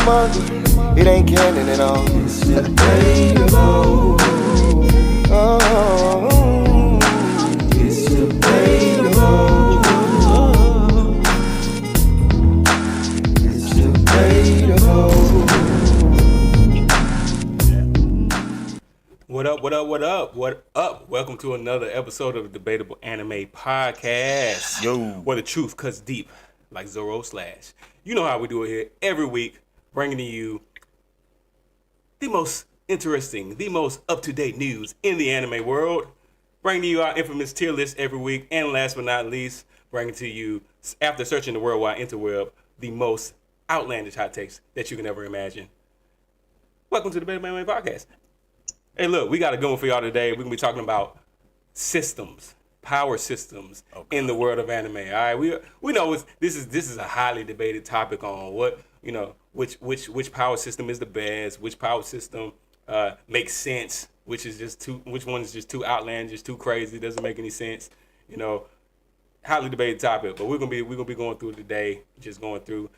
manga. It ain't canon at all. It's debatable. Oh, It's debatable. It's debatable. What up, what up, what up, what up? Welcome to another episode of the Debatable Anime Podcast. Yo. Where the truth cuts deep, like Zoro Slash. You know how we do it here every week, bringing to you the most interesting, the most up-to-date news in the anime world. Bringing to you our infamous tier list every week. And last but not least, bringing to you, after searching the worldwide interweb, the most outlandish hot takes that you can ever imagine. Welcome to the Debatable Anime Podcast. Hey, look, we got a good one for y'all today. We're going to be talking about systems, power systems in the world of anime. All right, we know this is a highly debated topic on what, you know, which power system is the best, which power system makes sense, which one is just too outlandish, too crazy, doesn't make any sense. You know, highly debated topic, but we're gonna be going through it today, just going through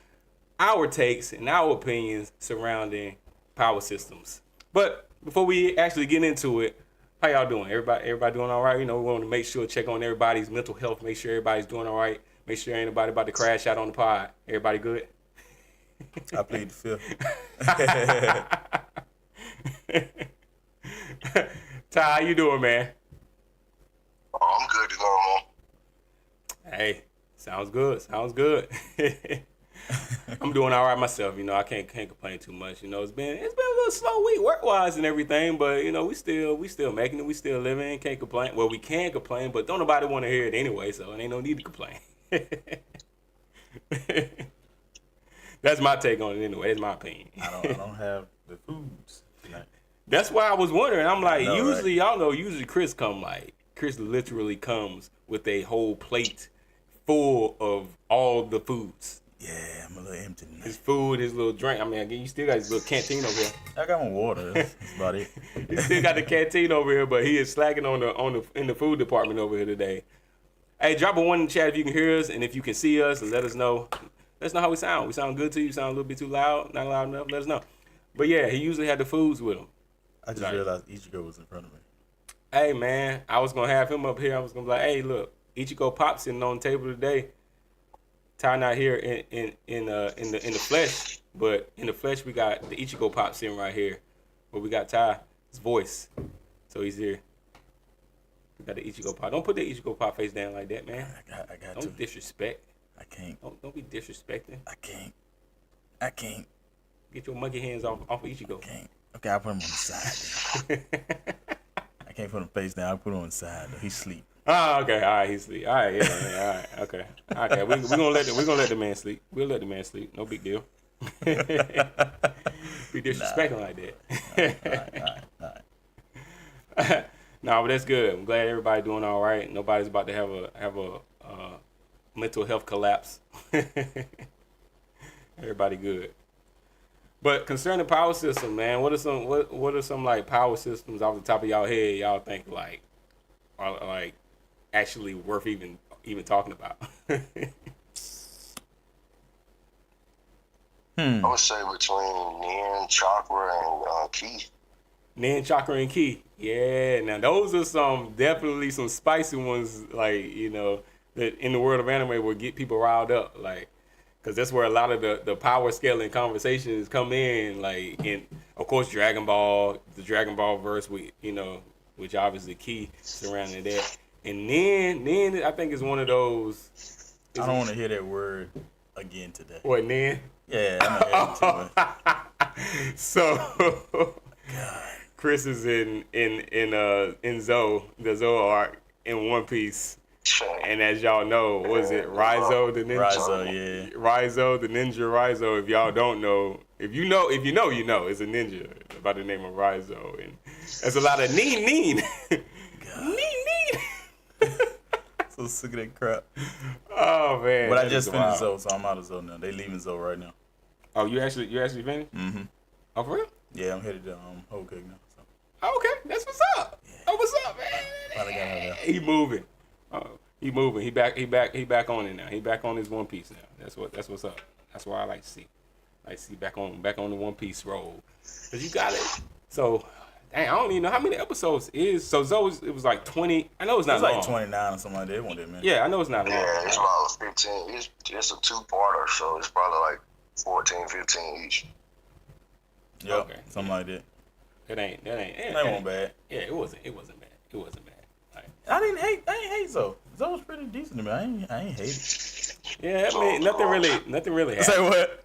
our takes and our opinions surrounding power systems. But before we actually get into it, how y'all doing? Everybody doing all right? You know, we want to make sure, check on everybody's mental health, make sure everybody's doing all right, make sure ain't nobody about to crash out on the pod. Everybody good? I plead the fifth. Ty, how you doing, man? Oh, I'm good to go, man. Hey, sounds good. I'm doing all right myself. You know, I can't complain too much. You know, it's been a little slow week work wise and everything, but you know, we still making it. We still living. Can't complain. Well, we can complain, but don't nobody want to hear it anyway, so it ain't no need to complain. That's my take on it anyway. That's my opinion. I don't have the foods. That's why I was wondering. I'm like, know, usually, right? y'all know, Chris literally comes with a whole plate full of all the foods. Yeah, I'm a little empty tonight. His food, his little drink. I mean, again, you still got his little canteen over here. I got my water. That's about it. You still got the canteen over here, but he is slacking in the food department over here today. Hey, drop a one in the chat if you can hear us and if you can see us, and let us know. Let us know how we sound. We sound good to you? Sound a little bit too loud? Not loud enough? Let us know. But yeah, he usually had the foods with him. I just realized Ichigo was in front of me. Hey man, I was gonna have him up here. I was gonna be like, hey, look, Ichigo Pop sitting on the table today. Ty not here in the flesh, but in the flesh we got the Ichigo Pop sitting right here. But we got Ty's voice, so he's here. We got the Ichigo Pop. Don't put the Ichigo Pop face down like that, man. I got Don't to. disrespect. I can't. Don't be disrespecting. I can't. Get your monkey hands off of Ichigo. Can't. Okay, I'll put him on the side. I can't put him face down. I'll put him on the side. Though. He's asleep. Oh, okay. All right, he's asleep. All right, yeah, all right, okay. Okay, we're gonna let the man sleep. We'll let the man sleep. No big deal. Be disrespecting like that. All right. No, but that's good. I'm glad everybody doing all right. Nobody's about to have a mental health collapse. Everybody good. But concerning power system, man, what are some like power systems off the top of y'all head y'all think like are like actually worth even talking about? I would say between Nen, Chakra, and Ki. Nen, Chakra, and Ki. Yeah, now those are definitely some spicy ones, like, you know, that in the world of anime will get people riled up, like, because that's where a lot of the power scaling conversations come in, like, in, of course, Dragon Ball, the Dragon Ball verse, which obviously Ki surrounding that. And Nen, I think is one of those. I don't want to hear that word again today. What, Nen? Yeah, I'm not hearing too much. So, God. Chris is in Zoe, the Zoe arc in One Piece, and as y'all know, what is it, Raizo the ninja? Raizo, yeah. Raizo the ninja Raizo. If y'all don't know, if you know, you know, it's a ninja by the name of Raizo, and there's a lot of neen. So sick of that crap. Oh man! But I just finished Zoe, so I'm out of Zoe now. They leaving Zoe right now. Oh, you actually finished? Mm-hmm. Oh, for real? Yeah, I'm headed to Whole Cake now. So. Oh, okay, that's what's up. Yeah. Oh, what's up, man? Finally got out of there. He moving. He moving. He back on it now. He back on his One Piece now. That's what's up. That's what I like to see. I see back on the One Piece roll. Cause you got it. So, dang, I don't even know how many episodes is. So Zoe's, it was like 20. I know it's not It's long. like 29 or something like that. It wasn't that many. Yeah, I know it's not long. Yeah, it's about 15. It's a 2-parter, so it's probably like 14, 15 each. Yep, Okay. something like that. That ain't. That wasn't bad. Yeah, it wasn't bad. It wasn't bad. Like, I ain't hate Zoe. Zoe was pretty decent to me. I ain't hate it. yeah, I mean, nothing really happened. Say what?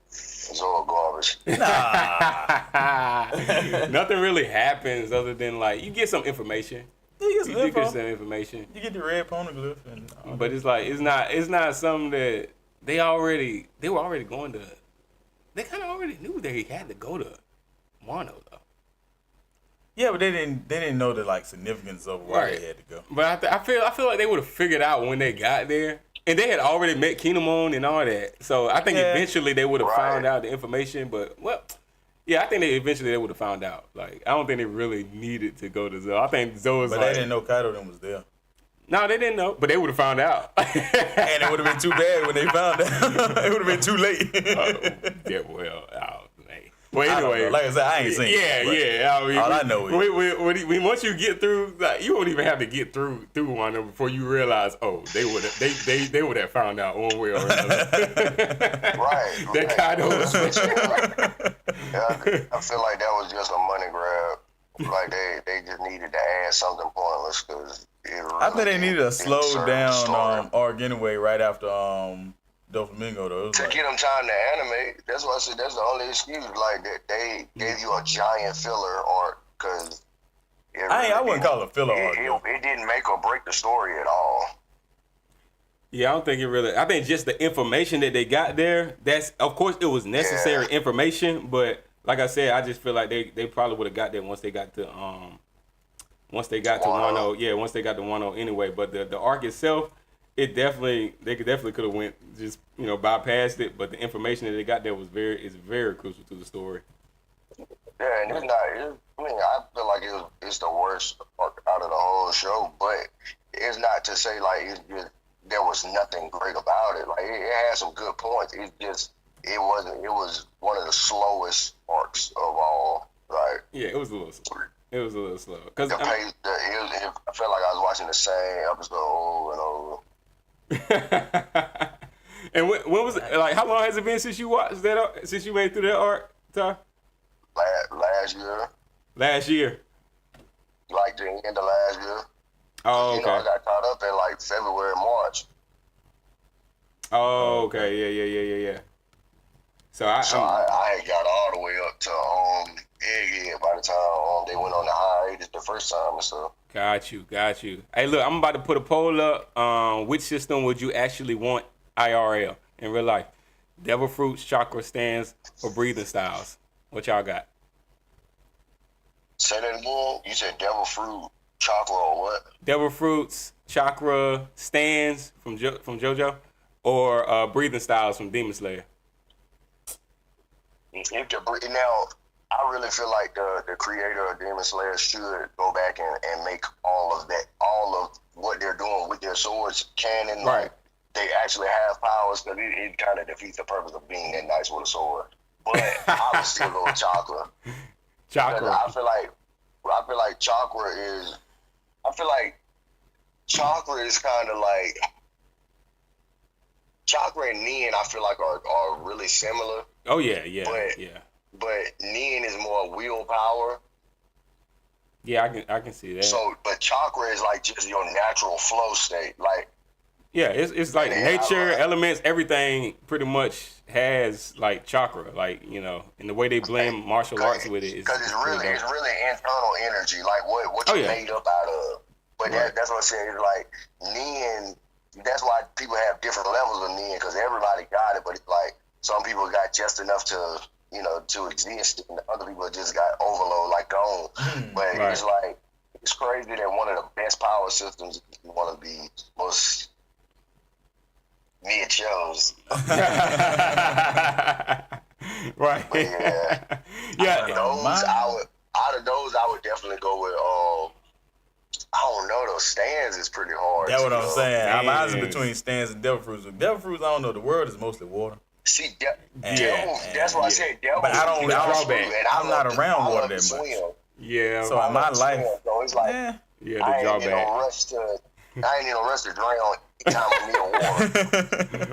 It's all garbage. Nothing really happens other than like you get some information. You get You some do get info. some information, You get the red poneglyph and all but it's like it's not something that they were already going to. They kind of already knew they had to go to Wano though. yeah, but they didn't know the like significance of why Right. they had to go. But I feel like they would have figured out when they got there, and they had already met Kinemon and all that. So I think Yeah. eventually they would have Right. found out the information. But well, yeah, I think they would have found out. Like I don't think they really needed to go to Zoe. I think Zoe was But like, they didn't know Kaido then was there. no, they didn't know, but they would have found out. And it would have been too bad when they found out. It would have been too late. Yeah, well, hey. Well, I don't anyway, know. Like I said, I ain't seen it. but yeah. I mean, all I know is- once you get through, like, you won't even have to get through one of them before you realize, oh, they would have found out one way or another. Right. That kind of. Yeah, I feel like that was just a money grab. Like they just needed to add something pointless because I think they needed a slow serve the down story. arc anyway right after Doflamingo though. It was To like, get them time to animate, that's why I said that's the only excuse. Like they gave you a giant filler arc because I wouldn't call it a filler arc. though. It didn't make or break the story at all. Yeah, I don't think it really. I think just the information that they got there. That's of course it was necessary information, but like I said, I just feel like they probably would have got there once they got to Wano. Yeah, once they got to Wano anyway. But the arc itself, they could definitely have went just bypassed it. But the information that they got there is very crucial to the story. Yeah, and I feel like it's the worst arc out of the whole show, but it's not to say like it's just there was nothing great about it. Like it had some good points. It was one of the slowest arcs of all. Like Yeah, it was a little slow. It was a little slow because I felt like I was watching the same episode over and over. And when was it? Like, how long has it been since you watched that? Since you made it through that arc, Ty? Last year, Last year. like the end of last year. Oh, You know, I okay. got caught up in like February, March. Oh, okay. Yeah. So I had got all the way up to Egghead by the time they went on the hiatus the first time and stuff. Got you. Hey, look, I'm about to put a poll up. Which system would you actually want IRL in real life? Devil fruits, chakra stands, or breathing styles? What y'all got? Say that again. You said devil fruit, chakra, or what? Devil fruits, chakra stands from JoJo, or breathing styles from Demon Slayer? Now, I really feel like the creator of Demon Slayer should go back and make all of what they're doing with their swords canon. Right. Like, they actually have powers, because it kind of defeats the purpose of being that nice with a sword. But I would still go with chakra. Chakra. I feel like chakra is kind of like chakra and Nen. I feel like are really similar, Oh yeah. but Nen is more willpower. Yeah, I can see that. So, but chakra is like just your natural flow state. Like, Yeah, it's like Yeah, nature, right. elements, everything pretty much has like chakra, like, and the way they blend martial arts with it is because it's pretty really dope. internal energy, like what Oh, you're yeah. made up out of. But Right. that's what I'm saying. Like Nen, that's why people have different levels of Nen, because everybody got it. But it's like some people got just enough to exist, and other people just got overload, like gone. But Right. it's like it's crazy that one of the best power systems is one of the most mid shows. Right. Yeah. Yeah. Out of those, I would definitely go with. I don't know. Those stands is pretty hard. That's what I'm saying. Stands. Mine's between stands and devil fruits. Devil fruits, I don't know. The world is mostly water. See, devil. That's why I said devil. But I don't. I'm not around water that much. Yeah. So in my life, so it's like, yeah, the I ain't drawback. in no rush to. I ain't in no rush to drown anytime we need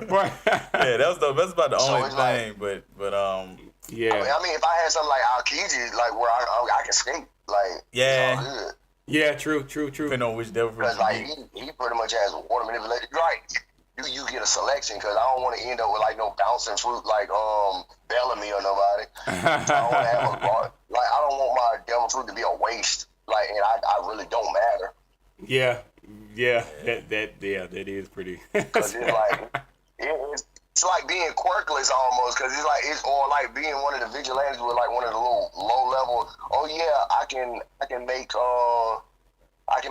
water. Right. Yeah, that's about the only it's thing. like- but Yeah. I mean, if I had something like Aokiji, like where I can skate, like Yeah. it's all good. Yeah. True. depending on which devil fruit Because you like get. he pretty much has water manipulation. Right. You get a selection because I don't want to end up with like no bouncing fruit like Bellamy or nobody. I don't want to have a bar. Like I don't want my devil fruit to be a waste. Like and I really don't matter. Yeah. That is pretty. Because it's like it's like being quirkless almost. Because it's or like being one of the vigilantes with like one of the little low level. Oh yeah, I can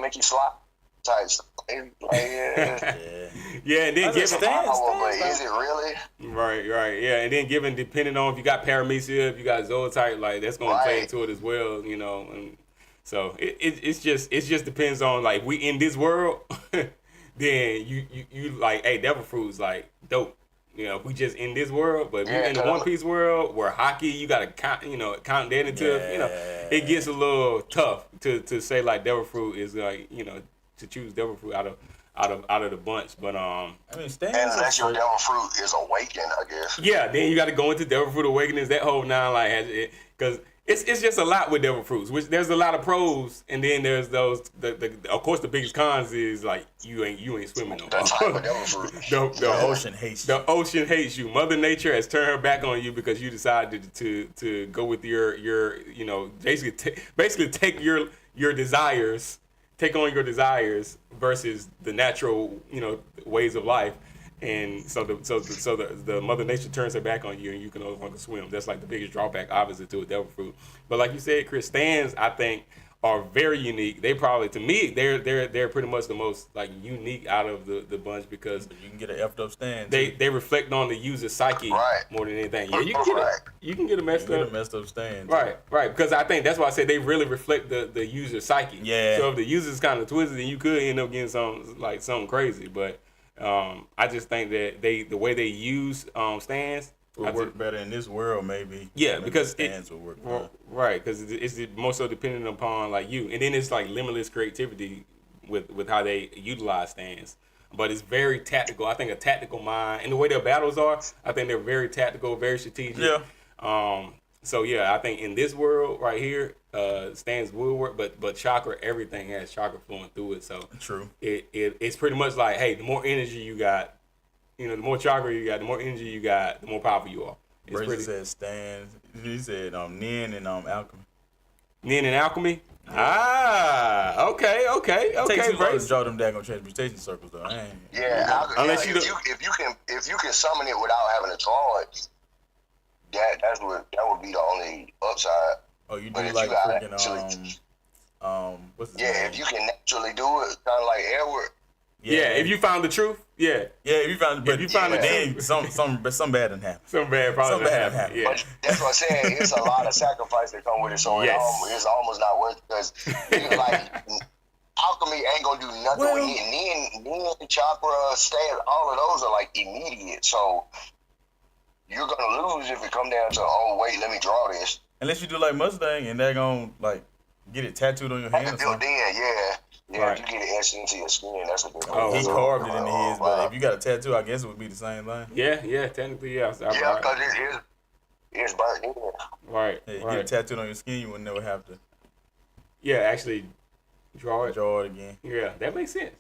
make you slap type stuff. It's like, yeah. Yeah, and then That's given But is it really? right, yeah, and then given depending on if you got paramecia, if you got zootype, like that's gonna play Right. into it as well, you know. And so it just depends on like we in this world, then you like, hey, devil fruit's like dope. You know, if we just in this world, but if you're in the One Piece world where hockey, you gotta count that into, you know, it gets a little tough to say like devil fruit is like, you know, to choose devil fruit out of the bunch. But I mean, stands Unless your devil fruit is awakened, I guess. yeah, then you got to go into devil fruit awakenings. That whole nine like has it because it's just a lot with devil fruits. Which there's a lot of pros, and then there's those. Of course, the biggest cons is like you ain't swimming no more. That type of devil fruit. The ocean hates you. The ocean hates you. Mother Nature has turned her back on you because you decided to go with your you know, basically take your desires. Take on your desires versus the natural, you know, ways of life, and so the Mother Nature turns her back on you, and you can no longer swim. That's like the biggest drawback, obviously, to a devil fruit. But like you said, Chris, stands I think are very unique. They probably, to me, they're pretty much the most like unique out of the bunch because You can get an effed up stand. they reflect on the user's psyche more than anything. Yeah, you can get a messed Get up. a messed up stand. Right. Because I think that's why I say they really reflect the user's psyche. Yeah. So if the user's kind of twisted, then you could end up getting something crazy. But I just think that the way they use stands Will work better in this world, maybe. Yeah, Maybe because stands will work better. right, because it's more so dependent upon like you, and then it's like limitless creativity with how they utilize stands. But it's very tactical. I think a tactical mind, and the way their battles are, I think they're very tactical, very strategic. Yeah. So yeah, I think in this world right here, stands will work, but chakra, everything has chakra flowing through it. So True. It's pretty much like, hey, the more energy you got, you know, the more chakra you got, the more energy you got, the more powerful you are. It's Brazen pretty. said stands. He said Nen and alchemy. Nen and alchemy. Ah, okay. Takes too long to Brazen. draw them daggone transportation circles though. I ain't. Yeah, Unless if you can summon it without having to draw it, that would be the only upside. Oh, you do But if like you gotta freaking what's his Yeah, name? if you can naturally do it, kind of like Edward. Yeah, if you found the truth, yeah. Yeah, if you found, but If you found but the then truth. some bad done happen. Some bad probably Some bad happened. happened. Yeah. But that's what I'm saying. It's a lot of sacrifice that come with it, so Yes. it's almost not worth it because like alchemy ain't gonna do nothing Well- with it. Nen, chakra, stand, all of those are like immediate. So you're gonna lose if it come down to, oh wait, let me draw this. Unless you do like Mustang and they're gonna like get it tattooed on your hand or Then, something. yeah. Right. You get it etched into your skin. That's what they're Oh, He so- carved it into his, but if you got a tattoo, I guess it would be the same thing. Yeah, technically, yeah. yeah, because it's burnt in. Yeah, Right, you get right. it tattooed on your skin, you would never have to Yeah, actually draw it. draw it again. Yeah, that makes sense.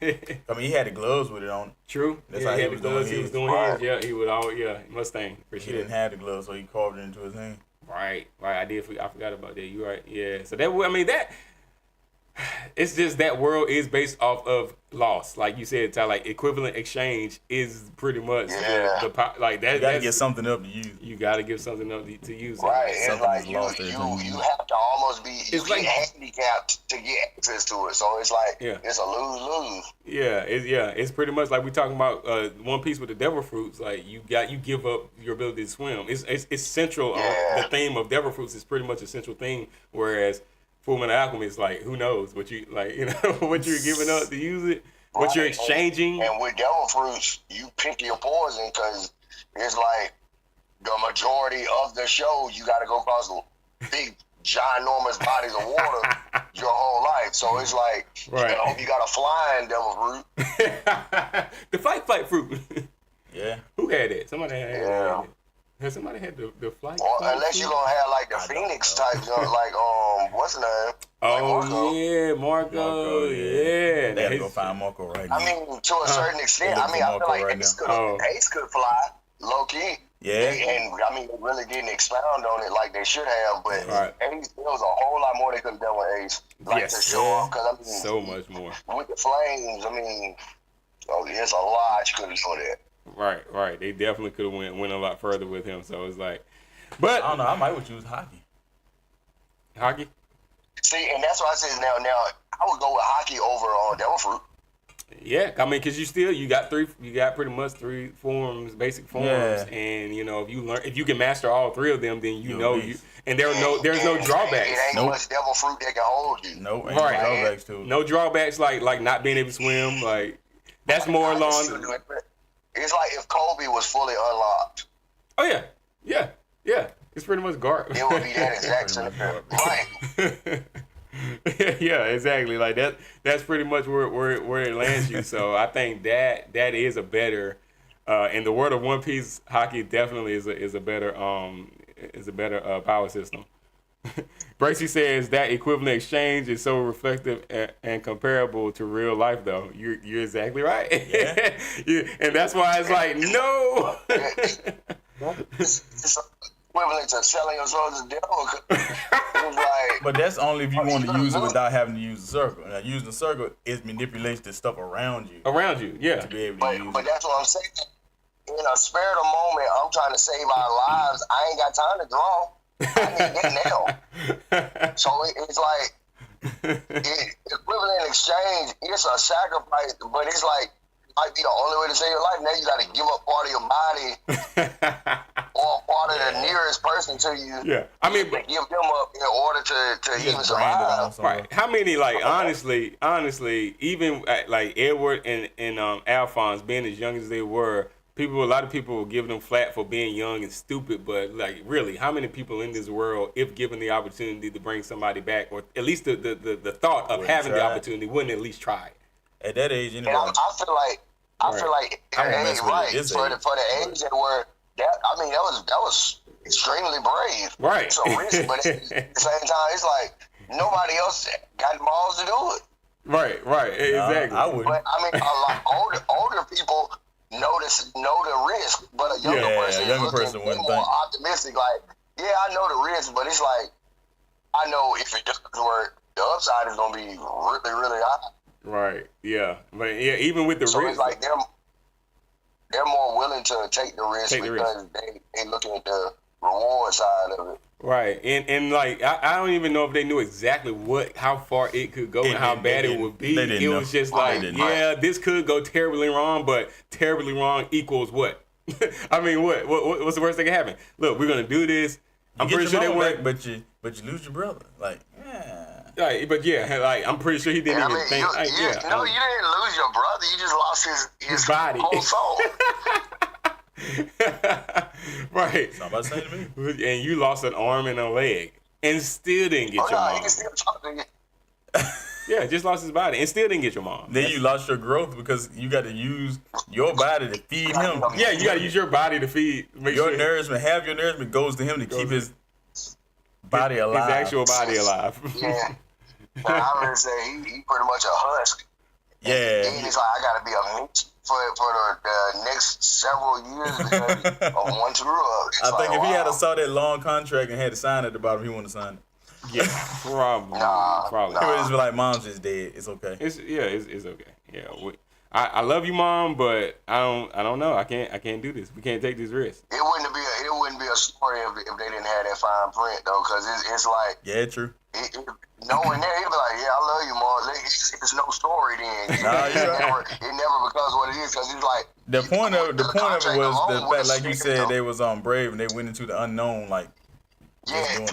I I mean, he had the gloves with it on. True. That's yeah, how he he had was the gloves. doing He was his. doing Right. his. Yeah, he would all. Yeah, Mustang for He sure. didn't have the gloves, so he carved it into his hand. Right. I forgot about that. You're right. Yeah. So that. It's just that world is based off of loss, like you said. Ty, like equivalent exchange is pretty much the like that. You gotta get something up to use. You gotta give something up to use it. Right, it's Something like is lost every time you have to almost be like- handicapped to get access to it. So it's like Yeah. it's a lose-lose. Yeah, it's pretty much like we talking about One Piece with the devil fruits. Like you give up your ability to swim. It's central. Yeah. The theme of devil fruits is pretty much a central theme. Whereas Full Metal Alchemy is like, who knows what you like, you know, what you're giving up to use it, what you're exchanging. And with devil fruits, you pick your poison because it's like the majority of the show you got to go across big, ginormous bodies of water your whole life. So it's like, you got a flying devil fruit. The fight fruit. Yeah. Who had it? Somebody had it. Yeah. Has somebody had the flight? Or fight unless fruit? you're gonna have like the Phoenix type, like what's the name? Oh yeah, Marco. Yeah. They gotta go find Marco right now. I mean, to a certain extent. I mean, I feel like Ace could fly, low key. Yeah. And I mean, they really didn't expound on it like they should have. But Ace, there was a whole lot more they could have done with Ace, to show off. Because I mean, so much more with the flames. I mean, there's a lot you could have done that. Right. They definitely could have went a lot further with him. So it's like, but I don't know. I might would choose hockey. Hockey. See, and that's why I said now I would go with hockey over on Devil Fruit. Yeah, I mean, because you got pretty much three forms, basic forms, and if you can master all three of them, then and there's no drawbacks. It ain't much Devil Fruit that can hold you. Nope, ain't no drawbacks to it. No drawbacks like not being able to swim, like that's more along. It's like if Kobe was fully unlocked. Oh yeah. It's pretty much guard. It would be that exact scenario, right? Yeah, exactly. Like that's pretty much where it lands you. So I think that is a better in the world of One Piece, hockey definitely is a better power system. Bracy says that equivalent exchange is so reflective and comparable to real life, though. You're exactly right. Yeah. And that's why it's like, no. It's equivalent to selling your soul to the devil. But that's only if you want to use it without having to use the circle. Now, using the circle, it manipulates the stuff around you. Yeah. To be able to use but that's what I'm saying. In a spare of the moment, I'm trying to save our lives. I ain't got time to draw. I need that now. So it's like equivalent exchange. It's a sacrifice, but it's like might be the only way to save your life. Now you got to give up part of your body or part of the nearest person to you. Yeah, I mean, to give them up in order to even survive. Right? How many honestly, even like Edward and Alphonse being as young as they were. A lot of people will give them flat for being young and stupid, but like really, how many people in this world, if given the opportunity to bring somebody back, or at least the thought of having the opportunity, wouldn't at least try it? At that age, anyway. And I feel like at age, right, for the age that were that, I mean, that was extremely brave. Right. So risky, but at the same time, it's like nobody else got balls to do it. Right, exactly. I wouldn't. But I mean, a lot older people know the risk, but a younger person is more optimistic. Like, yeah, I know the risk, but it's like I know if it doesn't work, the upside is gonna be really, really high. Right. Yeah. But yeah, even with the so risk, it's like they're more willing to take the risk because they looking at the reward side of it. Right, and like I don't even know if they knew exactly how far it could go and how bad it would be. It was just like, this could go terribly wrong, but terribly wrong equals what? I mean, what's the worst that can happen? Look, we're gonna do this. I'm pretty sure they weren't, but you lose your brother. Like, yeah. Right, but yeah, like I'm pretty sure he didn't even think. You didn't lose your brother. You just lost his body, whole soul. Right. It's not about to say to me. And you lost an arm and a leg, and still didn't get your mom. He can still talk to you. Yeah, just lost his body and still didn't get your mom. Then you lost your growth because you got to use your body to feed him. Yeah, you got to use your body to feed. Nourishment, half your nourishment goes to him to keep his body alive. His actual body alive. Yeah. I would say he pretty much a husk. Yeah. And he's like, I got to be a meat for the next several years because of one screw up. I think if he had saw that long contract and had to sign at the bottom, he wouldn't have signed it. Yeah, probably. Probably. He would just be like, "Mom's just dead. It's okay." It's okay. Yeah, I love you, Mom, but I don't know. I can't do this. We can't take this risk. It wouldn't be a story if they didn't have that fine print though, because it's like true. Knowing that, he'd be like, yeah, I love you, Mom. It's no story then. It never becomes what it is because it's like the point of it was the fact, like you said, they was brave and they went into the unknown, like yeah.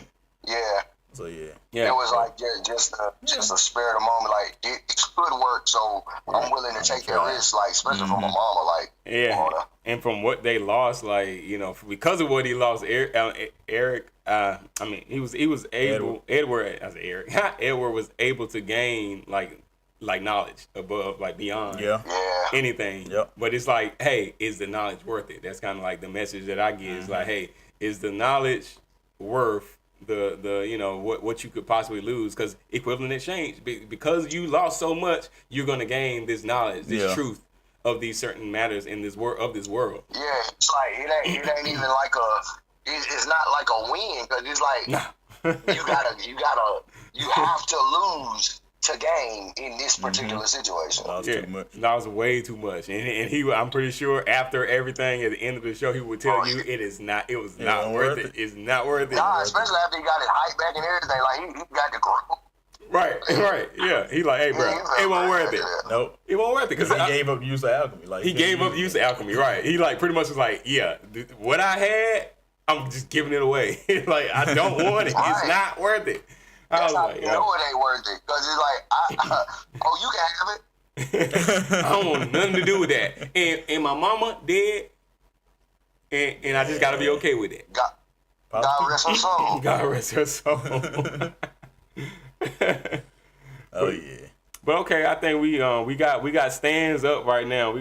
So yeah. Yeah. It was like just a spare of the moment. Like it could work, so I'm willing to take that risk. Like especially for my mama. Like yeah. And from what they lost, like you know, because of what he lost, Eric. I mean, he was able. Edward. I said Eric. Edward was able to gain like knowledge above, like beyond anything. Yep. But it's like, hey, is the knowledge worth it? That's kind of like the message that I give. It's like, hey, is the knowledge worth the you know what you could possibly lose? Because equivalent exchange, because you lost so much, you're gonna gain this knowledge, this truth of these certain matters in this world Yeah, it's like it ain't even like it's not like a win, because it's like you have to lose to gain in this particular situation. That was too much. That was way too much. And he, I'm pretty sure after everything at the end of the show, he would tell you it was not worth it. It's not worth it. Nah, especially after he got his height back and everything. Like he got the growth. Right, yeah. He like, hey, bro, it won't worth it. Nope. It won't worth it. Because he gave up the use of alchemy. Like he gave up the use of alchemy, right. He like pretty much was like, yeah, what I had, I'm just giving it away. Like, I don't want it. It's not worth it. That's how you know it ain't worth it. Because it's like, oh, you can have it. I don't want nothing to do with that. And my mama dead, and I just got to be okay with it. God rest her soul. God rest her soul. Oh yeah. But okay, I think we got stands up right now.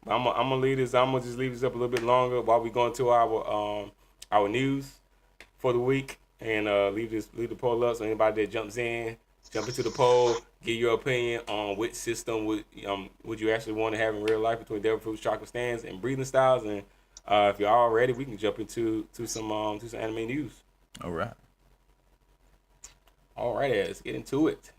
I'm gonna leave this. I'm gonna just leave this up a little bit longer while we go into our news for the week, and leave the poll up so anybody that jump into the poll, give your opinion on which system would you actually want to have in real life between devil fruits, chakra stands, and breathing styles. And if you're all ready, we can jump into some anime news. All right. All right, let's get into it.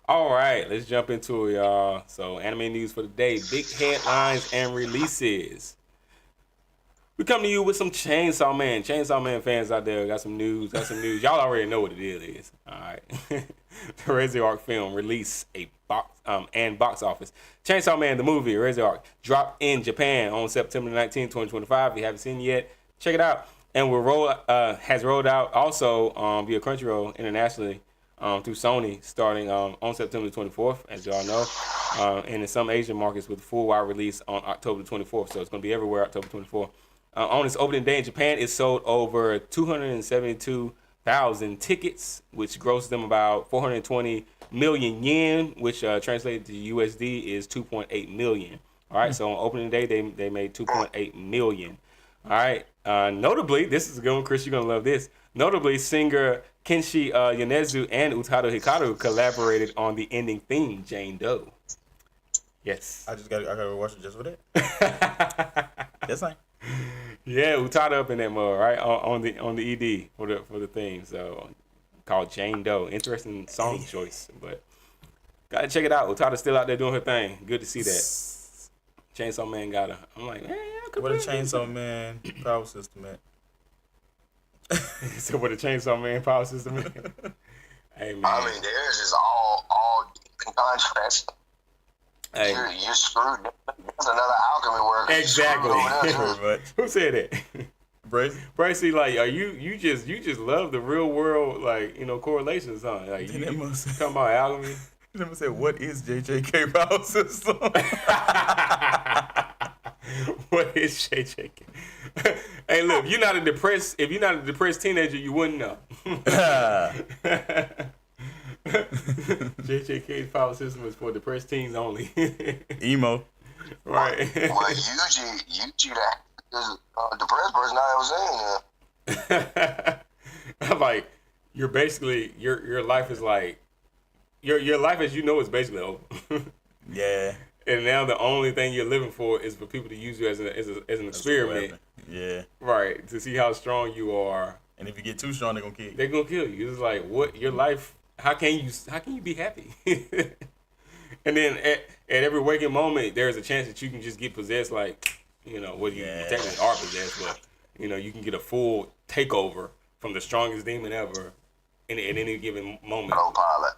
All right, let's jump into it, y'all. So, anime news for the day. Big headlines and releases. We come to you with some Chainsaw Man. Chainsaw Man fans out there got some news. Y'all already know what it is. All right. The Razor Arc film release and box office. Chainsaw Man, the movie, Razor Arc, dropped in Japan on September 19, 2025. If you haven't seen it yet, check it out. And has rolled out also via Crunchyroll internationally through Sony starting on September 24th, as y'all know. And in some Asian markets with full wide release on October 24th. So it's going to be everywhere October 24th. On its opening day in Japan, it sold over 272,000 tickets, which grossed them about 420 million yen, which translated to USD is 2.8 million. All right, so on opening day, they made 2.8 million. All right, notably, this is a good one, Chris, you're going to love this. Notably, singer Kenshi Yonezu and Utada Hikaru collaborated on the ending theme, Jane Doe. Yes. I gotta watch it just for that. That's fine. Yeah, Utada up in that mode, right? On the ED for the theme. So called Jane Doe. Interesting song choice, but gotta check it out. Utada's still out there doing her thing. Good to see that. Chainsaw Man got her. I'm like, man, what a Chainsaw Man power system, man. So what a Chainsaw Man power system is. Hey man. I mean, theirs is all deep in contrast. Hey. You're screwed. There's another alchemy work. Exactly. Who said that? Bracy, like, are you just love the real world, like, you know, correlations, huh? Like, you talking about alchemy? You never said, what is JJK power system? What is JJK? Hey, look, if you're not a depressed teenager, you wouldn't know. JJK's power system is for depressed teens only. Emo. Right. Well, Yuji that is a depressed person I ever seen. I'm like, you're basically your life is like your life as you know is basically over. Yeah. And now the only thing you're living for is for people to use you as an experiment. Yeah. Right. To see how strong you are. And if you get too strong, they're gonna kill you. They're gonna kill you. It's like, what your life? How can you be happy? And then at every waking moment, there's a chance that you can just get possessed. Like, you know, whether you technically are possessed, but you know, you can get a full takeover from the strongest demon ever at any given moment. Autopilot.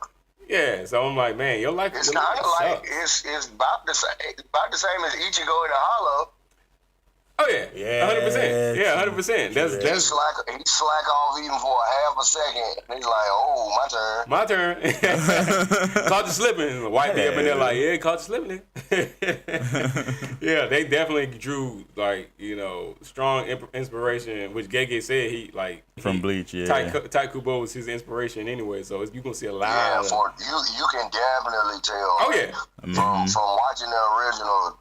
Yeah, so I'm like, man, your life. It's your life kind of like sucks. it's about the same. It's about the same as Ichigo in the Hollow. Oh yeah, Yeah, 100%. Yeah, 100%. That's He that's slack off even for a half a second. And he's like, "Oh, my turn." my turn. Caught you slipping. White me up in there like, yeah, caught you slipping. Yeah, they definitely drew like strong inspiration, which Gege said From Bleach, yeah. Tai Kubo was his inspiration anyway, so you gonna see a lot. Yeah, of, for you can definitely tell. Oh yeah, From watching the original,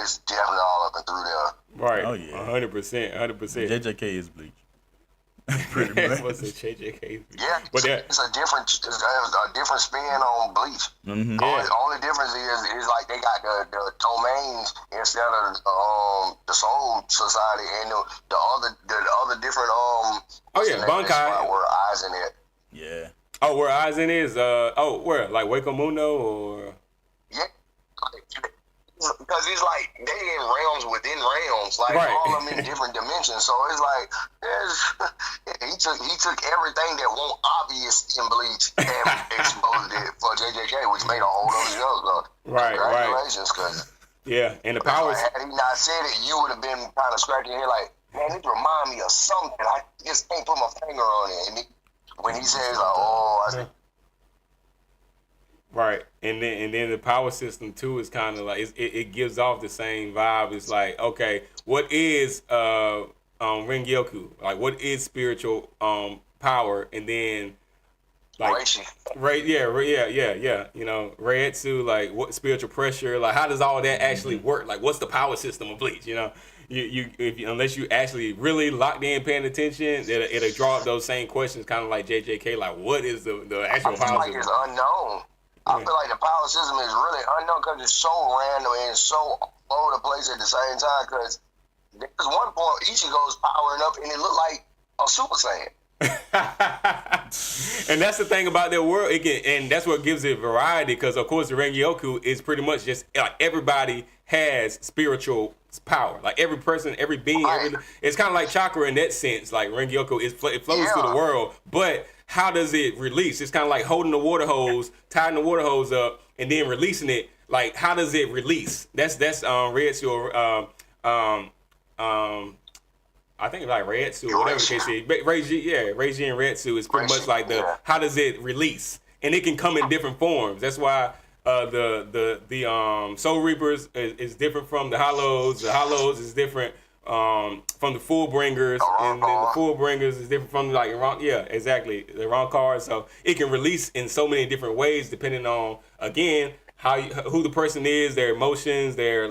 it's definitely all up and through there. right. Oh, yeah. 100%, 100%. JJK is Bleach. Pretty much. What's the JJK? Yeah, But it's a different spin on Bleach. Mm-hmm. Yeah. Only difference is like they got the domains instead of the Soul Society and the other different Oh yeah, what's the name of this Bankai. spot where eyes in it. Yeah. Oh, where Aizen is? Where? Like Waco Mundo or? Yeah, because it's like they in realms within realms, like Right. all of them in different dimensions. So it's like he took everything that won't obvious in Bleach and exposed it for JJK, which made a whole other show. So Right, right. congratulations, because Yeah, and the powers. had he not said it, you would have been kind of scratching your head like, man, it remind me of something. I just can't put my finger on it. And when he says, like, oh, I said, Right, and then the power system too is kind of like it gives off the same vibe. It's like, okay, what is Rengyoku? Like, what is spiritual power? And then like Reishi. right, yeah, Reietsu, like what spiritual pressure? Like, how does all that actually work? Like, what's the power system of Bleach? Unless you actually really locked in paying attention, it'll draw up those same questions, kind of like JJK. Like, what is the actual I feel power like system? it's unknown. I feel like the power system is really unknown because it's so random and it's so all over the place at the same time. Because there's one point Ichigo's powering up and it looked like a Super Saiyan. And that's the thing about their world, and that's what gives it variety. Because of course, the Rengyoku is pretty much just like everybody has spiritual power. Like every person, every being, it's kind of like chakra in that sense. Like Rengyoku, it flows through the world, but how does it release? It's kind of like holding the water hose, tying the water hose up, and then releasing it. Like, how does it release? That's Reietsu. I think like Reietsu or whatever the case is. Reiji and Reietsu is pretty much like how does it release? And it can come in different forms. That's why the Soul Reapers is different from the Hollows. The Hollows is different from the Fullbringers, and then the Fullbringers is different from the Rancars. So it can release in so many different ways depending on, again, who the person is, their emotions, their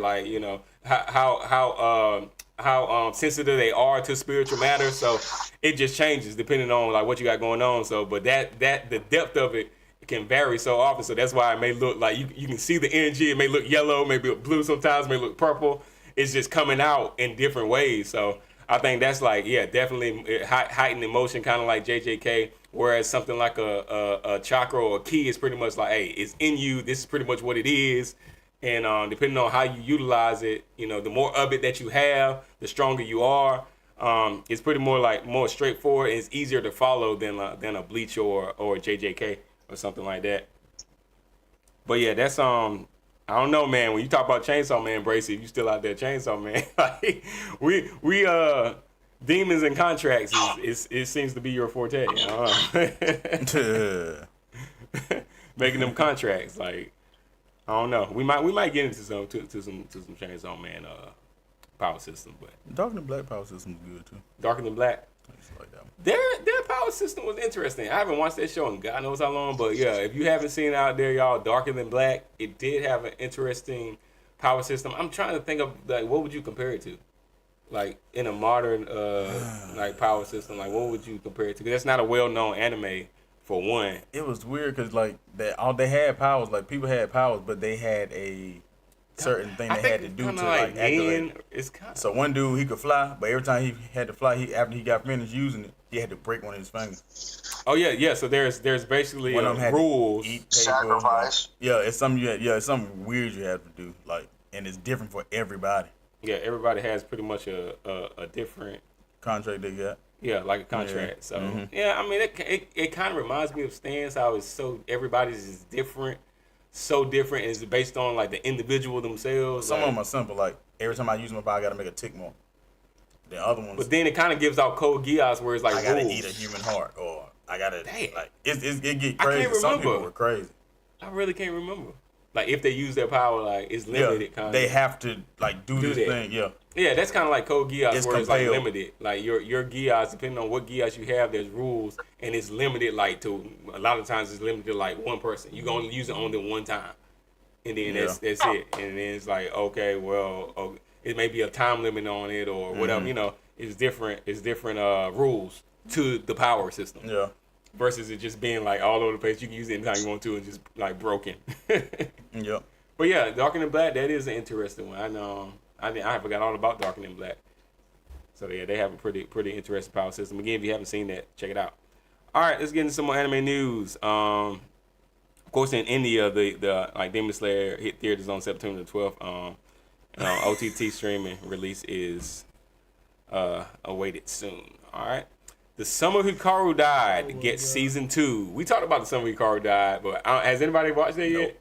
how sensitive they are to spiritual matters. So it just changes depending on like what you got going on. So, but that the depth of it can vary so often. So that's why it may look like you can see the energy. It may look yellow, maybe blue sometimes, may look purple. It's just coming out in different ways. So I think that's like, definitely heightened emotion, kind of like JJK. Whereas something like a chakra or a key is pretty much like, hey, it's in you. This is pretty much what it is. And depending on how you utilize it, the more of it that you have, the stronger you are. It's pretty more straightforward, and it's easier to follow than a Bleach or JJK or something like that. But yeah, that's I don't know, man. When you talk about Chainsaw Man, Bracy, if you still out there, Chainsaw Man, like we demons and contracts it seems to be your forte. Making them contracts, like. I don't know. We might get into some Chainsaw Man power system, but Darker Than Black power system is good too. Darker Than Black. I just like that one. Their power system was interesting. I haven't watched that show in God knows how long, but yeah, if you haven't seen it out there, y'all, Darker Than Black, it did have an interesting power system. I'm trying to think of like what would you compare it to, like in a modern like power system. Like what would you compare it to? Because that's not a well-known anime. For one, it was weird because like they had powers, like people had powers, but they had a certain thing they had to do to like activate. So one dude, he could fly, but every time he had to fly, after he got finished using it, he had to break one of his fingers. Oh yeah. So there's basically rules. Sacrifice. It's something it's something weird you have to do, like, and it's different for everybody. Yeah, everybody has pretty much a different contract they got. Yeah, like a contract. So I mean, it kind of reminds me of Stans. How it's so everybody's is different, so different. And it's based on like the individual themselves. Some of them are simple. Like every time I use my power, I gotta make a tick mark. The other ones, but then it kind of gives out code geass where it's like I gotta rules. eat a human heart, or I gotta like it get crazy. I can't Some remember. people were crazy. I really can't remember. Like if they use their power, like it's limited. Kind of. They have to like do this that. thing. Yeah. Yeah, that's kind of like code geass where it's like compelled. limited. Like your geass, depending on what geass you have, there's rules, and it's limited. Like to a lot of times, it's limited to like one person. You can only use it only one time, and then that's it. And then it's like okay, well, it may be a time limit on it or whatever. You know, it's different. It's different rules to the power system. Yeah. Versus it just being like all over the place. You can use it anytime you want to, and just like broken. Yep. But yeah, Darker Than Black, that is an interesting one. I know. I forgot all about Darker Than Black. So yeah, they have a pretty interesting power system. Again, if you haven't seen that, check it out. All right, let's get into some more anime news. Of course, in India, the like Demon Slayer hit theaters on September the 12th. OTT streaming release is awaited soon. All right. The Summer Hikaru Died gets season 2. We talked about the Summer Hikaru Died, but has anybody watched that yet?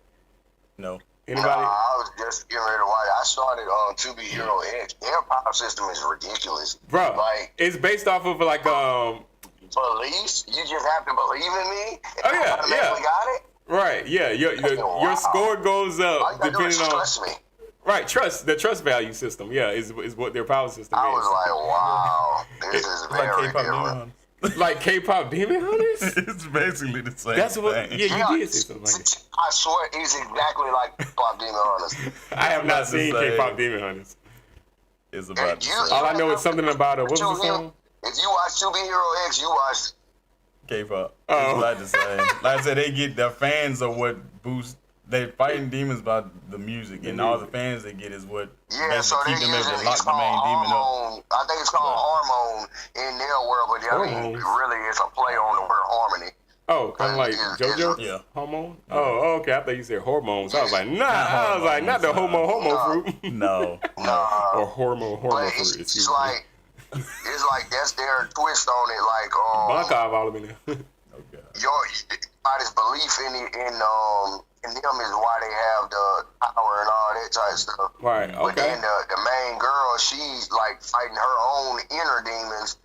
No. Anybody? I was just getting ready to watch. I started on 2B Hero X. Their power system is ridiculous. Bro, like it's based off of like beliefs. You just have to believe in me. Oh yeah, yeah. Got it. Right, yeah. Your score goes up depending on. Trust me. Right, the trust value system. Yeah, is what their power system I is. was like, wow, this is very different. Like K-pop Demon Hunters? It's basically the same That's what. thing. Yeah, you did say something like that. I swear, it's exactly like K-pop Demon Hunters. I have not seen the same. K-pop Demon Hunters. It's about the same. All I know is something about what was the song? If you watch 2B Hero X, you watch K-pop. Oh. It's like the same. Like I said, they get the fans are what boosts. They fighting demons by the music, and all the fans they get is what so keep they them able to use lock the main demon up. hormone. I think it's called hormone in their world, but I mean, really, it's a play on the word harmony. Oh, kind of like JoJo? Yeah. Hormone? Oh, okay. I thought you said hormones. I was like, nah. I was like, not the homo fruit. No. Or hormone But fruit. it's like that's their twist on it. Like Blankov all of in there. Okay. Everybody's belief in them is why they have the power and all that type of stuff. Right, okay. But then the main girl, she's like fighting her own inner demons.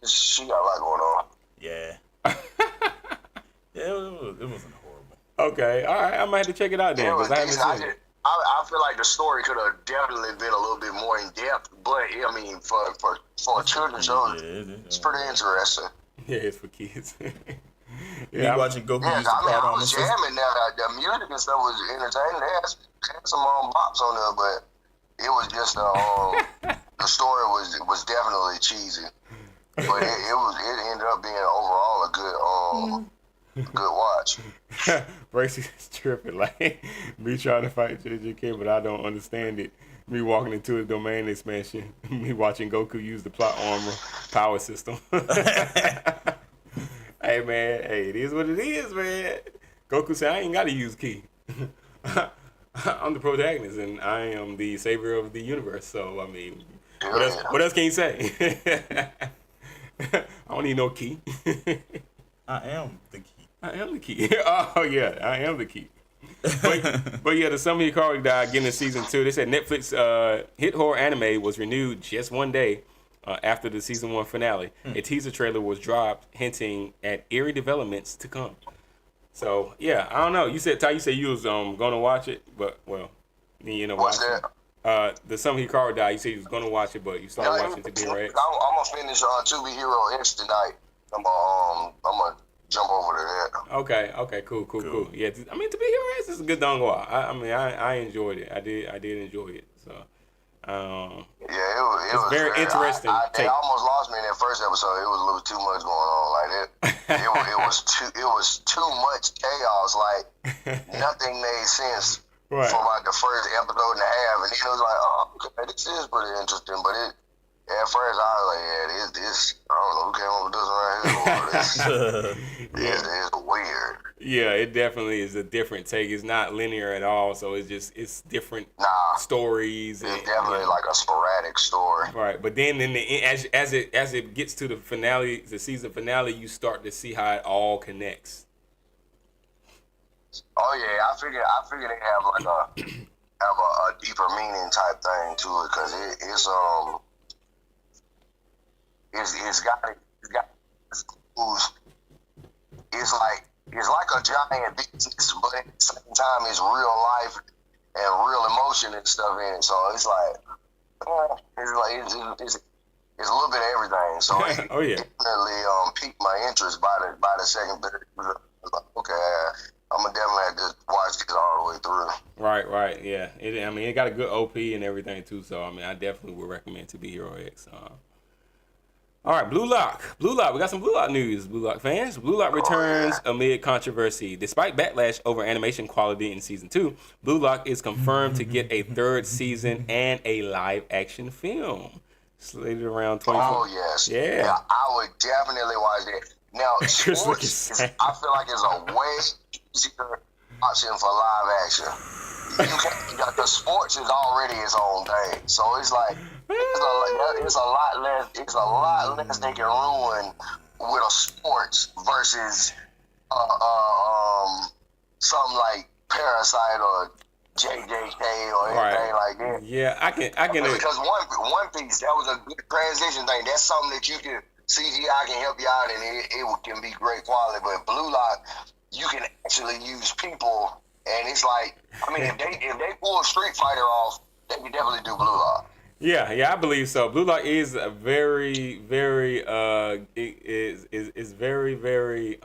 She got a lot going on. Yeah. Yeah, it wasn't horrible. Okay, all right. I might have to check it out then because I haven't seen it. I feel like the story could have definitely been a little bit more in depth, but I mean, for a children's show, it's pretty interesting. Yeah, it's for kids. You watching Goku use the I part on the was system? jamming that. The music and stuff was entertaining. They had some bops on there, but it was just the story was definitely cheesy. But it ended up being overall a good watch. Bracey's tripping like me trying to fight JJK, but I don't understand it. Me walking into a domain expansion, me watching Goku use the plot armor power system. Hey man, it is what it is, man. Goku said I ain't gotta use ki. I'm the protagonist and I am the savior of the universe. So I mean, what else can you say? I don't need no ki. I am the key. I am the key. Oh yeah, I am the key. But yeah, the Summer Hikaru Died getting to season 2. They said Netflix hit horror anime was renewed just one day after the season 1 finale. A teaser trailer was dropped hinting at eerie developments to come. So yeah, I don't know. You said you was gonna watch it, but well, you know What's watch that? The Summer Hikaru Died. You said you was gonna watch it, but you started watching to be right. I'm gonna finish 2B Hero X tonight. I'm gonna jump over to that. Okay, cool. Yeah, I mean, To Be Hero X is a good donghua. I enjoyed it. I did enjoy it. So, it was very interesting. They almost lost me in that first episode. It was a little too much going on. Like that, it was too much chaos. Like nothing made sense for like the first episode and a half, and then it was like, oh, okay, this is pretty interesting, but At first, I was like, yeah, this I don't know who came up with this right here. It's weird. Yeah, it definitely is a different take. It's not linear at all, so it's different stories. It's definitely like a sporadic story. Right, but then in the as it gets to the finale, the season finale, you start to see how it all connects. Oh yeah, I figure they have like a deeper meaning type thing to it, because it's got it's like a giant business, but at the same time it's real life and real emotion and stuff in it. So it's like it's a little bit of everything. So it definitely piqued my interest by the second, third. Like, okay, I'm gonna definitely have to watch this all the way through. Right, yeah. It got a good OP and everything too. So I definitely would recommend To Be Hero X. All right, Blue Lock. We got some Blue Lock news, Blue Lock fans. Blue Lock returns amid controversy. Despite backlash over animation quality in Season 2, Blue Lock is confirmed to get a third season and a live-action film. Slated around 24. Oh, yes. Yeah. I would definitely watch that. Now, sports, I feel like it's a way easier option for live action. The sports is already its own thing. So it's like, it's a lot less they can ruin with a sports versus something like Parasite or JJK or anything like that. Yeah, I can. Because One Piece, that was a good transition thing. That's something that you can CGI can help you out, and it can be great quality. But Blue Lock, you can actually use people, and it's like, if they pull Street Fighter off, they can definitely do Blue Lock. Yeah, I believe so. Blue Lock is a very, very is very, very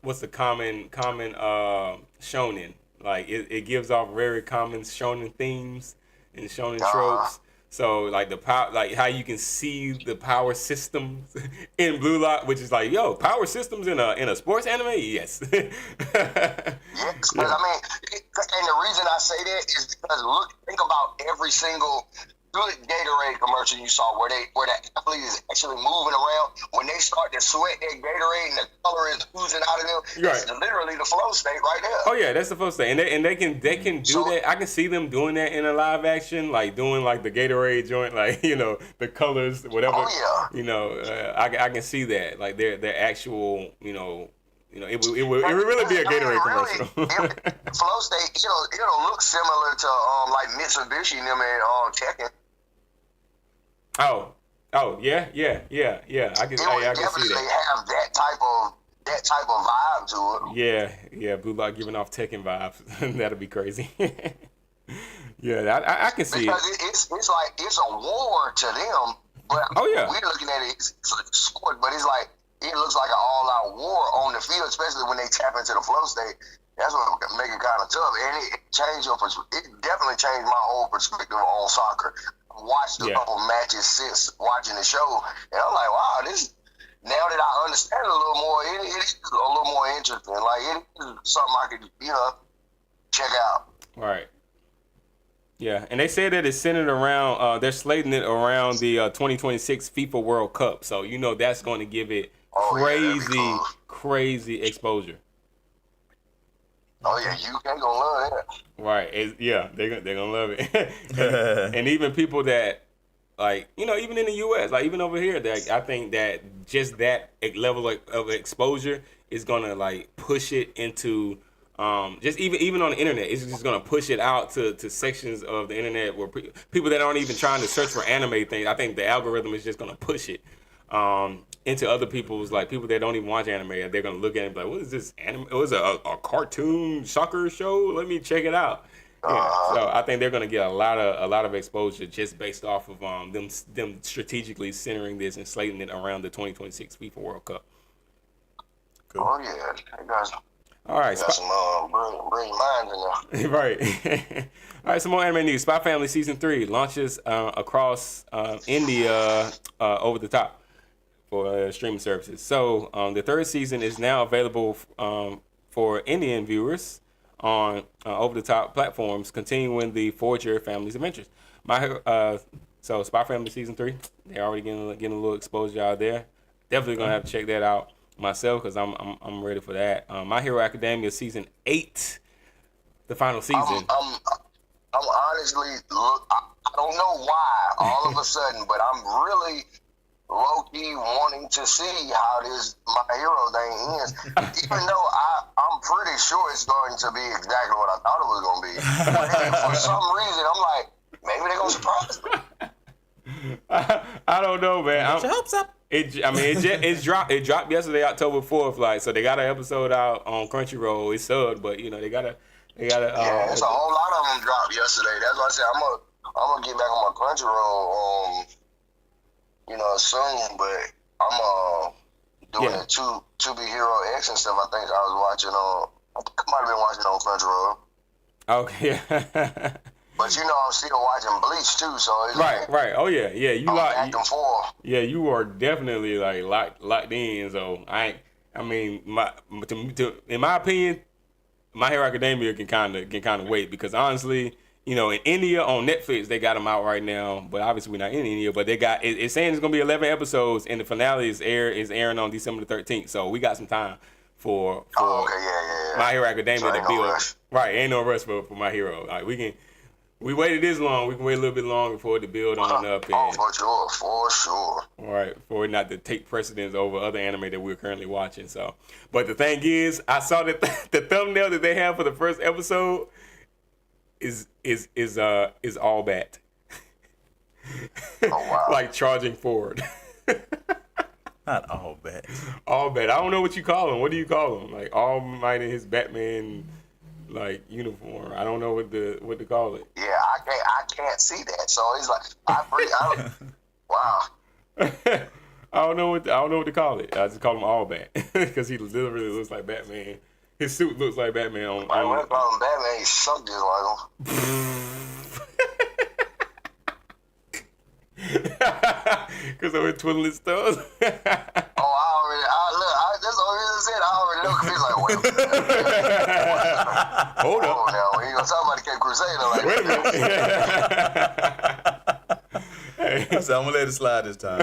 what's the common shonen. Like it gives off very common shonen themes and shonen tropes. So like the power, like how you can see the power systems in Blue Lock, which is like, yo, power systems in a sports anime, yes. Yes, because and the reason I say that is because think about every single good Gatorade commercial you saw where the athlete is actually moving around. When they start to sweat that Gatorade and the color is oozing out of them, it's literally the flow state right there. Oh yeah, that's the flow state, and they can do that. I can see them doing that in a live action, like doing like the Gatorade joint, like the colors, whatever. Oh yeah. I can see that, like their actual, it would really be a Gatorade commercial. Flow state, it'll look similar to like Mitsubishi and them and Tekken. Oh, yeah. I can see that. Have that type of vibe to it. Yeah. Blue Lock giving off Tekken vibes. That'll be crazy. Yeah, I can see because it's like it's a war to them, but we're looking at it it's a sport, but it's like it looks like an all-out war on the field, especially when they tap into the flow state. That's what make it kind of tough, and it definitely changed my whole perspective on soccer. I watched a couple matches since watching the show, and I'm like, wow, this. Now that I understand it a little more, it is a little more interesting. Like it is something I could, check out. Right. Yeah, and they say that it's centered around. They're slating it around the 2026 FIFA World Cup, so that's going to give it crazy exposure. Oh yeah, you ain't gonna love that. Right? They're gonna love it. and even people that even in the U.S., like even over here, that I think that just that level of exposure is gonna push it into. Just even on the internet, it's just gonna push it out to sections of the internet where people that aren't even trying to search for anime things. I think the algorithm is just gonna push it into other people's people that don't even watch anime. They're gonna look at it and be like, "What is this anime? Oh, it's a cartoon soccer show? Let me check it out." Yeah, so I think they're gonna get a lot of exposure just based off of them strategically centering this and slating it around the 2026 FIFA World Cup. Cool. Oh yeah, hey guys. All right, got some brilliant minds in there. Right. All right, some more anime news. Spy Family Season 3 launches across India over the top for streaming services. So the third season is now available for Indian viewers on over the top platforms, continuing the Forger family's adventures. My So Spy Family season 3, they're already getting a little exposure out there. Definitely gonna have to check that out myself because I'm ready for that. My Hero Academia season 8, the final season. I'm honestly I don't know why all of a sudden, but I'm really low-key wanting to see how this My Hero thing ends. Even though I'm pretty sure it's going to be exactly what I thought it was going to be. But for some reason, I'm like, maybe they're going to surprise me. I don't know, man. It dropped yesterday, October 4th. Like, so they got an episode out on Crunchyroll. It's subbed, but you know they gotta. Yeah, it's a whole lot of them dropped yesterday. That's why I said I'm gonna get back on my Crunchyroll. Soon, but I'm doing the To Be Hero X and stuff. I think I was watching on. I think I might have been watching on Crunchyroll. Okay. But I'm still watching Bleach too, so it's right. Oh yeah. You back and forth. Yeah, you are definitely like locked in. So in my opinion, My Hero Academia can kind of wait because honestly, in India on Netflix they got them out right now, but obviously we're not in India. But they got it's saying it's gonna be 11 episodes, and the finale is airing on December the 13th. So we got some time for My Hero Academia to build. Right, ain't no rush for My Hero. Like we waited this long, we can wait a little bit longer for it to build on up. And, for sure. Right, for it not to take precedence over other anime that we're currently watching. So, but the thing is, I saw that the thumbnail that they have for the first episode is all bat. Oh wow! Like charging forward. Not all bat. All bat. I don't know what you call him. What do you call him? Like All Might in his Batman uniform. I don't know what to call it. Yeah, I can't see that. So it's like wow. I don't know what to call it. I just call him All Bat because he literally looks like Batman. His suit looks like Batman. When I call him Batman, he sucked just like him. Because they were twiddling his toes. That's the only reason I said I already know. He's like, wait a minute. Hold up. Now, when you gonna talk about the Cape Crusader, Wait a minute. So I'm gonna let it slide this time.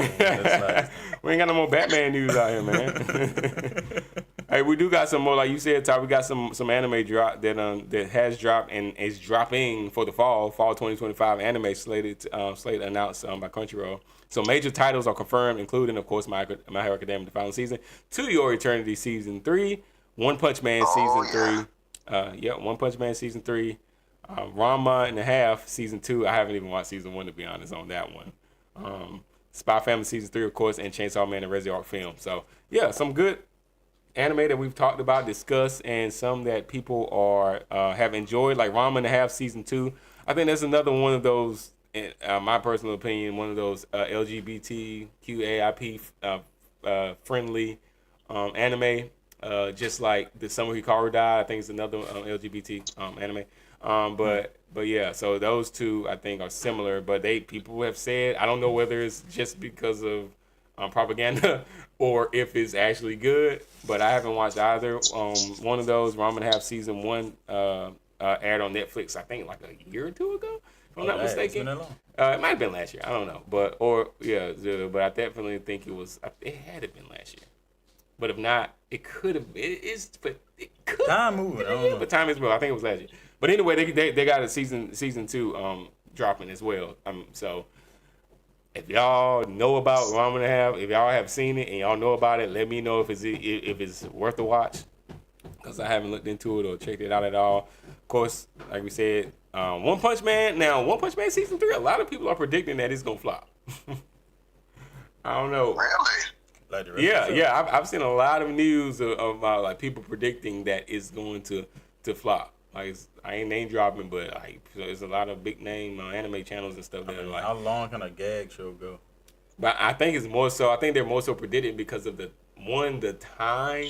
We ain't got no more Batman news out here, man. Hey, we do got some more, like you said, Ty. We got some anime drop that has dropped and is dropping for the fall 2025 anime slate announced by Crunchyroll. So major titles are confirmed, including, of course, My Hero Academia, the final season, To Your Eternity season 3, One Punch Man season 3, One Punch Man season 3, Ranma and a Half season 2. I haven't even watched season 1 to be honest on that one. Spy Family season 3, of course, and Chainsaw Man and Resurrect film. So yeah, some good anime that we've talked about, discussed, and some that people have enjoyed, like Ranma and a Half season 2. I think that's another one of those, in my personal opinion, one of those LGBTQAIP friendly anime. Just like the Summer Hikaru died, I think it's another LGBT anime. But yeah, so those two I think are similar, but people have said, I don't know whether it's just because of propaganda or if it's actually good, but I haven't watched either. One of those, Ranma and a Half season 1 aired on Netflix, I think like a year or two ago, if I'm not mistaken. It's been that long. It might have been last year, I don't know, but I definitely think it had to been last year. But if not, it could have. It could. Time moving. I don't know. But time is real. I think it was last year. But anyway, they got a season 2 dropping as well. So if y'all know about Ranma and a Half, if y'all have seen it and y'all know about it, let me know if it's worth the watch. Because I haven't looked into it or checked it out at all. Of course, like we said, One Punch Man. Now, One Punch Man season 3, a lot of people are predicting that it's gonna flop. I don't know. Really? Like I've seen a lot of news about like people predicting that it's going to flop. Like I ain't name dropping, but like there's a lot of big name anime channels and stuff that are like. How long can a gag show go? But I think it's more so. I think they're more so predicting because of the time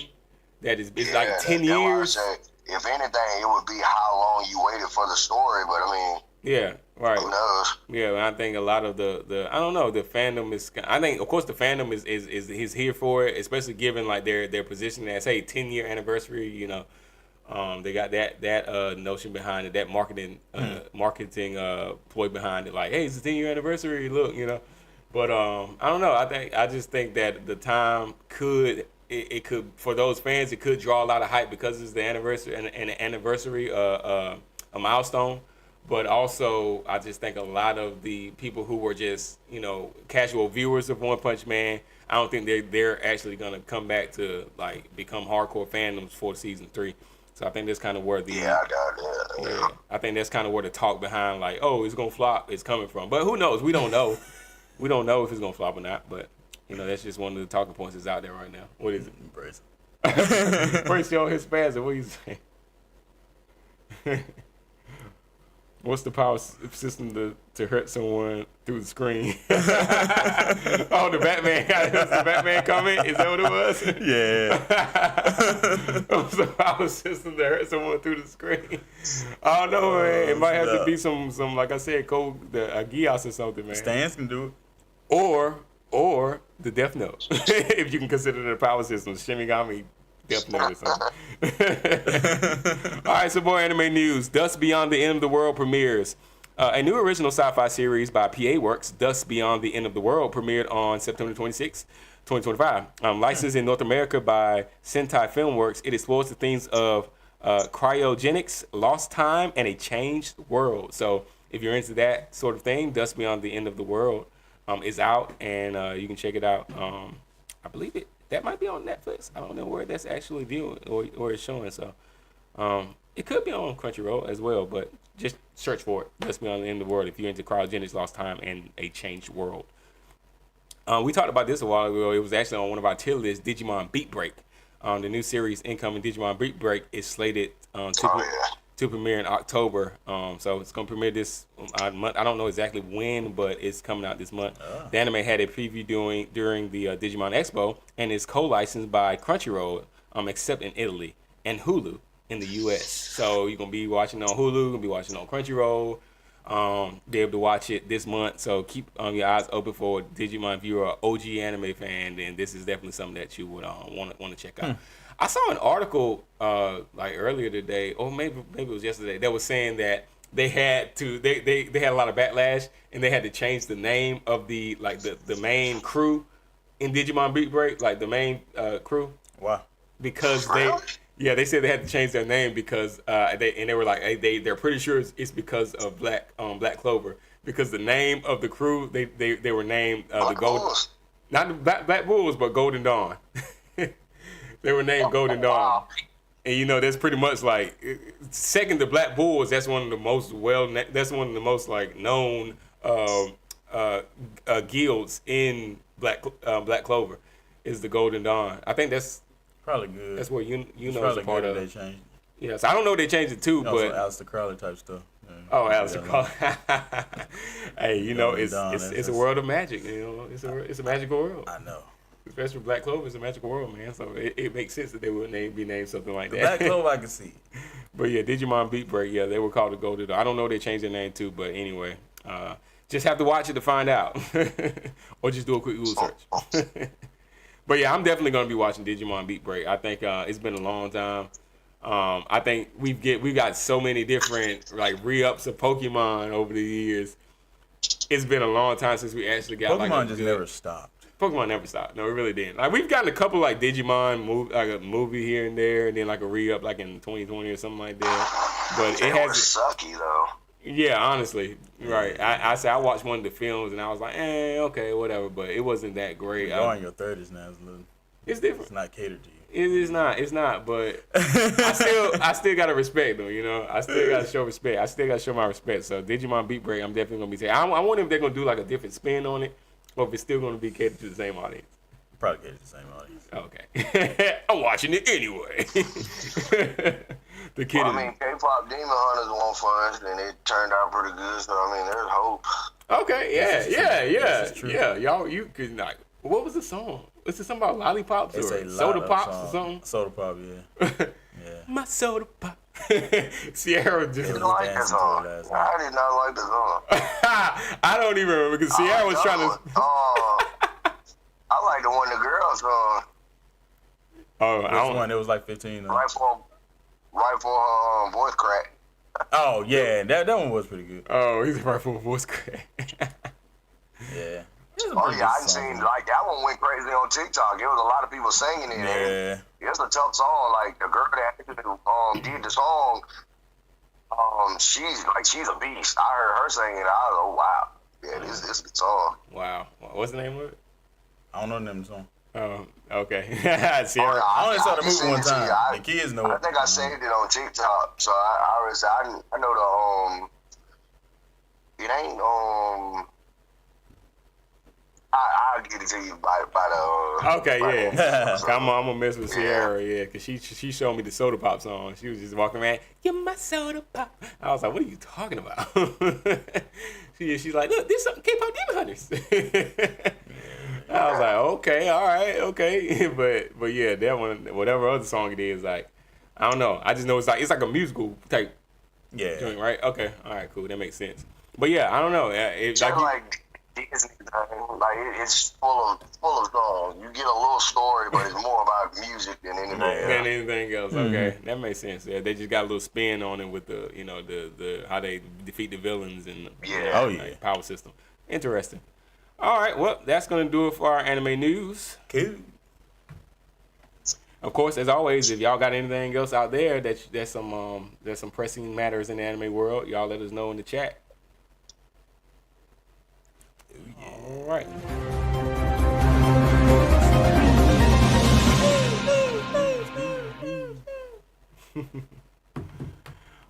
that it's like 10 years. If anything, it would be how long you waited for the story. But I mean. Yeah, right. Who knows? Yeah, and I think a lot of the I don't know, the fandom is. I think of course the fandom is here for it, especially given like their position as 10-year anniversary. They got that notion behind it, that marketing ploy behind it. Like, hey, it's the 10-year anniversary. Look, But I don't know. I just think that the time could for those fans, it could draw a lot of hype because it's the anniversary and an anniversary a milestone. But also, I just think a lot of the people who were just casual viewers of One Punch Man, I don't think they're actually gonna come back to like become hardcore fandoms for season 3. So I think that's kind of where I think that's kind of where the talk behind like, oh, it's gonna flop is coming from. But who knows? We don't know. We don't know if it's gonna flop or not. But that's just one of the talking points that's out there right now. What is it? Brace. Brace your his spasm. What are you saying? What's the power system to hurt someone through the screen? Oh, the Batman. Was the Batman comment? Is that what it was? Yeah. What's the power system to hurt someone through the screen? I don't know, man. It might have to be some like I said, code a Gios or something, man. Stans can do it. Or the Death Note, if you can consider the power system, Shinigami Death Note or something. All right, so more anime news. Dust Beyond the End of the World premieres. A new original sci-fi series by PA Works, Dust Beyond the End of the World, premiered on September 26, 2025. Licensed in North America by Sentai Filmworks, it explores the themes of cryogenics, lost time, and a changed world. So if you're into that sort of thing, Dust Beyond the End of the World is out, and you can check it out. I believe that might be on Netflix. I don't know where that's actually viewing or it's showing. So it could be on Crunchyroll as well, but just search for it. Dust Beyond the End of the World if you're into cryogenics, lost time, and a changed world. We talked about this a while ago. It was actually on one of our tier lists, Digimon Beat Break. The new series incoming Digimon Beat Break is slated to premiere in October. So it's going to premiere this month. I don't know exactly when, but it's coming out this month. The anime had a preview during the Digimon Expo and is co-licensed by Crunchyroll, except in Italy, and Hulu in the U.S. So you're going to be watching on Hulu, going to be watching on Crunchyroll, be able to watch it this month. So keep your eyes open for a Digimon. If you're an OG anime fan, then this is definitely something that you would want to check out. I saw an article like earlier today, or maybe it was yesterday, that was saying that they had a lot of backlash and they had to change the name of the main crew in Digimon Beat Break, like the main crew. Wow. Because they said they had to change their name because they were like they're pretty sure it's because of Black Clover, because the name of the crew they were named the Golden, not the Black Bulls, but Golden Dawn. They were named Golden Dawn. And that's pretty much like second to Black Bulls. That's one of the most like known guilds in Black Clover is the Golden Dawn. I think that's probably good. That's what you know is a part of. They changed. Yes, I don't know if they changed it too, but Aleister Crowley type stuff. Yeah. Oh, Aleister Crowley. Hey, it's a world of magic. It's a magical world. I know. Especially Black Clover is a magical world, man. So it makes sense that they would be named something like that. Black Clover, I can see. But yeah, Digimon Beat Break, they were called the Golden Dawn. I don't know if they changed their name too, but anyway, just have to watch it to find out, or just do a quick Google search. But yeah, I'm definitely gonna be watching Digimon Beat Break. I think it's been a long time. I think we got so many different like re-ups of Pokemon over the years. It's been a long time since we actually got Pokemon just never stopped. Pokemon never stopped. No, it really didn't. Like we've gotten a couple like Digimon a movie here and there, and then like a re-up like in 2020 or something like that. But it has sucky though. Yeah, honestly, right. I watched one of the films and I was like, okay, whatever. But it wasn't that great. You're in your 30s now. It's different. It's not catered to you. It is not. It's not. But I still gotta respect them. I still gotta show respect. I still gotta show my respect. So Digimon Beat Break, I'm definitely gonna be taking. I wonder if they're gonna do like a different spin on it, or if it's still gonna be catered to the same audience. Probably catered to the same audience. Okay. I'm watching it anyway. The kid. Well, I mean, K-pop Demon Hunters won first, and it turned out pretty good. So I mean, there's hope. Okay. Yeah. Y'all, you could like. What was the song? Was it something about lollipops or soda pops or something? Soda pop, yeah. Yeah. My soda pop. Sierra just. I like that song. I did not like the song. I don't even remember because Sierra was trying to. I like the one the girls song. Oh, Which one? It was like 15. Right for right for her voice crack. Oh yeah, that one was pretty good. Oh, he's right for a voice crack. Yeah. Oh yeah, I seen like that one went crazy on TikTok. There was a lot of people singing it. Yeah. It's a tough song. Like the girl that actually did the song, she's a beast. I heard her singing it. I was like, oh wow, yeah, this is a good song. Wow. What's the name of it? I don't know the name of the song. Okay. See, I only saw the movie one time. The kids know it. I think I saved it on TikTok, so I know the it ain't I'll get it to you by the. Okay, yeah. I'm gonna mess with Sierra, yeah, cause she showed me the soda pop song. She was just walking around, "You're my soda pop." I was like, "What are you talking about?" she's like, "Look, this is something K-pop Demon Hunters." I was like, "Okay, all right, okay," but yeah, that one, whatever other song it is, like, I don't know. I just know it's like a musical type joint, right? Okay, all right, cool, that makes sense. But yeah, I don't know. Disney thing. Like it's full of songs. You get a little story, but it's more about music than anything else. Than anything else. Okay, that makes sense. Yeah, they just got a little spin on it with the the how they defeat the villains and like, power system. Interesting. All right, well that's gonna do it for our anime news. Cool. Of course, as always, if y'all got anything else out there there's some pressing matters in the anime world, y'all let us know in the chat. All right.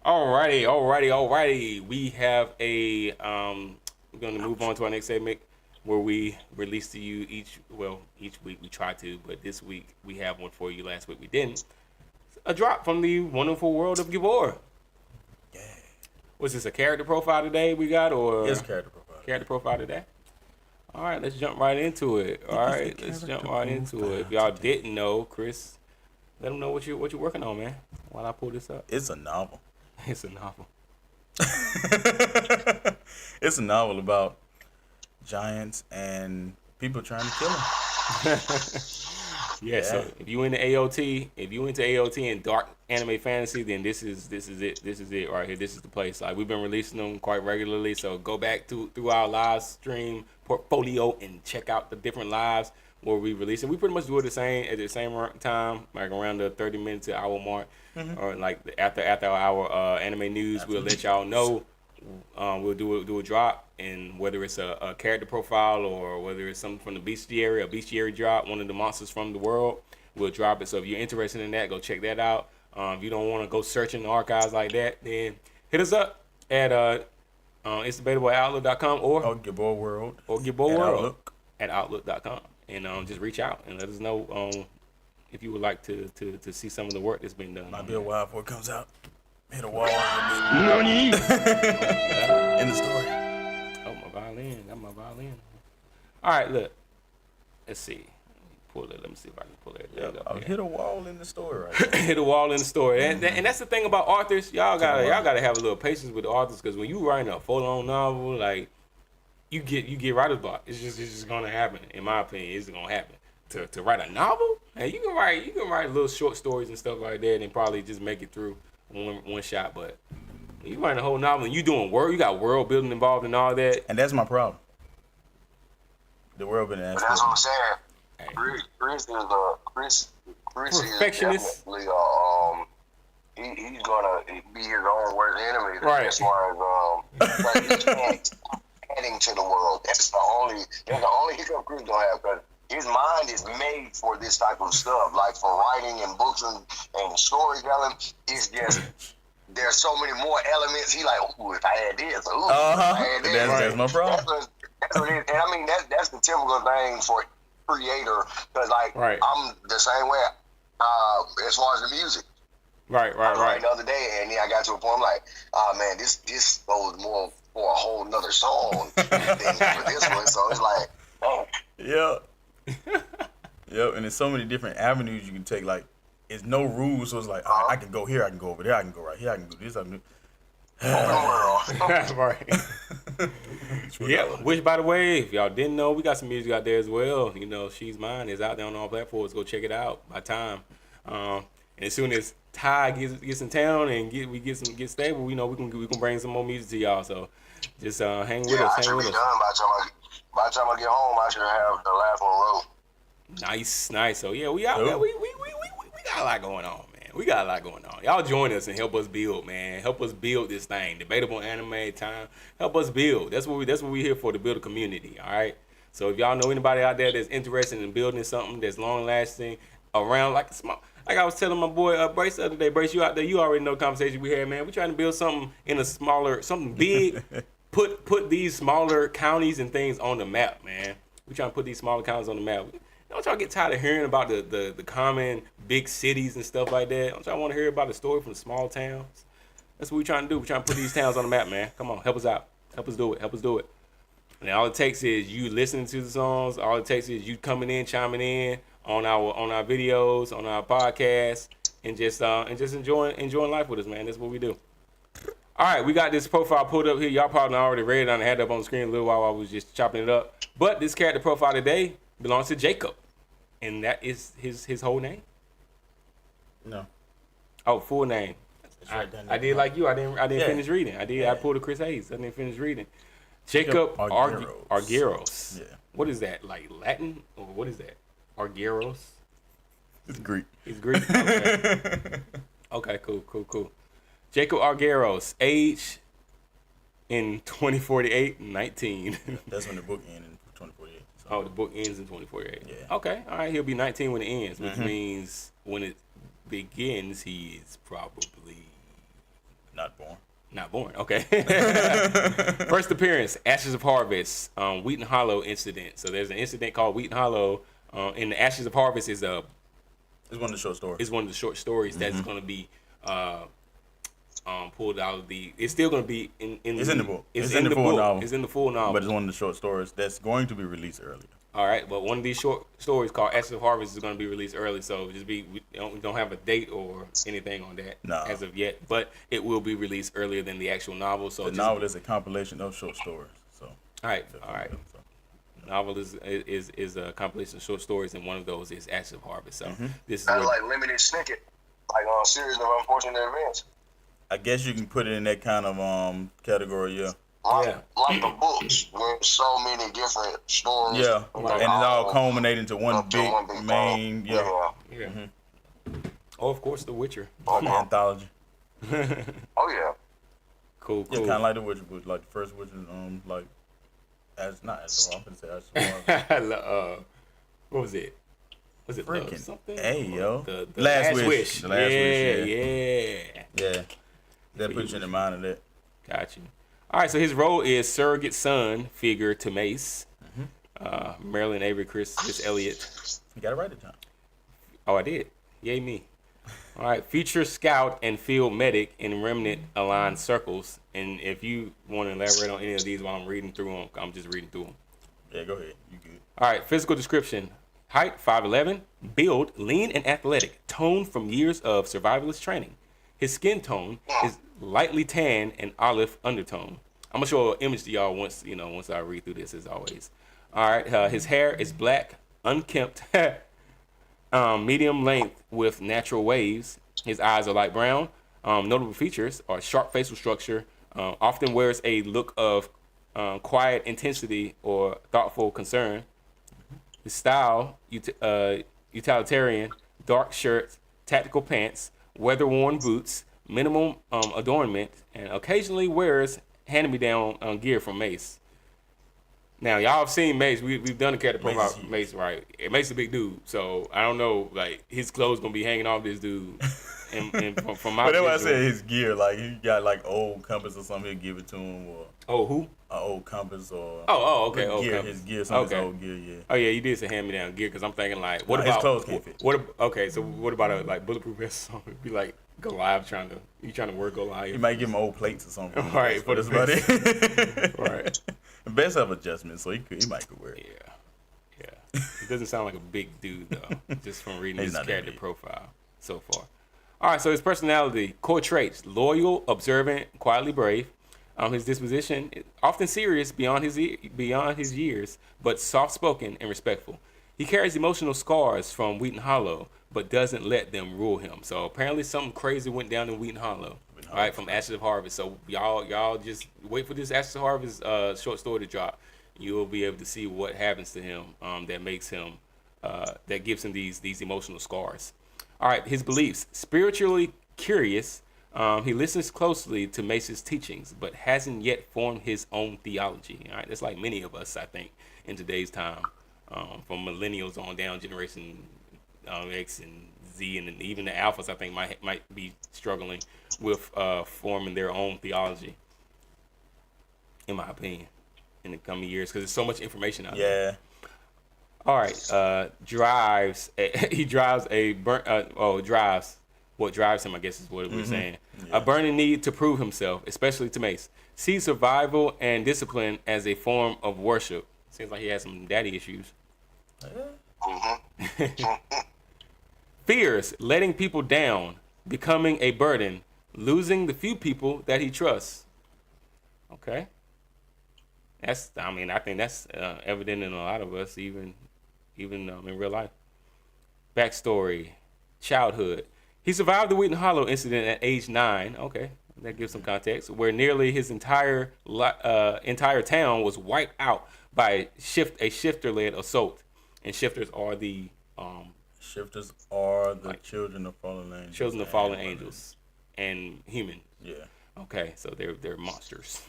Alrighty. We have a we're gonna move on to our next segment where we release to you each week we try to, but this week we have one for you. Last week we didn't. A drop from the wonderful world of Gibor. Yeah. Was this a character profile today we got, or it's character profile? Character profile today. All right, let's jump right into it. If y'all didn't know, Chris, let them know what you're working on, man. While I pull this up. It's a novel. It's a novel. It's a novel about giants and people trying to kill them. Yeah. So if you into AOT and dark anime fantasy, then this is it right here. This is the place. Like, we've been releasing them quite regularly, so go back through our live stream portfolio and check out the different lives where we release it. We pretty much do it at the same time, like around the 30 minutes to hour mark, or like after our anime news. We'll let y'all know. We'll do a drop, and whether it's a character profile or whether it's something from the bestiary, a bestiary drop, one of the monsters from the world, we'll drop it. So if you're interested in that, go check that out. If you don't want to go searching the archives like that, then hit us up at itsdebatable@outlook.com or Gibor World at outlook.com, and just reach out and let us know if you would like to see some of the work that's been done. Might be a while before it comes out. Hit a wall in the story. Oh, my violin. Got my violin. All right, look. Let's see. Pull it. Let me see if I can pull it. Hit a wall in the story right there. Hit a wall in the story. And that's the thing about authors. Y'all gotta have a little patience with the authors, because when you writing a full-on novel, like, you get writer's block. It's just gonna happen. In my opinion, it's gonna happen. To write a novel, and you can write little short stories and stuff like that, and probably just make it through one shot. But when you writing a whole novel and you doing work, you got world building involved and all that. And that's my problem. The world building aspect. That's what I'm saying. Chris Perfectionist. is definitely he's gonna be his own worst enemy. Right. As far as like, adding to the world. That's the only hiccup Chris gonna have, because his mind is made for this type of stuff, like for writing and books and storytelling. It's just there's so many more elements. He like, ooh, if I had this, if I had this. That's my problem. That's what it is. And I mean, that's the typical thing for creator, because like I'm the same way as far as the music. Right. The other day, and then I got to a point, I'm like, oh man, this goes more for a whole nother song than for this one. So it's like, oh. Yeah. Yep, and there's so many different avenues you can take. Like, it's no rules, so it's like, I can go here, I can go over there, I can go right here, I can do this, I can do. Right. Yeah. Which, by the way, if y'all didn't know, we got some music out there as well. She's Mine is out there on all platforms. Go check it out by time. And as soon as Ty gets in town and get stable, we can bring some more music to y'all. So just hang with us. I should be done by the time I get home. I should have the last one wrote. Nice. So yeah, we out there. We got a lot going on, man. We got a lot going on. Y'all join us and help us build, man. Help us build this thing. Debatable Anime time. Help us build. That's what we here for, to build a community. All right. So if y'all know anybody out there that's interested in building something that's long lasting around, like I was telling my boy Brace the other day, Brace, you out there, you already know the conversation we had, man. We trying to build something in something big. Put these smaller counties and things on the map, man. We trying to put these smaller counties on the map. Don't y'all get tired of hearing about the common big cities and stuff like that? Don't y'all want to hear about the story from the small towns? That's what we trying to do. We trying to put these towns on the map, man. Come on, help us out. Help us do it. And all it takes is you listening to the songs. All it takes is you coming in, chiming in on our videos, on our podcast, and just enjoying life with us, man. That's what we do. All right, we got this profile pulled up here. Y'all probably already read it. I had it up on the screen a little while I was just chopping it up. But this character profile today belongs to Jacob, and that is his whole name. No. Oh, full name. I did like you. I didn't finish reading. I pulled a Chris Hayes. I didn't finish reading. Jacob Argyros. Yeah. What is that? Like Latin, or what is that? Argyros. It's Greek. It's Greek. Okay. Okay. Cool. Jacob Argyros, age in 2048, 19. That's when the book ends in 2048. So. Oh, the book ends in 2048. Yeah. Okay. All right. He'll be 19 when it ends, which means when it begins, he is probably not born. Not born. Okay. First appearance, Ashes of Harvest, Wheaton Hollow incident. So there's an incident called Wheaton Hollow. And the Ashes of Harvest is it's one of the short stories. It's one of the short stories that's going to be pulled out of the. It's still going to be in. It's in the book. It's in the full novel. It's in the full novel. But it's one of the short stories that's going to be released earlier. All right, but one of these short stories called Ashes of Harvest is going to be released early, so we don't have a date or anything on that as of yet, but it will be released earlier than the actual novel. So the novel is a compilation of short stories. So all right. The novel is a compilation of short stories, and one of those is Ashes of Harvest. So this is like limited snippet, like on a series of unfortunate events. I guess you can put it in that kind of category, yeah. Like the books with so many different stories. Yeah, and it's all culminating to one big main. Yeah. Oh, of course, The Witcher. Anthology. Oh yeah. Cool. Yeah, kind of like The Witcher, but like the first Witcher, like as not as I'm gonna say as what was it? Was it freaking Love something? Hey yo, the Last Wish. The Last Wish. Yeah. That puts you in mind of that. Got you. All right, so his role is surrogate son figure to Mace, Marilyn Avery, Chris Elliott. You got it right this time. Oh, I did. Yay me. All right, feature scout and field medic in remnant aligned circles. And if you want to elaborate on any of these while I'm reading through them, I'm just reading through them. Yeah, go ahead. You good. All right, physical description. Height, 5'11", build, lean and athletic, tone from years of survivalist training. His skin tone is lightly tan and olive undertone. I'm gonna show an image to y'all once I read through this, as always. All right, his hair is black, unkempt, medium length with natural waves. His eyes are light brown. Notable features are sharp facial structure. Often wears a look of quiet intensity or thoughtful concern. His style, utilitarian, dark shirts, tactical pants, weather-worn boots, minimum adornment, and occasionally wears hand-me-down gear from Mace. Now, y'all have seen Mace. We've done a character profile of Mace, right? Mace is a big dude, so I don't know, like, his clothes gonna be hanging off this dude. And from my but that's why I said his gear, like, he got, like, old compass or something, he'll give it to him, or... Oh, who? An old compass or... okay, old gear, compass. His gear, some of his old gear, yeah. Oh, yeah, you did say hand-me-down gear, because I'm thinking, like, what about... His clothes can't fit. Okay, so what about a, like, bulletproof vest or something? It'd be like Goliath trying to work Goliath. You might give him old plates or something. All right, for this buddy. Right. Best of adjustments, so he might could wear it. Yeah. He doesn't sound like a big dude, though, just from reading his character profile so far. All right, so his personality, core traits: loyal, observant, quietly brave. His disposition, often serious beyond his years, but soft-spoken and respectful. He carries emotional scars from Wheaton Hollow, but doesn't let them rule him. So apparently something crazy went down in Wheaton Hollow. All right, from Ashes of Harvest. So y'all just wait for this Ashes of Harvest short story to drop. You'll be able to see what happens to him that makes him that gives him these emotional scars. All right, his beliefs: spiritually curious. He listens closely to Mace's teachings, but hasn't yet formed his own theology. All right, that's like many of us, I think, in today's time, from millennials on down, generation X and Z, and even the alphas, I think might be struggling with forming their own theology, in my opinion, in the coming years, because there's so much information out there. All right, drives what drives him, I guess, is what we're saying. Yeah. A burning need to prove himself, especially to Mace. Sees survival and discipline as a form of worship. Seems like he has some daddy issues. Fears letting people down, becoming a burden, losing the few people that he trusts. Okay. I think that's evident in a lot of us, even in real life. Backstory, childhood. He survived the Wheaton Hollow incident at age 9. Okay, that gives some context. Where nearly his entire town was wiped out by a shifter-led assault. And shifters are the children of fallen angels. Children of fallen angels and humans. Yeah. Okay, so they're monsters.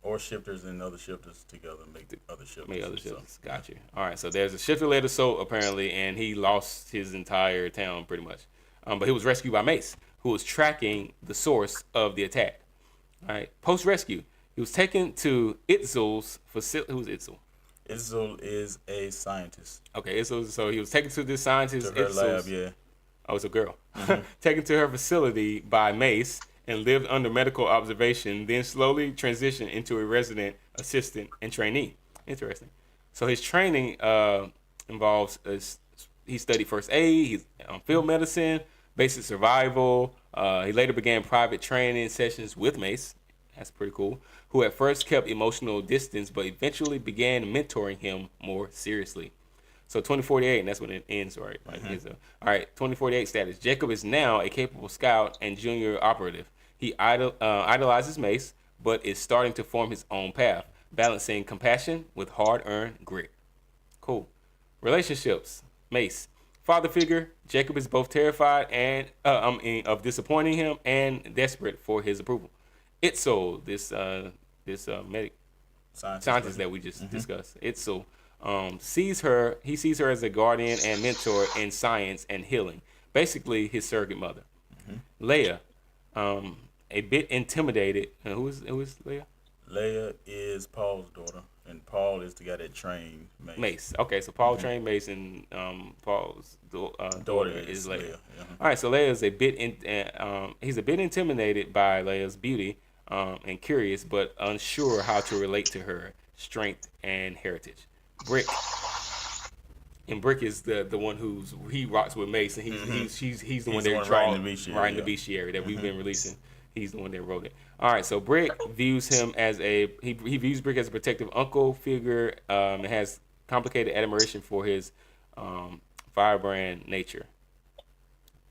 Or shifters and other shifters together make other shifters. Make other shifters. Gotcha. All right, so there's a shifter-led assault apparently, and he lost his entire town pretty much. But he was rescued by Mace, who was tracking the source of the attack. All right. Post-rescue, he was taken to Itzul's facility. Who's Itzul? Itzul is a scientist. Okay, Itzul. So he was taken to this scientist. To her lab, yeah. Oh, it's a girl. Taken to her facility by Mace and lived under medical observation, then slowly transitioned into a resident assistant and trainee. Interesting. So his training involves he studied first aid, he's field medicine, basic survival. He later began private training sessions with Mace. That's pretty cool. Who at first kept emotional distance, but eventually began mentoring him more seriously. So 2048, and that's when it ends, right? All right, 2048 status. Jacob is now a capable scout and junior operative. He idolizes Mace, but is starting to form his own path, balancing compassion with hard-earned grit. Cool. Relationships. Mace. Father figure. Jacob is both terrified and of disappointing him and desperate for his approval. Itzul, this medic scientist that we just discussed. Itzul sees her as a guardian and mentor in science and healing. Basically, his surrogate mother. Leia, a bit intimidated. Who is Leia? Leia is Paul's daughter, and Paul is the guy that trained Mace. Okay, so Paul trained Mace, and Paul's daughter is Leia. All right, so Leia is he's a bit intimidated by Leia's beauty and curious, but unsure how to relate to her strength and heritage. Brick. And Brick is the one he rocks with Mace, and he's the one that writing the bestiary that we've been releasing. He's the one that wrote it. All right, so Brick views him as he views Brick as a protective uncle figure, and has complicated admiration for his firebrand nature.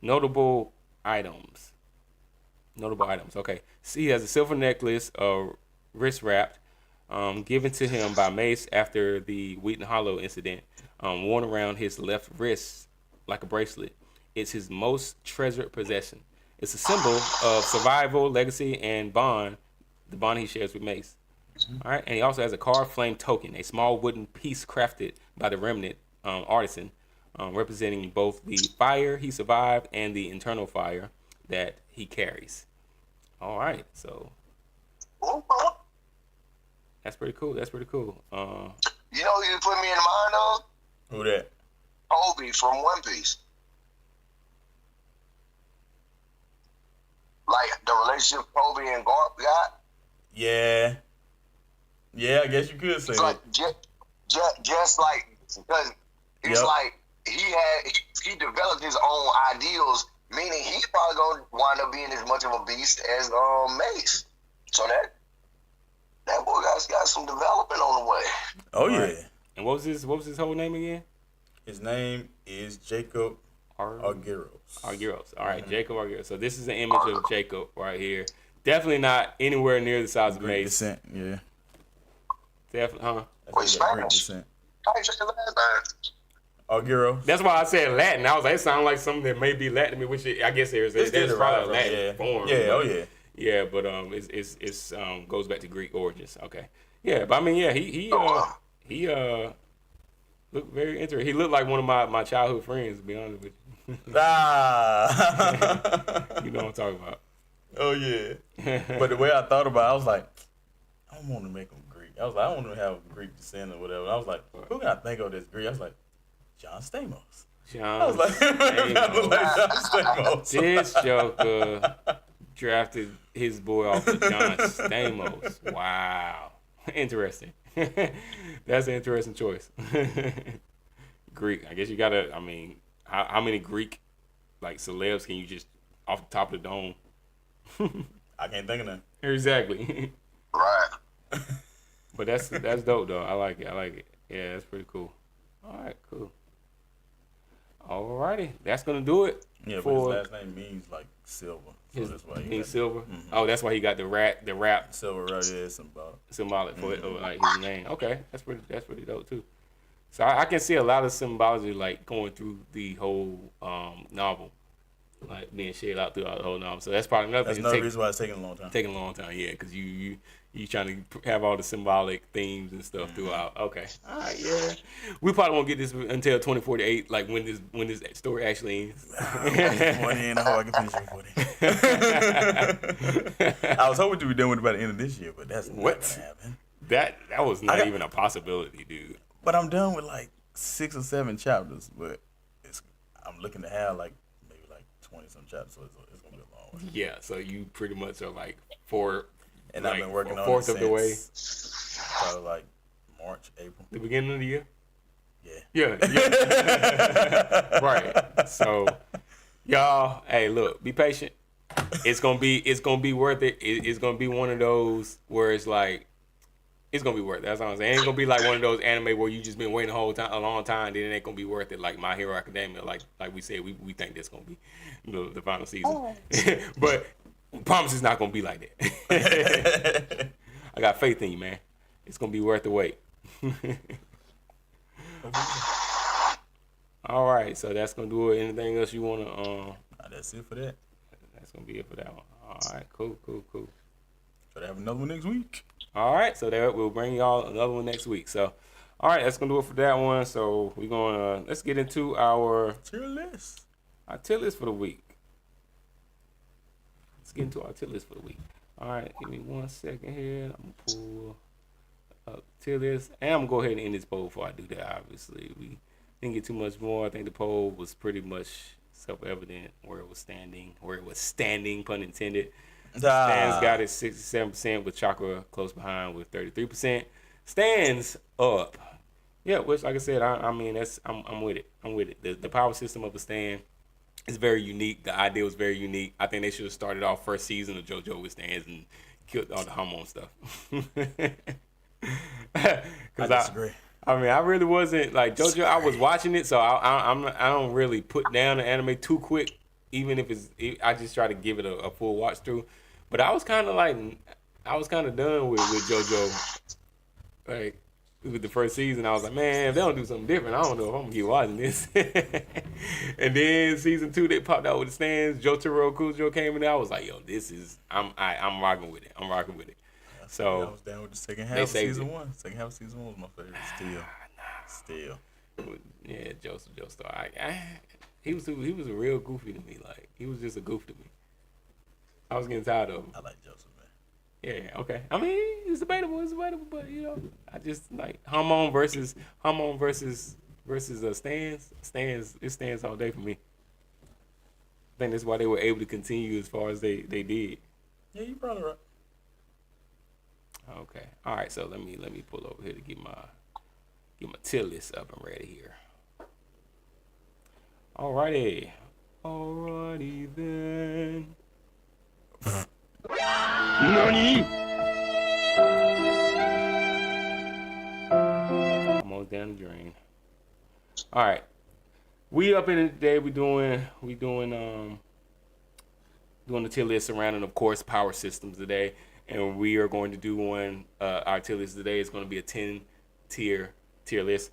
Notable items. Okay, so he has a silver necklace, wrist wrapped, given to him by Mace after the Wheaton Hollow incident, worn around his left wrist like a bracelet. It's his most treasured possession. It's a symbol of survival, legacy, and the bond he shares with Mace. All right, and he also has a carved flame token, a small wooden piece crafted by the remnant artisan, representing both the fire he survived and the internal fire that he carries. All right, so that's pretty cool. You know who you put me in mind of? Who that? Obi from One Piece. Like the relationship Kobe and Garp got. Yeah, I guess you could say like, that. Just like because it's like he developed his own ideals, meaning he probably gonna wind up being as much of a beast as Mace. So that boy got some development on the way. Oh yeah. Right. And what was his whole name again? His name is Jacob Argyros. All right, Jacob Argyros. So this is an image of Jacob right here. Definitely not anywhere near the size of Mace. Descent, yeah. Definitely, huh? Wait, Spanish? How you say the last name? Argyros. That's why I said Latin. I was like, it sounds like something that may be Latin to me, which I guess there's probably a Latin form. Yeah, but, oh yeah. Yeah, but it's goes back to Greek origins. Okay. Yeah, but I mean, yeah, he looked very interesting. He looked like one of my childhood friends, to be honest with you. You know what I'm talking about. Oh yeah. But the way I thought about it, I was like, I don't want to make him Greek. I was like, I want to have Greek descent or whatever. I was like, who can I think of this Greek? I was like, John Stamos. I was like, John Stamos. This Joker drafted his boy off of John Stamos. Wow. Interesting. That's an interesting choice. Greek. I guess you gotta, I mean, how many Greek like celebs can you just off the top of the dome? I can't think of none. Exactly. Right. But that's dope though. I like it. Yeah, that's pretty cool. All right, cool. Alrighty, that's gonna do it. Yeah, but his last name means like silver. So that's why he means silver. Mm-hmm. Oh, that's why he got the rap. Silver, right? Yeah, symbolic for it, or like his name. Okay, that's pretty dope too. So I can see a lot of symbology like going through the whole novel, like being shared out throughout the whole novel. So that's probably another reason why it's taking a long time. Taking a long time, yeah, because you trying to have all the symbolic themes and stuff throughout. Okay, all right, yeah. We probably won't get this until 2048, like when this story actually ends. 40 ain't no I can finish in 40. I was hoping to be done with it by the end of this year, but that's not gonna happen. That was not even a possibility, dude. But I'm done with like 6 or 7 chapters, but I'm looking to have like maybe like 20 some chapters, so it's gonna be a long one. Yeah, so you pretty much are like 4. And like I've been working on fourth it of the way. Probably like March, April. The beginning of the year? Yeah. Yeah. Right. So y'all, hey, look, be patient. It's gonna be worth it. It's gonna be one of those where it's like it's gonna be worth it. That's what I'm saying. It ain't gonna be like one of those anime where you just been waiting a long time, then it ain't gonna be worth it. Like My Hero Academia, like we said, we think that's gonna be the final season. But promise it's not gonna be like that. I got faith in you, man. It's gonna be worth the wait. All right, so that's gonna do it. Anything else you wanna? That's it for that. That's gonna be it for that one. All right, cool. Try to have another one next week. All right, so we'll bring y'all another one next week. So, all right, that's gonna do it for that one. So we're gonna let's get into our tier list. Our tier list for the week. Let's get into our tier list for the week. All right, give me 1 second here. I'm gonna pull up tier list, and I'm gonna go ahead and end this poll before I do that. Obviously, we didn't get too much more. I think the poll was pretty much self-evident where it was standing, pun intended. Stands got it 67% with Chakra close behind with 33%. Stands up. Yeah, which like I said, I mean I'm with it. I'm with it. The power system of the stand is very unique. The idea was very unique. I think they should have started off first season of JoJo with stands and killed all the hormone stuff. I disagree. I mean, I really wasn't like JoJo. I was watching it, so I don't really put down the anime too quick. Even if I just try to give it a full watch through. But I was kind of done with JoJo. Like with the first season, I was like, man, if they don't do something different, I don't know if I'm gonna keep watching this. And then season 2, they popped out with the stands. Jotaro Kujo came in there. I was like, yo, this is I'm rocking with it. So I was down with the second half of season 1. Second half of season 1 was my favorite. Still. Yeah, Joestar. He was a real goofy to me. Like he was just a goof to me. I was getting tired of him. I like Joseph, man. Yeah, okay. I mean, it's debatable, but I just like hormone versus stands. It stands all day for me. I think that's why they were able to continue as far as they did. Yeah, you're probably right. Okay. All right. So let me pull over here to get my tier list up and ready here. Alrighty then. NANI? Almost down the drain. Alright. We up in it today. We doing the tier list surrounding, of course, power systems today, and we are going to do one. Our tier list today is going to be a 10-tier list.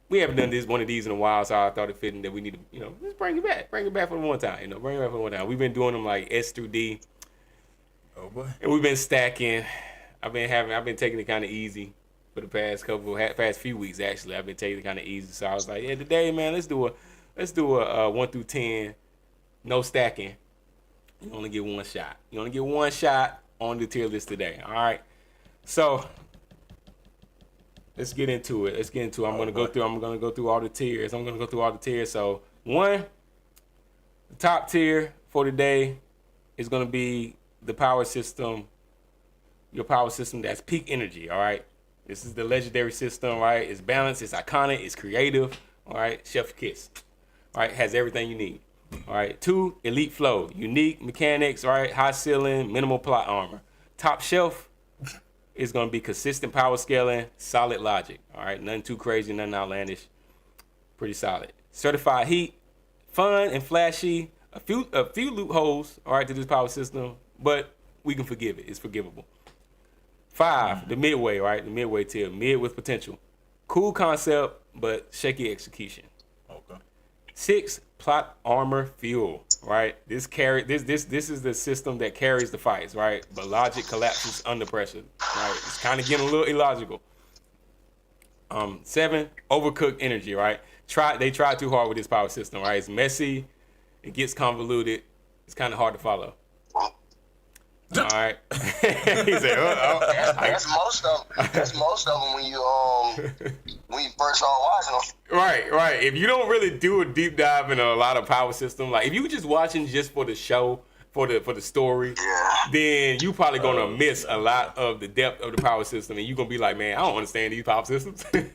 We haven't done one of these in a while, so I thought it fitting that we need to, just bring it back for one time. Bring it back for one time. We've been doing them like S through D. Oh boy. And we've been stacking. I've been taking it kind of easy for the past few weeks. Actually, I've been taking it kind of easy. So I was like, yeah, today, man, let's do a 1 through 10, no stacking. You only get one shot. You only get one shot on the tier list today. All right. So let's get into it. I'm gonna go through all the tiers. So the top tier for today is gonna be the power system. Your power system that's peak energy. All right. This is the legendary system. Right. It's balanced. It's iconic. It's creative. All right. Chef's kiss. All right. Has everything you need. All right. 2, elite flow. Unique mechanics. All right. High ceiling. Minimal plot armor. Top shelf is going to be consistent power scaling. Solid logic. All right. Nothing too crazy. Nothing outlandish. Pretty solid. Certified heat. Fun and flashy. A few loopholes. All right. To this power system. But we can forgive it. It's forgivable. 5, the midway. Right. The midway tier. Mid with potential. Cool concept, but shaky execution. Okay. 6, plot armor fuel, right? This is the system that carries the fights, right? But logic collapses under pressure, right? It's kind of getting a little illogical. 7, overcooked energy, right? They try too hard with this power system, right? It's messy, it gets convoluted, it's kind of hard to follow. All right. He said, that's most of them when you first start watching them. Right. If you don't really do a deep dive in a lot of power system, like if you were just watching just for the show, for the story, then you probably gonna miss a lot of the depth of the power system, and you're gonna be like, man, I don't understand these power systems. And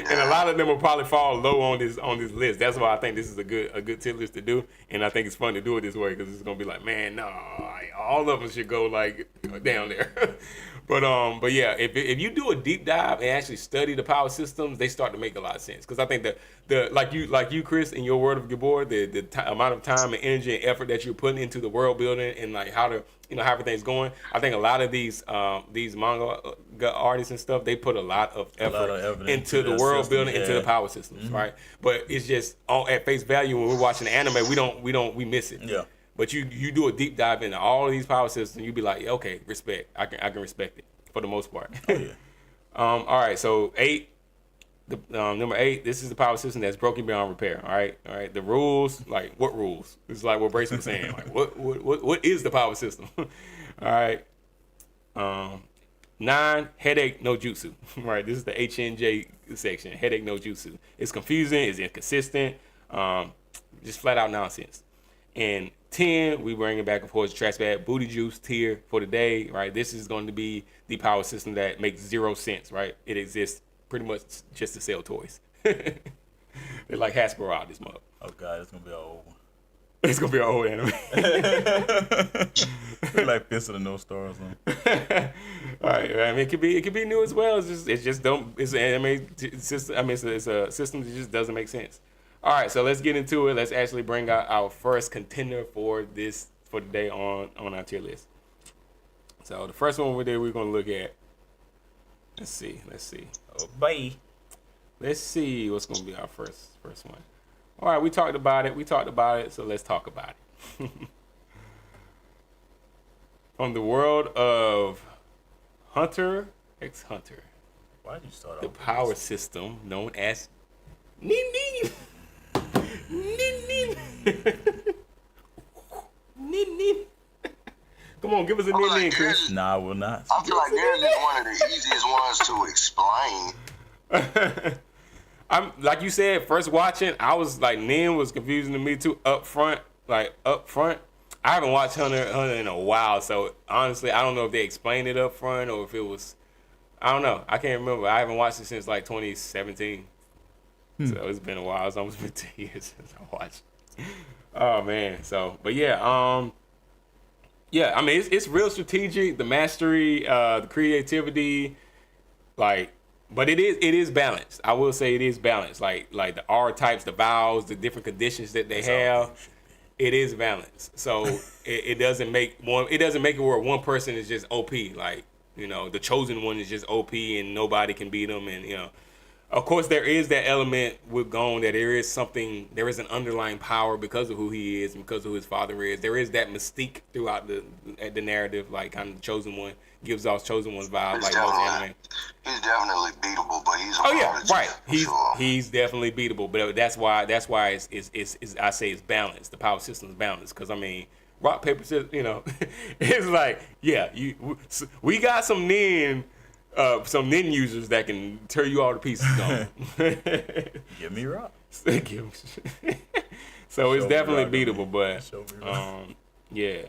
a lot of them will probably fall low on this list. That's why I think this is a good tier list to do, and I think it's fun to do it this way because it's gonna be like, man, no, all of them should go like down there. But yeah, if you do a deep dive and actually study the power systems, they start to make a lot of sense. Because I think the like you Chris, in your word of Gabor, the amount of time and energy and effort that you're putting into the world building and like how how everything's going. I think a lot of these manga artists and stuff, they put a lot of effort into the world building, into the power systems, right? But it's just all at face value when we're watching the anime, we miss it. Yeah. But you do a deep dive into all of these power systems, you be like, okay, respect. I can respect it for the most part. Oh yeah. All right. So 8, number 8. This is the power system that's broken beyond repair. All right. The rules, like what rules? It's like what Brace was saying. Like what is the power system? All right. 9, headache no jutsu. Right. This is the HNJ section. Headache no jutsu. It's confusing. It's inconsistent. Just flat out nonsense. And 10, we bring it back, of course, trash bag booty juice tier for today, right? This is going to be the power system that makes 0 sense, right? It exists pretty much just to sell toys. They're like Hasbro out this month. Oh God, it's gonna be all over. It's gonna be an old anime. Like Fist of the North Star or something. All right, I mean it could be new as well. It's an anime system. I mean it's a system that just doesn't make sense. All right, so let's get into it. Let's actually bring out our first contender for today on our tier list. So the first one we're gonna look at. Let's see. Oh, bye. Let's see what's gonna be our first one. All right, we talked about it, so let's talk about it. From the world of Hunter x Hunter. Why did you start off the with power this? system known as Nen. Nen. Come on, give us a Nen, Chris. Nah, I will not. I feel like theirs is one of the easiest ones to explain. I'm like you said, first watching, I was like Nen was confusing to me too. Up front. I haven't watched Hunter in a while, so honestly, I don't know if they explained it up front or if it was. I don't know. I can't remember. I haven't watched it since like 2017. So it's been a while. It's almost been 10 years since I watched. Oh man. So, but yeah. I mean, it's real strategic. The mastery, the creativity, like But it is balanced. I will say it is balanced. Like the R types, the vowels, the different conditions that they have. It is balanced. So it doesn't make it where one person is just OP. Like, you know, the chosen one is just OP and nobody can beat them. And, you know, of course there is that element with Gon that there is an underlying power because of who he is and because of who his father is. There is that mystique throughout the narrative, like kind of the chosen one gives off chosen one's vibe, like most anime. He's definitely beatable, but he's right. Sure. He's definitely beatable, but that's why it's I say it's balanced. The power system is balanced because I mean, rock paper scissors. You know, it's like we got some Nen users that can tear you all to pieces. Give me rock. So it's definitely beatable, but yeah.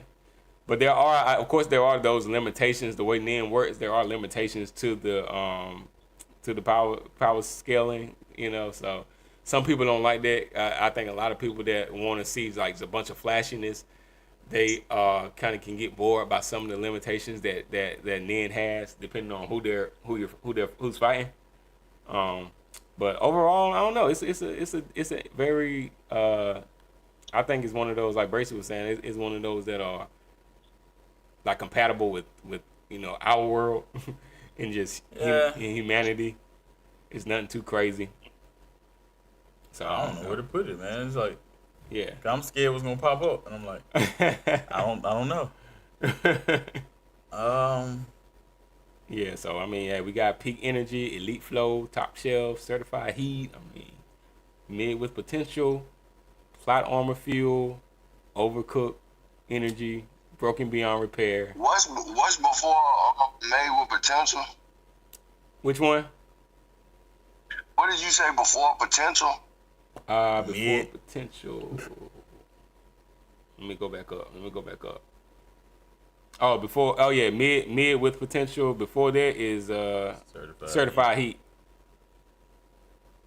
But there are those limitations. The way Nen works, there are limitations to the power scaling. You know, so some people don't like that. I think a lot of people that want to see like a bunch of flashiness, they kind of can get bored by some of the limitations that Nen has, depending on who's fighting. But overall, I don't know. It's a very I think it's one of those, like Bracy was saying, it's one of those that are like compatible with you know, our world and just humanity. It's nothing too crazy. So I don't know where to put it, man. It's like, I'm scared what's gonna pop up, and I'm like, I don't know. Yeah, so I mean, we got peak energy, elite flow, top shelf, certified heat. I mean, mid with potential, plot armor fuel, overcooked energy, broken beyond repair. What's before made with potential? Which one? What did you say before potential? Before potential. Let me go back up. Mid with potential. Before that is certified heat.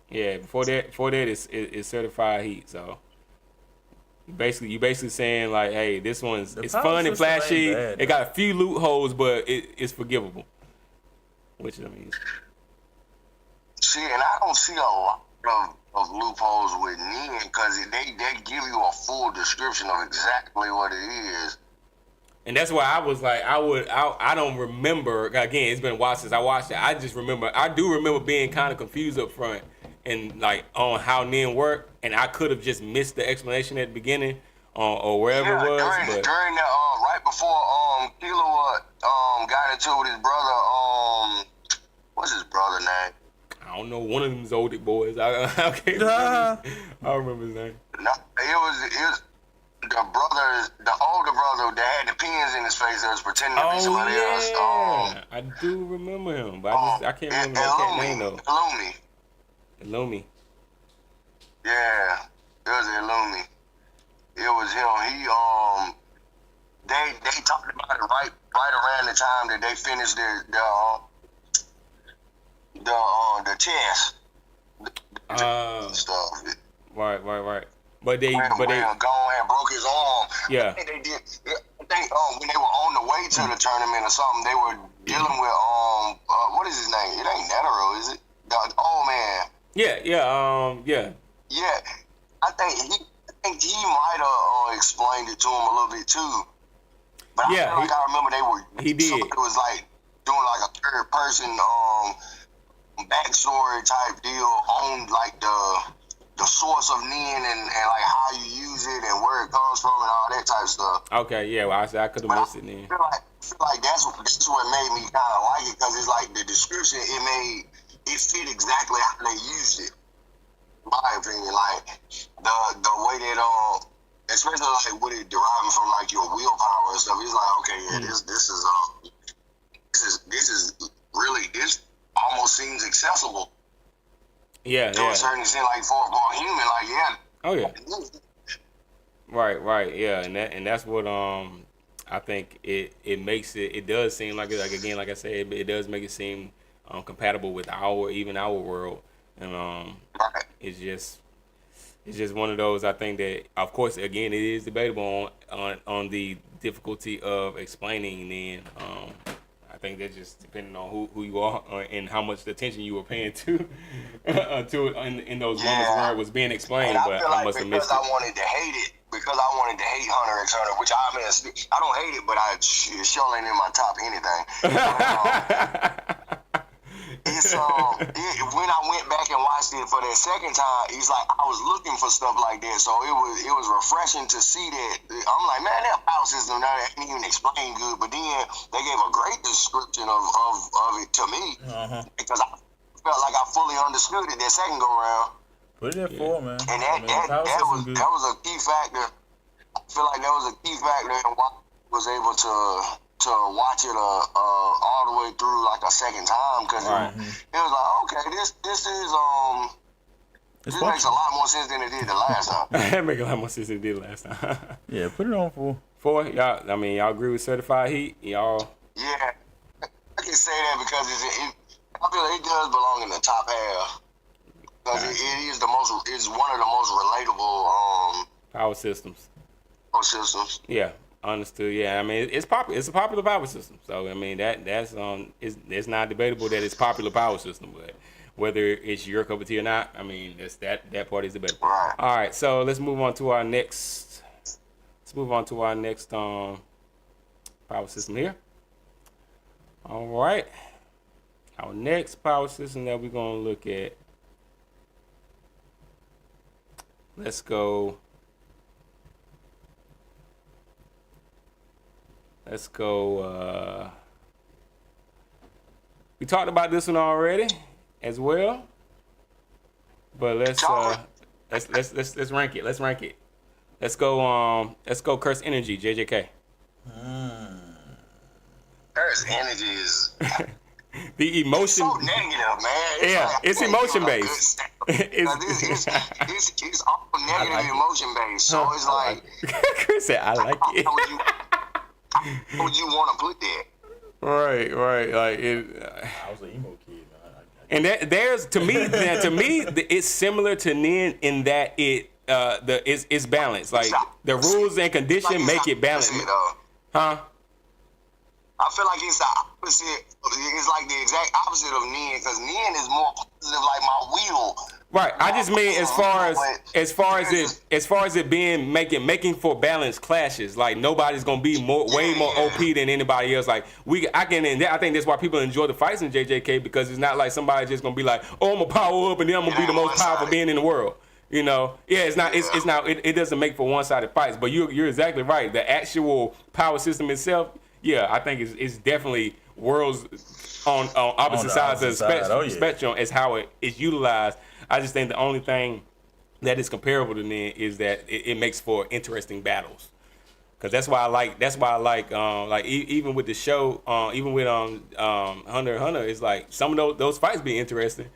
Yeah, before that is certified heat. So you basically saying like, hey, this one's it's fun and flashy. It got a few loopholes, but it's forgivable. Which I mean, see, and I don't see a lot of loopholes with Nen because they give you a full description of exactly what it is. And that's why I was like, I don't remember. Again, it's been a while since I watched it. I do remember being kind of confused up front and like on how Nen worked, and I could have just missed the explanation at the beginning or wherever it was. During the right before Killua got into it with his brother. What's his brother name? I don't know. One of them Zodiac boys. I can't remember. I don't remember his name. No, it was the older brother that had the pins in his face that was pretending to be somebody else. I do remember him, but I can't remember his name though. Illumi. Yeah, it was Illumi. It was him. He they talked about it right around the time that they finished the test. The stuff. Right. But they gone and broke his arm. Yeah. I think they did. I think when they were on the way to the tournament or something, they were dealing with what is his name? It ain't Netero, is it? The old man. Yeah. Yeah. I think he might have explained it to him a little bit too. But I remember he did. It was like doing like a third person backstory type deal on like the source of Nen and like how you use it and where it comes from and all that type of stuff. Okay, yeah. Well, I could have missed it then. I feel like that's what made me kind of like it because it's like the description it fit exactly how they used it. In my opinion, like the way that especially like with it deriving from like your willpower and stuff, it's like okay, yeah, this is really this almost seems accessible. Yeah, to a certain extent, like for a human, like Oh yeah. Right, yeah, and that's what I think it makes it. It does seem like again, like I said, it does make it seem compatible with our world, and it's just one of those. I think that of course again it is debatable on the difficulty of explaining. Then I think that's just depending on who you are and how much attention you were paying to in those moments where it was being explained. But I must have missed it. I wanted to hate it. Because I wanted to hate Hunter x Hunter, which I don't hate it, but it sure ain't in my top anything. When I went back and watched it for that second time, it's like I was looking for stuff like that, so it was refreshing to see that. I'm like, man, that power system that ain't even explained good, but then they gave a great description of it to me because I felt like I fully understood it that second go around. Put it at 4, man. And that was a key factor. I feel like that was a key factor in why I was able to watch it all the way through like a second time because it was like, okay, this makes a lot more sense than it did the last time. It makes a lot more sense than it did last time. Yeah, put it on 4. 4, y'all. I mean, y'all agree with Certified Heat, y'all? Yeah, I can say that because I feel like it does belong in the top half. Because it's one of the most relatable power systems. Yeah, understood. Yeah, I mean it's popular. It's a popular power system. So I mean that's it's not debatable that it's a popular power system. But whether it's your cup of tea or not, I mean that part is debatable. All right, so let's move on to our next. Power system here. All right, our next power system that we're gonna look at. Let's go. We talked about this one already, as well. But let's rank it. Let's rank it. Let's go. Curse Energy, JJK. Curse Energy is. The emotion. It's so negative, man. It's emotion based. It's all negative emotion based. So it's like. Chris said, "I like it." How would you want to put that? Right. Like it. I was an emo kid. And there's to me, it's similar to Nen in that it's balanced. Like the rules and condition make it balanced. Huh? I feel like it's the opposite. It's like the exact opposite of Nen, because Nen is more positive, like my wheel. Right. I just mean as far as it being making for balanced clashes. Like nobody's gonna be way more OP than anybody else. Like I think that's why people enjoy the fights in JJK, because it's not like somebody just gonna be like, oh, I'm gonna power up and then I'm gonna be the most powerful being in the world. You know, it's not. It doesn't make for one-sided fights. But you're exactly right. The actual power system itself. Yeah, I think it's definitely worlds on opposite sides of the spectrum as how it is utilized. I just think the only thing that is comparable to Nen is that it makes for interesting battles. Cause that's why I like even with the show, even with Hunter x Hunter, it's like some of those fights be interesting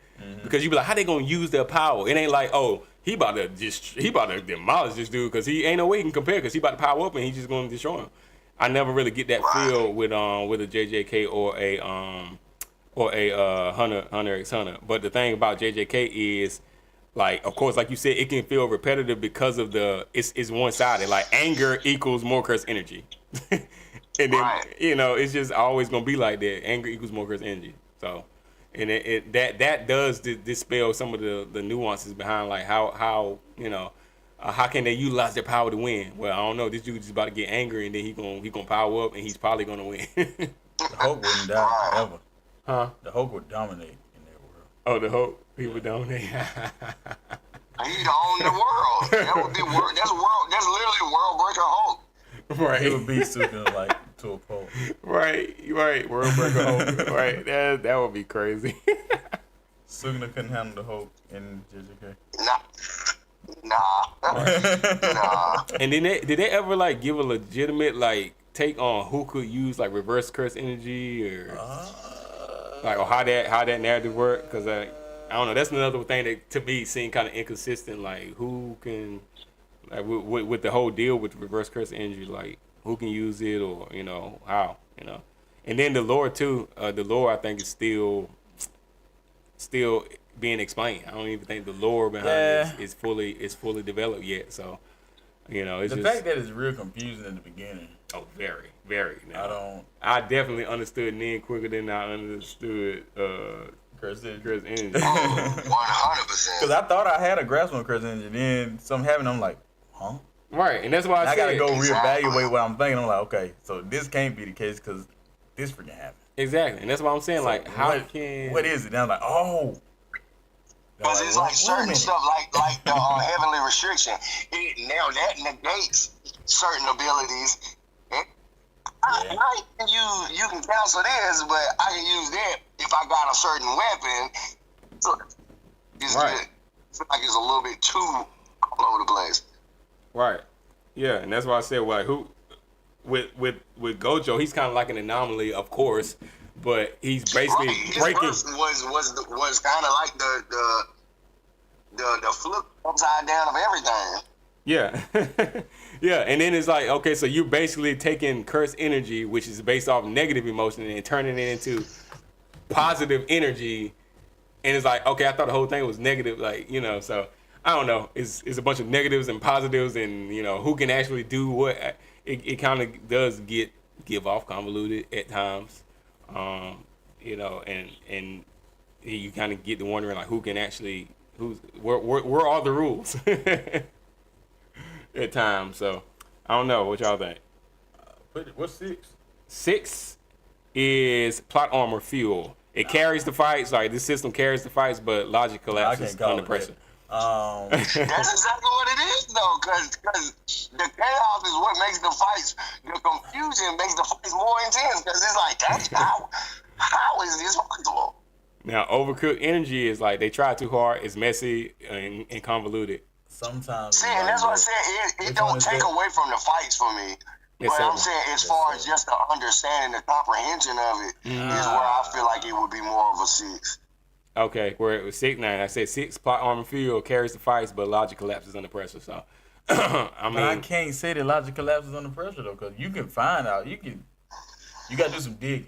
because you be like, how they gonna use their power? It ain't like, oh, he about to demolish this dude because he ain't no way he can compare because he about to power up and he just gonna destroy him. I never really get that feel with a JJK or a Hunter x Hunter. But the thing about JJK is, like, of course, like you said, it can feel repetitive because of it's one sided. Like anger equals more curse energy, and then it's just always gonna be like that. Anger equals more curse energy. So, and that does dispel some of the nuances behind like how how can they utilize their power to win? Well, I don't know. This dude's about to get angry, and then he gonna power up, and he's probably gonna win. The Hulk wouldn't die ever. Huh? The Hulk would dominate in that world. Oh, the Hulk, he would dominate. He'd own the world. That would be world. That's literally World Breaker Hulk. Right. He would be Sukuna like to a pole. Right. World Breaker Hulk. Right. That would be crazy. Sukuna couldn't handle the Hulk in JJK. Nah. And then did they ever like give a legitimate like take on who could use like reverse curse energy or like or how that narrative work? Because I don't know. That's another thing that to me seemed kind of inconsistent. Like who can like with the whole deal with reverse curse energy, like who can use it or how and then the lore too. The lore I think is still being explained. I don't even think the lore behind it is fully developed yet. So, You know, it's the just, fact that it's real confusing in the beginning. Oh, very, very. Now, I I definitely understood Nen quicker than I understood Chris Energy. 100%. Because I thought I had a grasp on Chris Energy, then something happened. I'm like, huh? Right, and that's why I gotta said, go reevaluate what I'm thinking. I'm like, okay, so this can't be the case because this freaking happened. Exactly, and that's why I'm saying, So like, what is it? And I'm like, oh. Because it's like certain stuff, like the heavenly restriction. Now that negates certain abilities. You can cancel this, but I can use that if I got a certain weapon. So it's right. good. I feel like it's a little bit too all over the place. Right. Yeah, and that's why I said, like, who with Gojo, he's kind of like an anomaly, of course, but he's basically breaking. His verse was kind of like the flip upside down of everything. Yeah. Yeah, and then it's like, okay, so you're basically taking cursed energy, which is based off negative emotion, and turning it into positive energy. And it's like, okay, I thought the whole thing was negative, like, you know, so I don't know. It's a bunch of negatives and positives, and, you know, who can actually do what. It kind of does give off convoluted at times, you know, and you kind of get to wondering, like, who can actually, where are the rules at times. So I don't know. What y'all think? What's 6? 6 is plot armor fuel. It carries the fights. Like, this system carries the fights, but logic collapses under pressure. That's exactly what it is, though, because the chaos is what makes the fights, the confusion makes the fights more intense, because it's like, that's how is this possible? Now, overcooked energy is like, they try too hard, it's messy and convoluted. Sometimes. See, and that's what I said, it don't take away from the fights for me. But I'm saying, as far as just the understanding, the comprehension of it, is where I feel like it would be more of a 6. Okay, where it was 6, 9. I said 6, plot armor fuel carries the fights, but logic collapses under pressure. So, I can't say that logic collapses under pressure though, because you can find out. You got to do some digging.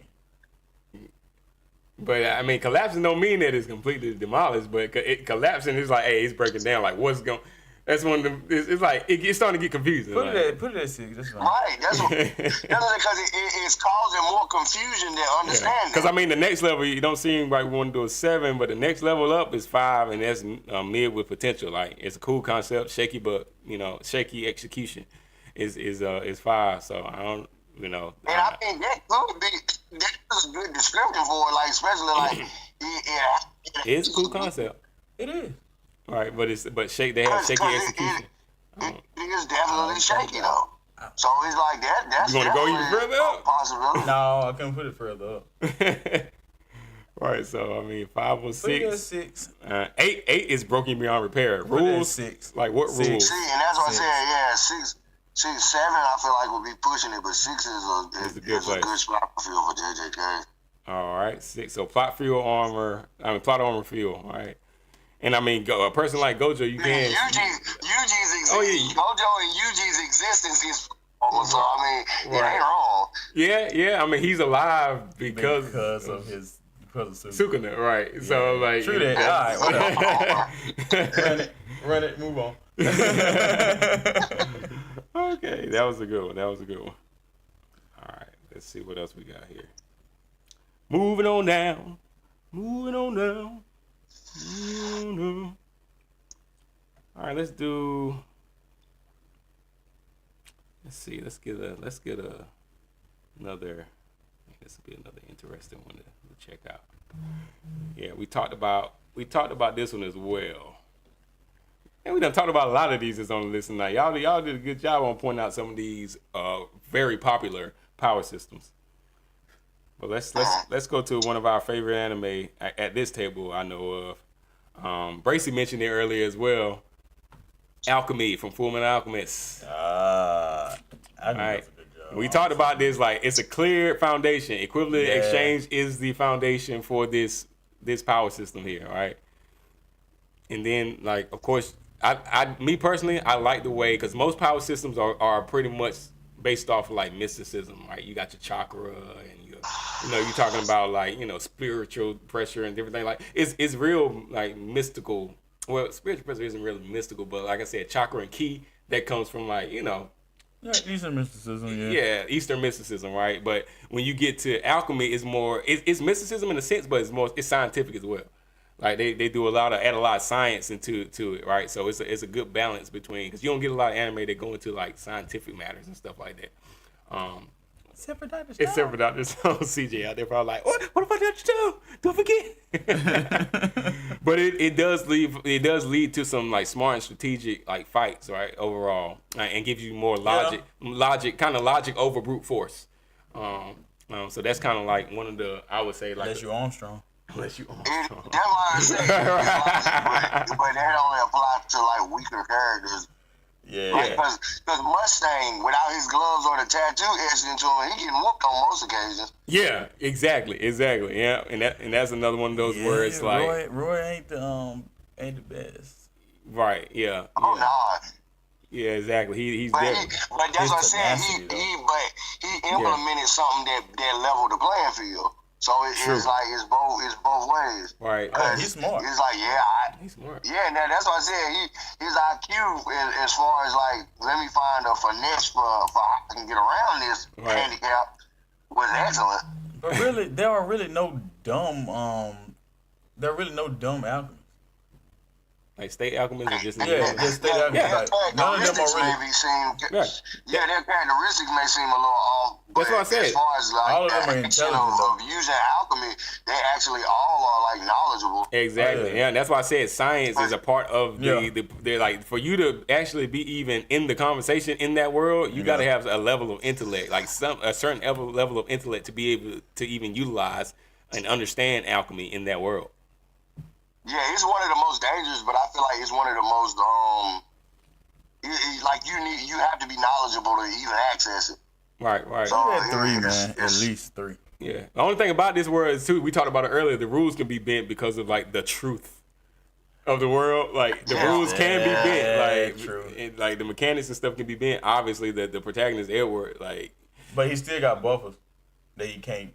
But I mean, collapsing don't mean that it's completely demolished. But collapsing is like, hey, it's breaking down. Like, what's going? That's one of them. It's like it's starting to get confusing. Put it at 6. That's fine. Right. That's because it's causing more confusion than understanding. Because I mean, the next level, you don't seem like we want to do a 7, but the next level up is 5, and that's mid with potential. Like, it's a cool concept, shaky, but you know, shaky execution is 5. So I don't, you know. And I think that could be that's a good description for it. Like, especially like it's a cool concept. It is. Right, but they have shaky execution. It is definitely shaky though. So it's like that. That's you want to go even further up? Possibility. No, I couldn't put it further up. Right, so I mean, 5 or 6. Put it at 6. 8 is broken beyond repair. Put it at Rules 6. Like what 6. rules? See, and that's what I said. Yeah, 6, 7. I feel like would be pushing it, but 6 is a good spot feel for JJK. All right, 6. So plot armor fuel. All right. And I mean, a person like Gojo, you can. Yuji's existence. Gojo and Yuji's existence is. So I mean, it ain't wrong. Yeah. I mean, he's alive because of Sukuna, right? Yeah. So like, true that. All right, whatever. Run it. Move on. Okay, that was a good one. All right, let's see what else we got here. Moving on down. All right, let's see. Let's get another. This will be another interesting one to check out. Yeah, we talked about this one as well, and we done talked about a lot of these that's on the list tonight. Y'all did a good job on pointing out some of these very popular power systems. But let's go to one of our favorite anime at this table I know of. Bracy mentioned it earlier as well. Alchemy from Fullmetal Alchemist. I think that's a good job. We talked about this, like, it's a clear foundation. Equivalent exchange is the foundation for this power system here, all right? And then, like, of course, me personally, I like the way, because most power systems are pretty much based off of, like, mysticism, right? You got your chakra, and you're talking about, like, spiritual pressure and different things. Like, it's real, like, mystical. Well, spiritual pressure isn't really mystical, but like I said, chakra and ki, that comes from like Yeah, Eastern mysticism, yeah, Eastern mysticism, right? But when you get to alchemy, it's more it's mysticism in a sense, but it's scientific as well. Like they do add a lot of science into it, right? So it's a good balance between, because you don't get a lot of anime that go into like scientific matters and stuff like that. Except for Dr. Stone. Except for Dr. Stone. CJ out there probably like, what about Dr. Stone? Don't forget. But it does lead to some like smart and strategic like fights, right? Overall, and gives you more logic, logic over brute force. So that's kind of like one of the, I would say, like, unless you're Armstrong. Unless you That's why I say, but that only applies to like weaker characters. Yeah. Like, because Mustang, without his gloves or the tattoo etched into him, he getting whooped on most occasions. Yeah, exactly. Yeah, and that's another one of those where it's like Roy ain't the best. Right. Yeah. Oh no. Yeah, exactly. He's but there. But that's what I said. He implemented something that leveled the playing field. So it's like it's both ways. Right. He's smart. It's like he's smart. Yeah, that's what I said. His IQ as far as like, let me find a finesse for how I can get around this handicap was excellent. But really, there are really no dumb alchemists. Like state alchemists are just state alchemists. Like, none of them are really. Their characteristics may seem a little off. That's what I said. As far as like all of them are intelligent of using alchemy, they actually all are like knowledgeable. Exactly. Yeah, and that's why I said science is a part of the like, for you to actually be even in the conversation in that world, you got to have a level of intellect, like a certain level of intellect to be able to even utilize and understand alchemy in that world. Yeah, it's one of the most dangerous, but I feel like it's one of the most like you have to be knowledgeable to even access it. Right. So three, man, at least three. Yeah. The only thing about this world is too, we talked about it earlier, the rules can be bent because of like the truth of the world. Like the rules can be bent. Like true. Like the mechanics and stuff can be bent. Obviously the protagonist Edward, like, but he still got buffers that he can't.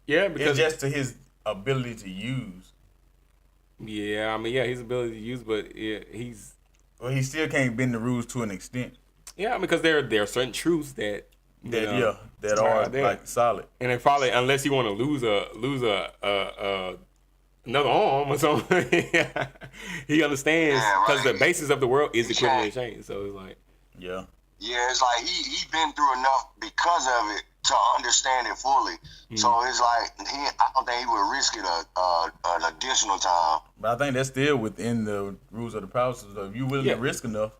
Yeah, because it's just to his ability to use. Yeah, I mean, his ability to use, but he's. Well, he still can't bend the rules to an extent. Yeah, because there are certain truths that are like solid. And then probably unless you want to lose another arm or something, he understands because the basis of the world is equipment exchange. So it's like, yeah, it's like he been through enough because of it to understand it fully. So it's like I don't think he would risk it an additional time. But I think that's still within the rules of the power system. If you're willing to risk enough.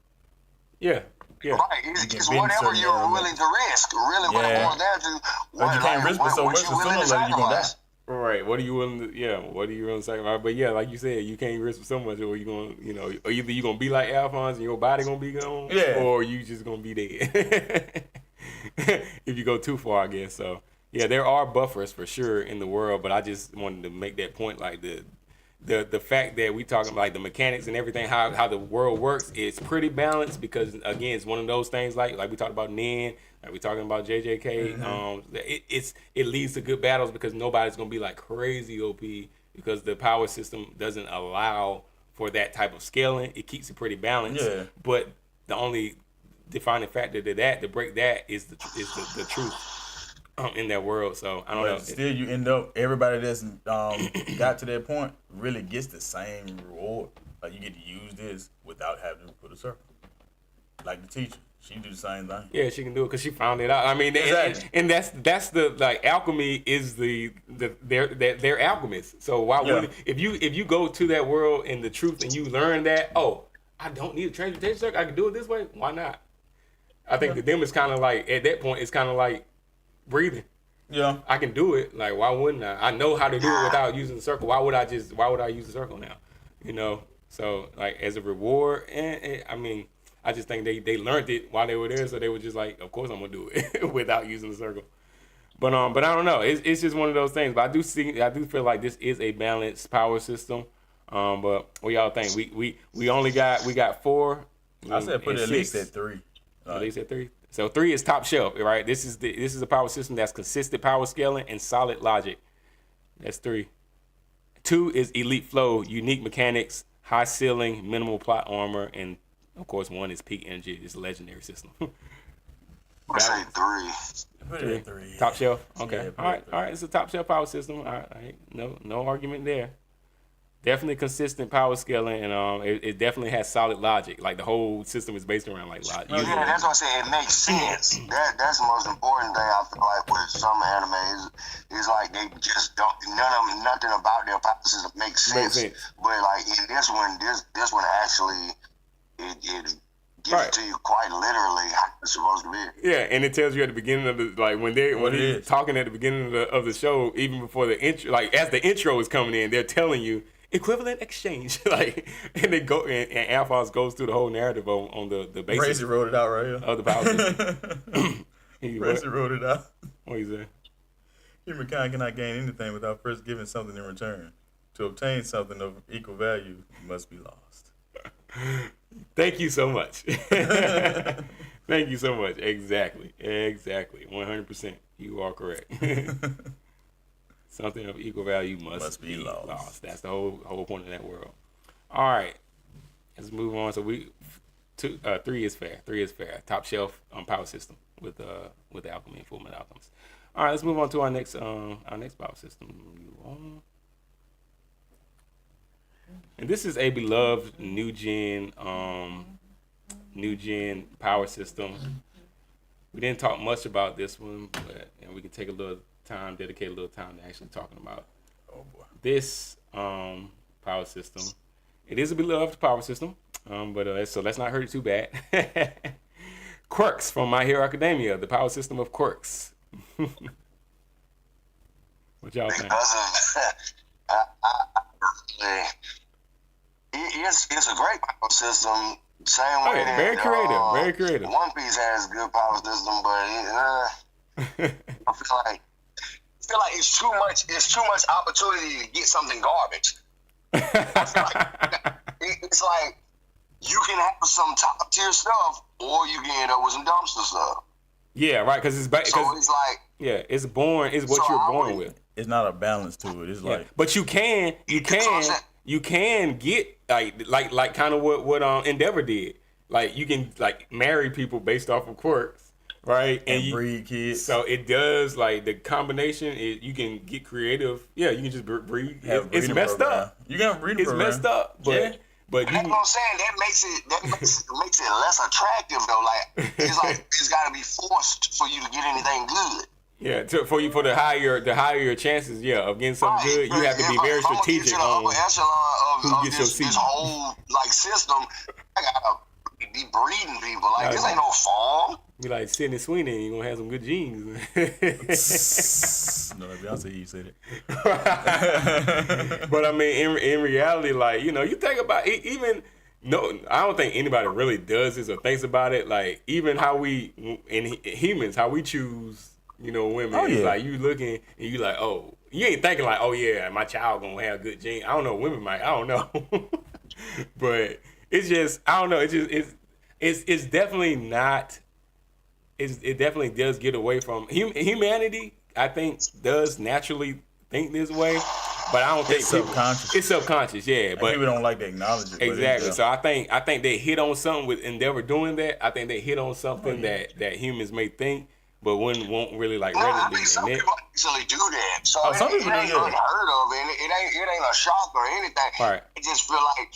Yeah. Right, it's whatever you're willing to risk. Really, what it boils down to. But you can't risk it so much, so sooner or later you're gonna die. Right. What are you willing to? What are you willing to sacrifice? But yeah, like you said, you can't risk so much, or you gonna, or either you gonna be like Alphonse and your body gonna be gone, or you just gonna be dead. If you go too far, I guess. So yeah, there are buffers for sure in the world, but I just wanted to make that point, like the fact that we talking about like the mechanics and everything, how the world works, is pretty balanced, because again, it's one of those things like we talked about Nen, like we talking about JJK. It leads to good battles because nobody's gonna be like crazy OP, because the power system doesn't allow for that type of scaling. It keeps it pretty balanced. Yeah. But the only defining factor to break that is the truth. In that world, so I don't know. Still, you end up, everybody that's got to that point really gets the same reward. Like, you get to use this without having to put a circle. Like the teacher, she can do the same thing. Yeah, she can do it because she found it out. I mean, and that's the, like, alchemy is they're alchemists. So why would if you go to that world in the truth and you learn that, I don't need a transmutation circle, I can do it this way. Why not? I think to them it's kind of like, at that point it's kind of like breathing. Yeah, I can do it. Like, why wouldn't I? I know how to do it without using the circle. Why would I use the circle now? So like, as a reward, and I mean, I just think they learned it while they were there, so they were just like, of course I'm gonna do it without using the circle. But I don't know. It's just one of those things. But I do feel like this is a balanced power system. But what y'all think? We got 4. I said put it at least at 3. At least at 3. So 3 is top shelf, right? This is a power system that's consistent power scaling and solid logic. That's 3. 2 is elite flow, unique mechanics, high ceiling, minimal plot armor, and Of course, one is peak energy. It's a legendary system. I say 3. Put it at 3. Top shelf. Okay. Yeah, All right. It's a top shelf power system. All right. No argument there. Definitely consistent power scaling, and it definitely has solid logic. Like the whole system is based around like logic. Yeah, that's what I'm saying. It makes sense. That's the most important thing I feel like with some animes is like they just don't nothing about their power system makes sense. But like in this one actually it gives it to you quite literally how it's supposed to be. Yeah, and it tells you at the beginning of the when he's talking at the beginning of the show, even before the intro, like as the intro is coming in, they're telling you equivalent exchange, like, and they go and Alphonse goes through the whole narrative on the basis. Bracy wrote it out right here. Of the power system. Bracy wrote it out. What you say? Humankind cannot gain anything without first giving something in return. To obtain something of equal value, you must be lost. Thank you so much. Thank you so much. Exactly. 100%. You are correct. Something of equal value must be lost. That's the whole point of that world. All right. Let's move on. So 3 is fair. 3 is fair. Top shelf power system with Alchemy and Fullmetal Alchemist. All right. Let's move on to our next power system. And this is a beloved new gen power system. We didn't talk much about this one, but we can take dedicate a little time to actually talking about this power system. It is a beloved power system, but so let's not hurt it too bad. Quirks from My Hero Academia, the power system of quirks. What y'all think? It's a great power system. Same way. Very creative. One Piece has a good power system, but I feel like it's too much. It's too much opportunity to get something garbage. I feel like it's like you can have some top tier stuff, or you can end up with some dumpster stuff. Yeah, right. Because it's like it's born. It's what you're born with. It's not a balance to it. It's like, but you can get like kind of what Endeavor did. Like you can like marry people based off of quirks, right? And breed kids. So it does like the combination. You can get creative. Yeah, you can just breed. It's messed up. You got breeding. It's messed up, but but that's what I'm saying. That makes it less attractive though. Like it's got to be forced for you to get anything good. Yeah, for the higher your chances, of getting something good, you have to be very strategic on who gets your seat. This whole system, I gotta be breeding people. Like this ain't no farm. Be like Sidney Sweeney, and you gonna have some good genes. No, Beyonce, you said it. But I mean, in reality, like you think about it, even. No, I don't think anybody really does this or thinks about it. Like even how we in humans, how we choose. Women. Oh, yeah. Like you looking and you like, oh, you ain't thinking like, oh yeah, my child gonna have good genes. I don't know, women might, I don't know, but it's just, I don't know. It's definitely not. It definitely does get away from humanity. I think does naturally think this way, but I don't think subconscious. It's subconscious, yeah. But people don't like to acknowledge it. Exactly. So I think they hit on something with Endeavor doing that. I think they hit on something that humans may think. But one won't really readily admit. Some people actually do that. So some people ain't unheard of, and it ain't a shock or anything. Right. I just feel like,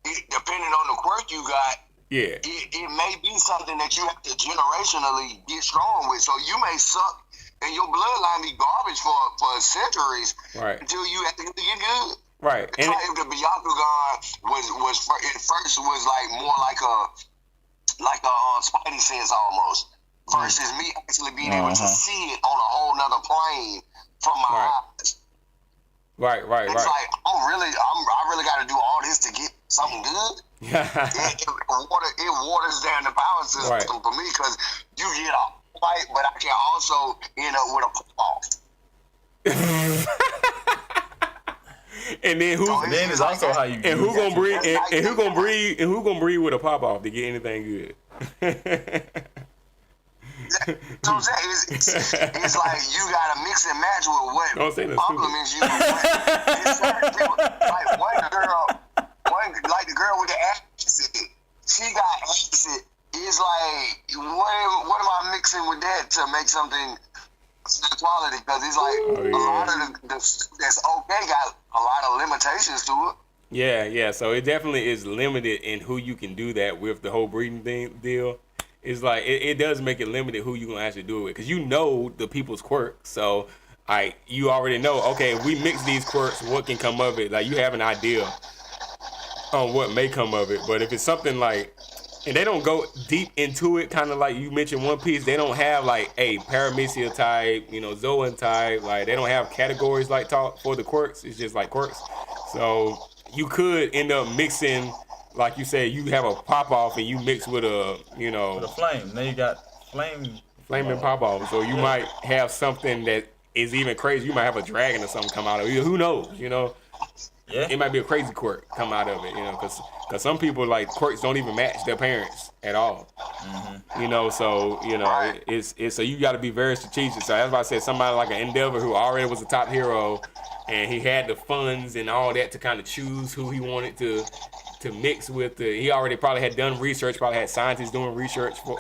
depending on the quirk you got, it may be something that you have to generationally get strong with. So you may suck, and your bloodline be garbage for centuries until you have to get good. Right. It's like if the Byakugan was first was like more like a Spidey sense almost. Versus me actually being able to see it on a whole nother plane from my eyes. Right. It's like I really got to do all this to get something good. it waters down the power system for me because you get a fight, but I can also end up with a pop-off. And then then it's also how you. And who gonna breed? And who gonna breed with a pop-off to get anything good? So I'm saying it's like you gotta mix and match with what compliments you. It's certain people, like the girl with the accent. she got acid. It's like, what am I mixing with that to make something quality? Because it's like a lot of the that's okay got a lot of limitations to it. Yeah. So it definitely is limited in who you can do that with. The whole breeding deal. It's like it does make it limited who you gonna actually do it with, because you know the people's quirks. So you already know, okay, if we mix these quirks, what can come of it? Like, you have an idea on what may come of it. But if it's something like, and they don't go deep into it, kind of like you mentioned One Piece, they don't have like a Paramecia type, Zoan type. Like, they don't have categories like talk for the quirks. It's just like quirks. So you could end up mixing, like you said, you have a pop off and you mix with a, with a flame. Then you got flame and pop off. So you might have something that is even crazy. You might have a dragon or something come out of it. Who knows? Yeah. It might be a crazy quirk come out of it. Because some people, like, quirks don't even match their parents at all. Mm-hmm. So it's so you got to be very strategic. So that's why I said somebody like an Endeavor who already was a top hero, and he had the funds and all that to kind of choose who he wanted to mix with. He already probably had done research, probably had scientists doing research for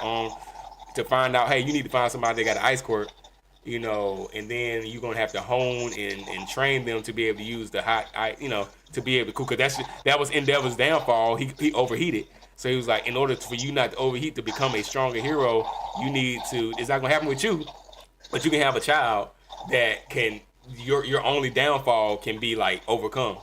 to find out, hey, you need to find somebody that got an ice quirk, and then you're gonna have to hone and train them to be able to use the hot, to be able to cook. Cause that was Endeavor's downfall. He overheated. So he was like, in order for you not to overheat to become a stronger hero, you need to. It's not gonna happen with you, but you can have a child that can. Your only downfall can be like overcome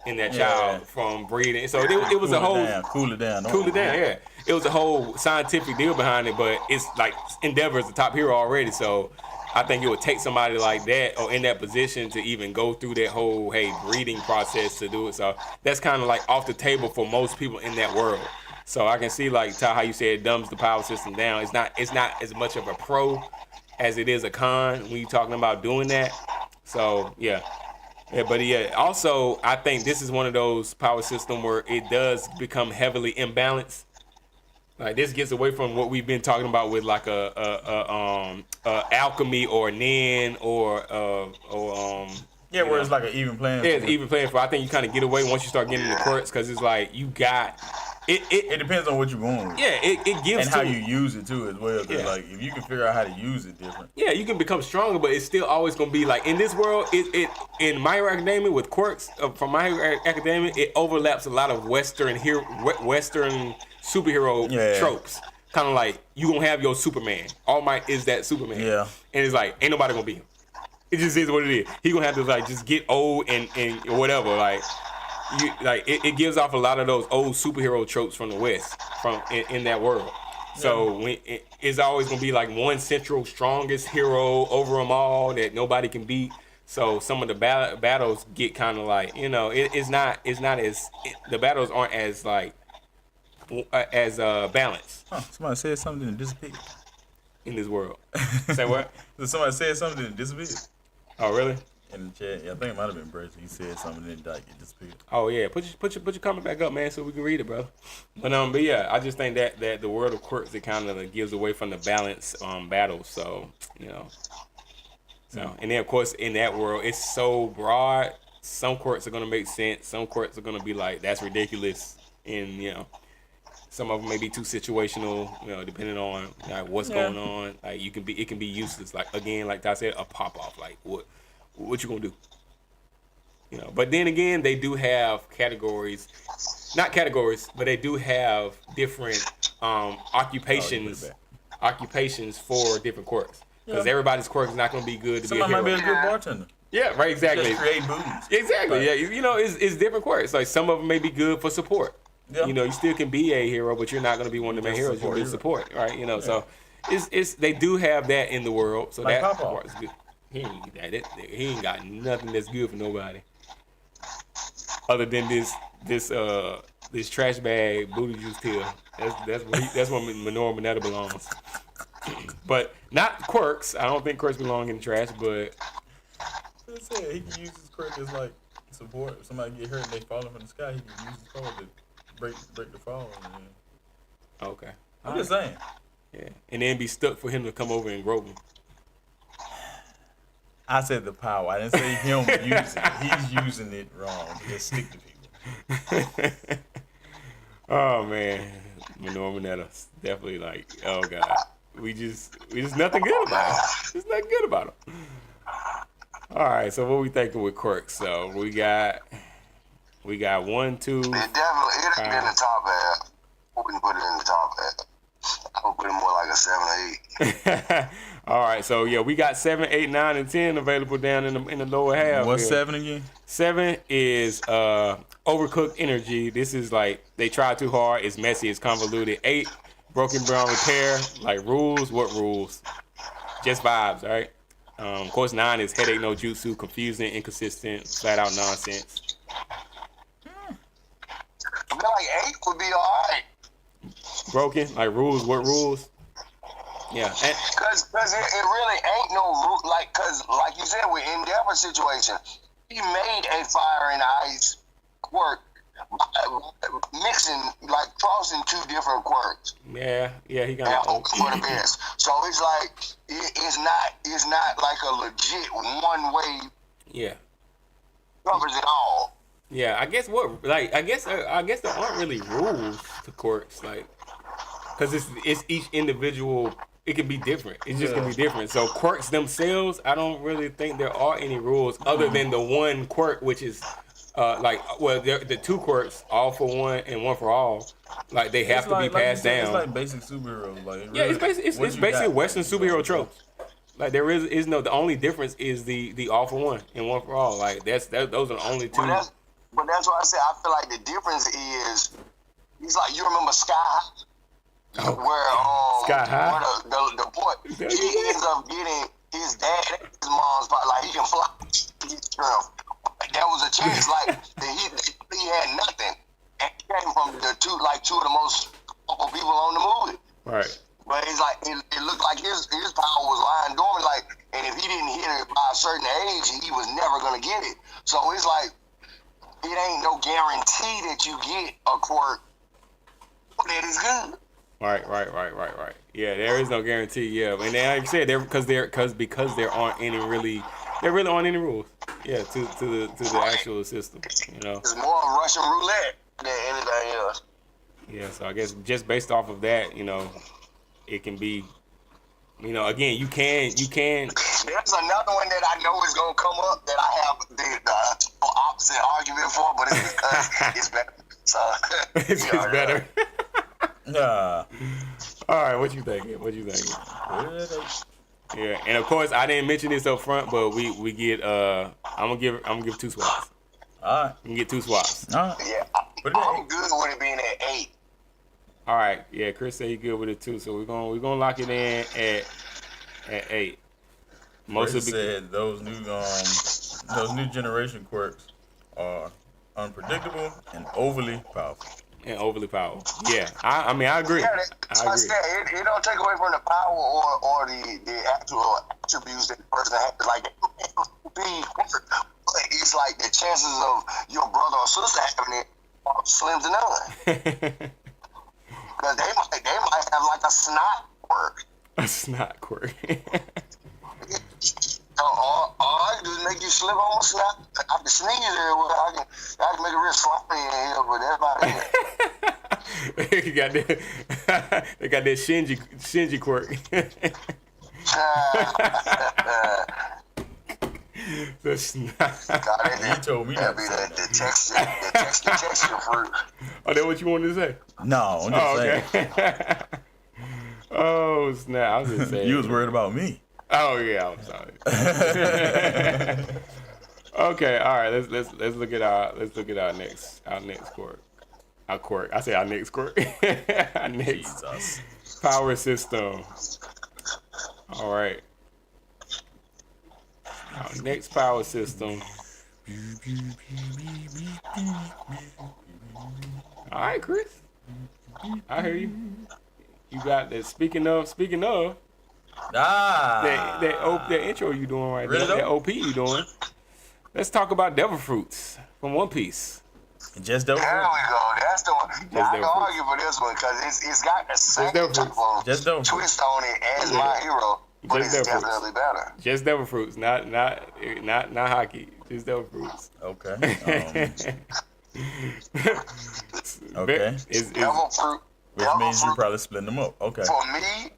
in that child from breeding. So it was a whole cool it down. Yeah, it was a whole scientific deal behind it. But it's like Endeavor is the top hero already, so I think it would take somebody like that or in that position to even go through that whole breeding process to do it. So that's kind of like off the table for most people in that world. So I can see, like, how you said it dumbs the power system down. It's not as much of a pro as it is a con when you're talking about doing that. So also I think this is one of those power systems where it does become heavily imbalanced. Like, this gets away from what we've been talking about with like a alchemy or Nen or where it's like an even playing. Yeah, it's even playing for. I think you kind of get away once you start getting into quirks, because it's like you got it. It depends on what you're going with. Yeah, it gives and how you use it too as well. Cause like, if you can figure out how to use it different. Yeah, you can become stronger, but it's still always gonna be like in this world. It in My Hero Academia with quirks from My Hero Academia, it overlaps a lot of Western superhero tropes. Kind of like you gonna have your Superman. All Might is that Superman. Yeah. And it's like ain't nobody gonna be him. It just is what it is. He gonna have to like just get old and whatever. Like it gives off a lot of those old superhero tropes from the West in that world. So it's always gonna be like one central strongest hero over them all that nobody can beat. So some of the battles get kind of like it's not as the battles aren't as like as balanced. Somebody said something and disappeared in this world. Say what? Somebody said something and disappeared. Oh, really? In the chat, I think it might have been Bracy. He said something and then it disappeared. Oh yeah, put your comment back up, man, so we can read it, bro. But yeah, I just think that the world of quirks, it kind of gives away from the balance battles. So and then of course in that world it's so broad. Some quirks are gonna make sense. Some quirks are gonna be like that's ridiculous, and some of them may be too situational, depending on like what's going on. Like it can be useless. Like again, like I said, a pop off. Like what you gonna do? But then again, they do have categories, not categories, but they do have different occupations for different quirks. Because everybody's quirk is not gonna be good to Somebody be a hero. might be a good bartender. Yeah, right. Exactly. Just create booties. Exactly. Yeah, it's different quirks. Like some of them may be good for support. Yeah. You still can be a hero, but you're not going to be one of the main heroes. You're going to support, right? So it's they do have that in the world. So like that part is good. He ain't got nothing that's good for nobody, other than this trash bag booty juice pill. That's where Minoru Mineta belongs. But not quirks. I don't think quirks belong in the trash. But he can use his quirk as like support. If somebody get hurt and they falling from the sky, he can use his quirk to break the fall. Okay. I'm just saying. Yeah. And then be stuck for him to come over and grope him. I said the power. I didn't say him using it. He's using it wrong. Just stick to people. Oh man. Manure Mineta, definitely like, oh god, we just nothing good about him. There's nothing good about him. All right, so what we thinking with quirks? So we got 1, 2. It definitely it ain't in the top half. I wouldn't put it in the top half. I would put it more like a 7 or 8. All right, so yeah, we got 7, 8, 9, and 10 available down in the lower half. What's here. 7 again? 7 is overcooked energy. This is like they try too hard. It's messy. It's convoluted. 8, broken beyond repair. Like rules. What rules? Just vibes, right? Of course, 9 is headache no jutsu, confusing, inconsistent, flat out nonsense. I feel like 8 would be alright. Broken, like rules. What rules? Yeah. Cause it really ain't no rule. Like, cause like you said with Endeavor's situation, he made a fire and ice quirk, mixing, like crossing 2 different quirks. Yeah, he got it for the best. So it's like it's not like a legit one way. Yeah. Covers it all. Yeah, I guess there aren't really rules to quirks, like, cause it's each individual. It can be different. It's just gonna be different. So quirks themselves, I don't really think there are any rules other than the one quirk, which is the 2 quirks, all for one and one for all. Like they have to be passed down. It's like basic superheroes. Like yeah, it's basically Western superhero tropes. Like there is no, the only difference is the all for one and one for all. Like those are the only 2. But that's why I said I feel like the difference is it's like you remember Sky High. Sky High? Where the boy, he ends up getting his dad and his mom's spot, like he can fly. That was a chance, like he had nothing, and he came from the two of the most powerful people on the movie. Right. But it's like it looked like his power was lying dormant, like, and if he didn't hit it by a certain age, he was never gonna get it. So it's like it ain't no guarantee that you get a quirk that is good. Right. Yeah, there is no guarantee. Yeah, and then, like you said, because there really aren't any rules. Yeah, to the actual system. You know, it's more Russian roulette than anything else. Yeah, so I guess just based off of that, you know, it can be. You know, again, you can. There's another one that I know is gonna come up that I have the opposite argument for, but it's because it's better. So it's better. Nah. All right, what you thinking? Yeah, and of course I didn't mention this up front, but we get I'm gonna give 2 swaps. All right. You can get 2 swaps. All right. Yeah, I'm good with it being at 8. All right. Yeah, Chris said he good with it too, so we're gonna lock it in at 8. Chris said those new generation quirks are unpredictable and overly powerful. Yeah, I mean, I agree. Yeah, I agree. It don't take away from the power or the actual attributes that the person has. Like, but it's like the chances of your brother or sister having it are slim to none. Because they might have like a snot quirk. A snot quirk. Or I can just make you slip on my snot. I can sneeze there. I can make it real sloppy in here, but that's about it. They got that Shinji quirk. The snot. You told me that. The texture fruit. Oh, that what you wanted to say? No, I'm just saying. Oh snap! I was just saying. You was worried about me. Oh yeah, I'm sorry. Okay, all right. Let's look at our next quirk. Our quirk. I say our next quirk. Our next Jesus. Power system. All right. Our next power system. All right, Chris. I hear you. You got that. Speaking of. That intro you doing right really now. That OP you doing. Let's talk about Devil Fruits from One Piece. Just Devil Fruits. There we go. That's the one. I can Devil argue for this one because it's got the same type of twist on it as My Hero, but it's definitely better. Just Devil Fruits, not hockey. Just Devil Fruits. Okay. Okay. Devil Fruit. Which means you probably split them up. Okay. For me,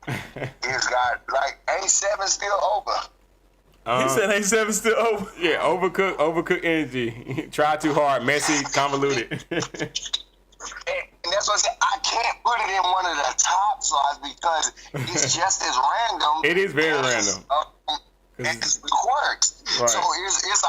it's got like ain't 7 still over. He said ain't 7 still over. Yeah, overcooked energy. Try too hard, messy, convoluted. And that's what I said. I can't put it in one of the top slots because it's just as random. It is very random. It's the quirks. Right. So it's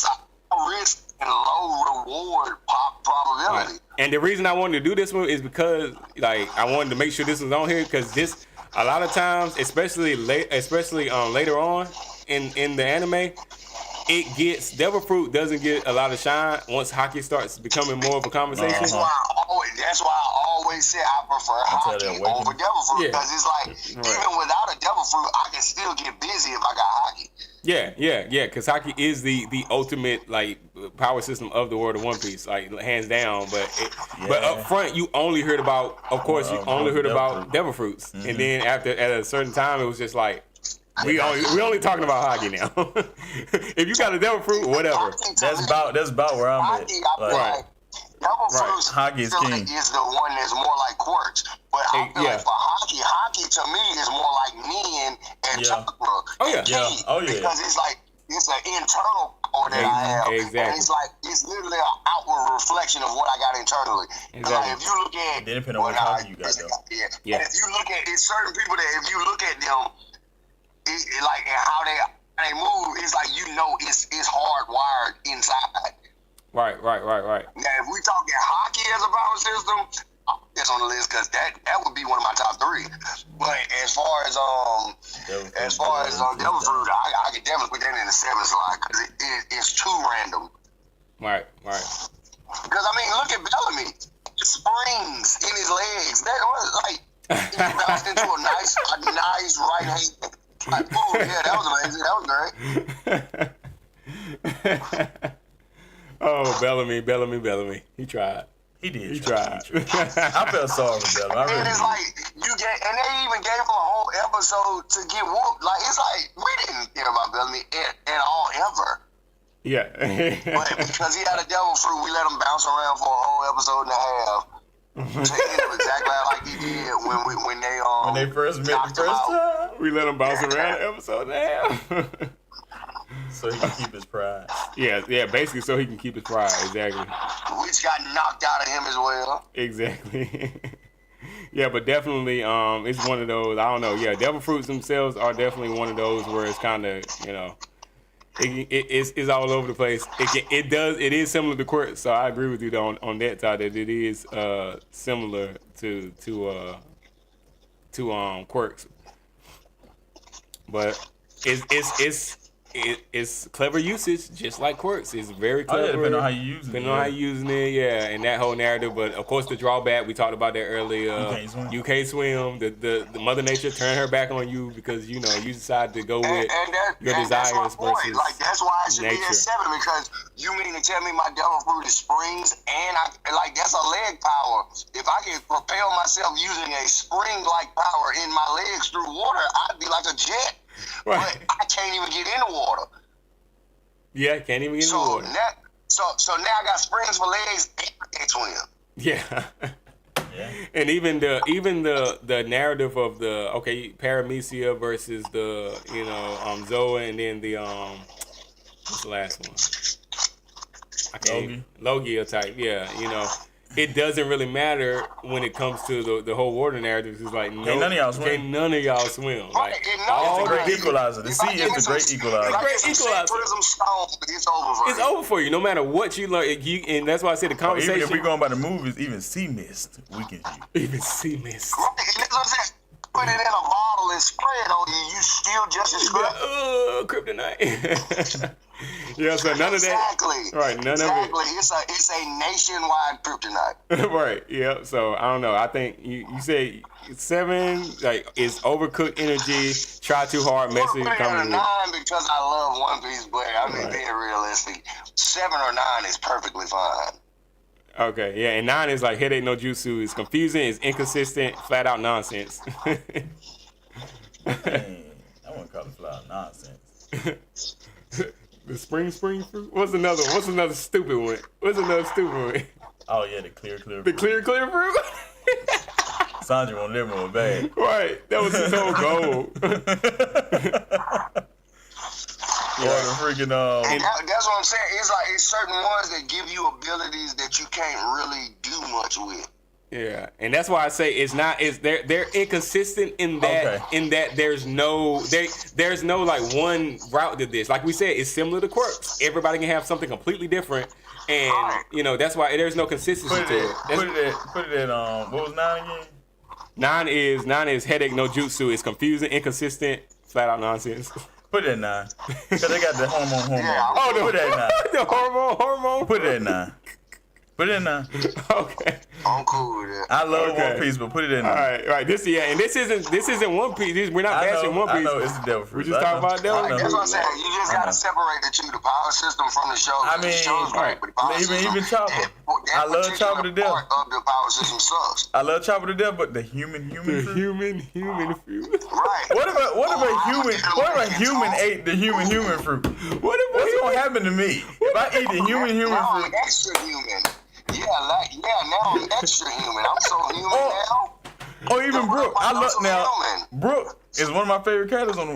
a risk and low reward probability. Right. And the reason I wanted to do this one is because like I wanted to make sure this was on here because this a lot of times, especially later on in the anime, it gets Devil Fruit doesn't get a lot of shine once hockey starts becoming more of a conversation. That's why I always say I prefer hockey over Devil Fruit because it's like even without a Devil Fruit, I can still get busy if I got hockey. Yeah. Because hockey is the ultimate like power system of the world of One Piece, like hands down. But up front, you only heard about, of course, Devil Fruits, and then at a certain time, it was just like. We only talking about hockey now. If you got a Devil Fruit, whatever. That's about where I'm at. Like, Devil Fruit hockey is king. Is the one that's more like quirks, but I feel like for hockey to me is more like Nen and Chakra. Because it's an internal power that I have, and it's literally an outward reflection of what I got internally. Exactly. Like if you look at, depending on what hockey you got though. And if you look at, it's certain people that if you look at them. Like and how they move, it's like it's hardwired inside. Right. Now, if we talking hockey as a power system, it's on the list because that would be one of my top 3. But as far as Devil Fruit, I could definitely put that in the 7 slot because it's too random. Right. Because I mean, look at Bellamy, the springs in his legs. That was like he bounced into a nice right hand. Like, oh yeah, that was amazing. That was great. Oh, Bellamy. He tried. He did. He tried. I felt sorry for Bellamy. And it's like and they even gave him a whole episode to get whooped. Like it's like we didn't care about Bellamy at all ever. Yeah. But because he had a Devil Fruit, we let him bounce around for a whole episode and a half. Exactly like he did when they first met the first time. We let him bounce around the episode now. So he can keep his pride. Yeah, basically so he can keep his pride, exactly. Which got knocked out of him as well. Exactly. Yeah, but definitely it's one of those, I don't know, Devil Fruits themselves are definitely one of those where it's kind of, it's all over the place. It is similar to Quirks, so I agree with you on that side that it is similar to Quirks, but it's clever usage, just like Quirks. It's very clever. Depending on how you use it. Depending on how you using it, and that whole narrative. But of course, the drawback we talked about that earlier. You can't swim. The Mother Nature turn her back on you because you decide to go with your desires versus like that's why I should nature. Be at 7 because you mean to tell me my Devil Fruit is springs and that's a leg power. If I can propel myself using a spring-like power in my legs through water, I'd be like a jet. Right. But I can't even get in the water. Yeah, can't even get in the water. So now I got springs for legs and I can't swim. Yeah. And even the narrative of the Paramecia versus the Zoa and then the what's the last one? Logia type. It doesn't really matter when it comes to the whole water narrative. It's like none of y'all swim. Like It's a great equalizer. The sea is the great equalizer. It's over for you. No matter what you learn, and that's why I said the conversation. Even if we're going by the movies, even sea mist, we can use. Even sea mist. Right. That's what I'm saying. Put it in a bottle and spread on you. You still just as good. Kryptonite. Yeah, so none of that. Exactly. Right, none of it. It's a nationwide kryptonite. Right. Yeah. So I don't know. I think you say 7 is overcooked energy. Try too hard. Messy. Put it at a 9 because I love One Piece, but being realistic, 7 or 9 is perfectly fine. Okay. Yeah, and 9 is like headache no jutsu. It's confusing. It's inconsistent. Flat out nonsense. I wouldn't call it flat out nonsense. The spring fruit? What's another stupid one? Oh yeah, the clear fruit. The clear fruit? Sandra won't live more bad. Right. That was his whole goal. Or the freaking And that's what I'm saying. It's like it's certain ones that give you abilities that you can't really do much with. Yeah, and that's why I say it's not. They're inconsistent in that there's no like one route to this. Like we said, it's similar to quirks. Everybody can have something completely different, and you know that's why there's no consistency to it. Put it in what was 9 again? 9 is headache no jutsu. It's confusing, inconsistent, flat out nonsense. Put it at 9. Cause they got the hormone. Yeah, put it at 9. The hormone. Put it at 9. Put it in 9. Okay. I'm cool with that. I love One Piece, but put it in 9. All right. This isn't One Piece. We're not bashing One Piece. I know it's the devil fruit. We just talking about devil fruit. That's what I'm saying. You just gotta separate the two, the power system from the show. I mean, even Chopper. I love Chopper to death. Part of the power system sucks. I love Chopper to death, but the human fruit. Human fruit. Right. What if a human ate the human fruit? What's gonna happen to me if I eat the human now fruit? I'm extra human. Now I'm extra human. I'm so human now. Or even Brooke. I love now. Human. Brooke is one of my favorite characters on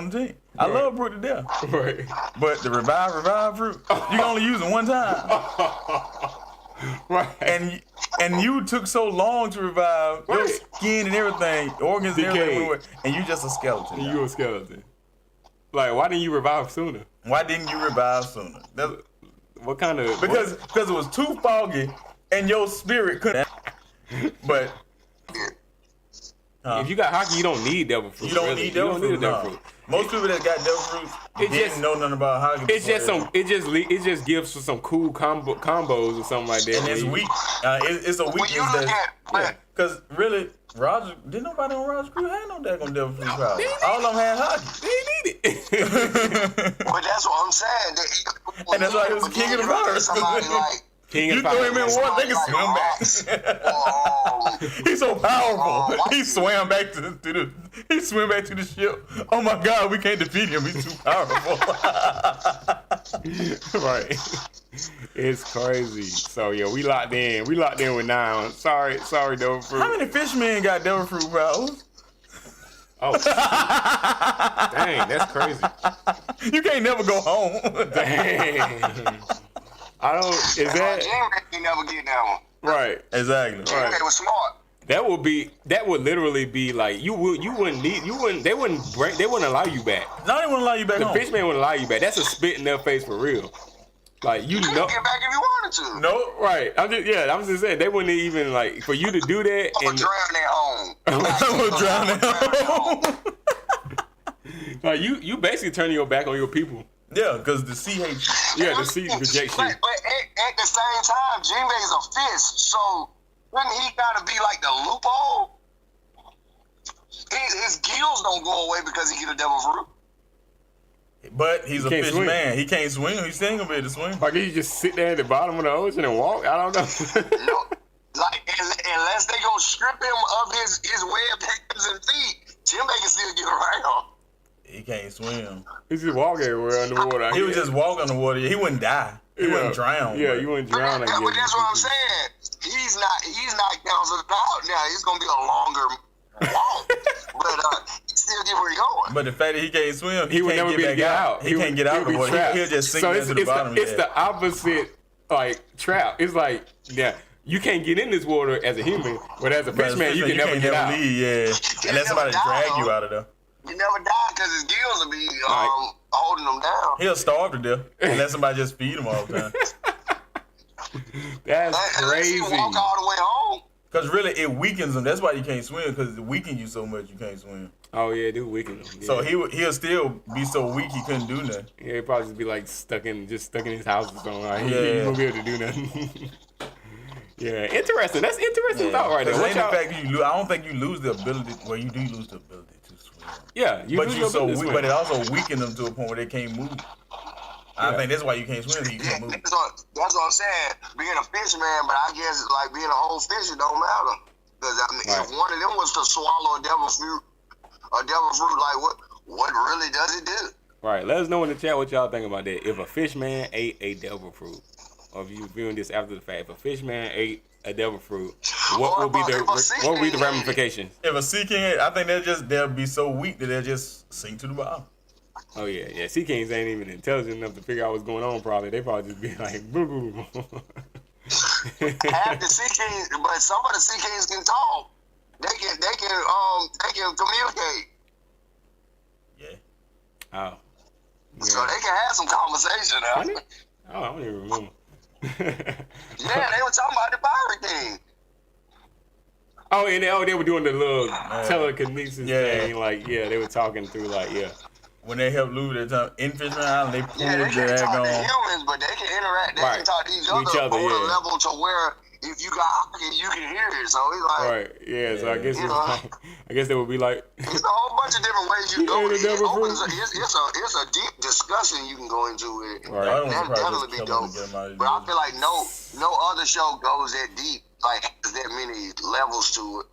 the team. I love Brooke to death. Right. But the revive fruit, you can only use it one time. Right. And you took so long to revive your skin and everything, organs and everything, and you just a skeleton. You a skeleton. Like, why didn't you revive sooner? Why didn't you revive sooner? What kind of? Because it was too foggy, and your spirit couldn't. But if you got hockey, you don't need devil fruit. you don't need devil fruit. Most people that got devil fruit didn't know nothing about hockey. It's just it just gives some cool combos or something like that. And it's weak. It's a weakness because really, Roger didn't nobody on Roger's crew had no daggone devil fruit power. All of them had hockey. They need it. But that's what I'm saying. And that's why he was king of the virus. Somebody like. You throw him in water, they can swim back. He's so powerful. He swam back to the ship. Oh my God, we can't defeat him. He's too powerful. Right. It's crazy. So yeah, we locked in. We locked in with 9. Sorry, devil fruit. How many fishmen got devil fruit powers? Oh, dang, that's crazy. You can't never go home. Dang. I don't. Is that? You never get that one. Right. Exactly. Right. They were smart. That would literally be like they wouldn't allow you back. No, they wouldn't allow you back The home. fishman wouldn't allow you back. That's a spit in their face for real. Like You couldn't get back if you wanted to. No, right. I'm just saying they wouldn't even like for you to do that. I'm drown at home. I'm gonna drown at home. Like you basically turning your back on your people. Yeah, because the sea hates you. Yeah, the sea rejects you. But at the same time, Jinbei's a fish, so wouldn't he gotta be like the loophole? His gills don't go away because he get a devil fruit. But he's a fish swim. man. He can't swim. He's still gonna be able to swim. Like you just sit there at the bottom of the ocean and walk. I don't know. No, like unless they gonna strip him of his webbed hands and feet, Jinbei can still get around. He can't swim. He just walk everywhere underwater. He would just walk on the water. He wouldn't die. He wouldn't drown. Yeah, you wouldn't drown. But that's what I'm saying. He's not counseled out now. It's gonna be a longer walk, but he still get where he's going. But the fact that he can't swim, he would never be able to get out. He can't get out of the water. He'll just sink down to the bottom. It's the opposite, like trap. It's like you can't get in this water as a human, but as a fishman, you can never get out. Leave, yeah, unless somebody drag you out of there. You never die because his gills will be holding him down. He'll starve to death unless somebody just feed him all the time. That's crazy. Unless he walk all the way home. Because really, it weakens him. That's why you can't swim, because it weakens you so much you can't swim. Oh, yeah, it do weaken him. Yeah. So he'll still be so weak he couldn't do nothing. Yeah, he'd probably just be like stuck in his house or something. Like, Yeah. He won't be able to do nothing. Yeah, interesting. That's interesting thought right there. The fact that I don't think you lose the ability. Well, you do lose the ability to swim. Yeah, but it also weakens them to a point where they can't move. I think that's why you can't swim. You can't move. That's what I'm saying. Being a fisherman, but I guess like being a whole fish, it don't matter. Because if one of them was to swallow a devil fruit, like what really does it do? Right. Let us know in the chat what y'all think about that. If a fish man ate a devil fruit, or if you viewing this after the fact, if a fish man ate a devil fruit, what will be the ramifications? If a Sea King, I think they'll be so weak that they'll just sink to the bottom. Oh yeah. Sea Kings ain't even intelligent enough to figure out what's going on. Probably they probably just be like, boo boo. Half the Sea Kings, but some of the Sea Kings can talk. They can communicate. Yeah. Oh. Yeah. So they can have some conversation now. Funny? Oh, I don't even remember. Yeah, they were talking about the Pirate King. Oh, and they were doing the little telekinesis thing. Like, they were talking through, like, When they helped Lou that time, Infantry Island, they pulled they can that talk on. to humans, but they can interact. They can talk to each other on a level to where if you got hockey, you can hear it. So it's like, right, so I guess I guess they would be like. There's a whole bunch of different ways you go. It's a deep discussion you can go into it. Right. That definitely be dope. But I feel like no other show goes that deep, like has that many levels to it.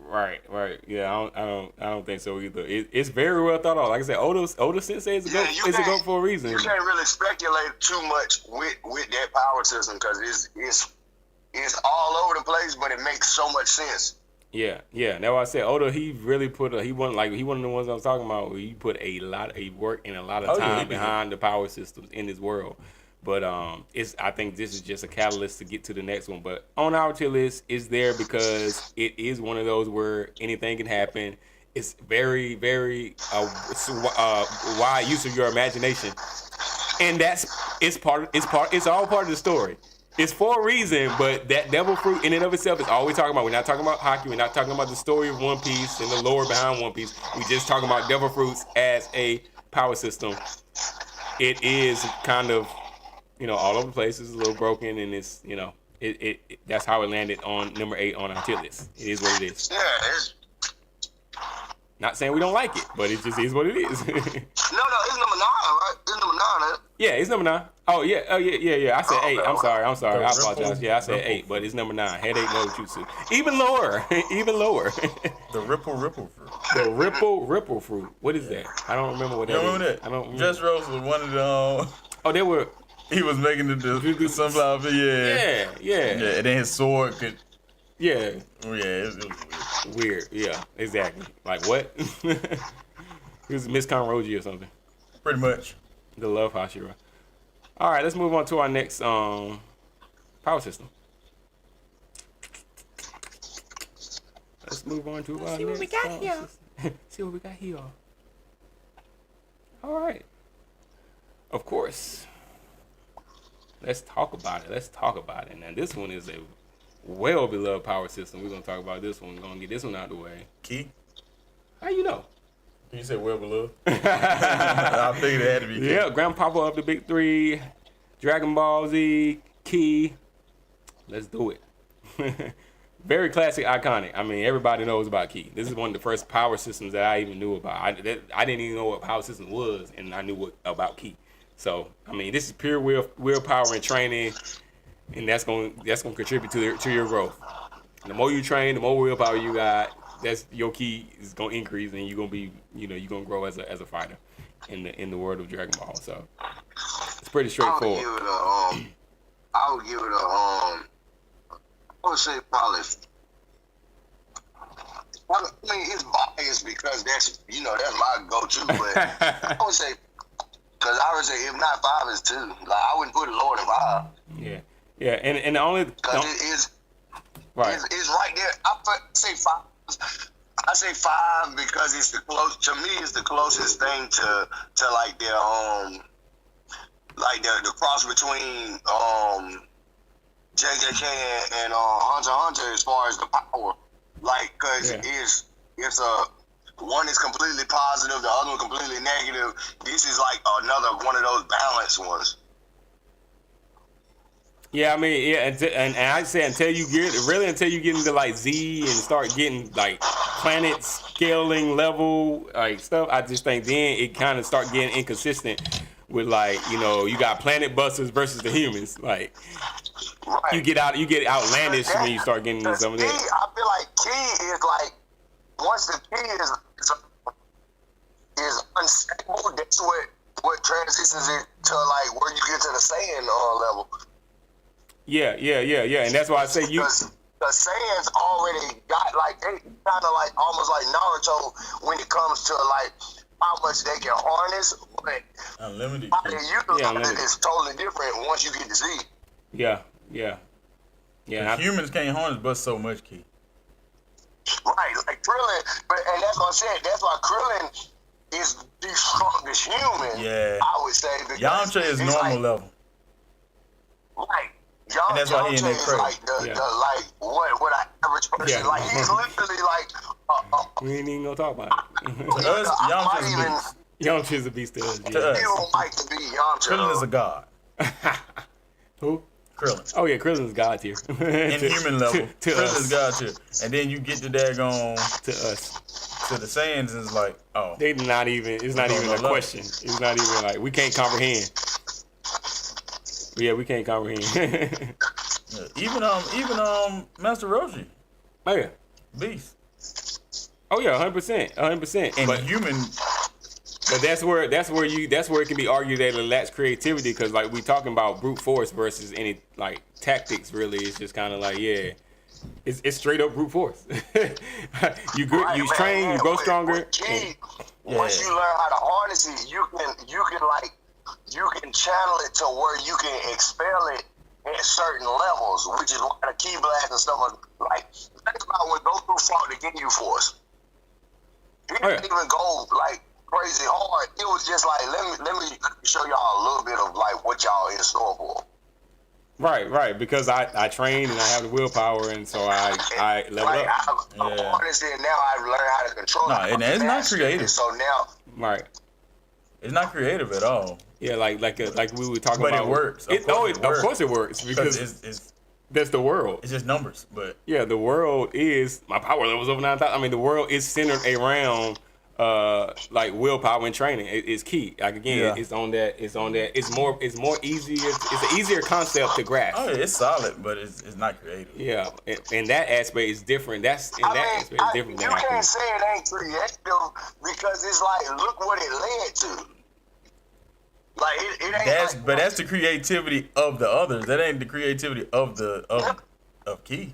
Right. Yeah, I don't think so either. It's very well thought out. Like I said, Oda Sensei is a go for a reason. You can't really speculate too much with that power system because it's all over the place, but it makes so much sense. Yeah. That's why I said Oda. He really he one of the ones I was talking about. Where he put a lot of work and a lot of time behind the power systems in this world. But I think this is just a catalyst to get to the next one. But on our tier list, it's there because it is one of those where anything can happen. It's very, very wide use of your imagination, and it's all part of the story. It's for a reason, but that devil fruit in and of itself is all we're talking about. We're not talking about hockey. We're not talking about the story of One Piece and the lore behind One Piece. We're just talking about devil fruits as a power system. It is kind of, all over the place. It's a little broken, and it's, that's how it landed on number 8 on our tier list. It is what it is. Yeah, it's... Not saying we don't like it, but it just is what it is. No, it's number 9, right? It's number 9, right? Yeah, it's number 9. Oh, yeah. I said 8. I'm sorry. I apologize. Yeah, I said 8, but it's number 9. Headache no jutsu. Even lower. The ripple fruit. The ripple fruit. What is that? I don't remember what that is. You remember that? I don't remember. Just Rose was one of the... Oh, they were... He was making the sunflower. Yeah. And then his sword could... Yeah. Oh, yeah, it was weird. Yeah, exactly. Like what? He was Miss Conroji or something. Pretty much. The Love Hashira. All right, let's move on to our next power system. Let's move on to our next power system. See what we got here. All right. Of course. Let's talk about it. Now, this one is a well-beloved power system. We're going to talk about this one. We're going to get this one out of the way. Key? How you know? You said well-beloved? I figured it had to be Key. Yeah, Grandpapa of the Big Three, Dragon Ball Z, Key. Let's do it. Very classic, iconic. I mean, everybody knows about Key. This is one of the first power systems that I even knew about. I didn't even know what power system was, and I knew about Key. So, I mean, this is pure willpower and training, and that's going to contribute to your growth. The more you train, the more willpower you got. That's your Key is going to increase, and you're going to be, you're going to grow as a fighter in the world of Dragon Ball. So, it's pretty straightforward. I would give it I would say probably. I mean, it's biased because that's my go-to, but I would say. Because I would say if not 5, it's 2. Like I wouldn't put it lower than 5. Yeah, and the only because it is right. It's right there. I say 5. I say 5 because it's the close. To me, it's the closest thing to like their the cross between JJK and Hunter x Hunter as far as the power. Like, because it's a. One is completely positive, the other one completely negative. This is like another one of those balanced ones. Yeah, I mean, and I say until you get into like Z and start getting like planet scaling level like stuff, I just think then it kind of start getting inconsistent with like you got planet busters versus the humans. Like you get outlandish when you start getting into some of that. I feel like Key is like. Once the Key is unstable, that's what transitions it to like where you get to the Saiyan level. Yeah, and that's why I say you. Because the Saiyans already got like they kind of like almost like Naruto when it comes to like how much they can harness, but unlimited. how they utilize it is totally different once you get to see. Yeah. Humans can't harness but so much ki. Right, like Krillin, and that's what I said. That's why Krillin is the strongest human. Yeah, I would say. Yamcha is normal like, level. Right. And that's why he in that is crate. like the like what an average person like. He's literally like. We ain't even gonna talk about it. To us, Yamcha's a beast. Yamcha's a beast to us. To us. You don't like to be Yamcha. Krillin is a god. Who? Krillin. Oh yeah, Krillin's God tier. In human level. To Krillin us. is god tier. And then you get to daggone To us. to the Saiyans and it's like, oh. They not even. It's not even a question. It's not even like we can't comprehend. Yeah, we can't comprehend. Even Master Roshi. Oh yeah. Beast. Oh yeah, 100%, 100%. And But human. But that's where it can be argued that it lacks creativity because like we talking about brute force versus any like tactics. Really, it's just kind of like it's straight up brute force. you train, you grow stronger. Once you learn how to harness it, you can channel it to where you can expel it at certain levels, which is why the key blast and stuff like think about when Goku fought the Ginyu Force. He didn't even go like crazy hard. It was just like let me show y'all a little bit of like what y'all in store for. Right. Because I train and I have the willpower, and so I level up. I'm harnessing it now. I've learned how to control it. And it's not creative. So now, Right. It's not creative at all. Yeah, like we were talking But about. it works. Of course it works because it's that's the world. It's just numbers, but yeah, the world is my power level's over 9,000. I mean, the world is centered around like willpower and training. It's key. Like again, it's on that. It's more easier. It's an easier concept to grasp. Oh, yeah, it's solid, but it's not creative. Yeah, and that aspect is different. Aspect is different. You can't say it ain't creative because it's like look what it led to. Like it ain't. That's the creativity of the others. That ain't the creativity of Key.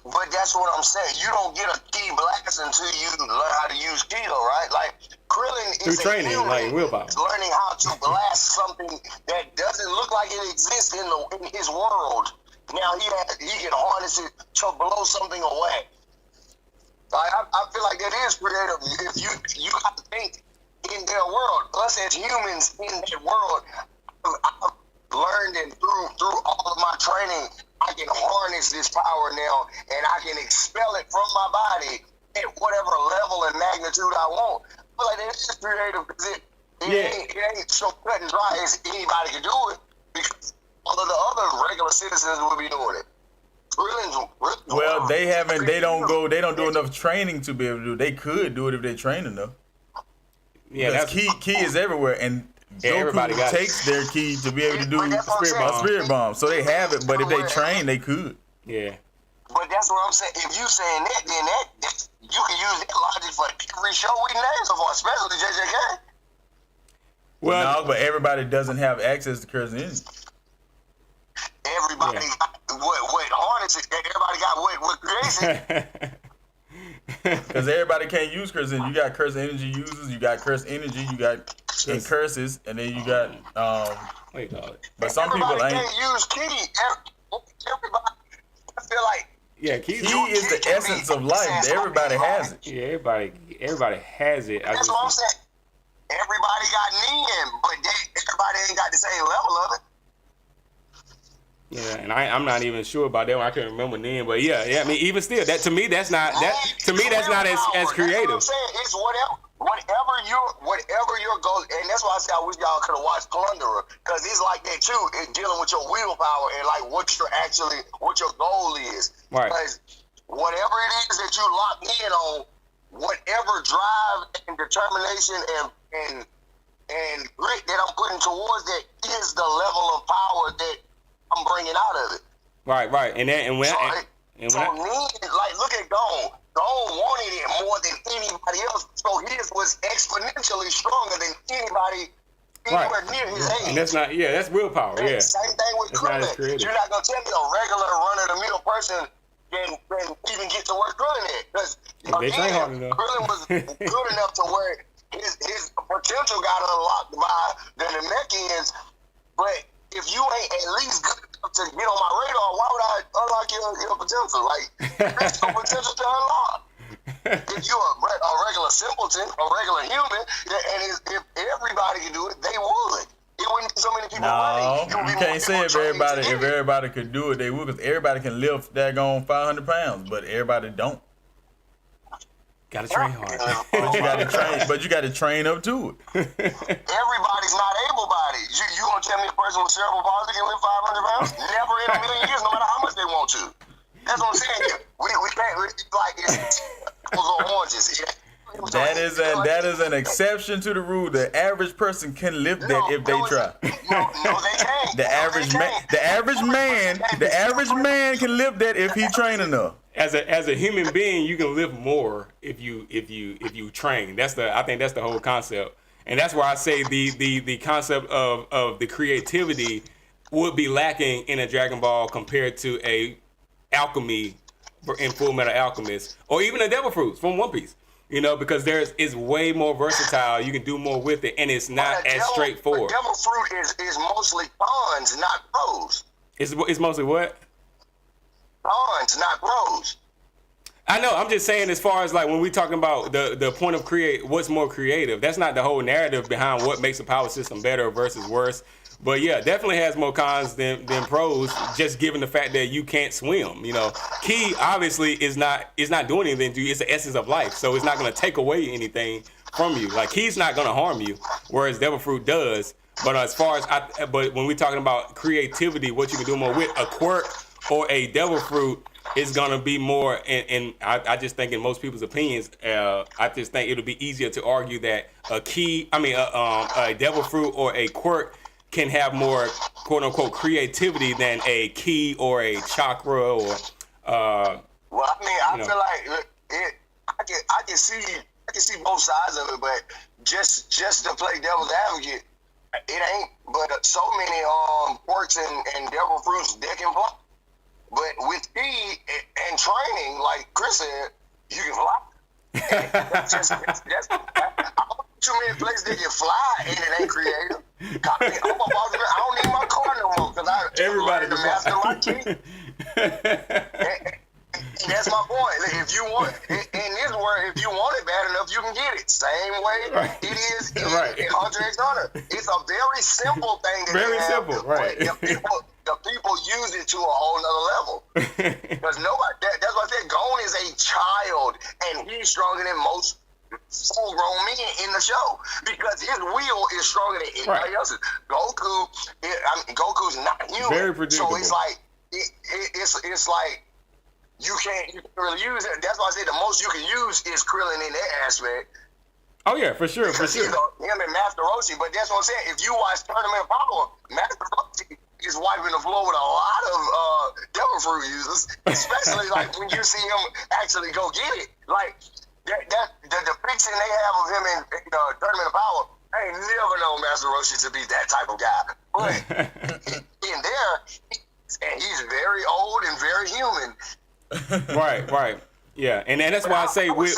But that's what I'm saying. You don't get a key blast until you learn how to use key, though, right? Like Krillin is training, human like willpower, learning how to blast something that doesn't look like it exists in his world. Now he can harness it to blow something away. Like, I feel like that is creative. If you have to think in their world, us as humans in that world, I've learned and through all of my training, I can harness this power now, and I can expel it from my body at whatever level and magnitude I want. I feel like that is creative because it ain't so cut and dry as anybody can do it because all of the other regular citizens will be doing it. Well, they don't do enough training to be able to do it. They could do it if they train enough. Yeah, that's key is everywhere, and everybody takes their key to be able to do a spirit bomb. So they have it, but if they train, they could. Yeah. But that's what I'm saying. If you saying that, then that you can use that logic for every show we named so far, especially JJK. Well, no, but everybody doesn't have access to Curse Energy. Everybody got what harnesses. Everybody got what creation. Because everybody can't use curse energy. You got curse energy users, you got curse energy, you got curses, and then you got what do you call it? But some people ain't. Can't use key. Everybody, I feel like key is the essence of life. Everybody has it. Yeah, everybody has it. That's what I'm saying. Everybody got Nen, but everybody ain't got the same level of it. Yeah, and I'm not even sure about that one. I can't remember Nen, but yeah. I mean, even still, that to me that's not as creative. That's what I'm saying. It's whatever your goal, and that's why I say I wish y'all could have watched Plunderer, because it's like that too. It's dealing with your willpower and like what your goal is. Right. Because whatever it is that you lock in on, whatever drive and determination and grit that I'm putting towards that is the level of power that I'm bringing out of it. Right. And Nen, look at Gone. Gone wanted it more than anybody else, so his was exponentially stronger than anybody anywhere near his age. And that's not, that's willpower, yeah. Same thing with Krillin. You're not going to tell me a regular run-of-the-mill person can even get to where Krillin is. Because, again, Krillin was good enough to where his potential got unlocked by the Namekians. But if you ain't at least good enough to get on my radar, why would I unlock your potential? Like, there's no potential to unlock. If you're a regular simpleton, a regular human, and if everybody can do it, they would. It wouldn't be so many people running. You can't say if everybody could do it, they would, because everybody can lift daggone 500 pounds, but everybody don't. Gotta train hard. But you gotta train up to it. Everybody's not able-bodied. You gonna tell me a person with cerebral palsy can lift 500 pounds? Never in a million years, no matter how much they want to. That's what I'm saying. We can't, like, it's oranges. That is an exception to the rule. The average person can lift that if they try. No, they can't. The average man can lift that if he train enough. As a human being, you can lift more if you train. I think that's the whole concept, and that's why I say the concept of the creativity would be lacking in a Dragon Ball compared to a alchemy in Full Metal Alchemist, or even a Devil Fruits from One Piece. You know, because it's way more versatile. You can do more with it, and it's not as straightforward. Devil Fruit is mostly cons, not pros. It's mostly what? Cons, not pros. I know. I'm just saying, as far as like when we're talking about the point of what's more creative, that's not the whole narrative behind what makes a power system better versus worse. But yeah, definitely has more cons than pros, just given the fact that you can't swim. You know, Ki obviously is not doing anything to you. It's the essence of life, so it's not going to take away anything from you. Like, Ki's not going to harm you, whereas Devil Fruit does. But as far as but when we're talking about creativity, what you can do more with a quirk or a Devil Fruit is going to be more. And I just think in most people's opinions, I just think it'll be easier to argue that a Devil Fruit or a quirk can have more quote unquote creativity than a Ki or a chakra or well, I mean, I feel like I can see both sides of it, but just to play devil's advocate, it ain't but so many quirks and Devil Fruits that can fly. But with Ki and training, like Chris said, you can fly. I don't too many places that can fly and it ain't creative. I don't need my car no more because everybody can master my Ki. That's my point. If you want in this world, if you want it bad enough, you can get it. Same way it is in Hunter x Hunter. It's a very simple thing. Very simple, right? The people use it to a whole nother level. Because nobody. That's why I said Gon is a child, and he's stronger than most full-grown men in the show because his will is stronger than anybody else's. Goku's not human. Very predictable. So it's like it's like. You can't really use it. That's why I say the most you can use is Krillin in that aspect. Oh yeah, for sure. Him and Master Roshi, but that's what I'm saying. If you watch Tournament of Power, Master Roshi is wiping the floor with a lot of Devil Fruit users, especially like when you see him actually go get it. Like the depiction they have of him in Tournament of Power, I ain't never known Master Roshi to be that type of guy. But in there, and he's very old and very human. Right. Yeah, and that's why I say with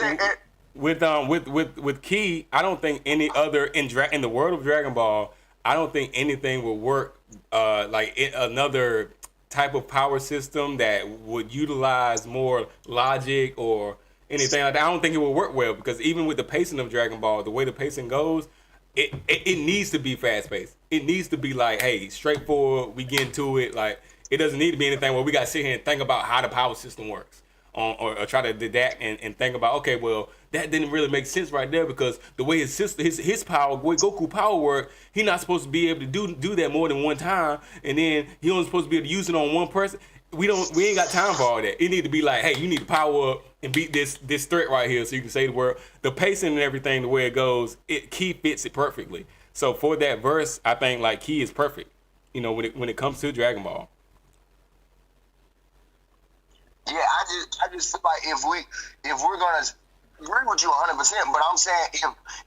Ki, I don't think any other in the world of Dragon Ball, I don't think anything will work like another type of power system that would utilize more logic or anything like that. I don't think it will work well because even with the pacing of Dragon Ball, the way the pacing goes, it needs to be fast paced. It needs to be like, hey, straightforward. We get into it. Like, it doesn't need to be anything where we got to sit here and think about how the power system works or try to do that and think about, okay, well, that didn't really make sense right there because the way his power, the way Goku power work, he's not supposed to be able to do that more than one time, and then he only supposed to be able to use it on one person. We ain't got time for all that. It need to be like, hey, you need to power up and beat this threat right here so you can say the word. The pacing and everything, the way it goes, Ki fits it perfectly. So for that verse, I think like Ki is perfect, when it comes to Dragon Ball. Yeah, I just feel like if we're gonna agree with you 100%, but I'm saying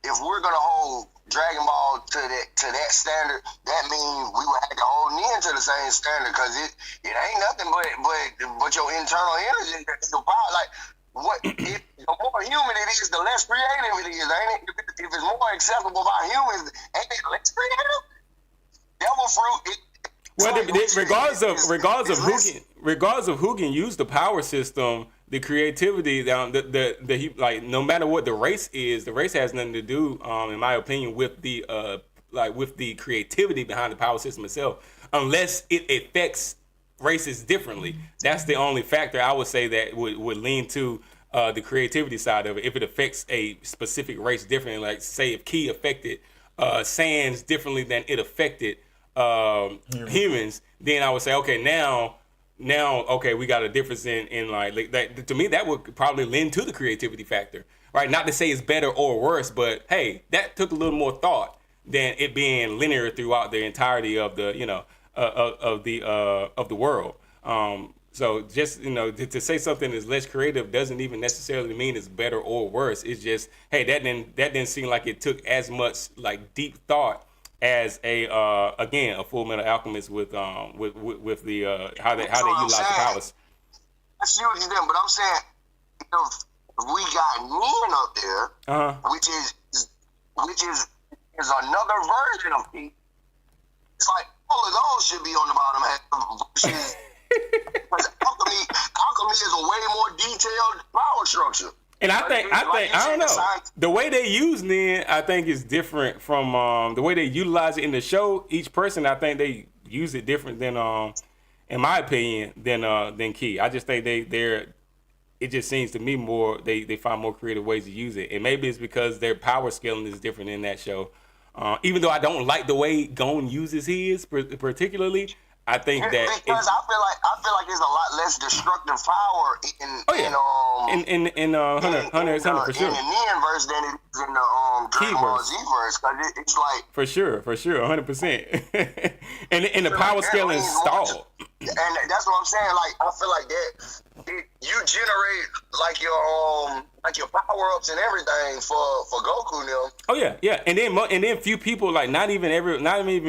if we're gonna hold Dragon Ball to that standard, that means we would have to hold Nen to the same standard because it ain't nothing but your internal energy, your power. Like the more human it is, the less creative it is, ain't it? If it's more accessible by humans, ain't it less creative? Devil fruit. Regardless of who can use the power system, the creativity, like no matter what the race is, the race has nothing to do, in my opinion, with the creativity behind the power system itself, unless it affects races differently. That's the only factor I would say that would lean to the creativity side of it. If it affects a specific race differently, like say if Ki affected Saiyans differently than it affected humans, then I would say, okay, now, okay, we got a difference in like that. To me, that would probably lend to the creativity factor, right? Not to say it's better or worse, but hey, that took a little more thought than it being linear throughout the entirety of the, of the world. So just, to say something is less creative doesn't even necessarily mean it's better or worse. It's just, hey, that didn't seem like it took as much like deep thought as a Full Metal Alchemist with the how they utilize the powers. I see what you're doing, but I'm saying if we got Nen up there, which is another version of Ki, it's like all of those should be on the bottom half. Because alchemy is a way more detailed power structure. And I don't know. The way they use Nen, I think, is different from the way they utilize it in the show. Each person, I think, they use it different than, in my opinion, than Ki. I just think it just seems to me more they find more creative ways to use it, and maybe it's because their power scaling is different in that show. Even though I don't like the way Gon uses his particularly. I think that because I feel like there's a lot less destructive power in Hunter x Hunter for sure. In the Nen verse than it is in the Dragon Ball Z verse. Because it's like for sure, 100%. and the power scaling stalled. And that's what I'm saying. Like I feel like that you generate like your power ups and everything for Goku now. Oh yeah. And then few people, like not even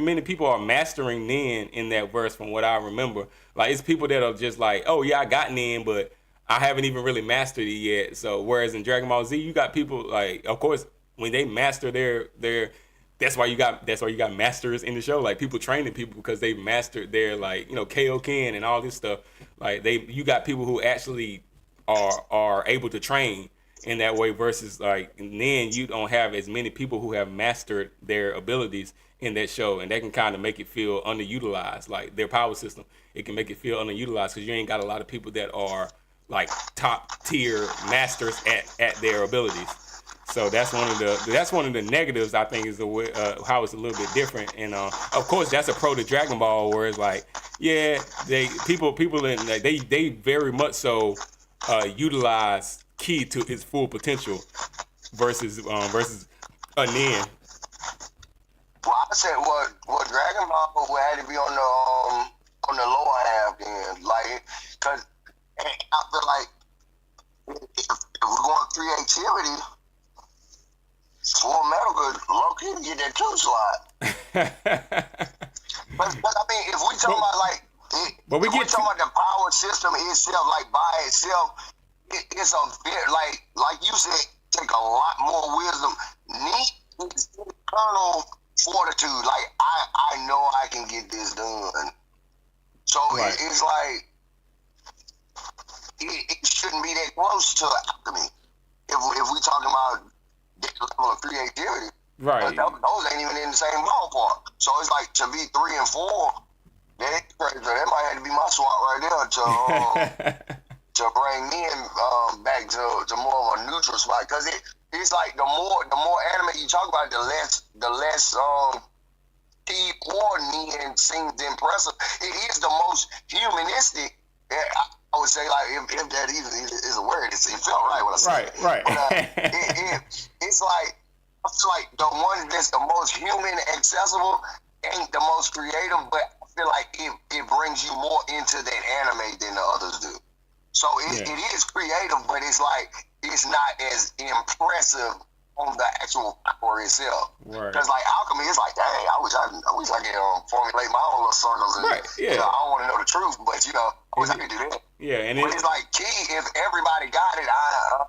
many people are mastering Nen in that verse from what I remember. Like it's people that are just like, oh yeah, I got Nen, but I haven't even really mastered it yet. So whereas in Dragon Ball Z, you got people like, of course, when they master their that's why you got masters in the show, like people training people because they mastered their like Kaioken and all this stuff. Like you got people who actually are able to train in that way versus like then you don't have as many people who have mastered their abilities in that show, and that can kind of make it feel underutilized. Like their power system, it can make it feel underutilized because you ain't got a lot of people that are like top tier masters at their abilities. So that's one of the negatives I think is the way how it's a little bit different. And of course that's a pro to Dragon Ball where it's like people in they very much so utilize Ki to its full potential versus a Nen. Well, I said what Dragon Ball would have to be on the lower half then, like because I feel like if we're going creativity. Full Metal could low-key get that 2 slot. but I mean, if we talking about talking about the power system itself, like by itself, it's a bit like you said, take a lot more wisdom. Need is internal fortitude. Like I know I can get this done. So right. It's like it shouldn't be that close to alchemy. If we talking about level of creativity, right? Those ain't even in the same ballpark. So it's like to be 3 and 4, that might have to be my swap right there to bring Nen back to more of a neutral spot. Because it's like the more anime you talk about, the less Ki or Nen seems impressive. It is the most humanistic. I would say, like, if that is a word, it felt right when I said it. Right. But, it's like, I feel like the one that's the most human accessible ain't the most creative, but I feel like it brings you more into that anime than the others do. So it is creative, but it's like, it's not as impressive on the actual power itself. Right. Because like alchemy, it's like, dang, I wish I could formulate my own little circles. And, Right. Yeah. You know, I don't want to know the truth, but you know, I wish I could do that. Yeah, and But it's like key. If everybody got it, I don't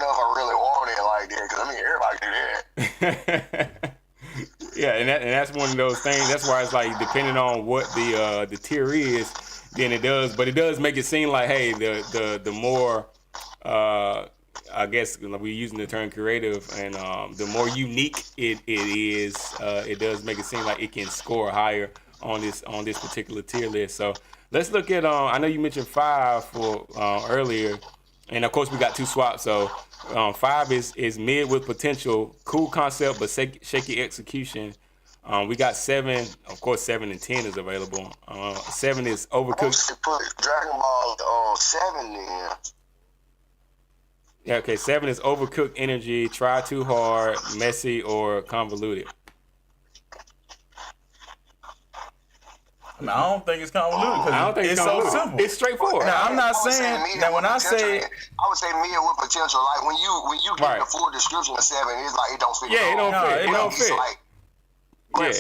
know if I really want it like that. Because I mean, everybody do that. yeah, and that's one of those things. That's why it's like depending on what the tier is, then it does. But it does make it seem like, hey, the more I guess we're using the term creative, and the more unique it is, it does make it seem like it can score higher on this particular tier list. So let's look at I know you mentioned 5 for earlier, and of course we got 2 swaps. So 5 is mid with potential, cool concept but shaky execution. We got 7, of course 7 and 10 is available. 7 is overcooked. Put Dragon Ball 7 in. Yeah, okay, 7 is overcooked energy, try too hard, messy, or convoluted. I don't think it's convoluted because it's so simple. It's straightforward. Now I'm not saying that when I say, I would say mid with potential. Like when you get the full description of 7, it's like it don't fit. Yeah, it don't fit. Like, but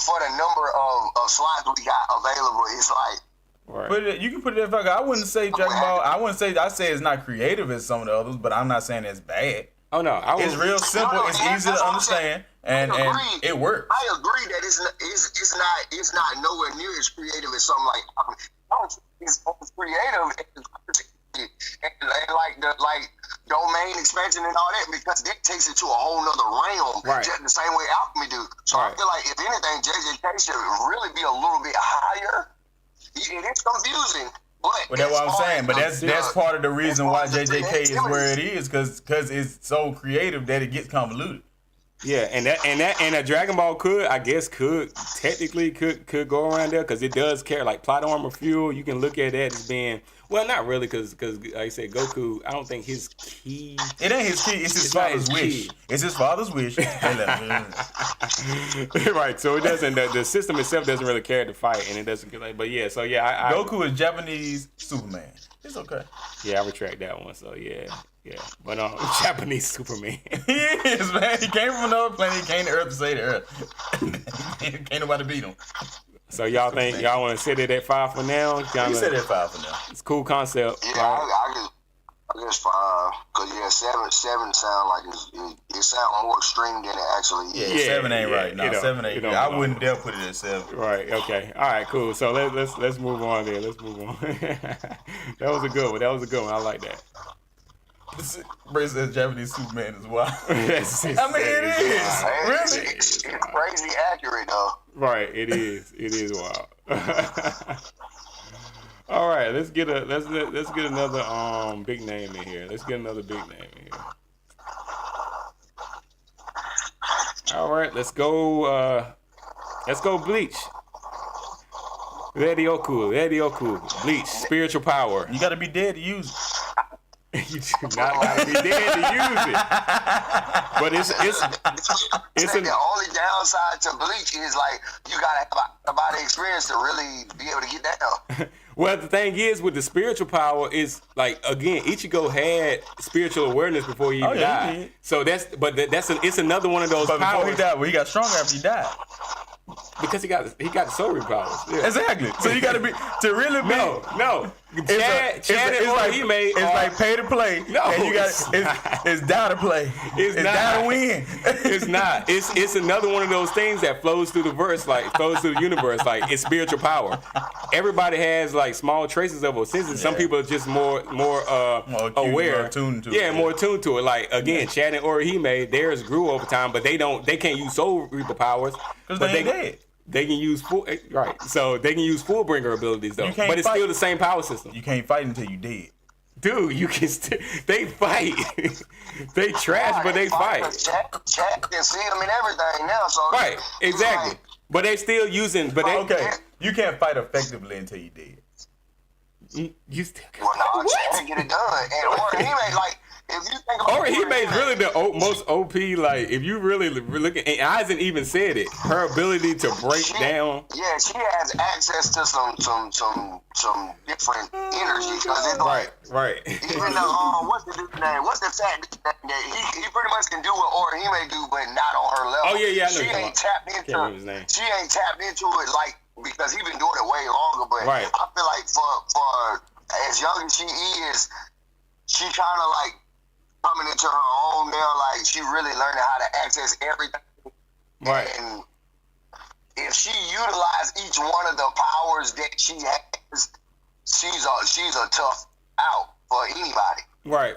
for the number of slots we got available, it's like. Right. You can put it in fact. I wouldn't say Dragon Ball. I say it's not creative as some of the others, but I'm not saying it's bad. Oh no, it's real simple. It's easy to understand, and it works. I agree that it's not nowhere near as creative as something like. It's creative and like domain expansion and all that, because that takes it to a whole nother realm, right? Just the same way alchemy do. So I feel like if anything, JJK should really be a little bit higher. It is confusing. But that's what I'm saying. But that's part of the reason why JJK is where it is, because it's so creative that it gets convoluted. Yeah, and a Dragon Ball could technically go around there, because it does carry like plot armor fuel. You can look at that as being, well, not really, because like I said, Goku, I don't think his key. It ain't his key. It's his father's wish. It's his father's wish. Right. So it doesn't. The system itself doesn't really carry the fight, and it doesn't. But yeah. So yeah, Goku is Japanese Superman. It's okay. Yeah, I retract that one. So yeah. But Japanese Superman. He is, man. He came from another planet. He came to Earth to save the Earth. Can't nobody beat him. So y'all think y'all want to set it at 5 for now? You set it at 5 for now. It's a cool concept. Yeah, I guess 5. Cause 7 sound like it sound more extreme than it actually is. Yeah, 7 ain't right. No, 7 ain't. I wouldn't dare put it at 7. Right. Okay. All right. Cool. So let's move on there. Let's move on. That was a good one. I like that. Bray says Japanese Superman as well. I mean, it is. Really? It's crazy accurate though. Right. It is wild. All right. Let's get another big name in here. All right. Let's go Bleach. Radioku. Bleach. Spiritual power. You gotta be dead to use it. You do not gotta be dead to use it. But it's the only downside to Bleach is like you gotta have a body experience to really be able to get down. Well, the thing is with the spiritual power is like, again, Ichigo had spiritual awareness before he even died. So it's another one of those powers. Before he died, he got stronger after he died. Because he got the soul powers. Yeah. Exactly. So you got to be to really be. No. Chad and like, he made. It's like pay to play. No, and you got it's die to play. It's die to win. It's not. It's another one of those things that flows through the verse, like flows through the universe. Like it's spiritual power. Everybody has like small traces of it. Since some people are just more aware, more attuned to it. Yeah, more attuned to it. Like again, Chad and Orihime, theirs grew over time, but they can't use Soul Reaper powers. Because they dead. They can use so they can use Fullbringer abilities though, but it's still the same power system. You can't fight until you dead. Dude, you can they fight. They trash, but they fight. Chat can see them and everything now, so right, exactly. Like, but they still using. But you can't fight effectively until you dead. You still can. Well, no, Chat can get it done, and Orihime like. if you think about Orihime's really the most OP. Like, if you really look at, and Aizen even said it, her ability to break down. Yeah, she has access to some different energy because it's like right. Even what's the dude's name? What's the fat dude's name? He pretty much can do what Orihime do, but not on her level. Oh yeah, I know. She ain't tapped into it like because he been doing it way longer. But I feel like for as young as she is, she kind of like coming into her own now. Like she really learning how to access everything. Right. And if she utilize each one of the powers that she has, she's a tough out for anybody. Right.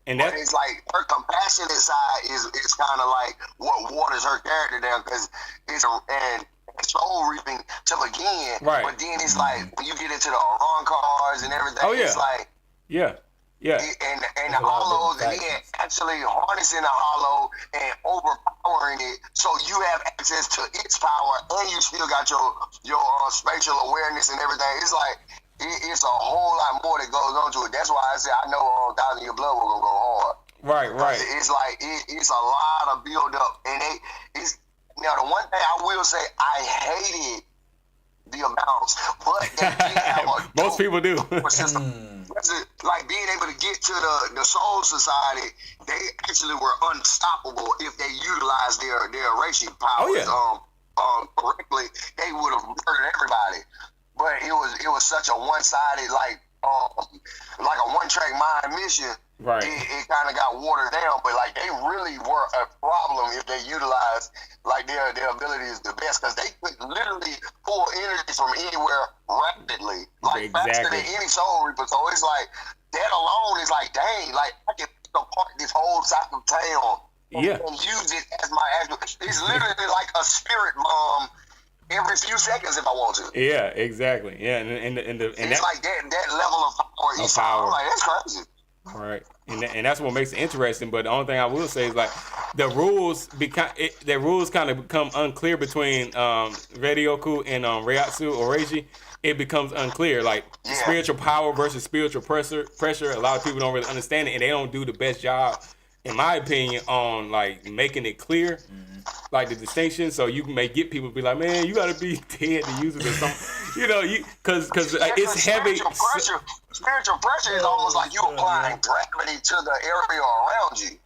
And that it's like her compassionate side is kind of like what waters her character down because it's soul reaping to begin. Right. But then it's like when you get into the Iran cards and everything, it's like and the hollows and then actually harnessing the hollow and overpowering it so you have access to its power and you still got your spatial awareness and everything. It's like it's a whole lot more that goes on to it. That's why I said I know 1,000 Year Blood will go hard. Right. It's like it's a lot of build up and it's now the one thing I will say I hated the amounts, but they did have a most people do. Like being able to get to the Soul Society, they actually were unstoppable if they utilized their Reishi powers correctly. They would have murdered everybody. But it was such a one-sided like a one-track mind mission. Right. It kind of got watered down, but like they really were a problem if they utilized like their abilities the best because they could literally pull energy from anywhere rapidly, like faster than any Soul Reaper. So it's like that alone is like, dang, like I can pick apart this whole side of town and use it as my actual. It's literally like a spirit bomb every few seconds if I want to. Yeah, exactly. Yeah, and it's like that level of power. I'm like, that's crazy. All right, and that's what makes it interesting. But the only thing I will say is like the rules kind of become unclear between Ryoku and Reiatsu or Reishi. It becomes unclear, like spiritual power versus spiritual pressure. A lot of people don't really understand it, and they don't do the best job, in my opinion, on like making it clear, like the distinction. So you may get people to be like, man, you gotta be dead to use it or something, because it's heavy. Spiritual pressure is almost like you applying gravity to the area around you.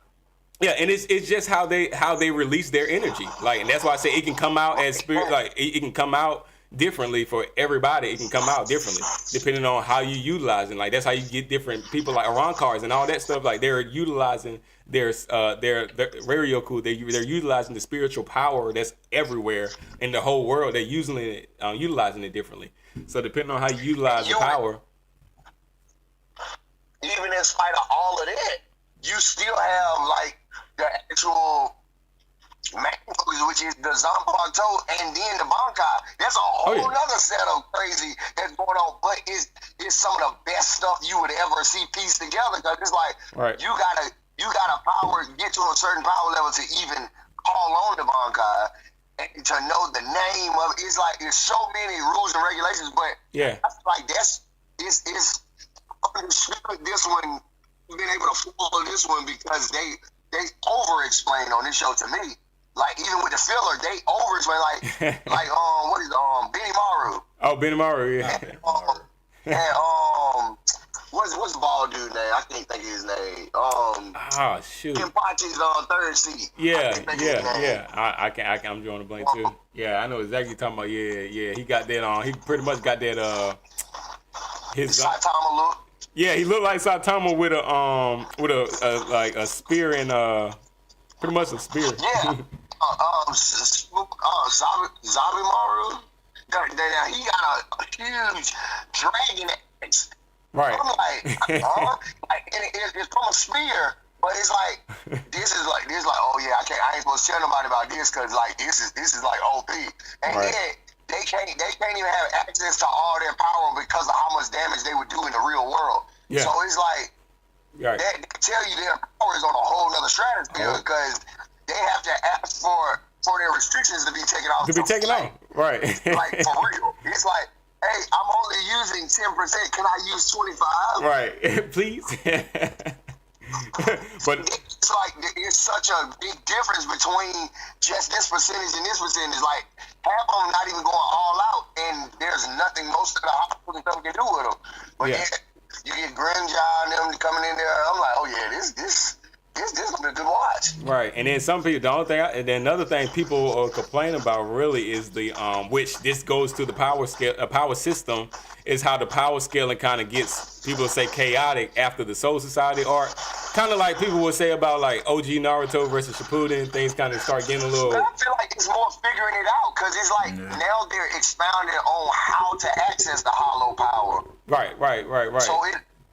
Yeah, and it's just how they release their energy, like, and that's why I say it can come out as spirit, like it can come out differently for everybody. It can come out differently depending on how you utilize it. Like that's how you get different people like Iran cards and all that stuff. Like they're utilizing their Ryoku. They're utilizing the spiritual power that's everywhere in the whole world. They're utilizing it differently. So depending on how you utilize the power. Even in spite of all of that, you still have like the actual main, which is the Zanpakuto and then the Bankai. That's a whole other set of crazy that's going on. But it's some of the best stuff you would ever see pieced together because it's like you gotta power get to a certain power level to even call on the Bankai and to know the name of it. It's like there's so many rules and regulations, but I feel like it's understood this one, been able to follow this one because they over explain on this show to me. Like even with the filler, they over explain like what is Benimaru. Oh, Benimaru, yeah. And what's the ball dude name? I can't think of his name. Shoot. Kenpachi's third seat. I'm drawing a blank too. Yeah, I know exactly what you're talking about. Yeah. He got that on. He pretty much got that his Saitama look. Yeah, he looked like Saitama with a spear and pretty much a spear. Yeah. Zabimaru. He got a huge dragon axe. Right. I'm like, and it's from a spear, but it's like this is like oh yeah, I ain't supposed to tell nobody about this because like this is like OP, and then they can't even have access to all their power because of how much damage they would do in the real world. Yeah. So it's like they tell you their power is on a whole other stratosphere because they have to ask for their restrictions to be taken off. Right. Like for real, it's like, hey, I'm only using 10%. Can I use 25? Right, please. But it's like it's such a big difference between just this percentage and this percentage. Like half of them not even going all out, and there's nothing most of the hospitals and stuff can do with them. But yeah. You get Grimjaw and them coming in there. I'm like, oh yeah, this gonna be a good watch. Right, and then some people, the only thing, and then another thing people complain about really is the which this goes to the power scale, power system, is how the power scaling kind of gets, people say, chaotic after the Soul Society arc. Kind of like people would say about like OG Naruto versus Shippuden, things kind of start getting a little. But I feel like it's more figuring it out because it's like now they're expounding on how to access the hollow power. Right.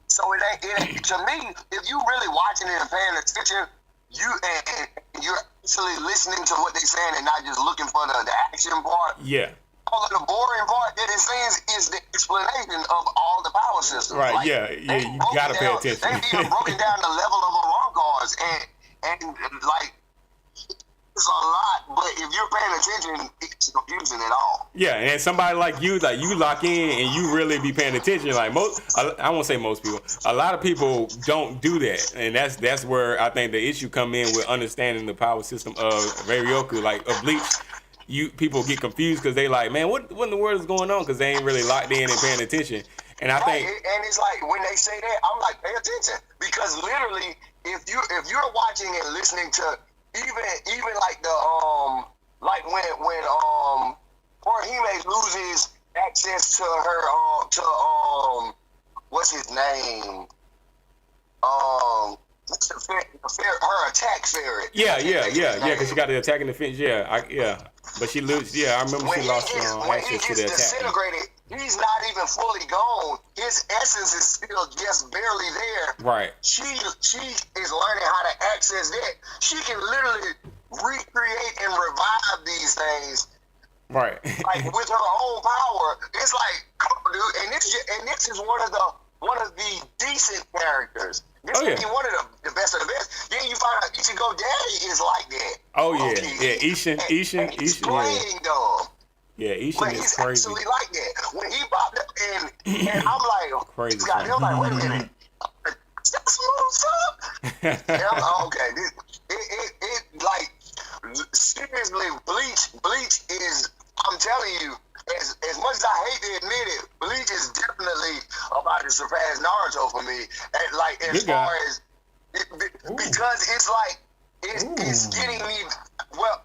So it ain't to me. If you really watching it and paying attention, you're actually listening to what they're saying and not just looking for the action part. Yeah. All of the boring part that it says is the explanation of all the power systems. Right. Like, yeah. You gotta pay attention. They even broken down the level of Arankars and like. It's a lot, but if you're paying attention, it's confusing at all. Yeah, and somebody like you lock in and you really be paying attention. Like I won't say most people. A lot of people don't do that, and that's where I think the issue come in with understanding the power system of Ryoku, like of Bleach. People get confused because they like, man, what in the world is going on? Because they ain't really locked in and paying attention. And I think, and it's like when they say that, I'm like, pay attention, because literally, if you're watching and listening to. Even like the like when Orihime loses access to her to what's his name what's her attack ferret. Yeah, because she got the attack in the fence. But she loses. Yeah, I remember she lost access to the attack. Disintegrated, he's not even fully gone. His essence is still just barely there. Right. She is learning how to access that. She can literally recreate and revive these things. Right. Like with her own power. It's like, come on, dude. And this is one of the decent characters. This is one of the best of the best. Then you find out Ichigo Daddy is like that. Oh yeah, Ishin. He's playing dumb. Yeah, Ishin but is he's crazy. actually like that. When he popped up and I'm like, crazy. I'm like, wait a minute. Is that smooth stuff? And I'm like, okay. It like seriously, Bleach is. I'm telling you, as much as I hate to admit it, Bleach is definitely about to surpass Naruto for me. And like as far as because it's like it's getting me. Well,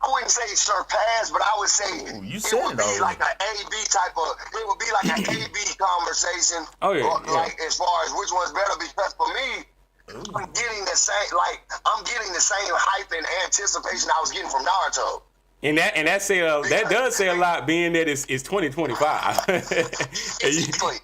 I wouldn't say surpass, but I would say it would be like an A/B type of. It would be like an A/B conversation. Oh yeah. Like as far as which one's better, because for me. I'm getting the same hype and anticipation I was getting from Naruto. And that does say a lot, being that it's 2025,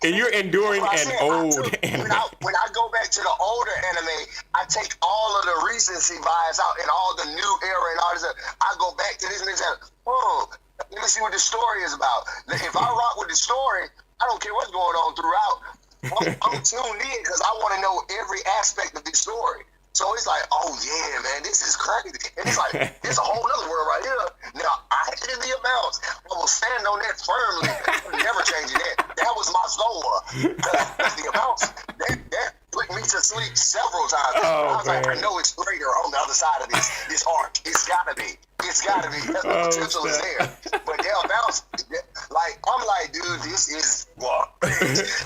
and you're enduring an old anime. When I go back to the older anime, I take all of the recency bias out and all the new era and all this. I go back to this and say, let me see what the story is about. If I rock with the story, I don't care what's going on throughout. I'm tuned in because I want to know every aspect of this story. So it's like, oh yeah, man, this is crazy. And it's like, it's a whole other world right here. Now, I hated the amounts. I will stand on that firmly. I'm never changing that. That was my Zola. The amounts, that put me to sleep several times. I was like, I know it's greater on the other side of this arc. It's gotta be. It's gotta be. That's the potential is there. But the amounts, like, I'm like, dude, this is what?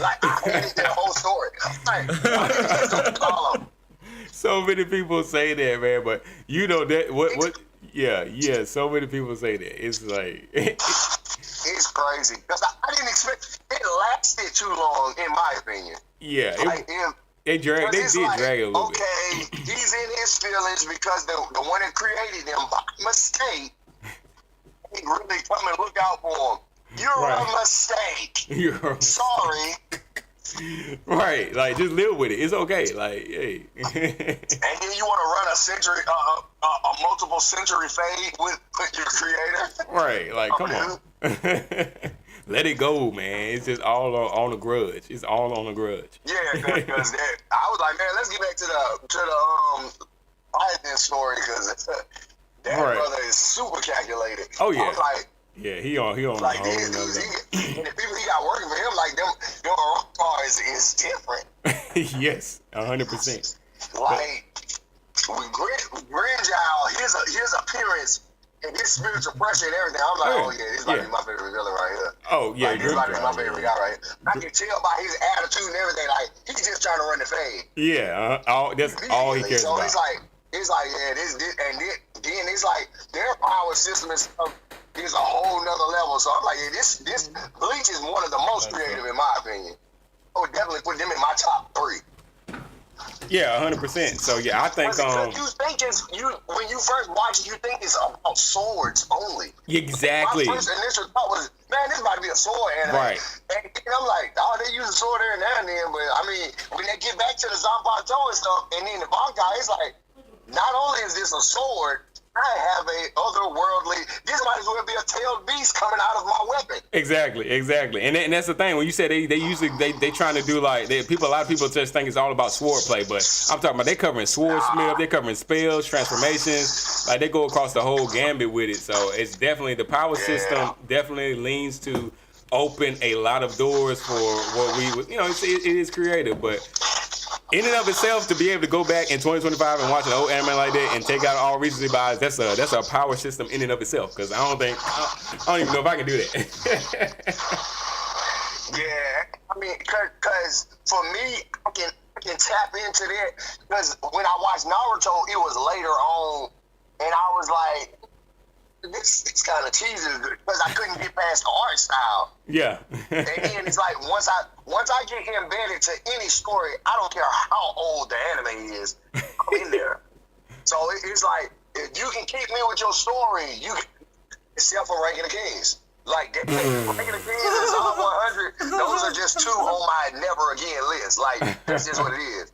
Like, I hated that whole story. I'm like, I didn't follow. So many people say that, man, but you know that what yeah, so many people say that. It's like it's crazy because I didn't expect it lasted too long, in my opinion. Yeah, like, they did drag it a little bit. Okay, he's in his feelings because the one that created him by mistake. He really come and look out for him. You're a mistake. Sorry. Right, like just live with it. It's okay. Like, hey. And then you want to run a multiple century fade with your creator. Right, like come on. Let it go, man. It's just all on a grudge. It's all on a grudge. Yeah, because I was like, man, let's get back to the Biden story because that brother is super calculated. Oh yeah. I was like. Yeah, he on like these dudes, and the people he got working for him, like them cars is different. Yes, 100%. Like with Grinjow, his appearance and his spiritual pressure and everything, I'm like, oh yeah, this might be my favorite villain right here. Oh yeah, like, this might be my favorite guy right here. I can tell by his attitude and everything, like he's just trying to run the fade. Yeah, that's all he cares about. So it's like yeah, this and then it's like their power system is a whole nother level. So I'm like, yeah, this Bleach is one of the most creative in my opinion. I would definitely put them in my top 3. Yeah, 100%. So yeah, I think you think when you first watch it, you think it's about swords only. Exactly. My first initial thought was, man, this might be a sword anime. Right. And I'm like, oh, they use a sword every now and then, but I mean, when they get back to the Zanpakuto and stuff, and then the Bankai, it's like, not only is this a sword, I have a otherworldly. This might as well be a tailed beast coming out of my weapon. Exactly. And that's the thing. When you say they usually they trying to do like a lot of people just think it's all about sword play, but I'm talking about they covering swordsmith, they covering spells, transformations, like they go across the whole gambit with it. So it's definitely the power system definitely leans to open a lot of doors for what we would, it is creative, but. In and of itself, to be able to go back in 2025 and watch an old anime like that and take out all recency bias, that's a power system in and of itself. Because I don't even know if I can do that. Yeah, I mean, because for me, I can tap into that. Because when I watched Naruto, it was later on, and I was like, this kind of cheesy because I couldn't get past the art style. Yeah. And then it's like once I get embedded to any story, I don't care how old the anime is, I'm in there. So it's like if you can keep me with your story, except for Ranking the Kings. Like Ranking the Kings is all 100. Those are just 2 on my never again list. Like that's just what it is.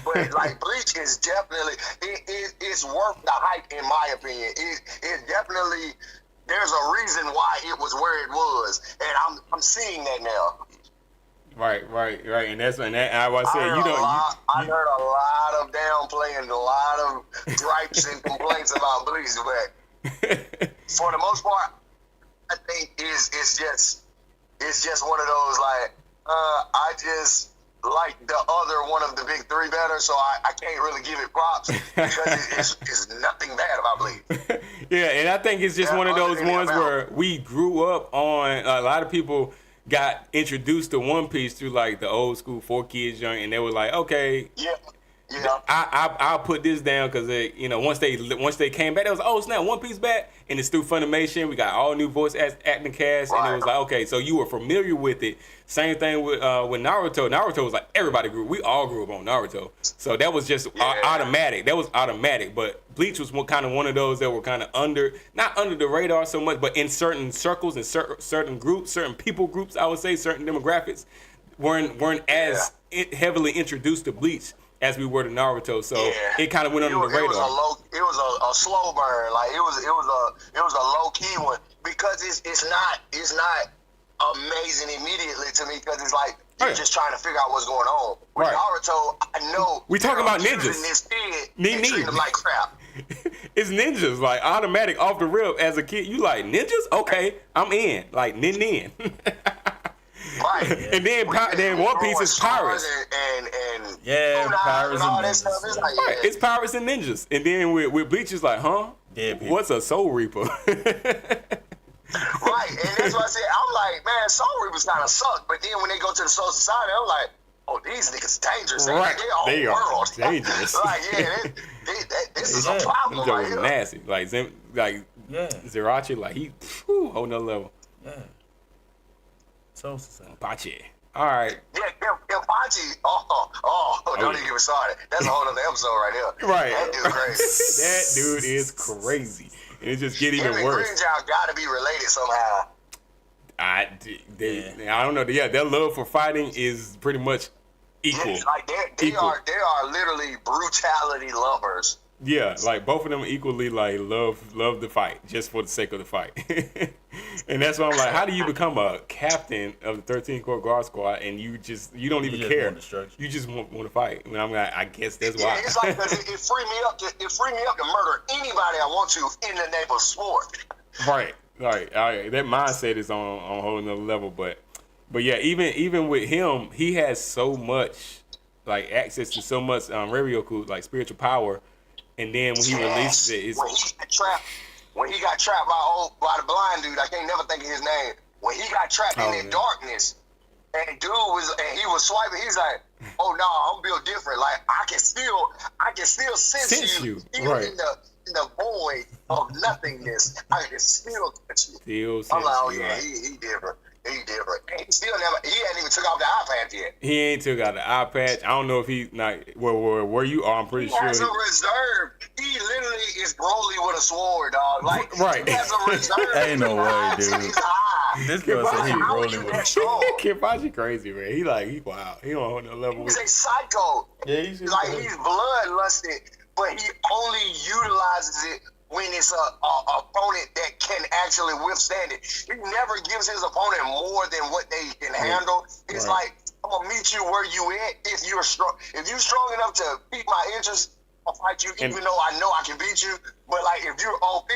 But like Bleach is definitely it's worth the hype in my opinion. It definitely there's a reason why it was where it was, and I'm seeing that now. Right, and that's when I was saying I heard a lot of downplay and a lot of gripes and complaints about Bleach, but for the most part, I think it's just one of those like I just like the other one of the big 3 better, so I can't really give it props because it's nothing bad about Bleach. Yeah, and I think it's just one of those ones where we grew up on. A lot of people got introduced to One Piece through like the old school 4Kids joint, and they were like, okay, I'll put this down because once they came back, it was snap, One Piece back, and it's through Funimation. We got all new voice acting cast, and it was like, okay, so you were familiar with it. Same thing with Naruto. Naruto was like we all grew up on Naruto, so that was just automatic. That was automatic. But Bleach was one of those that were kind of not under the radar so much, but in certain circles and certain groups, certain people groups, I would say, certain demographics weren't as heavily introduced to Bleach as we were to Naruto, so it kind of went under the radar. It was a slow burn, like it was a low key one because it's not amazing immediately to me because it's like you're just trying to figure out what's going on. With Naruto, I know we talking about ninjas. This kid, they treat him like crap. It's ninjas, like automatic off the rip. As a kid, you like ninjas? Okay, I'm in. Like nin. Right. And then One Piece is pirates. And pirates and ninjas. Stuff. It's like, it's pirates and ninjas. And then with Bleach, it's like, huh? Dead people. What's a Soul Reaper? Right, and that's what I said. I'm like, man, Soul Reapers kind of suck. But then when they go to the Soul Society, I'm like, oh, these niggas dangerous. Right. They are dangerous. Like, this is a problem right here. Nasty. Like Zerachi, like he, whole nother level. Yeah. Soul Society. Pachi. All right. Yeah, Pachi. Don't even get me started. That's a whole other episode right there. Right. That dude's crazy. That dude is crazy. And it just get even worse. Y'all gotta be related somehow. I don't know. Yeah, their love for fighting is pretty much equal. Yeah, like they are literally brutality lovers. Yeah, like both of them equally like love the fight just for the sake of the fight. And that's why I'm like, how do you become a captain of the 13 Corps Guard Squad and you don't even care? You just want to fight. And I'm like, I guess that's why. Yeah, it's like it freed me up to murder anybody I want to in the name of sport. Right. That mindset is on a whole nother level. But yeah, even with him, he has so much like access to so much Ryoku, like spiritual power, and then when he releases it, it's when he got trapped by the blind dude, I can't never think of his name. When he got trapped in that darkness, and he was swiping, he's like, "Oh no, I'm built different. Like I can still sense you, even right. in the void of nothingness. I can still touch you." Still I'm like, "Oh yeah, right. he different. He different. And he hadn't even took off the eye patch yet. He ain't took out the eye patch. I don't know if he's not where you are. I'm pretty sure. He has a reserve. He literally is Broly with a sword, dog. Like, right. He has a reserve. Ain't no way, dude. He's high. This girl said he Broly with a sword. Kipachi crazy, man. He wow. He on a level. He's a psycho. Yeah, he's like he's bloodlusted, but he only utilizes it when it's a opponent that can actually withstand it. He never gives his opponent more than what they can handle. It's like, I'm gonna meet you where you at. If you're strong enough to pique my interest, I'll fight you, even though I know I can beat you. But like, if you're OP,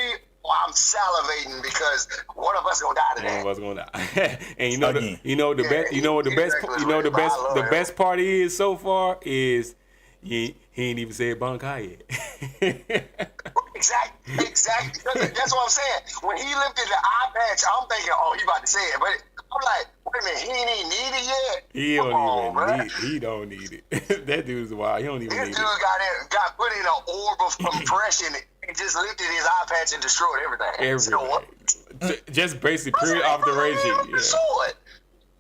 well, I'm salivating because one of us gonna die today. One of us gonna die. And the best part is so far is he ain't even said Bankai yet. Exactly. That's what I'm saying. When he lifted the eye patch, I'm thinking, oh, he about to say it. But I'm like, wait a minute, he ain't even need it yet? He don't need it. That dude's wild. He don't even need it. This dude got put in an orb of compression and just lifted his eye patch and destroyed everything. So just basically pure off the Reggie. Yeah.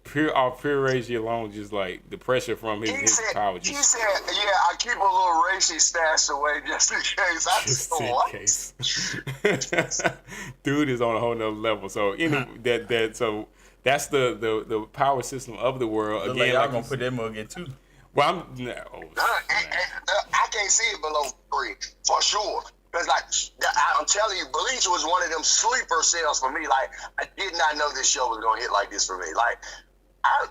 Pure Reggie alone, just like the pressure from his power. He said, yeah, I keep a little Reggie stashed away just in case. Dude is on a whole nother level. So so that's the power system of the world. Again, y'all gonna put that mug in too. Well, I can't see it below 3 for sure. Because, like, I'm telling you, Bleach was one of them sleeper cells for me. Like, I did not know this show was going to hit like this for me. Like, I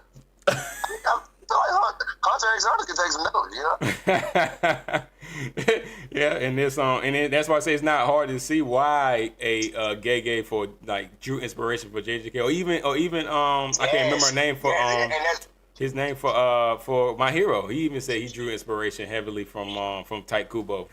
Hunter x Hunter can take some notes, you know? Yeah, and that's why I say it's not hard to see why a gay for, like, drew inspiration for JJK. Or even I can't remember her name for, his name for My Hero. He even said he drew inspiration heavily from Type Kubo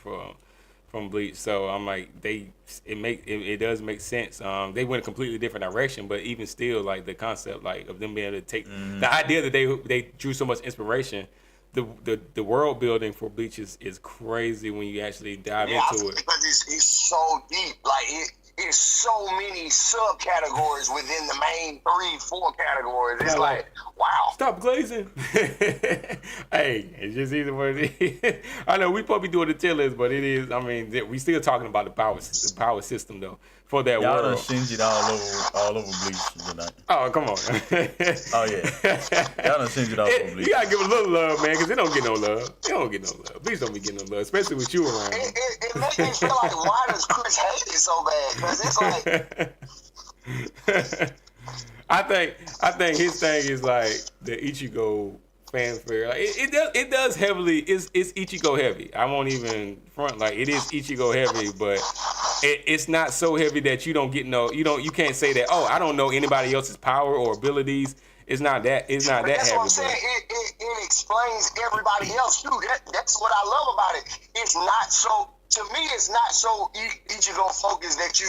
from Bleach. So I'm like, it does make sense. They went a completely different direction, but even still, like the concept, like of them being able to take the idea that they drew so much inspiration. The world building for Bleach is crazy when you actually dive into it. Because it's so deep. Like it's so many subcategories within the main 3-4 categories. It's like, wow. Stop glazing. Hey, it's just either what it is. I know we probably doing the tier list, but it is. I mean, we still talking about the power system though for that y'all world. Y'all done singed all over Bleach tonight. Oh, come on. Oh yeah. Y'all done singed all over Bleach. You gotta give a little love, man, because it don't get no love. It don't get no love. Bleach don't be getting no love, especially with you around. It makes me feel like, why does Chris hate it so bad? Because it's like. I think his thing is like the Ichigo fanfare. Like it does heavily. It's Ichigo heavy. I won't even front. Like it is Ichigo heavy, but it's not so heavy that you don't get you can't say that. Oh, I don't know anybody else's power or abilities. It's not that. It's not that that's heavy. That's what I'm saying. It explains everybody else too. That's what I love about it. It's not so. To me, it's not so Ichigo focused that you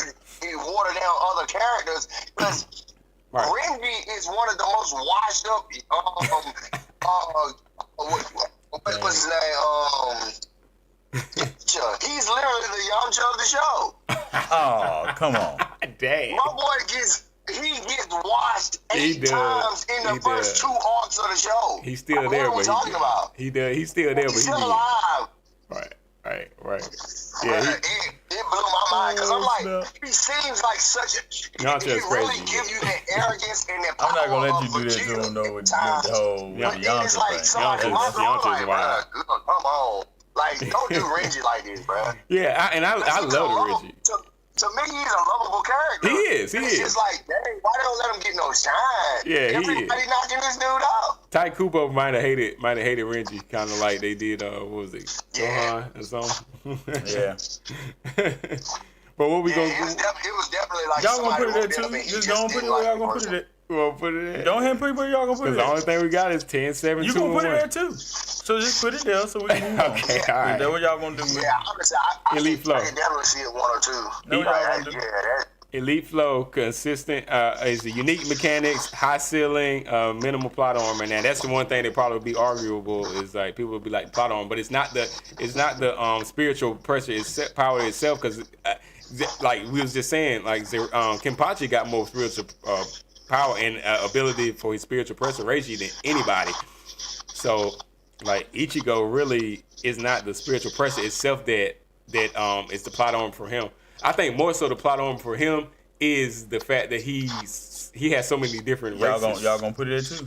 water down other characters because. Right. Renji is one of the most washed up. What's his name? He's literally the Yamcha of the show. Oh, come on! Dang. My boy gets washed 8 times in the first 2 arcs of the show. He's still there, but he's still there, but he's still alive. Right. Yeah, it blew my mind because I'm like, he seems like such a. He really give you that arrogance and that power. I'm not gonna let you do that to him though with the whole It's like somebody, I'm like, come on, like don't do Renji like this, bro. Yeah, I love Renji. To me, he's a lovable character. He is. It's just like, dang, why don't let him get no shine? Yeah, everybody knocking this dude out. Tai Kubo might have hated Renji, kind of like they did. What was it? Gohan or something. Yeah. But what we gonna? It was definitely like y'all gonna put it there too. Just don't put it where y'all gonna put it at. We won't put it in. Go ahead and put it where y'all gonna put it. Because the only thing we got is 10, 7, you 2, gonna put 1. it there too. So just put it there so we can move on. Okay, all right. Is that what y'all gonna do? Yeah, honestly, I Elite Flow. can definitely see it 1 or 2. No, y'all gonna do. That. Elite Flow, consistent, is a unique mechanics, high ceiling, minimal plot armor. Now that's the one thing that probably would be arguable is like people would be like plot armor, but it's not the spiritual pressure, it's power itself because like we was just saying, like Kenpachi got more spiritual power and ability for his spiritual pressure ratio than anybody. So like Ichigo really is not the spiritual pressure itself that is the plot armor for him. I think more so the plot armor for him is the fact that he has so many different races. Y'all gonna put it there too.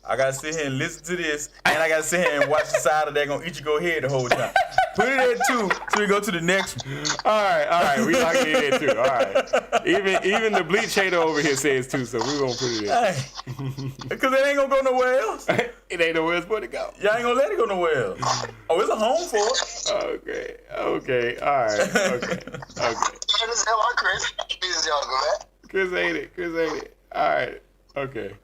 I gotta sit here and listen to this, and I gotta sit here and watch the side of that gonna Ichigo head the whole time. Put it there too, so we go to the next one. All right, we like it there too. All right, even the Bleach hater over here says too, so we gonna put it there. Because it ain't gonna go nowhere else. It ain't nowhere else but to go. Y'all ain't gonna let it go nowhere else. Oh, it's a home for it. Okay, all right, okay. Chris ate it. All right, okay.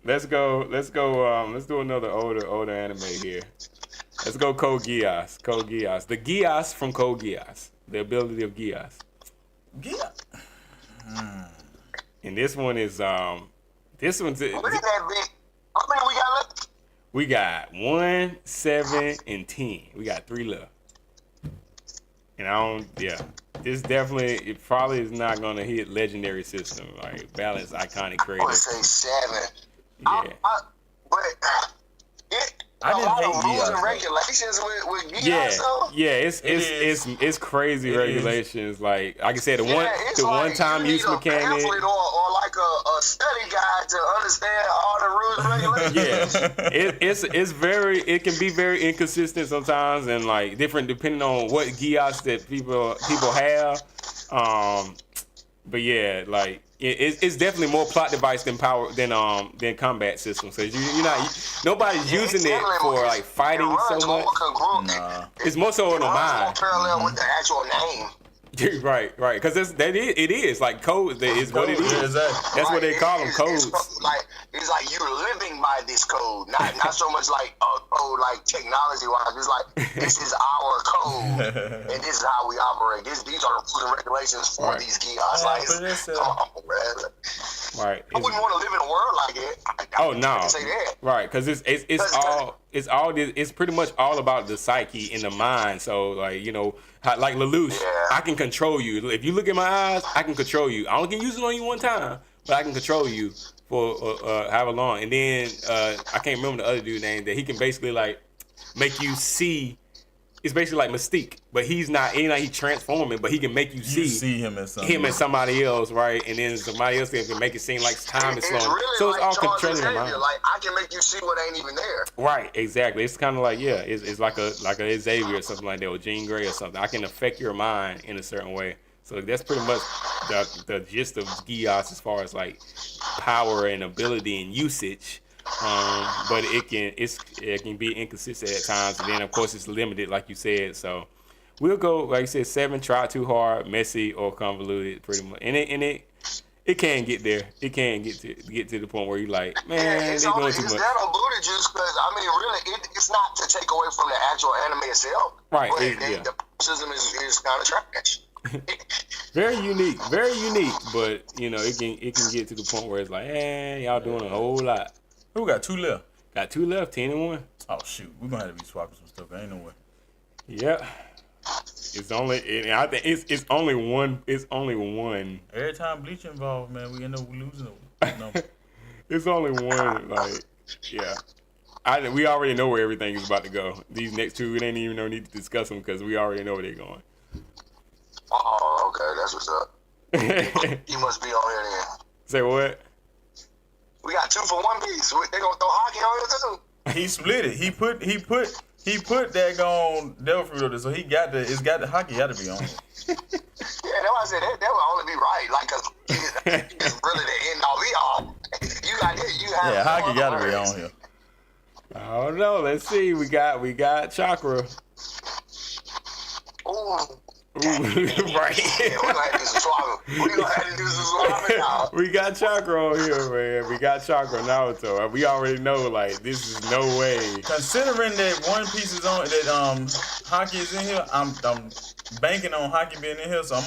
Let's go. Let's do another older anime here. Let's go Code Geass. The Geass from Code Geass. The ability of Geass. And this one is What is that big? How many we got left? we got 1, 7, and 10. We got 3 left. And this definitely, it probably is not gonna hit legendary system, like balance iconic I creative. would say 7. Yeah. I didn't hate rules Geass, and though. regulations with Geass, though. It's crazy regulations. Like I said, the it's one time you use need a mechanic. pamphlet or like a study guide to understand all the rules and regulations. It can be very inconsistent sometimes and like different depending on what Geass that people have. But yeah, like it's definitely more plot device than power than combat systems. So nobody's using it for like fighting so much. Nah. It's more so in the mind. Parallel with the actual name. Right, because it is like code is what it is. Yeah, exactly. That's what they call them, codes. It's like you're living by this code, not so much like code like technology wise. It's like this is our code and this is how we operate. These are the rules and regulations for these Geass. Like, come on, man. Right. I wouldn't want to live in a world like it. I can say that. Right, because it's pretty much all about the psyche and the mind. So like like Lelouch, I can control you. If you look in my eyes, I can control you. I only can use it on you one time, but I can control you for however long. And then I can't remember the other dude's name that he can basically like make you see. It's basically like Mystique, but he's not transforming, but he can make you see him as somebody else, right? And then somebody else can make it seem like time is slowing. Really so like it's all Charles controlling your Xavier. mind. Like I can make you see what ain't even there. Right, exactly. It's kind of like it's like a Xavier or something like that, or Jean Grey or something. I can affect your mind in a certain way. So that's pretty much the gist of Geass as far as like power and ability and usage. But it can be inconsistent at times, and then of course it's limited, like you said. So we'll go, like you said, 7. Try too hard, messy, or convoluted, pretty much. And it can get there. It can get to the point where you're like, man, they're doing too much. It's that on booty juice, because I mean, really, it's not to take away from the actual anime itself. Right. But the system is kind of trash. Very unique, but it can get to the point where it's like, y'all doing a whole lot. Who got 2 left? Got 2 left, 10 and 1. Oh shoot, we're gonna have to be swapping some stuff. Ain't no way. Yeah. It's only, I think it's only one. It's only one. Every time Bleach involved, man, we end up losing them. It's only one. Like, yeah. We already know where everything is about to go. These next 2, it ain't even no need to discuss them because we already know where they're going. Oh, okay, that's what's up. He must be on here then. Say what? We got 2 for One Piece. They gonna throw hockey on it too. He split it. He put that on Devil Fruit on it, so it's got the hockey got to be on it. Yeah, that's why I said that would only be right. Like, cause it's really the end all be all. You have hockey got to be on here. I don't know. Let's see. We got Chakra. Ooh. Right. Yeah, we're gonna have to do some swapping. We're gonna have to do some swapping now. We got Chakra on here, man. We got Chakra Naruto. We already know, like, this is no way. Considering that One Piece is on, that Haki is in here, I'm banking on Haki being in here, so I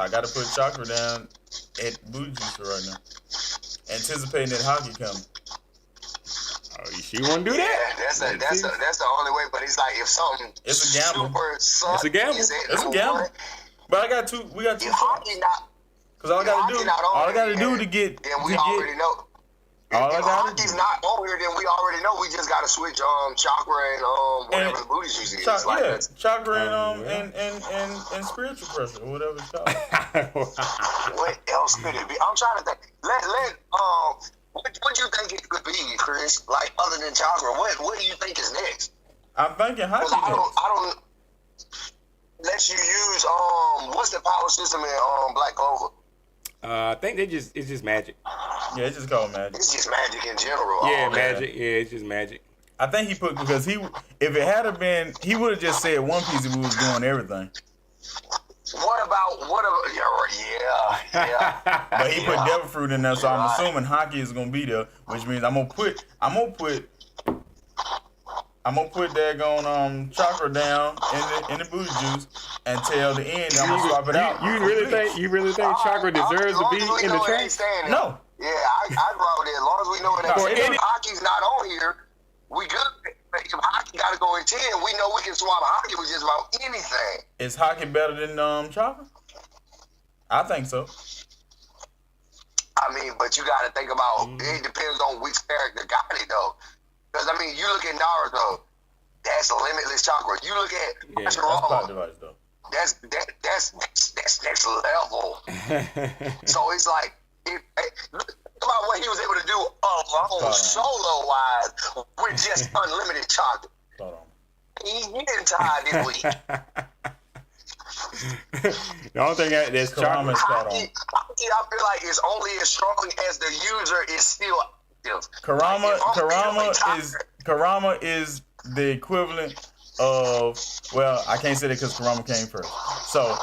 gotta put Chakra down at Blue Juice right now, anticipating that Haki coming. Oh, she won't do that? That's the only way. But it's like if something It's a gamble. super sucks, It's a gamble. It's a gamble. But we got two. If Hockey not, Because all I gotta do to get, then we already know. All I If gotta Hockey's do. not on here, then we already know. We just gotta switch Chakra and whatever the booty juice is. Chakra and spiritual pressure, or whatever it's called. What else could it be? I'm trying to think. What do you think it could be, Chris? Like other than Chakra, what do you think is next? I'm thinking Haki. I don't. Let you use what's the power system in Black Clover? I think it's just magic. Yeah, it's just called magic. It's just magic in general. Yeah, magic. Yeah, it's just magic. I think he put, because if it had been, he would have just said One Piece if we was doing everything. What about yeah. But he put Devil Fruit in there, so I'm assuming Haki is gonna be there, which means I'm gonna put daggone Chakra down in the booty juice until the end. I'm gonna swap it out. You really think Chakra deserves to be in the train? No. Yeah, I'd roll with it. As long as we know that any- if Hockey's not on here, we good. If Hockey got to go in 10, we know we can swap Hockey with just about anything. Is Haki better than Chakra? I think so. I mean, but you got to think about it depends on which character got it though. Because I mean, you look at Naruto, that's limitless chakra. You look at That's plot device though. That's next level. So it's like, look about what he was able to do alone, solo wise, with just unlimited chakra. He didn't tie this week. The only thing that's Chakra. I feel like it's only as strong as the user is still active. Kurama is the equivalent of, well, I can't say that because Kurama came first. So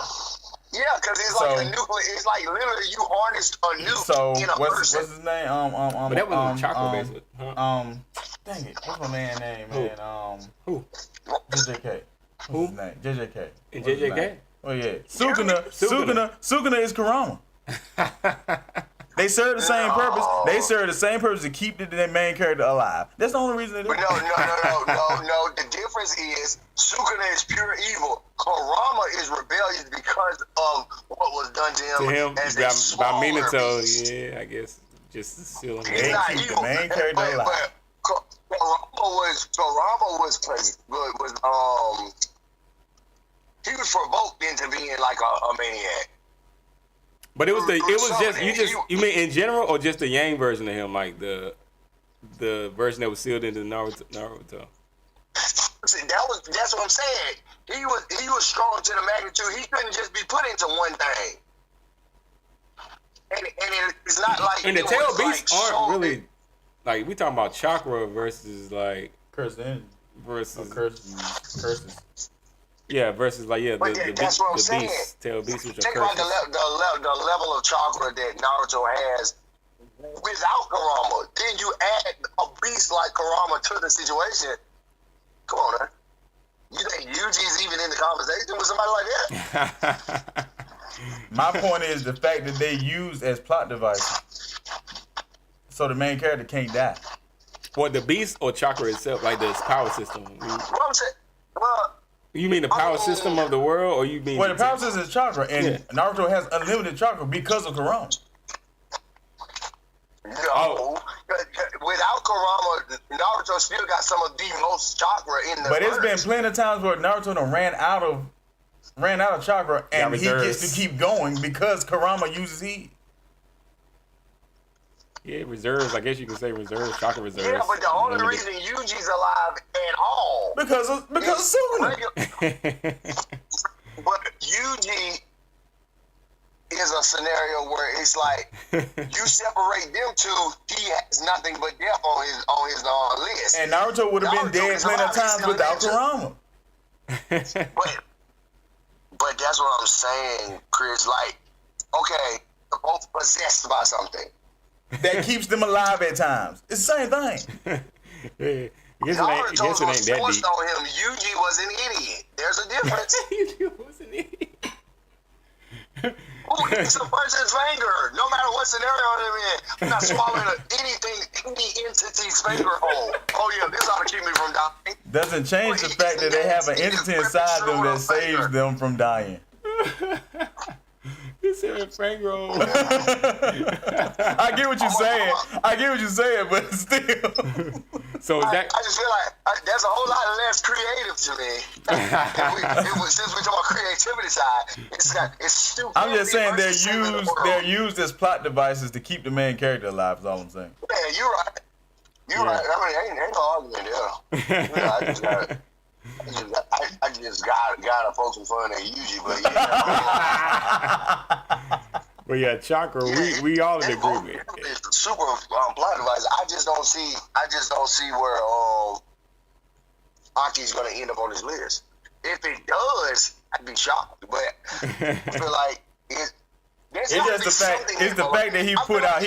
yeah, because it's like a nuclear. It's like literally you harnessed a nuke in a person. What's his name? But that was Chakra basically. Dang it, what's my man's name, man? Who? JJK. What's his name? JJK. In JJK? Oh yeah, Sukuna is Kurama. They serve the same purpose. They serve the same purpose to keep the main character alive. That's the only reason they do it. No. The difference is Sukuna is pure evil. Kurama is rebellious because of what was done to him. As by Minato, yeah, I guess just to seal him. He's not keep evil. the main character alive. Kurama he was provoked into being like a maniac. But it was you mean in general or just the Yang version of him, like the version that was sealed into Naruto? See, that's what I'm saying. He was strong to the magnitude. He couldn't just be put into one thing. And it's not like and the tail beasts like aren't really like we talking about chakra versus like curses. Yeah, versus like that's what I'm saying. Beasts, tail beasts, which think are about curses. the level of chakra that Naruto has without Kurama. Then you add a beast like Kurama to the situation. Come on, man. You think Yuji's even in the conversation with somebody like that? My point is the fact that they used as plot devices, so the main character can't die. What, the beast or chakra itself, like this power system? What I'm saying, well, You mean the power system of the world, or you mean? Well, the power system is chakra, and Naruto has unlimited chakra because of Kurama. No, without Kurama, Naruto still got some of the most chakra in the. But it's been plenty of times where Naruto done ran out of chakra, and he gets to keep going because Kurama uses heat. Yeah, reserves. I guess you could say reserves, chakra reserves. Yeah, but the only reason Yuji's alive at all because of Sukuna. But Yuji is a scenario where it's like you separate them two, he has nothing but death on his list. And Naruto would have been dead plenty of times without Kurama. But that's what I'm saying, Chris. Like, okay, they're both possessed by something. That keeps them alive at times. It's the same thing. Yeah. Y'all already told us Guess it ain't that forced deep. on him. Yuji was an idiot. There's a difference. Yuji was an idiot. Who eats a person's finger? No matter what scenario they're in. I'm not swallowing anything, any entity's finger hole. Oh yeah, this ought to keep me from dying. Doesn't change the fact that they have an entity inside them that saves them from dying. He said finger roll. I get what you're saying. But still. So is that? I just feel like that's a whole lot less creative to me. Since we talk about creativity side, it's stupid. I'm just saying they're used as plot devices to keep the main character alive. Is all I'm saying. Yeah, you're right. You're right. I mean, ain't no argument there. You know, I just gotta poke some fun at Yuji, but yeah. But yeah, Chakra, we all in agreement. It's super plot device. I just don't see where Aki's gonna end up on this list. If it does, I'd be shocked. But I feel like it's the fact that he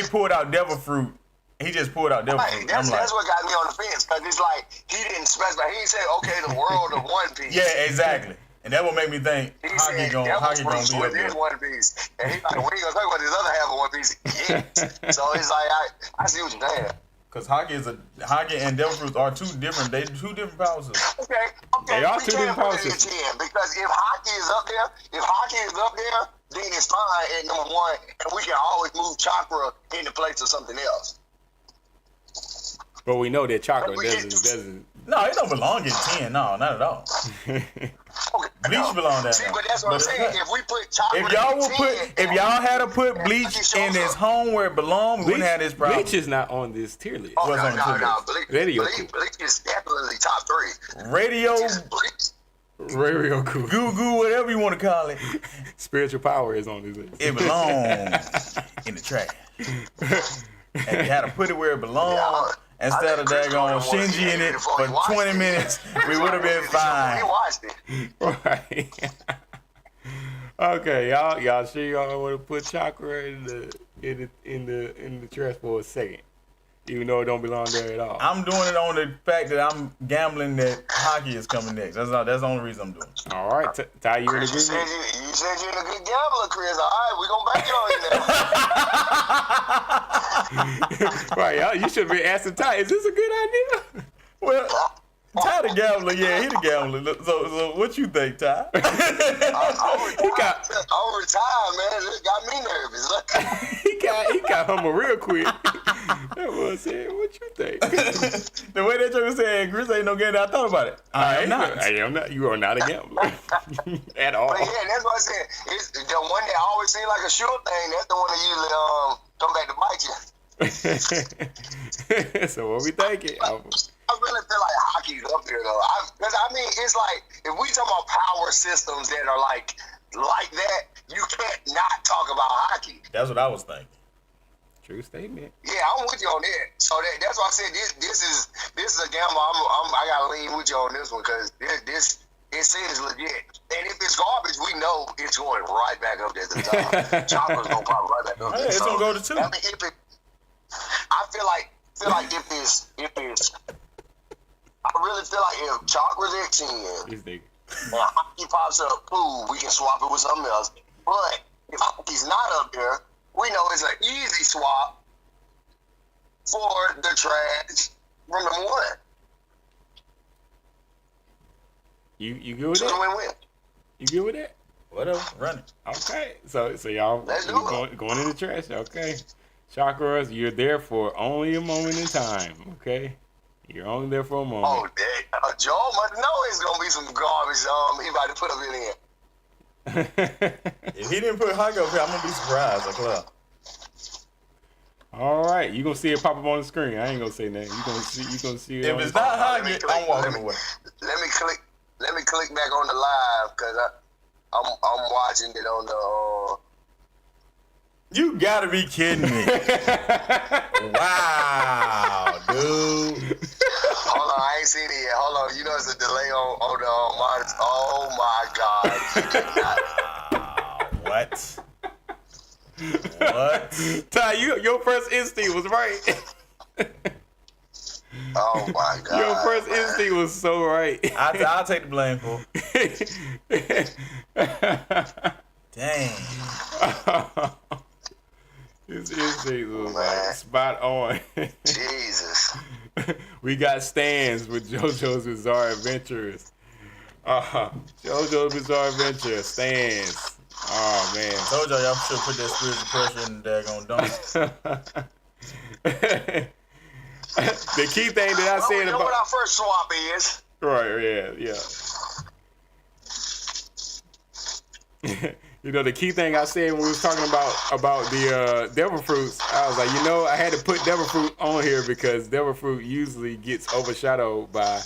pulled out Devil Fruit. He just pulled out Devil Fruit. That's what got me on the fence, because it's like he didn't specify. He didn't say, okay, the world of One Piece. Yeah, exactly. And that would make me think Haki gonna be up there. One Piece. And he's like, we ain't gonna talk about this other half of One Piece yet. So it's like I see what you're saying. Because Haki and Devil Fruit are two different power systems. Okay. They are two different power systems. Because if Haki is up there, then it's fine at number one, and we can always move Chakra into place of something else. But we know that Chakra doesn't. No, it don't belong in 10. No, not at all. Okay, Bleach belong there. See, but that's what I'm saying. If we put Chakra if y'all had to put Bleach in its home where it belongs, we wouldn't have this problem. Bleach is not on this tier list. Oh, What's on the tier list? Bleach is definitely top 3. Radio Goo, whatever you want to call it. Spiritual power is on this list. It belongs in the trash. And you had to put it where it belongs. Instead of daggone Shinji in it for 20 minutes, we would have been fine. He watched it. Right. Okay, y'all sure y'all want to put Chakra in the trash for a second, even though it don't belong there at all. I'm doing it on the fact that I'm gambling that Haki is coming next. That's the only reason I'm doing it. All right, Ty, you in agreement? You said you're a good gambler, Chris. All right, we're gonna back you on you now. Right, y'all, you should be asking Ty, is this a good idea? Well, Ty the gambler, yeah, he the gambler. So what you think, Ty? I'm retired, man. It got me nervous. he got humble real quick. That was it. What you think? The way that joke said, Chris ain't no gambler. I thought about it. I am not. You are not a gambler at all. But yeah, that's what I said. It's the one that always seemed like a sure thing. That's the one that usually come back to bite you. So what we thinking? I really feel like Haki's up there though. Because I mean, it's like if we talk about power systems that are like that, you can't not talk about Haki. That's what I was thinking. True statement. Yeah, I'm with you on that. So that's why I said this is a gamble. I gotta lean with you on this one because this it seems legit. And if it's garbage, we know it's going right back up there at the top. Chakra's gonna pop right back up there. It's gonna go to 2. I mean, I feel like if it's I really feel like if Chakra's at 10 and Haki pops up, cool, we can swap it with something else. But if Haki's not up there, we know it's an easy swap for the trash from number 1. You good with that? Win-win. You good with that? Whatever, run it. Okay, so y'all going in the trash. Okay, Chakra, you're there for only a moment in time. Okay, you're only there for a moment. Oh, Joe must know it's gonna be some garbage. He about to put up in here. If he didn't put Haki up here, I'm gonna be surprised. All right, you gonna see it pop up on the screen. I ain't gonna say nothing. You gonna see it. If it's not Haki, I'm walking away. Let me click back on the live because I'm watching it on the. You gotta be kidding me! Wow, dude. Hold on, I ain't seen it yet. Hold on, you know it's a delay on the monitor. Oh my God! What? What? Ty, your first instinct was right. Oh my God! Your first instinct was so right. I'll take the blame for it. Dang. His instinct was like spot on. Jesus. We got stands with JoJo's Bizarre Adventures. JoJo's Bizarre Adventure stands. Oh man. Told y'all should put that spiritual pressure in the daggone dome. The key thing that I said you know about what our first swap is. Right, yeah. You know, the key thing I said when we was talking about the devil fruits, I was like, you know, I had to put devil fruit on here because devil fruit usually gets overshadowed by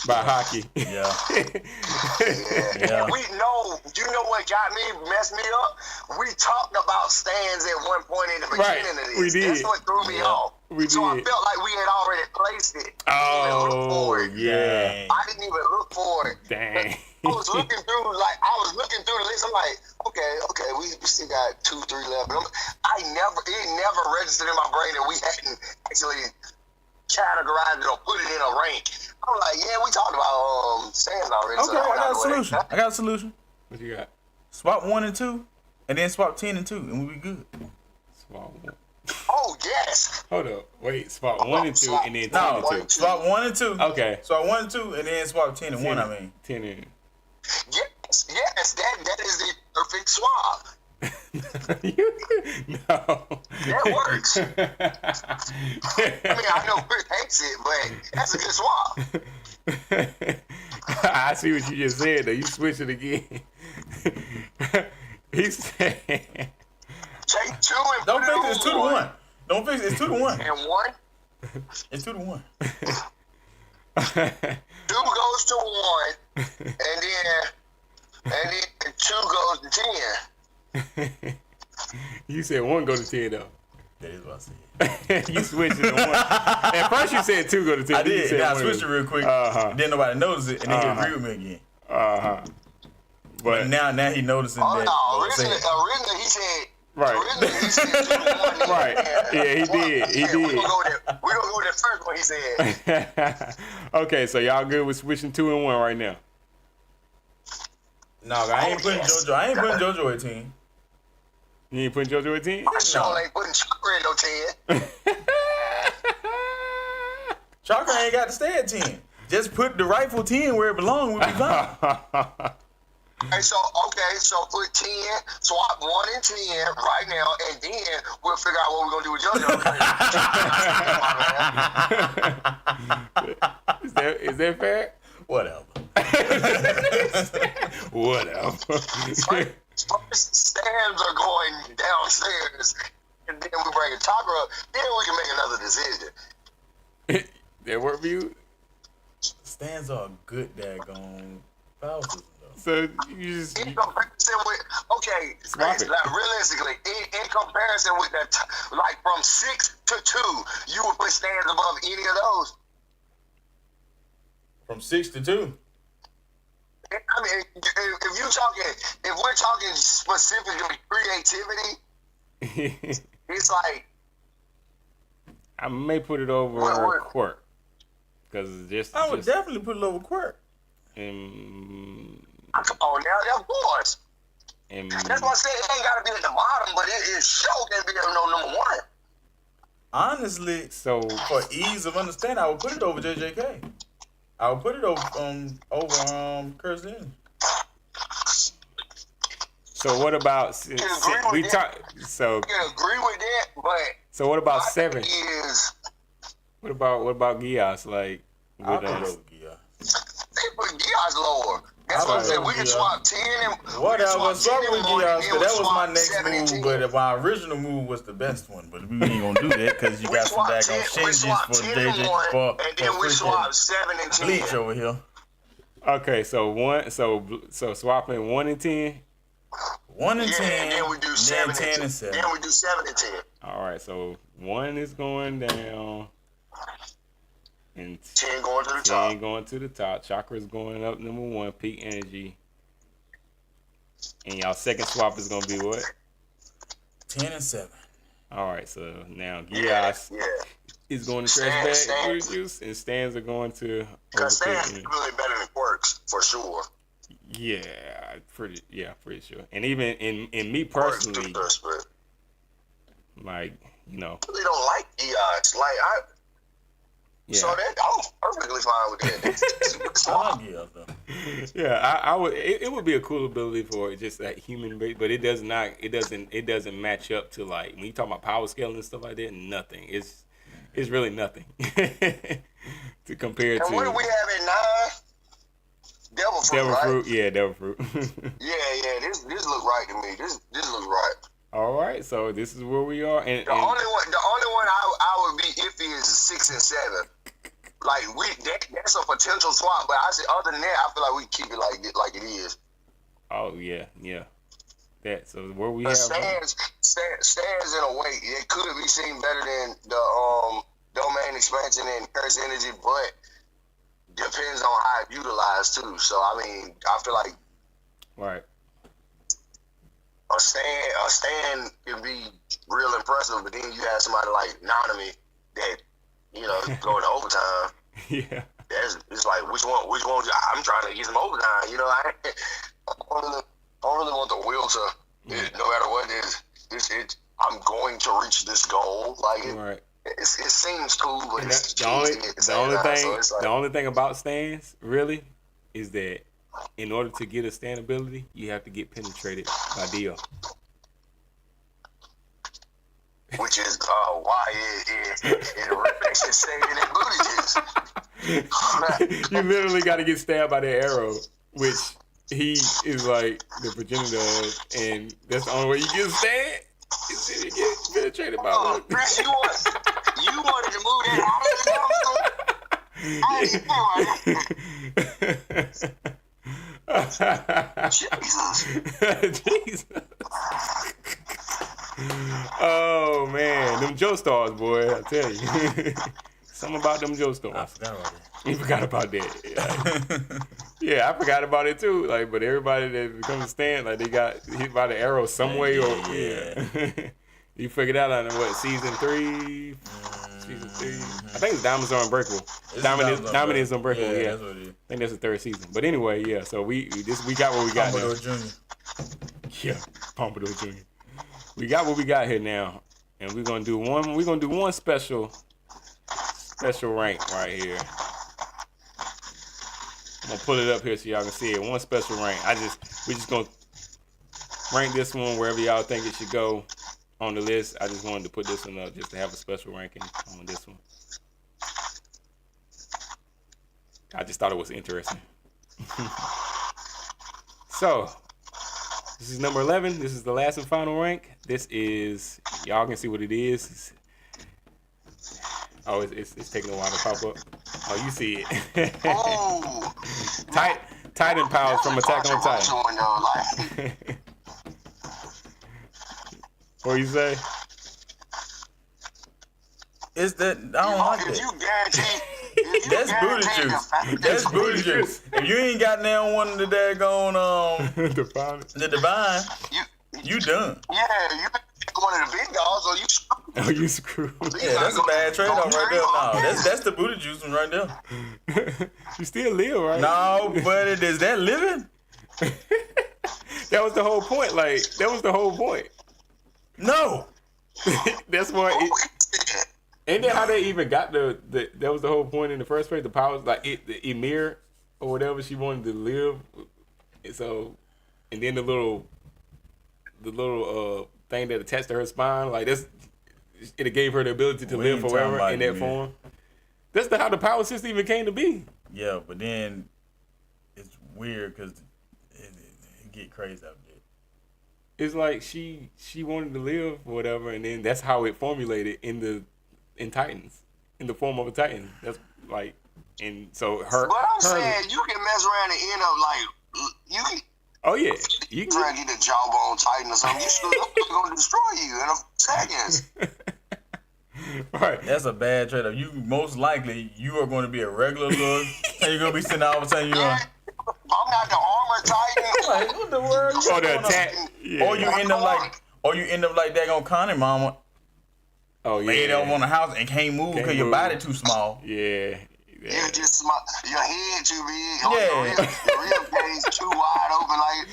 hockey. Yeah. Yeah. We know, you know what messed me up? We talked about stands at one point in the beginning of this. We did. That's what threw me off. We so I did. felt like we had already placed it. Oh, yeah. I didn't even look for it. Dang. I was looking through the list. I'm like, okay, we still got 2, 3 left. It never registered in my brain that we hadn't actually categorized it or put it in a rank. I'm like, yeah, we talked about stands already. Okay, so I got a solution. What you got? Swap 1 and 2, and then swap 10 and 2, and we'll be good. Swap 1. Oh, yes. Hold up. Wait, swap 1 and 2, and then 10 and 2. Swap 1 and 2. Okay. Swap 1 and 2, and then swap 10 and 1, I mean. 10 and... Yes, that is the perfect swap. No. That works. I mean, I know Chris hates it, but that's a good swap. I see what you just said, though. You switch it again. He said... Take 2 and Don't put fix it it, it's on 2 to 1. Don't fix it, it's 2 to 1. And 1? It's 2 to 1. 2 goes to 1, and then 2 goes to 10. You said 1 go to 10, though. That is what I said. You switched it to 1. At first you said 2 go to 10. I did. Then I switched it real quick. Then nobody noticed it, and then he agreed with me again. But now he noticing that. Originally he said. Right. Originally he said 2 to 1. Right. Yeah, he did. He did. We're gonna go with that first one he said. Okay, so y'all good with switching 2 and 1 right now? No, I ain't putting JoJo. I ain't putting JoJo at 10. You ain't putting JoJo at 10? I sure ain't putting Chakra at no 10. Chakra ain't got to stay at 10. Just put the rightful 10 where it belongs. We'll be fine. So put 10, swap 1 and 10 right now, and then we'll figure out what we're gonna do with JoJo. Is that fair? Whatever. Whatever. First stands are going downstairs, and then we bring a Chakra up. Then we can make another decision. That work for you? Stands are good daggone foul system, though. So you just... In comparison with, Swap it. like realistically, in comparison with that, like from 6 to 2, you would put stands above any of those. From 6 to 2. I mean, if we're talking specifically creativity, it's like I may put it over Quirk. Because I would definitely put it over Quirk. Come on now, of course. That's why I said it ain't got to be at the bottom, but it sure can be number 1. Honestly, so for ease of understanding, I would put it over JJK. I would put it over Kirsten. So what about we talk? So I can agree with that, but so what about 7? Is what about Gias? Like I'll with put it us? over Gia. they put Gias lower. That's what I said. We can swap 10 and whatever. Swap with Gia. That was my next 7 and move, 10. but my original move was the best one. But we ain't gonna do that because you got some daggone changes for JJ and then we swap 7 and 10. Bleach over here. Okay, so swapping 1 and 10. 1 and 10. And then we do 7 and 10 10. and 7. Then we do 7 and 10. All right, so 1 is going down. And 10 going to the top. 10 going to the top. Chakra's going up number 1, peak energy. And y'all second swap is gonna be what? 10 and 7. All right, so now Gias is going to trash bag booty juice, and stands are going to. Because stands is really better than quirks for sure. Yeah, pretty sure. And even in me personally, like, you know, I really don't like Gias. Like so that I'm perfectly fine with that. I like Gias though. Yeah, I would. It would be a cool ability for just that human base, but it doesn't match up to, like, when you talk about power scaling and stuff like that. Nothing. It's really nothing to compare to. And what do we have at 9? Devil fruit. Yeah, devil fruit. yeah. This look right to me. This look right. All right, so this is where we are, and the only one I would be iffy is 6 and 7. Like that's a potential swap, but I said other than that, I feel like we keep it like it is. Oh yeah. That so where we have stands in a way it could be seen better than the domain expansion and curse energy, but depends on how it's utilized too. So I mean, I feel like right. A stand can be real impressive, but then you have somebody like Nanami that, you know, going to overtime. Yeah. It's like which one? I'm trying to get some overtime. You know, I don't really want the will to. No matter what it is, I'm going to reach this goal. Like it seems cool, but it's the only thing about stands really is that in order to get a stand ability, you have to get penetrated by Dio. Which is why it makes it stay in that booty juice. You literally got to get stabbed by the arrow, which he is like the progenitor of, and that's the only way you get a stand. Is if you get penetrated by one. Chris, you wanted to move that out of the Jesus. Oh man, them Joe stars, boy! I tell you, something about them Joe stars. I forgot about that. You forgot about that. Yeah, I forgot about it too. Like, but everybody that becomes a stand, like, they got hit by the arrow some way, or you figured out on what season 3. Season 3. I think it's Diamonds Are Unbreakable. Diamond is Unbreakable. Yeah, that's what it is. I think that's the 3rd season. But anyway, yeah. So we got what we got Pompadour now. Jr. Yeah, Pompadour Jr. We got what we got here now, and we're gonna do one special rank right here. I'm gonna put it up here so y'all can see it. One special rank. We just gonna rank this one wherever y'all think it should go on the list. I just wanted to put this one up just to have a special ranking on this one. I just thought it was interesting. So, this is number 11. This is the last and final rank. This is, y'all can see what it is. Oh, it's taking a while to pop up. Oh, you see it. Oh, Titan powers from Attack on Titan. What you say? Is that I don't like if that. you guarantee, That's booty juice. That's booty juice. If you ain't got down one of the daggone the divine, you done. Yeah, you one of the big dogs, or you. Oh, you screwed. Yeah, that's a bad trade-off right there. No, that's the booty juice one right there. You still live, right? No, but is that living? That was the whole point. Like, that was the whole point. No. That's why. Ain't that how they even got the? That was the whole point in the first place. The powers, like the Emir or whatever, she wanted to live. And so, and then the little thing that attached to her spine, like it gave her the ability to live forever in that form. That's how the power system even came to be. Yeah, but then it's weird because it get crazy out there. It's like she wanted to live or whatever, and then that's how it formulated in Titans, in the form of a Titan. That's like, and so her. But I'm saying you can mess around and end up like you can. Oh yeah, you try to get the jawbone Titan or something. You still going to destroy you in a second. Right. That's a bad trade-off. You most likely you are going to be a regular look, and you're gonna be sitting all of a sudden you're I'm not the armor titan. like, what the world? Or the attack. Yeah. Or you end up like that on Connie Mama. Oh yeah. Laid up on the house and can't move because your body too small. Yeah. You're just your head too big. Yeah. Your rib cage too wide open. Like,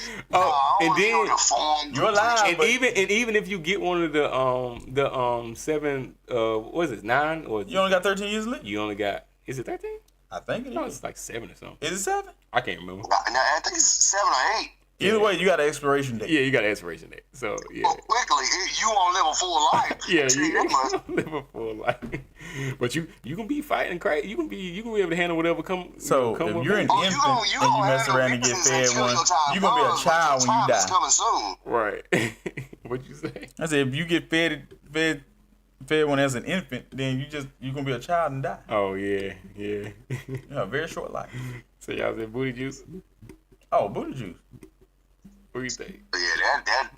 and then you're alive. And even if you get one of the 7 what is it, 9 or You only got 13 years left. you only got, is it 13? I think it No, is. it's like 7 or something. Is it 7? I can't remember. No, I think it's 7 or 8. Either way, you got an expiration date. Yeah, you got an expiration date. So yeah. Well, quickly, you won't live a full life. Yeah, See, you that much. live a full life. But you can be fighting crazy. You can be able to handle whatever come. So come if up. you're an infant and you mess around and get fed one, you're gonna be a child when you die. Coming soon. Right. What'd you say? I said if you get fed when as an infant, then you're gonna be a child and die. Oh yeah. You have a very short life. So y'all said booty juice. Oh, booty juice. What do you think? Yeah, that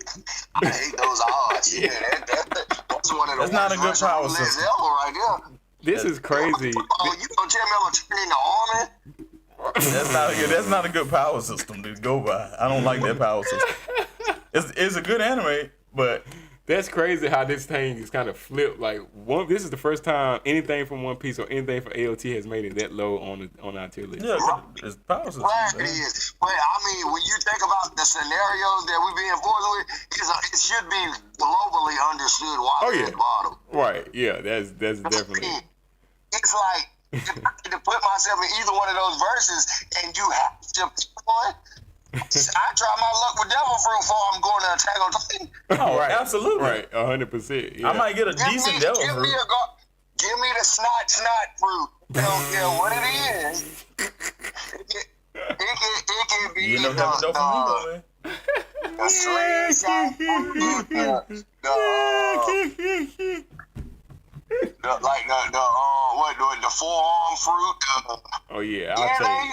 I hate those odds. Yeah, that's one of the That's not a good power system. Right there. This is crazy. Oh, you gonna tell me I'm gonna turn in the army? That's not a good power system to go by. I don't like that power system. It's a good anime, but That's crazy how this thing is kind of flipped. Like this is the first time anything from One Piece or anything from AOT has made it that low on our tier list. yeah, it's power system. Right, it is. But I mean, when you think about the scenarios that we're being forced with, it should be globally understood why we're at the bottom. Right. Yeah. That's definitely. It's like if I had to put myself in either one of those verses, and you have to pick one. I try my luck with Devil Fruit before I'm going to Attack on Titan. Oh, right. absolutely. Right. 100%. Yeah. I might get a decent Devil Fruit. Give me the snot fruit. I don't care what it is. It can be You end up having Devil Fruit, the slingshot fruit, the forearm fruit. Oh yeah. I'll tell you.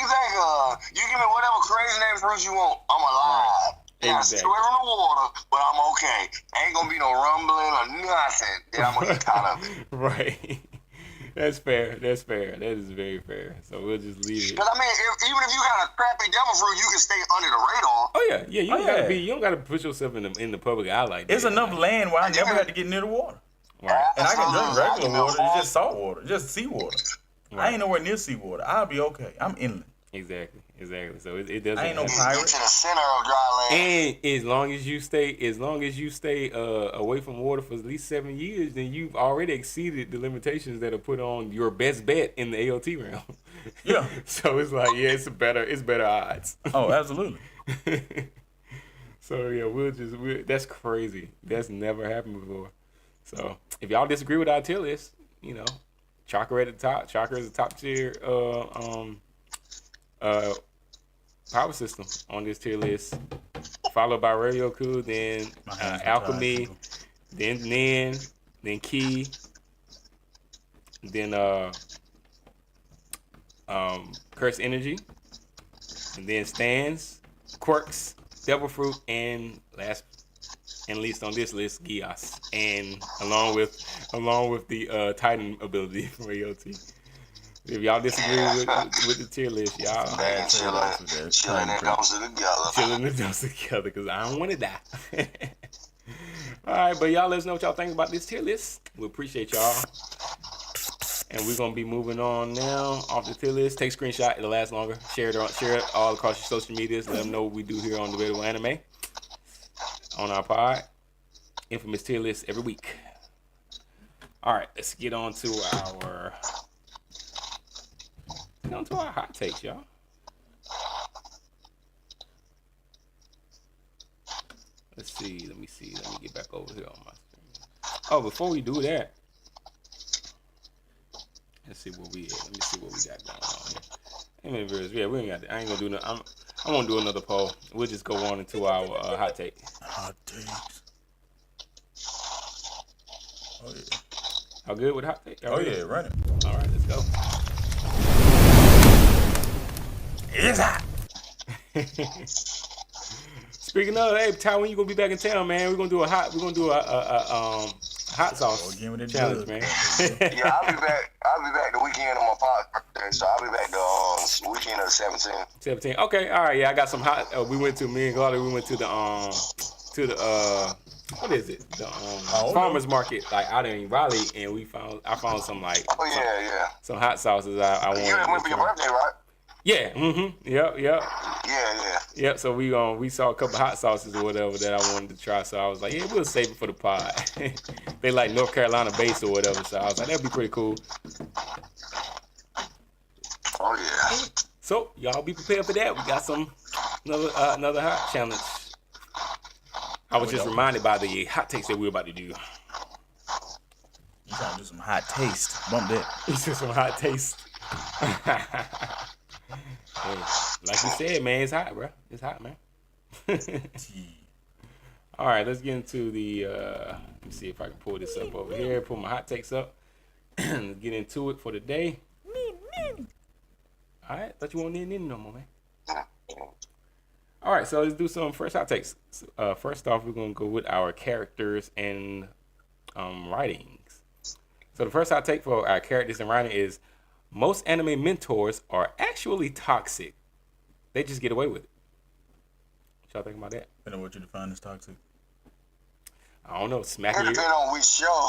You give me whatever crazy name fruit you want. I'm alive. Yeah, Exactly. swear in the water, but I'm okay. Ain't gonna be no rumbling or nothing. Then I'm gonna get caught up. Right. That's fair. That is very fair. So we'll just leave it. Because I mean, even if you got a crappy devil fruit, you can stay under the radar. Oh yeah. You don't gotta you don't gotta put yourself in the public eye like that. It's enough land where I never had to get near the water. Right. And I can drink regular water. It's just salt water. Just seawater. Right. I ain't nowhere near seawater. I'll be okay. I'm inland. Exactly. So it doesn't. I ain't no Get pirate. to the center of dry land. And as long as you stay away from water for at least 7 years, then you've already exceeded the limitations that are put on your best bet in the AOT realm. Yeah. So it's like, yeah, it's better odds. Oh, absolutely. So yeah, that's crazy. That's never happened before. So if y'all disagree with our tier list, Chakra at the top. Chakra is the top tier power system on this tier list, followed by Ryoku, then Alchemy, then Nen, then Ki, then Curse Energy, and then Stands, Quirks, Devil Fruit, and last and least on this list, Gias, and along with the Titan ability from AOT. If y'all disagree with the tier list, y'all Chilling and dumpster together. Chilling the dumpster together because I don't want to die. All right, but y'all let us know what y'all think about this tier list. We appreciate y'all. And we're going to be moving on now off the tier list. Take a screenshot. It'll last longer. Share it all across your social medias. Let them know what we do here on Debatable Anime. On our pod. Infamous tier list every week. All right, let's get on to our hot takes, y'all. Let's see. Let me get back over here on my screen. Oh, before we do that, let's see what we at. Let me see what we got going on here. Yeah, we ain't got that. I ain't gonna do no. I won't do another poll. We'll just go on into our hot take. Hot takes. Oh yeah. How good with hot take? Oh yeah, run it. All right, let's go. It's hot. Speaking of, hey Ty, when you gonna be back in town, man? We're gonna do a hot sauce challenge, man. Yeah, I'll be back. I'll be back the weekend of my birthday, so I'll be back the weekend of the 17th. 17. Okay, all right. Yeah, I got some hot. Me and Garland, we went to the what is it? The farmers market, like out in Raleigh, and I found some like some hot sauces I wanted. You went for your birthday, right? Yeah. Yep. Yeah. Yep. So we saw a couple hot sauces or whatever that I wanted to try. So I was like, yeah, we'll save it for the pod. They like North Carolina based or whatever. So I was like, that'd be pretty cool. Oh yeah. So y'all be prepared for that. We got another hot challenge. I was just reminded by the hot takes that we were about to do. You trying to do some hot taste? Bump that. You do some hot taste. Hey, like you said, man, it's hot, bro. It's hot, man. All right, let's get into the. Let me see if I can pull this up over here. Pull my hot takes up. Let's get into it for the day. All right, thought you won't need no more, man. All right, so let's do some first hot takes. First off, we're gonna go with our characters and writings. So the first hot take for our characters and writing is: most anime mentors are actually toxic. They just get away with it. What y'all think about that? I know what you define as toxic. I don't know. Smacking It depends on which show.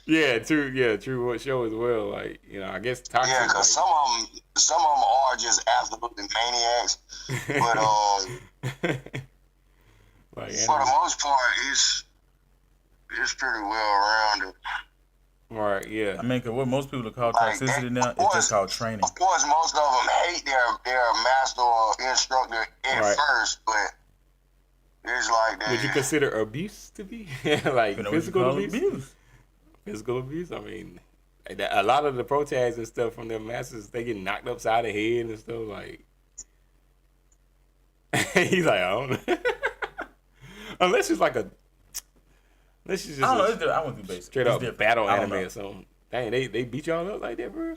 Yeah, true. Yeah, true. What show as well? Like, I guess toxic. Yeah, because some of them are just absolutely maniacs. But like, for the most part, it's pretty well rounded. Right. Yeah. I mean, 'cause what most people call toxicity now is just called training. Of course, most of them hate their master or instructor at first, but it's like that. Would you consider abuse to be like physical abuse? Physical abuse. I mean, a lot of the protagonists and stuff from their masters, they get knocked upside the head and stuff. Like, he's like, I don't know. Unless it's like unless it's just I don't know. I went through basic. Straight up battle anime or something. Dang, they beat y'all up like that, bro.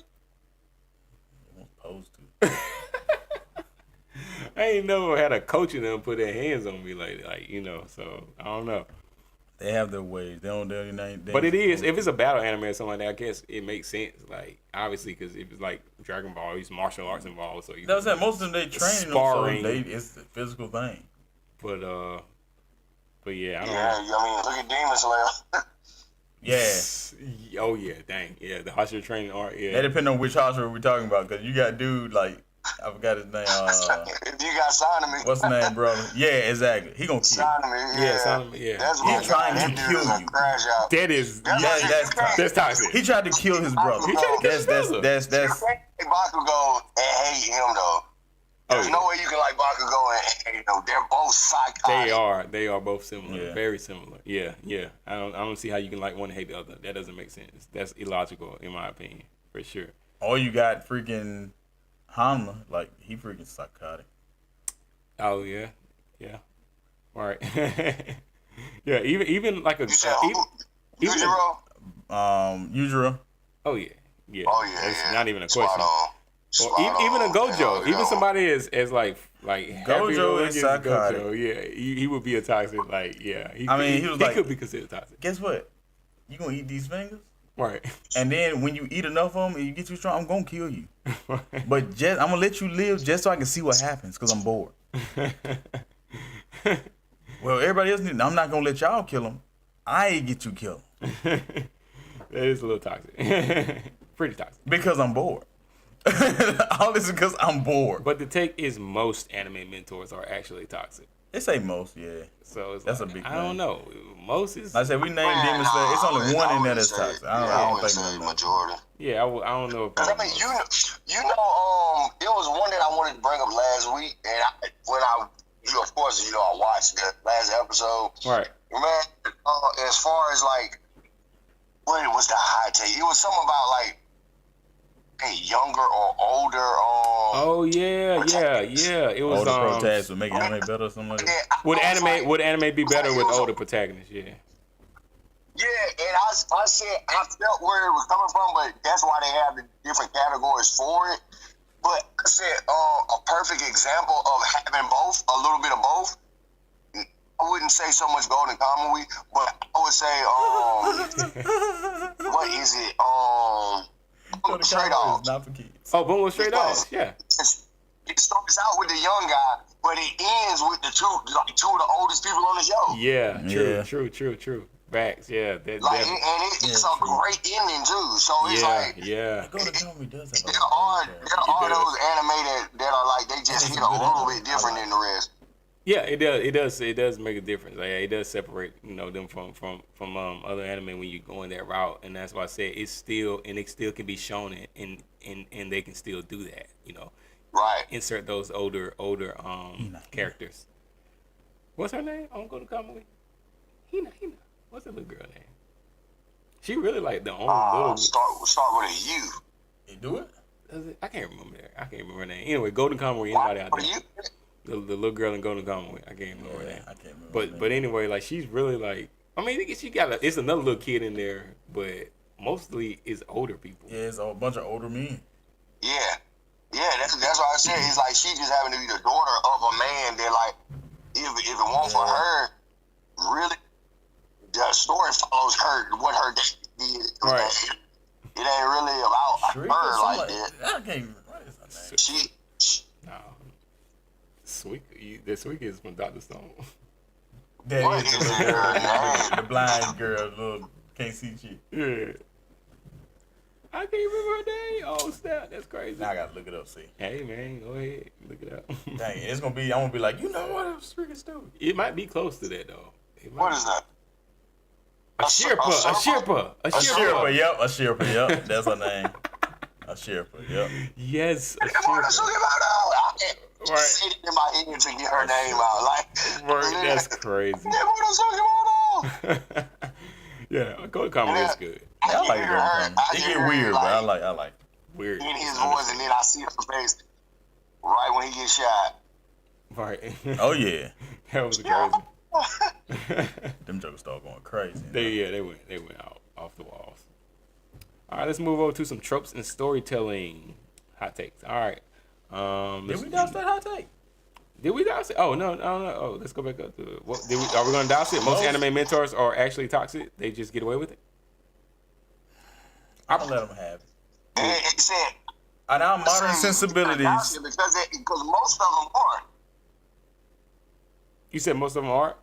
I'm supposed to. I ain't never had a coach in them put their hands on me like so I don't know. They have their ways. They don't. But it is, if it's a battle anime or something like that, I guess it makes sense. Like, obviously, because if it's like Dragon Ball, it's martial arts involved. So that's that. Most of them they train sparring. So it's a physical thing. But yeah, I don't know. Yeah, I mean, look at Demon Slayer. Yeah. Oh yeah, dang. Yeah, the hostile training art. Yeah. That depends on which hospital we're talking about, because you got dude like, I forgot his name. If you got Sanemi. What's the name, brother? Yeah, exactly. He gonna kill you. Sanemi, yeah. He's trying to kill you. That is, that's toxic. He tried to kill his brother. He tried to kill his brother. That's. You can't like Bakugo and hate him though. There's no way you can like Bakugo and hate him. They're both psychotic. They are both similar. Yeah. Very similar. Yeah. I don't see how you can like one and hate the other. That doesn't make sense. That's illogical in my opinion, for sure. Or you got freaking Hanma, like he freaking psychotic. Oh yeah. All right. Yeah, even like a Yujiro? Yujiro. Oh yeah. Oh yeah. It's not even a question. Or Spot even a on. Gojo, Yeah, even somebody as like Gojo is psychotic. Gojo, yeah, he would be a toxic. Like, yeah, he could be considered toxic. Guess what? You gonna eat these fingers, right? And then when you eat enough of them and you get too strong, I'm gonna kill you. But I'm gonna let you live just so I can see what happens, because I'm bored. Well, everybody else I'm not gonna let y'all kill them. I get you killed. That is a little toxic. Pretty toxic. Because I'm bored. All this is because I'm bored. But the take is most anime mentors are actually toxic. They say most, yeah. So it's that's like, a big I thing. don't know. Most is. Like I said, we named Demon Slayer. It's only one in there that's toxic. I don't think say majority. Yeah, I don't know. I mean, it was one that I wanted to bring up last week, and I watched the last episode. Right. Man, as far as like, what was the high take? It was something about like, younger or older. Oh yeah. It was older protagonists would make anime better or something like that. Would anime be better with older protagonists? Yeah. Yeah, and I said I felt where it was coming from, but that's why they have the different categories for it. But I said a perfect example of having both, a little bit of both. I wouldn't say so much Golden Kamuy, but I would say, what is it? Straight Dogs. Not for kids. Oh, Boom with Straight Dogs. Yeah. It starts out with the young guy, but it ends with the two of the oldest people on the show. Yeah. True. Facts. Yeah. It's a great ending too. So it's Go to Comedy does have there are those anime that are like they just hit a little bit different than the rest. Yeah, it does. It does make a difference. Like, it does separate, them from other anime when you go in that route, and that's why I said it still can be shown and they can still do that. Right. Insert those older characters. What's her name? I'm going to comedy. Hina. What's that little girl name? She really like the only little. Start with a U. You do it? Does it? I can't remember that. I can't remember her name. Anyway, Golden Comedy. Anybody out there? The little girl in Golden Comedy. I can't remember her name. I can't remember. But anyway, like, she's really like. I mean, she got it's another little kid in there, but mostly it's older people. Yeah, it's a bunch of older men. Yeah. That's what I said. It's like she just happened to be the daughter of a man that, like, if it weren't for her, really, the story follows her, what her dad did. Right. It ain't really about Shriek her or like something that. I can't even. What is her name? No. The Sweet is from Dr. Stone. That What is is the little her girl, name? the blind girl, little can't see shit. Yeah. I can't remember her name. Oh, snap. That's crazy. Now I gotta look it up. See. Hey, man, go ahead. Look it up. Dang, it's gonna be. I'm gonna be like, you know what? It's freaking stupid. It might be close to that, though. What is that? A Sherpa. A Sherpa. Yep. A Sherpa. Yep. That's her name. A Sherpa. Yep. Yes, a Right. Right. Say it in my ear to get her name out. Like, Right, that's crazy. Yeah, Golden Comedy is good. I like it. It get weird, but I like. Weird. In his voice, and then I see her face right when he gets shot. Right. Oh yeah. That was crazy. Them jokers start going crazy. They went out off the walls. All right, let's move over to some tropes and storytelling. Hot takes. All right. Did we douse that hot take? Did we douse it? Oh no. Oh, let's go back up to it. Are we gonna douse it? Most anime mentors are actually toxic. They just get away with it. I'm gonna let them have it. It said, And our modern sensibilities. Because most of them aren't. You said most of them are.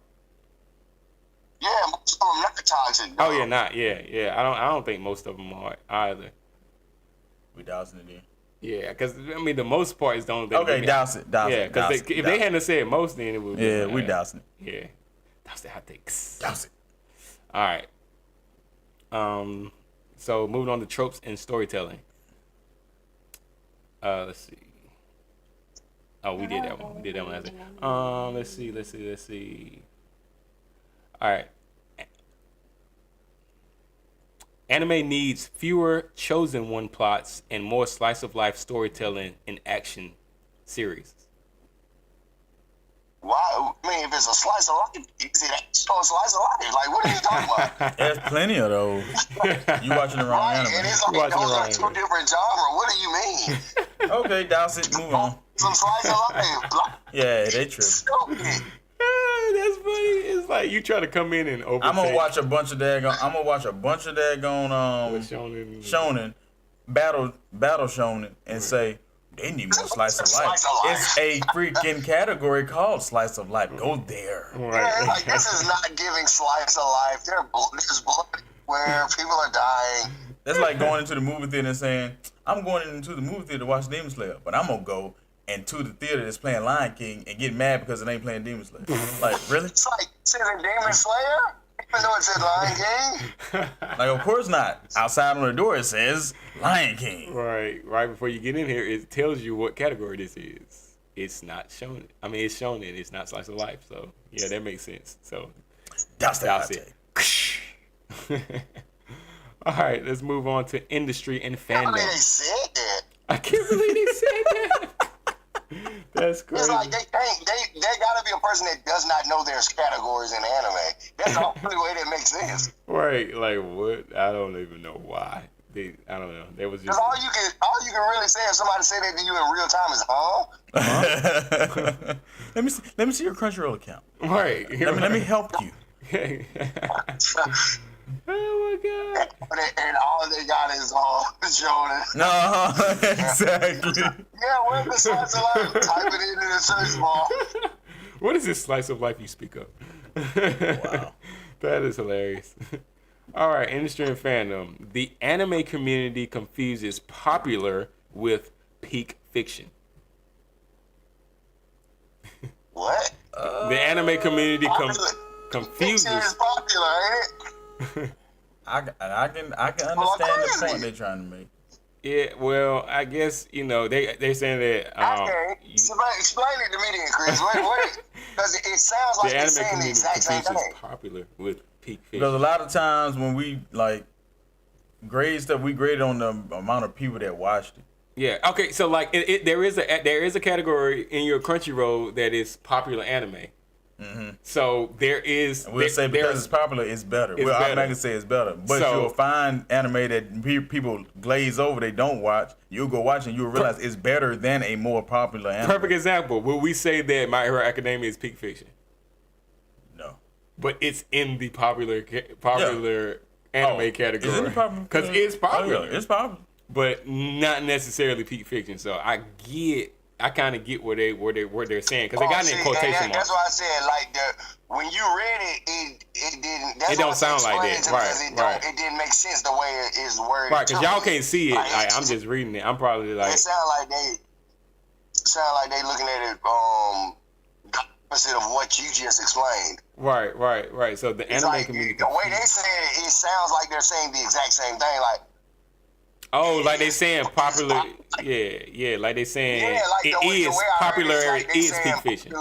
Yeah, most of them not toxic. Oh yeah, not yeah. I don't think most of them are either. We dousing it in. Yeah, because I mean the most part is the only thing. Okay, douse it. Yeah, because if they hadn't said most, then it would be. Yeah, we dousing it. Yeah, douse the hot takes. Douse it. All right. So moving on to tropes and storytelling. Let's see. Oh, we did that one. We did that one last time. Let's see. All right. Anime needs fewer chosen one plots and more slice of life storytelling and action series. Why? I mean, if it's a slice of life, is it still a slice of life? Like, what are you talking about? There's plenty of those. You watching the wrong Right, anime. and it's like those are two different genres. What do you mean? Okay, douse it. Move on. Some slice of life. Like, Yeah, they true. stupid. That's funny. It's like you try to come in and overtake. I'm gonna watch a bunch of daggone shonen battle shonen and say they need more slice of life. It's a freaking category called slice of life. Go there. Yeah, like, this is not giving slice of life. There's blood where people are dying. That's like going into the movie theater and saying, I'm going into the movie theater to watch Demon Slayer, but I'm gonna go into the theater that's playing Lion King and get mad because it ain't playing Demon Slayer. Like, really? It's like, it's in Demon Slayer? Even though it said Lion King? Like, of course not. Outside on the door it says Lion King. Right before you get in here, it tells you what category this is. It's not shown. I mean, it's shown it. It's not slice of life. So yeah, that makes sense. So That's it. All right, let's move on to industry and fandom. I mean, they said that. I can't believe they said that. That's crazy. It's like they gotta be a person that does not know there's categories in anime. That's the only way that makes sense. Right, like what? I don't even know why. I don't know. There was just Because all you can really say if somebody say that to you in real time is Let me see your Crunchyroll account. right. Let me help you. Oh my god. And all they got is Jordan. No, exactly. Yeah, where's the slice of life? Type it into the search bar. What is this slice of life you speak of? Wow. That is hilarious. All right, industry and fandom. The anime community confuses popular with peak fiction. What? The anime community confuses. Fiction is popular, ain't it? I can understand the point they're trying to make. Yeah, well, I guess they're saying that. Okay, explain it to me then, Chris. Wait, because it sounds like the they're anime saying the community exact same confuses thing. popular with peak fiction. Because a lot of times when we like grade stuff, we grade on the amount of people that watched it. Yeah. Okay. So like, there is a category in your Crunchyroll that is popular anime. Mm-hmm. So there is. We'll say because it's popular, it's better. We'll automatically say it's better. But you'll find anime that people glaze over, they don't watch. You'll go watch and you'll realize it's better than a more popular anime. Perfect example. Will we say that My Hero Academia is peak fiction? No. But it's in the popular anime category. Is it popular? Because it's popular. Oh, yeah, it's popular. But not necessarily peak fiction. So I kind of get what they're saying because they got it in quotation marks. That's why I said like when you read it didn't. That's it don't sound like that, right? It didn't make sense the way it is worded. Right, because y'all can't see it. Like, I'm just reading it. I'm probably like. It sound like they looking at it the opposite of what you just explained. Right. So the anime community. The way they say it sounds like they're saying the exact same thing. Like. Oh, like they saying popular, yeah, like they saying like it is popularity is peak fiction.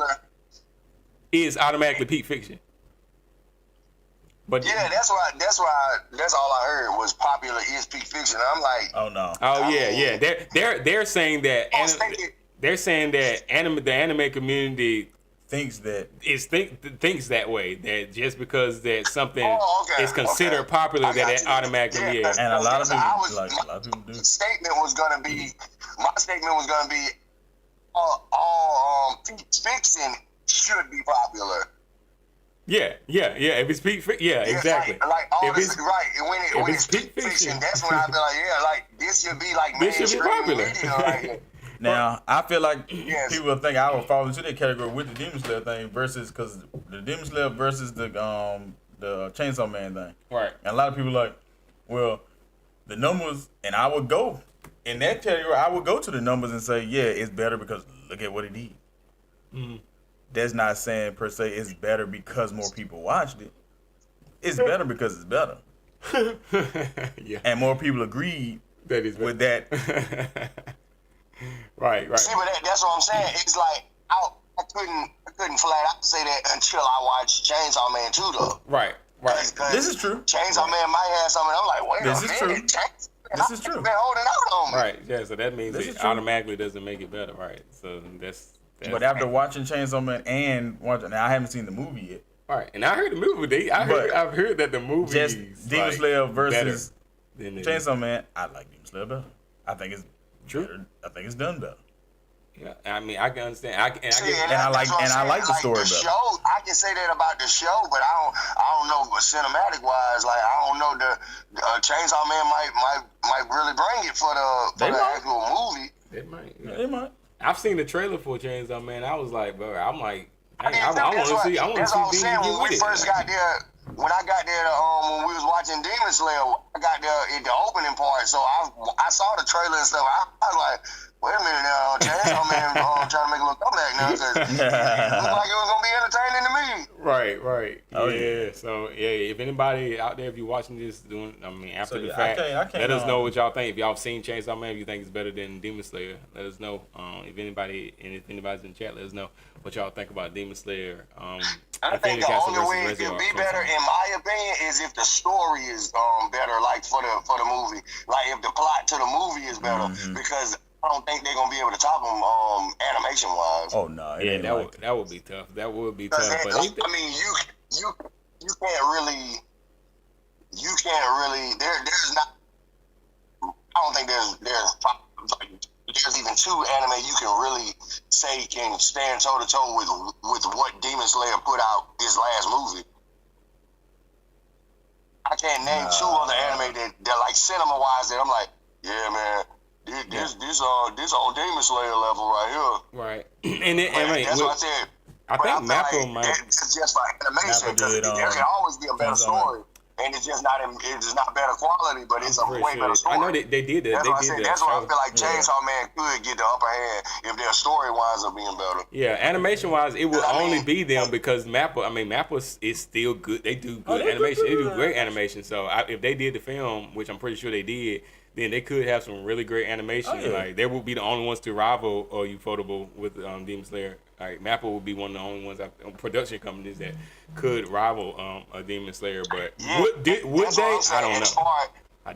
Is automatically peak fiction. But yeah, that's why that's all I heard was popular is peak fiction. I'm like, oh no. Oh yeah. They're saying that the anime community thinks that way, that just because that something is considered popular that it automatically is. And a lot of people do. My statement was gonna be all fiction should be popular. Yeah. If it's peak fiction, exactly. Like all if this, it's, right? When it's peak fiction, that's when I feel like this should be like mainstream popular. Media, like, now, I feel like people think I would fall into that category with the Demon Slayer thing because the Demon Slayer versus the Chainsaw Man thing. Right. And a lot of people are like, well, the numbers, and I would go in that category. I would go to the numbers and say, yeah, it's better because look at what it did. Mm-hmm. That's not saying per se it's better because more people watched it. It's better because it's better. Yeah. And more people agreed with that. Right. See, but that's what I'm saying. It's like I couldn't flat out say that until I watched Chainsaw Man 2 though. Right. This is true. Chainsaw Man might have something. I'm like, wait this a is minute. True. This is true. Been holding out on me. Right. Yeah. So that means it automatically doesn't make it better. Right. So that's but after watching Chainsaw Man now I haven't seen the movie yet. Right. And I heard the movie. I've heard that the movie just Demon Slayer versus than Chainsaw Man. I like Demon Slayer better. I think it's true. Better. I think it's done better. Yeah, I mean, I can understand. I like the story better. Show, I can say that about the show, but I don't know. But cinematic wise, like I don't know the Chainsaw Man might really bring it for the actual movie. It might. Yeah. It might. I've seen the trailer for Chainsaw Man. I was like, bro, I want to see. That's what I'm saying. When we first got there, when I got there, when we was watching Demon Slayer, I got there in the opening part, so I saw the trailer and stuff. I was like, wait a minute now, Chainsaw Man trying to make a little comeback now, because it looked like it was gonna be entertaining to me. Right. Oh yeah. So if anybody out there, if you're watching this, after the fact, I can't, let us know what y'all think. If y'all seen Chainsaw Man, if you think it's better than Demon Slayer, let us know. If anybody's in the chat, let us know what y'all think about Demon Slayer. I think the only way it could be better, in my opinion, is if the story is better, like for the movie, like if the plot to the movie is better, because I don't think they're gonna be able to top them animation wise. Oh no, that would be tough. That would be tough. But I mean, you can't really. There's not. I don't think there's even two anime you can really say can stand toe to toe with what Demon Slayer put out his last movie. I can't name two other anime that like cinema wise that I'm like, yeah, man. This on Demon Slayer level right here. Right. And that's what I said. I think Mappa like might. It's just for animation because there can always be a better story, and it's just not better quality, but it's a way better story. I know they did that. That's why I feel like Chainsaw Man could get the upper hand if their story winds up being better. Yeah, animation wise, it will only be them because Mappa is still good. They do good animation. They do great animation. So if they did the film, which I'm pretty sure they did, then they could have some really great animation. Like they will be the only ones to rival Ufotable with Demon Slayer. Like Mappa will be one of the only ones production companies that could rival a Demon Slayer. But would they? I don't know.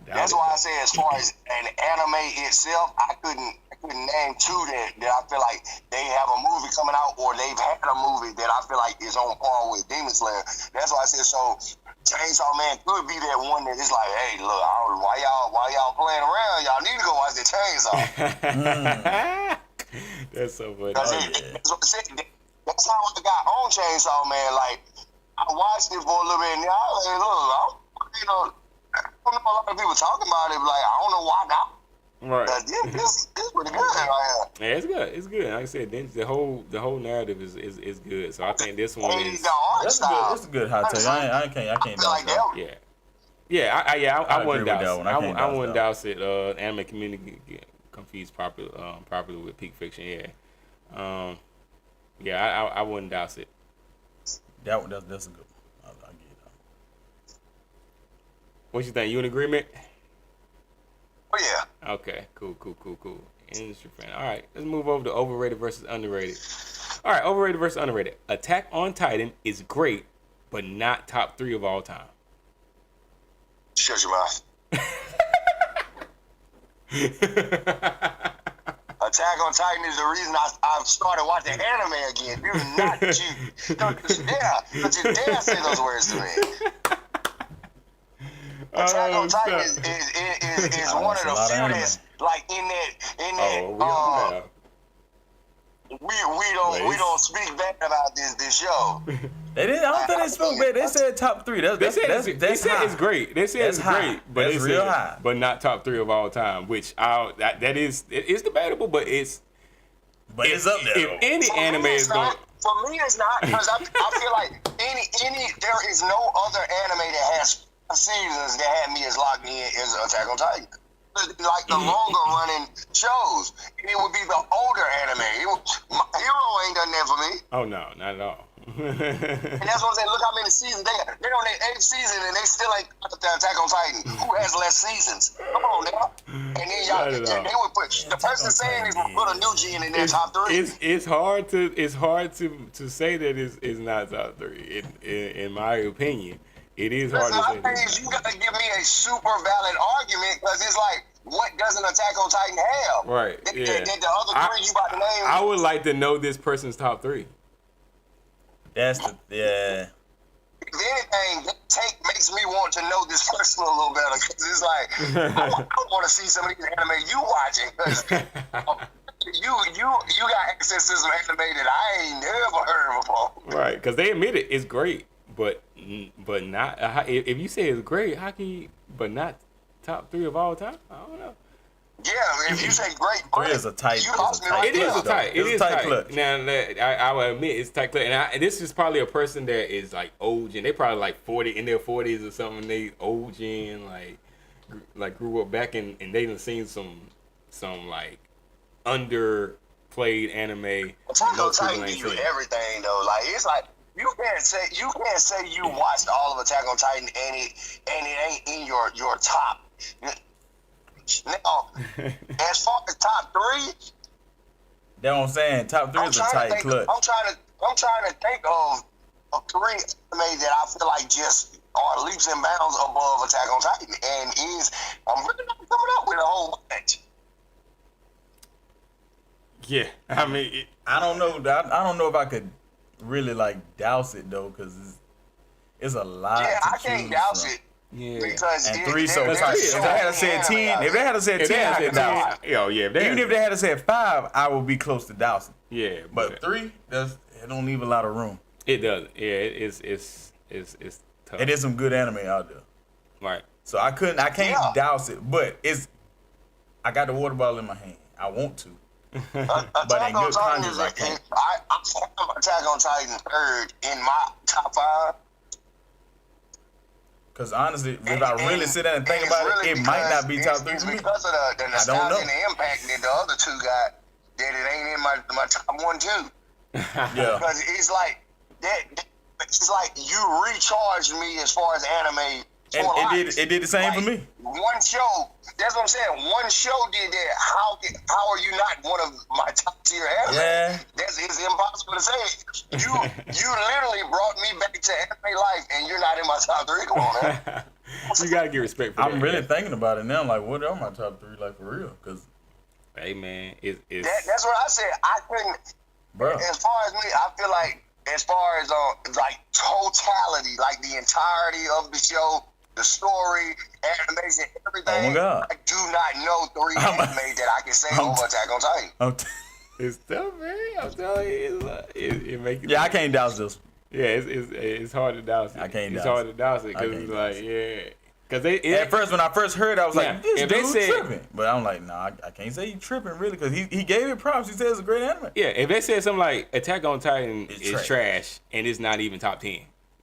That's why I say as far as an anime itself, I couldn't name two that I feel like they have a movie coming out or they've had a movie that I feel like is on par with Demon Slayer. That's why I said so. Chainsaw Man could be that one that is like, hey, look, why y'all playing around? Y'all need to go watch the Chainsaw. That's so funny. That's what I said. That's how I got on Chainsaw Man. Like, I watched it for a little bit, and I was like, look, I don't know a lot of people talking about it, but like, I don't know why not. Right. This pretty good right here. Yeah, it's good. It's good. Like I said, the whole narrative is good. So I think this one is. That's a good hot take. I can't doubt that. Yeah. I wouldn't doubt it. I wouldn't doubt it. Anime community get confused properly with peak fiction. Yeah. I wouldn't doubt it. That's a good one. I get it. What you think? You in agreement? Oh yeah. Okay. Cool. Industry fan. All right. Let's move over to overrated versus underrated. All right. Overrated versus underrated. Attack on Titan is great, but not top 3 of all time. Shut your mouth. Attack on Titan is the reason I started watching anime again. This is not you. Don't you dare say those words to me. Attack on Titan is one of the few that's like in that we don't speak bad about this show. They didn't. I don't think they spoke bad. They said top 3. They said it's great. They said it's great, but it's real high. But not top 3 of all time. Which it's debatable, but it's up there. If any anime is going. For me, it's not because I feel like there is no other anime that has seasons that had me as locked in as Attack on Titan. Like the longer running shows, and it would be the older anime. Hero ain't done that for me. Oh no, not at all. And that's what I'm saying. Look how many seasons they're on their 8th season, and they still ain't got the Attack on Titan. Who has less seasons? Come on now. And then they would put the person saying is put a new G in their top 3. It's hard to say that it's not top 3. In my opinion. It is hard to say. You gotta give me a super valid argument because it's like, what doesn't Attack on Titan have? Right. The other 3 you about to name. I would like to know this person's top 3. If anything, that take makes me want to know this person a little better because it's like I want to see some of these anime you watching because you got access to some anime that I ain't never heard before. Right, because they admit it, it's great. But not if you say it's great, how can you? But not top 3 of all time. I don't know. Yeah, if you say great, 3 is a tight. It is tight. Clutch. Now I will admit it's tight clutch, and this is probably a person that is like old, and they probably like 40 in their 40s or something. They old and like grew up back and they done seen some like underplayed anime. Attack on Titan give you everything though. Like it's like. You can't say you watched all of Attack on Titan and it ain't in your top. Now, as far as top 3, that's what I'm saying. Top 3 is a tight clutch. I'm trying to think of 3 anime that I feel like just are leaps and bounds above Attack on Titan, and I'm really not coming up with a whole bunch. Yeah, I mean, I don't know. I don't know if I could really like douse it though, because it's a lot. Yeah, I can't douse it. Yeah, because and 3 so tight. If they had said 10, I could douse it. Even if they had said 5, I would be close to dousing. Yeah, but 3, it don't leave a lot of room. It doesn't. Yeah, it's tough. It is some good anime out there. Right. So I can't douse it, but I got the water bottle in my hand. I want to. But in good conscience, I can't. I have Attack on Titan third in my top 5. Because honestly, if I really sit down and think about really it might not be top 3 it's for me. because of the nostalgia and the impact that the other 2 got, that it ain't in my top 1 too. Yeah. Because it's like that. It's like you recharged me as far as anime. And it did the same for me. One show, that's what I'm saying. One show did that. How are you not one of my top tier anime? Yeah. It's impossible to say. You literally brought me back to anime life, and you're not in my top 3. Come on, man. You gotta get respect for that. I'm really thinking about it now. Like, what are my top 3 like for real? Because hey man, that's what I said. I couldn't. Bro. As far as me, I feel like as far as like totality, like the entirety of the show. The story, animation, everything. Oh my God. I do not know 3 anime that I can say over Attack on Titan. it's tough, man. I'm telling you, it makes it. Yeah, I can't douse this. Yeah, it's hard to douse it. I can't It's douse hard to douse it because it's like, yeah. Because at first, when I first heard it, I was like, this if dude they said, tripping. But I'm like, nah, I can't say he tripping, really, because he gave it props. He said it's a great anime. Yeah, if they said something like Attack on Titan is trash and it's not even top 10,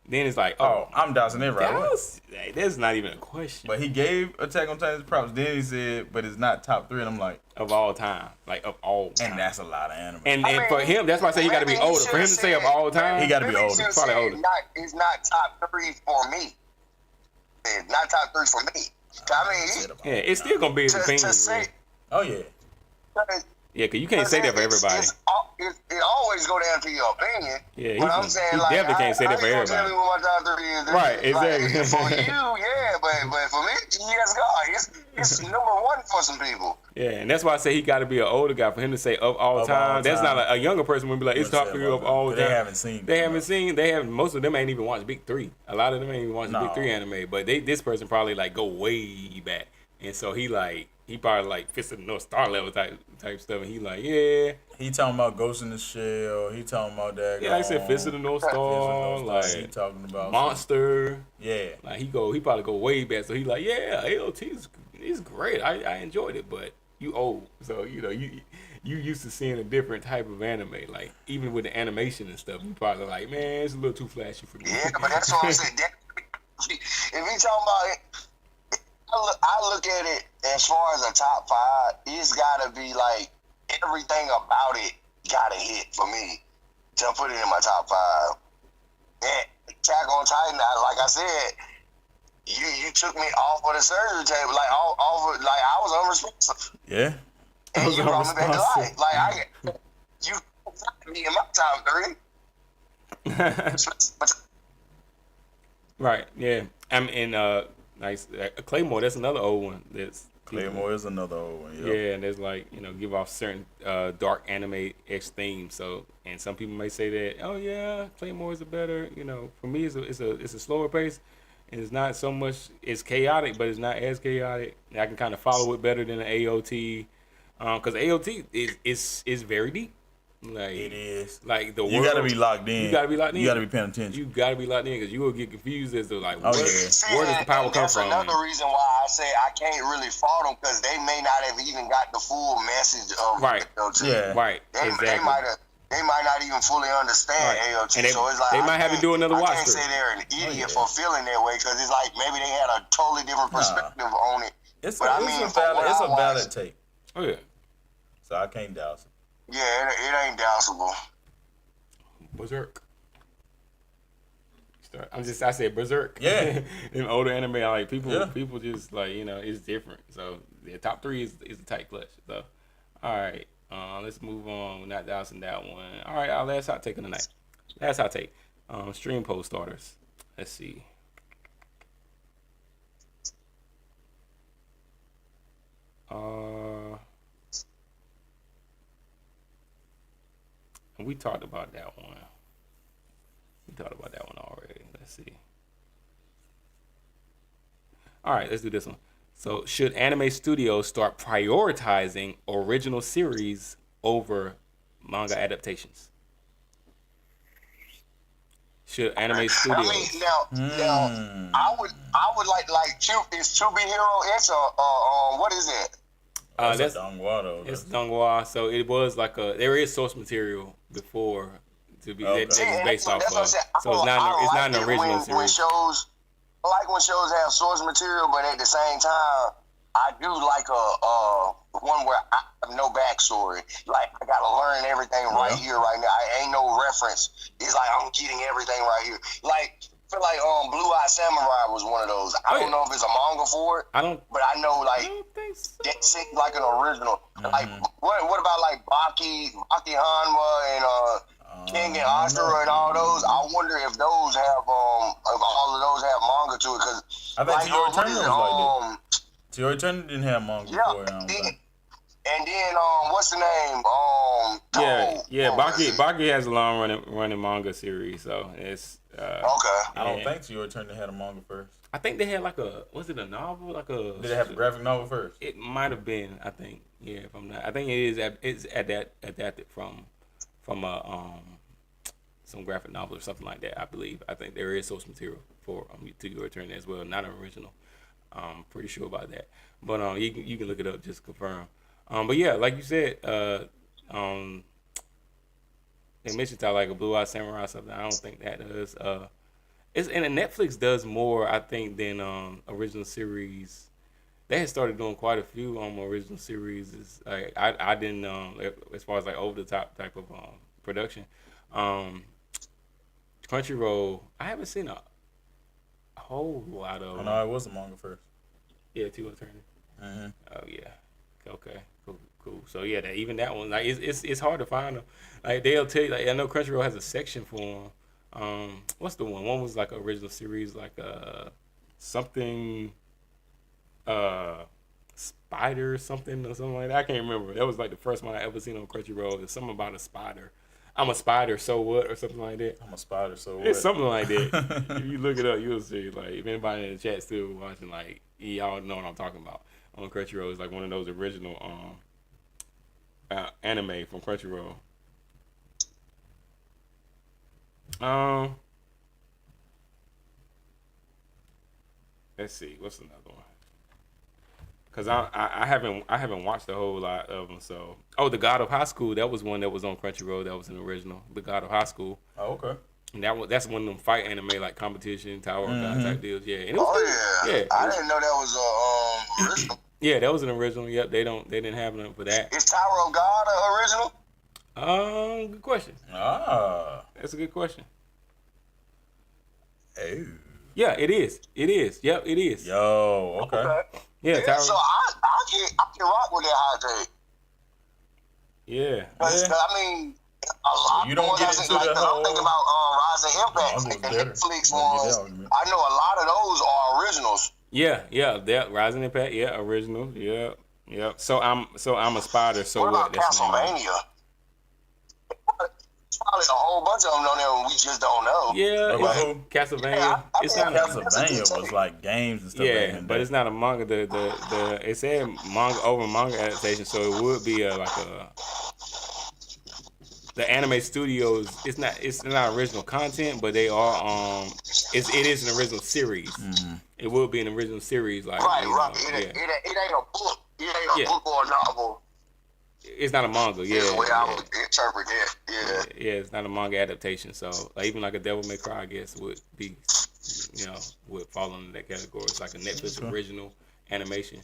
then it's like, oh I'm dousing it right away. That's not even a question. But he gave Attack on Titan props. Then he said, but it's not top 3. And I'm like, of all time. Like, of all time. And that's a lot of anime. And for him, that's why I say he got to be older. For him to say of all time, he got to be older. Probably older. It's not top 3 for me. It's not top 3 for me. I mean, yeah, it's still going to be his opinion. Oh, yeah. Yeah, because you can't say that for everybody. It always go down to your opinion. Yeah, but I'm saying, he like, definitely can't say that for everybody. Tell me what my top 3 is. Right, exactly. Like, for you, yeah, but for me, yes, God, it's number 1 for some people. Yeah, and that's why I say he got to be an older guy for him to say of all time. That's not a younger person would be like, it's top 3 of all time. They haven't seen. Most of them ain't even watched Big 3. A lot of them ain't even watched Big 3 anime, but this person probably like go way back. And so he probably like Fist of the North Star level type stuff, and he like, yeah. He talking about Ghost in the Shell. He talking about that. Yeah, like I said, Fist of the North Star. Like he talking about Monster. Yeah. Like he probably go way back. So he like, yeah, AOT is great. I enjoyed it, but you old, so you used to seeing a different type of anime. Like even with the animation and stuff, you probably like, man, it's a little too flashy for me. Yeah, but that's what I'm saying. If we talking about it. I look at it as far as a top 5. It's gotta be like everything about it gotta hit for me to put it in my top 5. And Attack on Titan, like I said, you took me off of the surgery table, like off of, like I was unresponsive. Yeah, and you brought me back to life. Like you put me in my top 3. Right. Yeah. Nice. Claymore, that's another old one. Claymore is another old one. Yep. Yeah, and there's like, give off certain dark anime-esque themes. So, and some people may say that, oh yeah, Claymore is a better. For me, it's a slower pace, and it's not so much. It's chaotic, but it's not as chaotic. I can kind of follow it better than the AOT, because AOT is very deep. Like it is. Like the you gotta be locked in. You gotta be locked in. You gotta be paying attention. You gotta be locked in because you will get confused as to like where does the come power from. That's another reason why I say I can't really fault them because they may not have even got the full message of AOT. Yeah, right. Exactly. They might not even fully understand AOT. And so it's like they might have to do another watch. I can't say they're an idiot for feeling that way because it's like maybe they had a totally different perspective on it. It's a valid take. Oh yeah. So I can't douse it. Yeah, it ain't douseable. Berserk. I said Berserk. Yeah. In older anime, like people just like, it's different. So the top 3 is a tight clutch. So all right. Let's move on. We're not dousing that one. All right, our last hot take of the night. Last hot take. Stream post starters. Let's see. We talked about that one. Already. Let's see. All right, let's do this one. So, should anime studios start prioritizing original series over manga adaptations? Should anime studios? I mean, now, I would like is Chubby Hero X or what is it? That's Donghua though. It's Donghua, so it was like there is source material before to be that is based off of. So it's not an original series. When shows, I like when shows have source material, but at the same time, I do like a one where I have no backstory. Like I gotta learn everything right here, right now. I ain't no reference. It's like I'm getting everything right here. Like I feel like Blue Eye Samurai was one of those. I don't know if it's a manga for it. But I know like that's like an original. Like what about like Baki Hanma and King and Ashura and all those? I wonder if those have if all of those have manga to it, because I bet Your Turner was like that. Your Turner didn't have manga before. And then what's the name? Baki has a long running manga series, so it's okay. I don't think Your Turner had a manga first. I think they had was it a novel? Did they have a graphic novel first? It might have been. I think. Yeah, if I'm not. I think it's adapted from some graphic novel or something like that. I believe. I think there is source material for to Your Turner as well, not an original. I'm pretty sure about that. But you can look it up just to confirm. But yeah, like you said, they mentioned like a Blue Eye Samurai or something. I don't think that does. And Netflix does more, I think, than original series. They had started doing quite a few original series. It's like I didn't as far as like over the top type of production. Crunchyroll, I haven't seen a whole lot of. Oh no, it was a manga first. Yeah, Your Turner. Oh yeah. Okay. Cool. So yeah, even that one, like it's hard to find them. Like they'll tell you, like I know Crunchyroll has a section for them. What's the one? One was like an original series, like something, spider something or something like that. I can't remember. That was like the first one I ever seen on Crunchyroll. It's something about a spider. I'm a spider, so what, or something like that. I'm a spider, so what? It's something like that. If you look it up, you'll see. Like if anybody in the chat still watching, like y'all know what I'm talking about. On Crunchyroll, it's like one of those original anime from Crunchyroll. Let's see, what's another one? Cause I haven't watched a whole lot of them. So The God of High School, that was one that was on Crunchyroll. That was an original. The God of High School. Oh, okay. And that's one of them fight anime like competition, Tower of God type deals. Yeah. And it was I didn't know that was original. Yeah, that was an original. Yep, they didn't have nothing for that. Is Tower of God an original? Good question. That's a good question. Oh. Yeah, it is. Yep, it is. Yo, okay. Yeah, Tower. So I can rock with that hot take. Yeah. I mean, a lot. You don't get into the whole. I'm thinking about Rising Impact, the Netflix ones. I know a lot of those are originals. Yeah, that Rising Impact, original, yeah. So I'm a spider. So what about Castlevania? There's probably a whole bunch of them on there we just don't know. Yeah, Castlevania. Yeah, it's not Castlevania was like games and stuff. Yeah, but it's not a manga. It said manga adaptation, so it would be the anime studios. It's not original content, but they are it is an original series. Mm-hmm. It will be an original series, like right. It ain't a book. It ain't a book or a novel. It's not a manga. Yeah, the way I would interpret it. Yeah, it's not a manga adaptation. So like, even like a Devil May Cry, I guess would be, would fall under that category. It's like a Netflix original animation.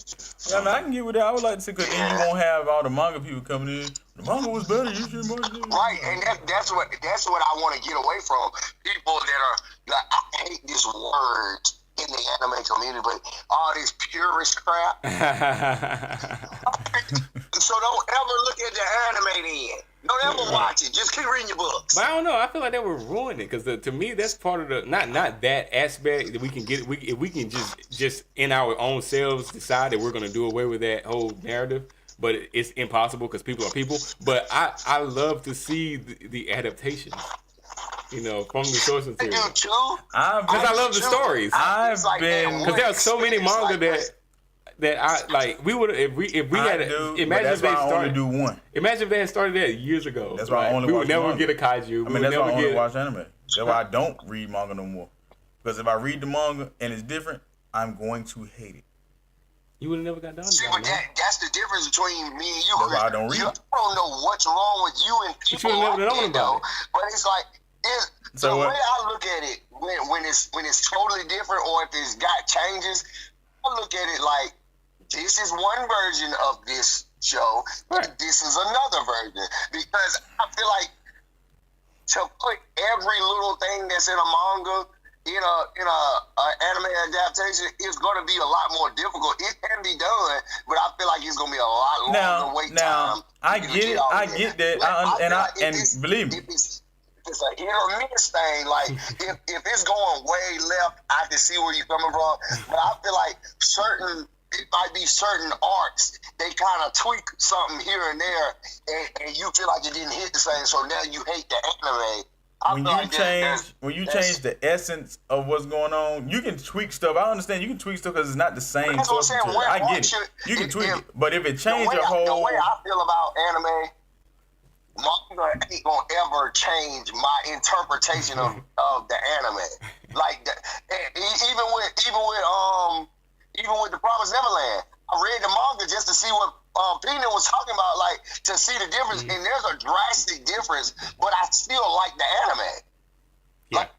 Yeah, I can get with that. I would like to see, because then you won't have all the manga people coming in. The manga was better. You should watch it. Right, and that's what I want to get away from. People that are like, I hate this word in the anime community, but all this purist crap. So don't ever look at the anime then. Don't ever watch it. Just keep reading your books. But I don't know. I feel like they were ruining it, because to me that's part of the not that aspect that we can get. If we can just in our own selves decide that we're going to do away with that whole narrative. But it's impossible because people are people. But I love to see the adaptations. From the source material. I do too. Because I love the stories. I've been, because there are so many manga that I like. We would if we had imagine if they started do one. Imagine if they had started that years ago. That's why I only we watch would never manga. get a kaiju. I mean, that's why I only watch anime. That's why I don't read manga no more. Because if I read the manga and it's different, I'm going to hate it. You would have never got down to See, but that's the difference between me and you. That's why I don't read. I don't know what's wrong with you and people like that, though. But it's like, the way I look at it, when it's totally different, or if it's got changes, I look at it like, this is one version of this show, and this is another version. Because I feel like to put every little thing that's in a manga in a anime adaptation is going to be a lot more difficult. It can be done, but I feel like it's going to be a lot longer wait time. I get that. Believe me. It's a hit or miss thing. Like, if it's going way left, I can see where you're coming from. But I feel like it might be certain arcs, they kind of tweak something here and there, and you feel like it didn't hit the same, so now you hate the anime. When you change the essence of what's going on, you can tweak stuff. I understand you can tweak stuff because it's not the same source material. I get it. You can tweak it, but if it changes your whole... The way I feel about anime, manga ain't gonna ever change my interpretation of the anime. Like, even with The Promised Neverland, I read the manga just to see what Peanut was talking about, like, to see the difference, and there's a drastic difference, but I still like the anime. Yeah. Like,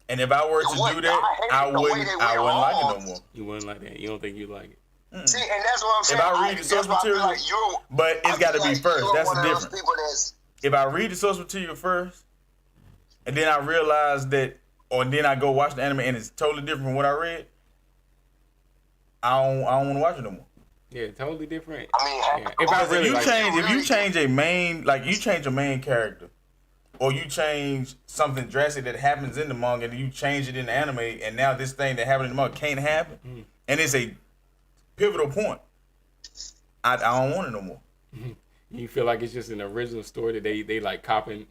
and if I were to do that, I wouldn't like it no more. You wouldn't like that. You don't think you like it. See, and that's what I'm saying. If I read the source material, but it's got to be first. That's the difference. If I read the source material first, and then I realize that, or then I go watch the anime and it's totally different from what I read, I don't want to watch it no more. Yeah, totally different. I mean, yeah. If you change a main, like you change a main character, or you change something drastic that happens in the manga, and you change it in the anime, and now this thing that happened in the manga can't happen, and it's a pivotal point, I don't want it no more. You feel like it's just an original story that they like copying,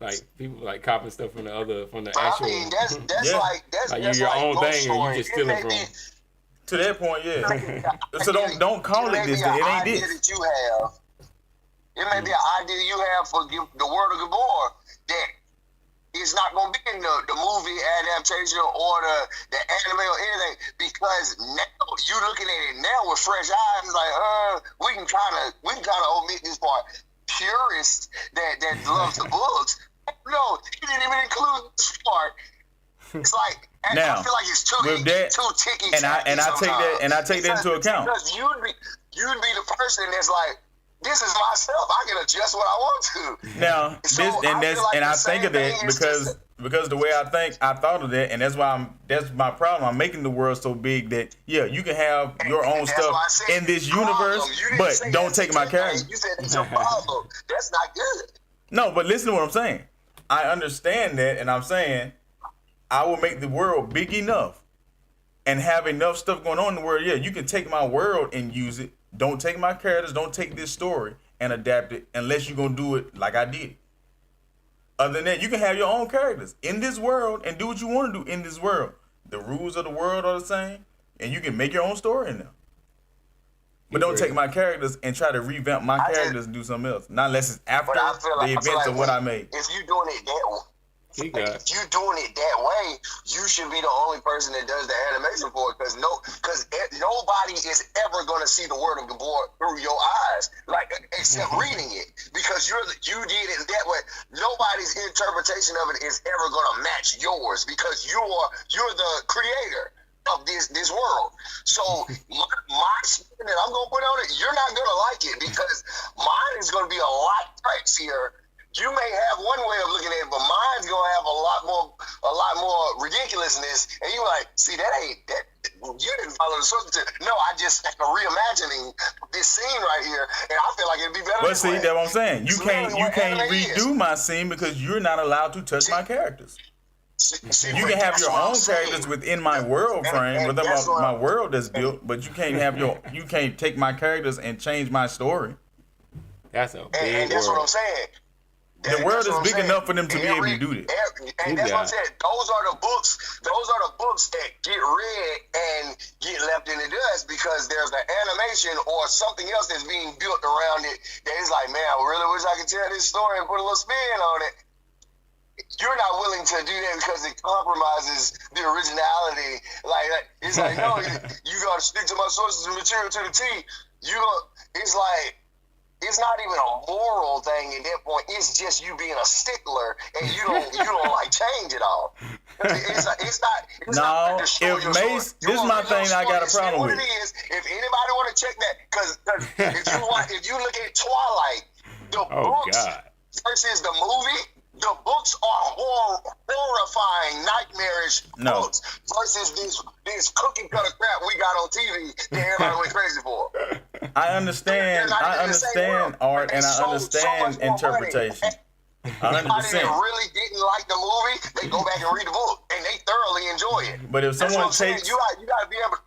like people like copying stuff from the actual. I mean, that's like your own thing, and you just stealing from. To that point, yeah. So don't call it this. It ain't this. It may be an idea you have for the World of Gabor that is not going to be in the movie adaptation or the anime or anything, because now you looking at it now with fresh eyes, like we can kind of omit this part. Purists that loves the books, no, he didn't even include this part. It's like, now, I feel like it's too ticky. And I take that into account. Because you'd be the person that's like, this is myself. I can adjust what I want to. Now, I think of that because the way I think, I thought of that, and that's my problem. I'm making the world so big that you can have your own stuff in this universe, but don't take my character. You said it's your problem. That's not good. No, but listen to what I'm saying. I understand that, and I'm saying I will make the world big enough and have enough stuff going on in the world. Yeah, you can take my world and use it. Don't take my characters. Don't take this story and adapt it unless you're going to do it like I did. Other than that, you can have your own characters in this world and do what you want to do in this world. The rules of the world are the same, and you can make your own story in them. But don't take my characters and try to revamp my characters and do something else. Not unless it's after the events of what I made. If you're doing it that way, if you're doing it that way, you should be the only person that does the animation for it, because nobody is ever going to see the Word of Gabor through your eyes, like, except reading it, because you did it that way. Nobody's interpretation of it is ever going to match yours, because you're the creator of this world. So my spin that I'm going to put on it, you're not going to like it, because mine is going to be a lot crazier. You may have one way of looking at it, but mine's gonna have a lot more ridiculousness. And you're like, see, that you didn't follow the source material. No, I just had a reimagining this scene right here, and I feel like it'd be better. But see, that's what I'm saying. You can't redo my scene because you're not allowed to touch my characters. You can have your own characters within my world frame, within my world that's built, but you can't take my characters and change my story. That's a big and that's what I'm saying. The world is big enough for them to be able to do this. And that's what I'm saying. Those are the books that get read and get left in the dust because there's an animation or something else that's being built around it that is like, man, I really wish I could tell this story and put a little spin on it. you're not willing to do that because it compromises the originality. Like it's like, no, you got to stick to my sources and material to the T. It's like, it's not even a moral thing at that point. It's just you being a stickler, and you don't like change it all. It's not to destroy your Mace, story. this is my thing I got a problem with. What it is, if anybody want to check that, because if you look at Twilight, the books versus the movie, the books are horrifying, nightmarish books versus this cookie cutter crap we got on TV that everybody went crazy for. I understand art, and I understand interpretation. 100%. Anybody that really didn't like the movie, they go back and read the book, and they thoroughly enjoy it. But if someone takes, you got to be able.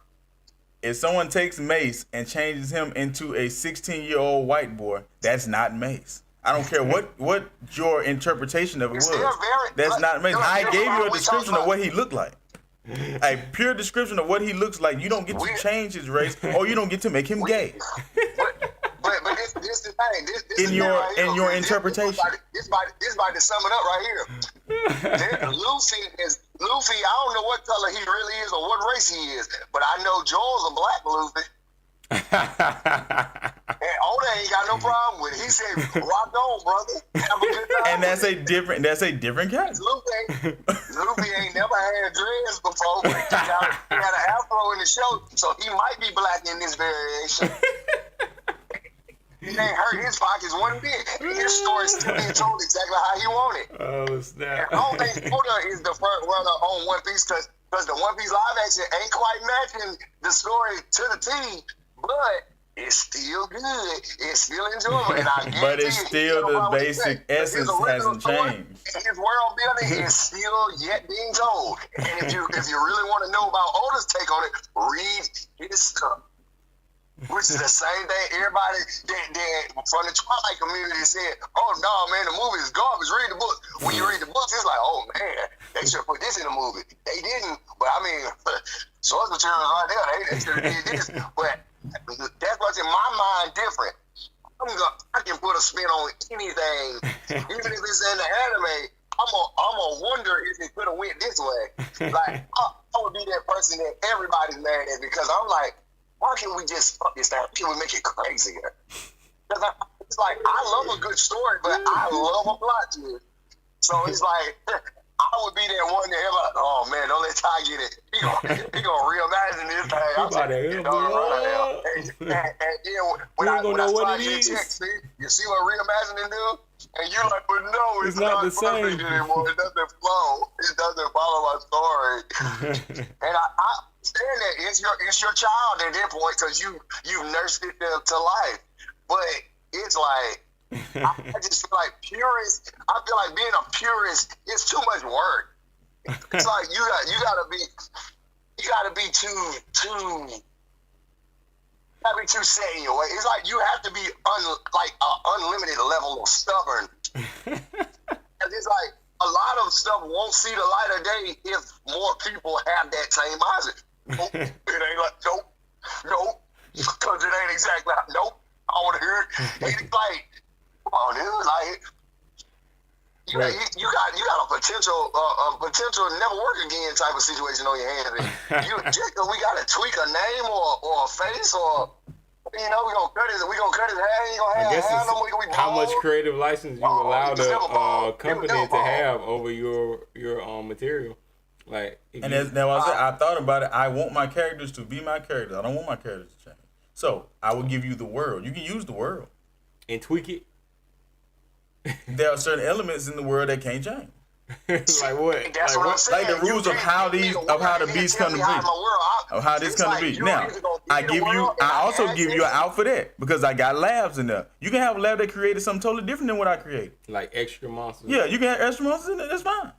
If someone takes Mace and changes him into a 16-year-old white boy, that's not Mace. I don't care what your interpretation of it was. That's not Mace. I gave you a description of what he looked like. A pure description of what he looks like. You don't get to change his race, or you don't get to make him gay. But this the thing. This in your interpretation. This about to sum it up right here. Luffy. I don't know what color he really is or what race he is, but I know Joel's a black Luffy. And Oda ain't got no problem with it. He said, "Rock on, brother. Have a good time." And that's a different case. Luffy ain't never had dreads before, but he got an afro in the show, so he might be black in this variation. He ain't hurt his pockets one bit. His story's still being told exactly how he wanted. Oh, snap. And I don't think Oda is the front runner on One Piece because the One Piece live action ain't quite matching the story to the T, but it's still good. It's still enjoyable. But it's still the basic essence hasn't changed. His world building is still yet being told. And if you really want to know about Oda's take on it, read his stuff. Which is the same thing everybody that from the Twilight community said, "Oh no, man, the movie is garbage. Read the book." When you read the books, it's like, "Oh man, they should put this in the movie." They didn't, but I mean, source material is right there. They should have did this, but that's what's in my mind different. I can put a spin on anything, even if it's in the anime. I'm gonna wonder if it could have went this way. Like I would be that person that everybody's mad at because I'm like, why can't we just fuck this down? Can we make it crazier? Because it's like, I love a good story, but I love a plot twist. So it's like, I would be that one that like, oh man, don't let Ty get it. He gonna reimagine this thing. I'm saying, and then when I start getting checks, you see what reimagining do? And you're like, but no, it's not the same anymore. It doesn't flow. It doesn't follow my story. And I understand that it's your child at that point because you nursed it to life. But it's like, I just feel like purist. I feel like being a purist is too much work. It's like you gotta be too set in your way. It's like you have to be an unlimited level of stubborn. It's like a lot of stuff won't see the light of day if more people have that same mindset. Nope, it ain't like nope, because it ain't exactly nope. I want to hear it. It's like, come on, dude, like you got a potential never work again type of situation on your hands. Just we gotta tweak a name or a face or. You know, we gonna cut his hair. He gonna have I guess hair. It's how much creative license you allow the company to have over your material. Like, and now I thought about it. I want my characters to be my characters. I don't want my characters to change. So I will give you the world. You can use the world and tweak it. There are certain elements in the world that can't change. Like what? That's what I'm saying. Like the rules of how the beast come to be, of how this come to be. Now, I also give you an out for that because I got labs in there. You can have a lab that created something totally different than what I created. Like extra monsters. Yeah, you can have extra monsters in there. That's fine.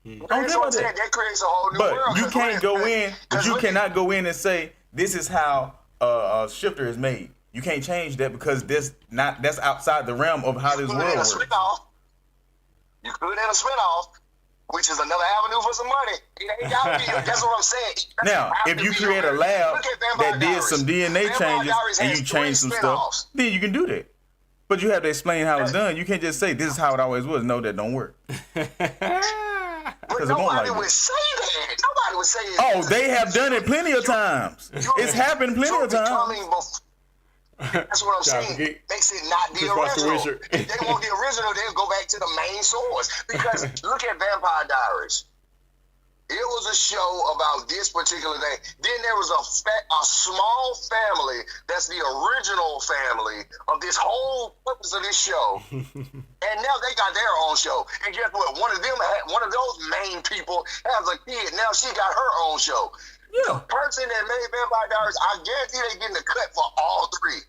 I don't care about that. That creates a whole new world. But you can't go in. You cannot go in and say this is how a shifter is made. You can't change that because that's outside the realm of how this world works. You could have a spinoff, which is another avenue for some money. It ain't gotta be. That's what I'm saying. Now, if you create a lab that did some DNA changes and you change some stuff, then you can do that. But you have to explain how it's done. You can't just say this is how it always was. No, that don't work. because it won't like Nobody would say that. Nobody would say it. Oh, they have done it plenty of times. It's happened plenty of times. That's what I'm saying. Makes it not the original. If they want the original, they'll go back to the main source. Because look at Vampire Diaries. It was a show about this particular thing. Then there was a small family that's the original family of this whole purpose of this show. And now they got their own show. And guess what? One of those main people has a kid. Now she got her own show. Yeah. The person that made Vampire Diaries, I guarantee they getting the cut for all three.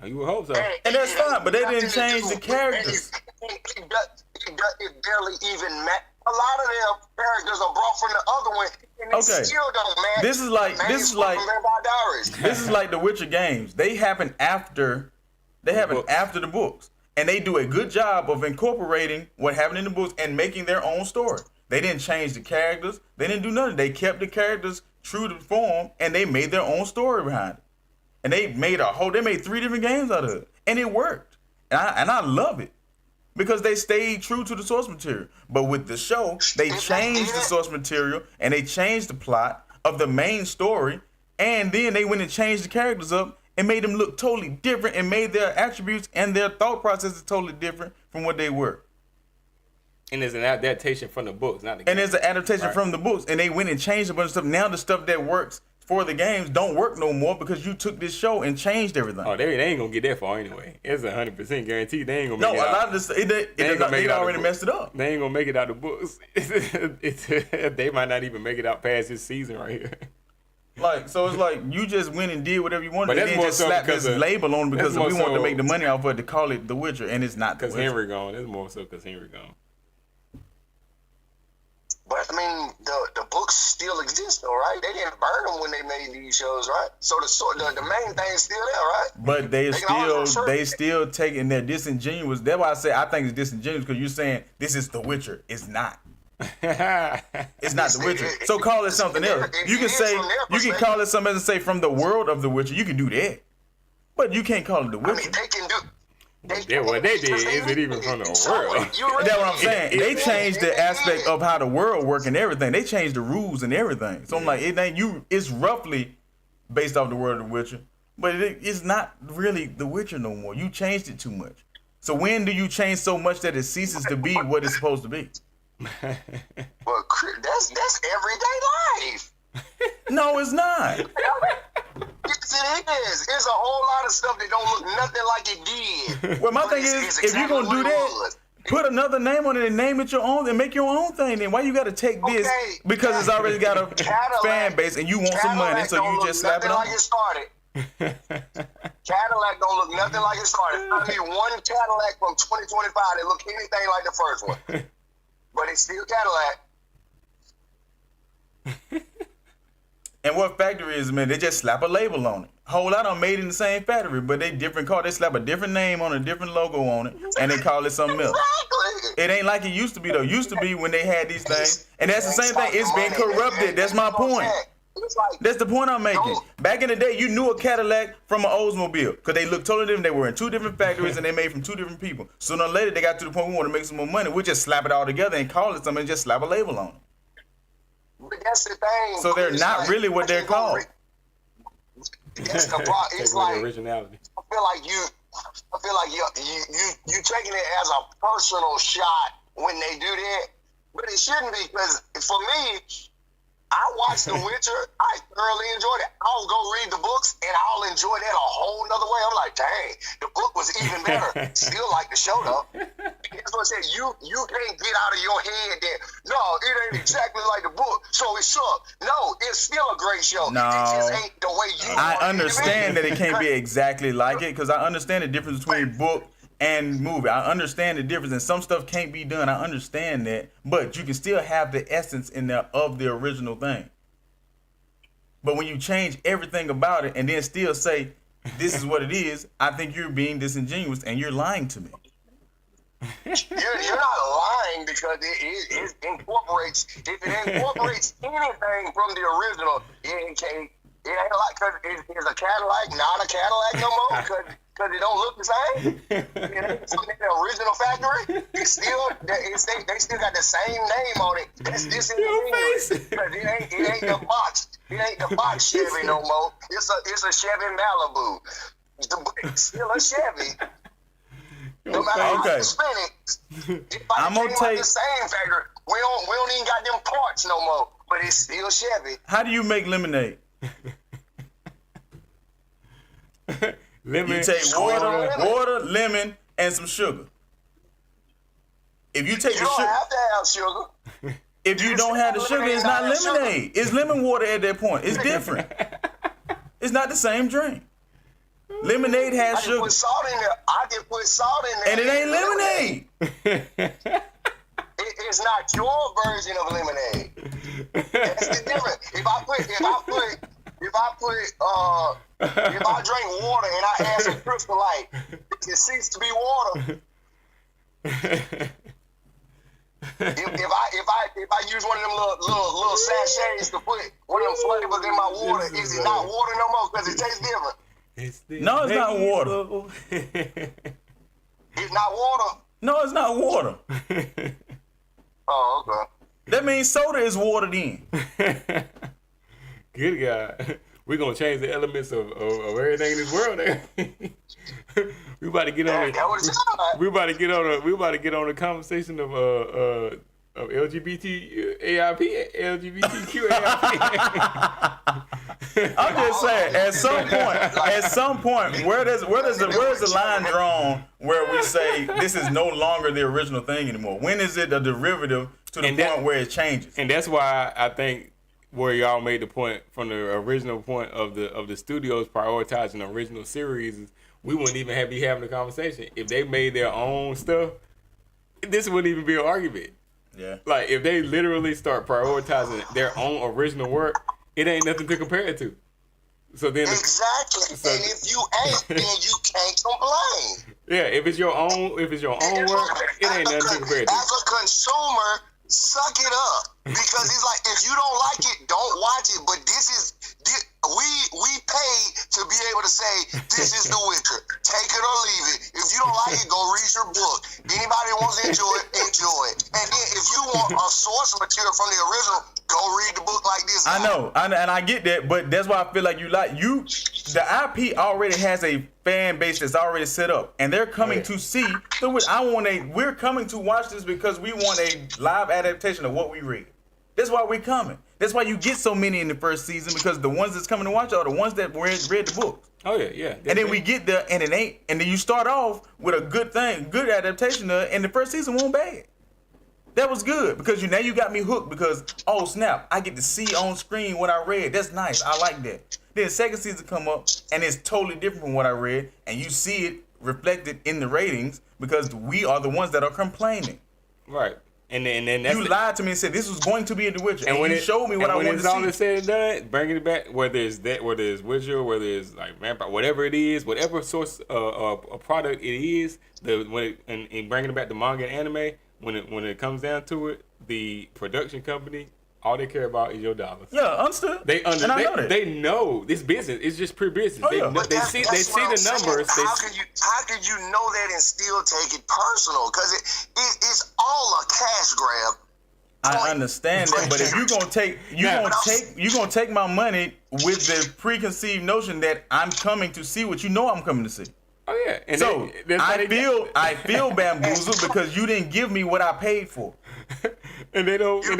You would hope so. And that's fine, but they didn't change the characters. It barely even matches. A lot of their characters are brought from the other one, and they still don't match. This is like the Witcher games. They happen after the books, and they do a good job of incorporating what happened in the books and making their own story. They didn't change the characters. They didn't do nothing. They kept the characters true to form, and they made their own story behind it. And they made 3 different games out of it, and it worked. And I love it. Because they stayed true to the source material. But with the show, they changed the source material and they changed the plot of the main story. And then they went and changed the characters up and made them look totally different and made their attributes and their thought processes totally different from what they were. And there's an adaptation from the books, not the games. And there's an adaptation from the books. And they went and changed a bunch of stuff. Now the stuff that works for the games don't work no more because you took this show and changed everything. Oh, they ain't gonna get that far anyway. It's 100% guaranteed. They ain't gonna make it out. No, a lot of this, they already messed it up. They ain't gonna make it out of the books. They might not even make it out past this season right here. So it's like you just went and did whatever you wanted, and then just slapped this label on because we wanted to make the money off of it to call it The Witcher, and it's not The Witcher. Because Henry gone. It's more so because Henry gone. But I mean, the books still exist, though, right? They didn't burn them when they made these shows, right? So the main thing is still there, right? But they still taking their disingenuous. That's why I say I think it's disingenuous because you're saying this is The Witcher. It's not. It's not The Witcher. So call it something else. You can call it something else and say from the world of The Witcher. You can do that, but you can't call it The Witcher. I mean, they can do. What they did isn't even from the world. That's what I'm saying. They changed the aspect of how the world work and everything. They changed the rules and everything. So I'm like, it's roughly based off the world of The Witcher, but it's not really The Witcher no more. You changed it too much. So when do you change so much that it ceases to be what it's supposed to be? Well, that's everyday life. No, it's not. Yes, it is. It's a whole lot of stuff that don't look nothing like it did. Well, my thing is, if you're going to do that, put another name on it and name it your own and make your own thing. Then why you got to take this because it's already got a fan base and you want some money, so you just slap it on? Like it started. Cadillac don't look nothing like it started. I mean, one Cadillac from 2025 that look anything like the first one, but it's still Cadillac. And what factory is, man? They just slap a label on it. Whole lot of them made in the same factory, but they different car. They slap a different name on a different logo on it, and they call it something else. Exactly. It ain't like it used to be though. Used to be when they had these things, and that's the same thing. It's been corrupted. That's my point. That's the point I'm making. Back in the day, you knew a Cadillac from an Oldsmobile because they looked totally different. They were in two different factories and they made from two different people. Sooner or later, they got to the point we want to make some more money. We just slap it all together and call it something and just slap a label on it. But that's the thing. So they're not really what they're called. That's the problem. It's like originality. I feel like you taking it as a personal shot when they do that, but it shouldn't be because for me, I watched The Witcher. I thoroughly enjoyed it. I'll go read the books and I'll enjoy that a whole nother way. I'm like, dang, the book was even better. Still like the show though. That's what I said. You can't get out of your head that no, it ain't exactly like the book, so it sucked. No, it's still a great show. No, it just ain't the way you. I understand that it can't be exactly like it because I understand the difference between book and movie. I understand the difference, and some stuff can't be done. I understand that, but you can still have the essence in there of the original thing. But when you change everything about it and then still say this is what it is, I think you're being disingenuous and you're lying to me. You're not lying because it incorporates. If it incorporates anything from the original, it ain't like because it's a Cadillac, not a Cadillac no more. Because because it don't look the same. It ain't from the original factory. It's still they still got the same name on it. That's disingenuous because it ain't the box. It ain't the box Chevy no more. It's a Chevy Malibu. It's still a Chevy. No matter how you spin it, I'm gonna take the same factory. We don't even got them parts no more, but it's still Chevy. How do you make lemonade? You take water, lemon, and some sugar. If you take you don't have to have sugar. If you don't have the sugar, it's not lemonade. It's lemon water at that point. It's different. It's not the same drink. Lemonade has sugar. Put salt in there. I can put salt in there. And it ain't lemonade. It's not your version of lemonade. That's the difference. If I drink water and I add some Crystal Light, it ceases to be water. If I use one of them little sachets to put one of them flavors in my water, is it not water no more because it tastes different? No, it's not water. It's not water? No, it's not water. Oh, okay. That means soda is water then. Good guy. We're gonna change the elements of everything in this world. We about to get on it. We about to get on a conversation of LGBTQAIP. I'm just saying, at some point, where's the line drawn where we say this is no longer the original thing anymore? When is it a derivative to the point where it changes? And that's why I think where y'all made the point from the original point of the studios prioritizing the original series, we wouldn't even be having a conversation if they made their own stuff. This wouldn't even be an argument. Yeah. Like if they literally start prioritizing their own original work, it ain't nothing to compare it to. So then exactly. And if you ain't, then you can't complain. Yeah, if it's your own work, it ain't nothing to compare it to. As a consumer, suck it up. Because it's like, if you don't like it, don't watch it. But we pay to be able to say, this is The Witcher. Take it or leave it. If you don't like it, go read your book. Anybody who wants to enjoy it, enjoy it. And then if you want a source material from the original, go read the book like this. I know, and I get that, but that's why I feel like the IP already has a fan base that's already set up, and they're coming to see The Witcher. We're coming to watch this because we want a live adaptation of what we read. That's why we're coming. That's why you get so many in the first season, because the ones that's coming to watch are the ones that read the books. Oh yeah. And then we get there and it ain't, and then you start off with a good adaptation and the first season wasn't bad. That was good because now you got me hooked because, oh snap, I get to see on screen what I read. That's nice. I like that. Then the second season come up and it's totally different from what I read, and you see it reflected in the ratings because we are the ones that are complaining. Right. And then that's you lied to me and said this was going to be a The Witcher, and when you showed me what I wanted to see. And when it's all said and done, bringing it back, whether it's Witcher, whether it's like Vampire, whatever it is, whatever source a product it is, and bringing it back to manga and anime, when it comes down to it, the production company, all they care about is your dollars. Yeah, understood. They know this business. It's just pure business. They see the numbers. How can you know that and still take it personal? Because it's all a cash grab. I understand that, but if you're gonna take my money with the preconceived notion that I'm coming to see what you know I'm coming to see. Oh yeah. And so I feel bamboozled because you didn't give me what I paid for. And they don't care.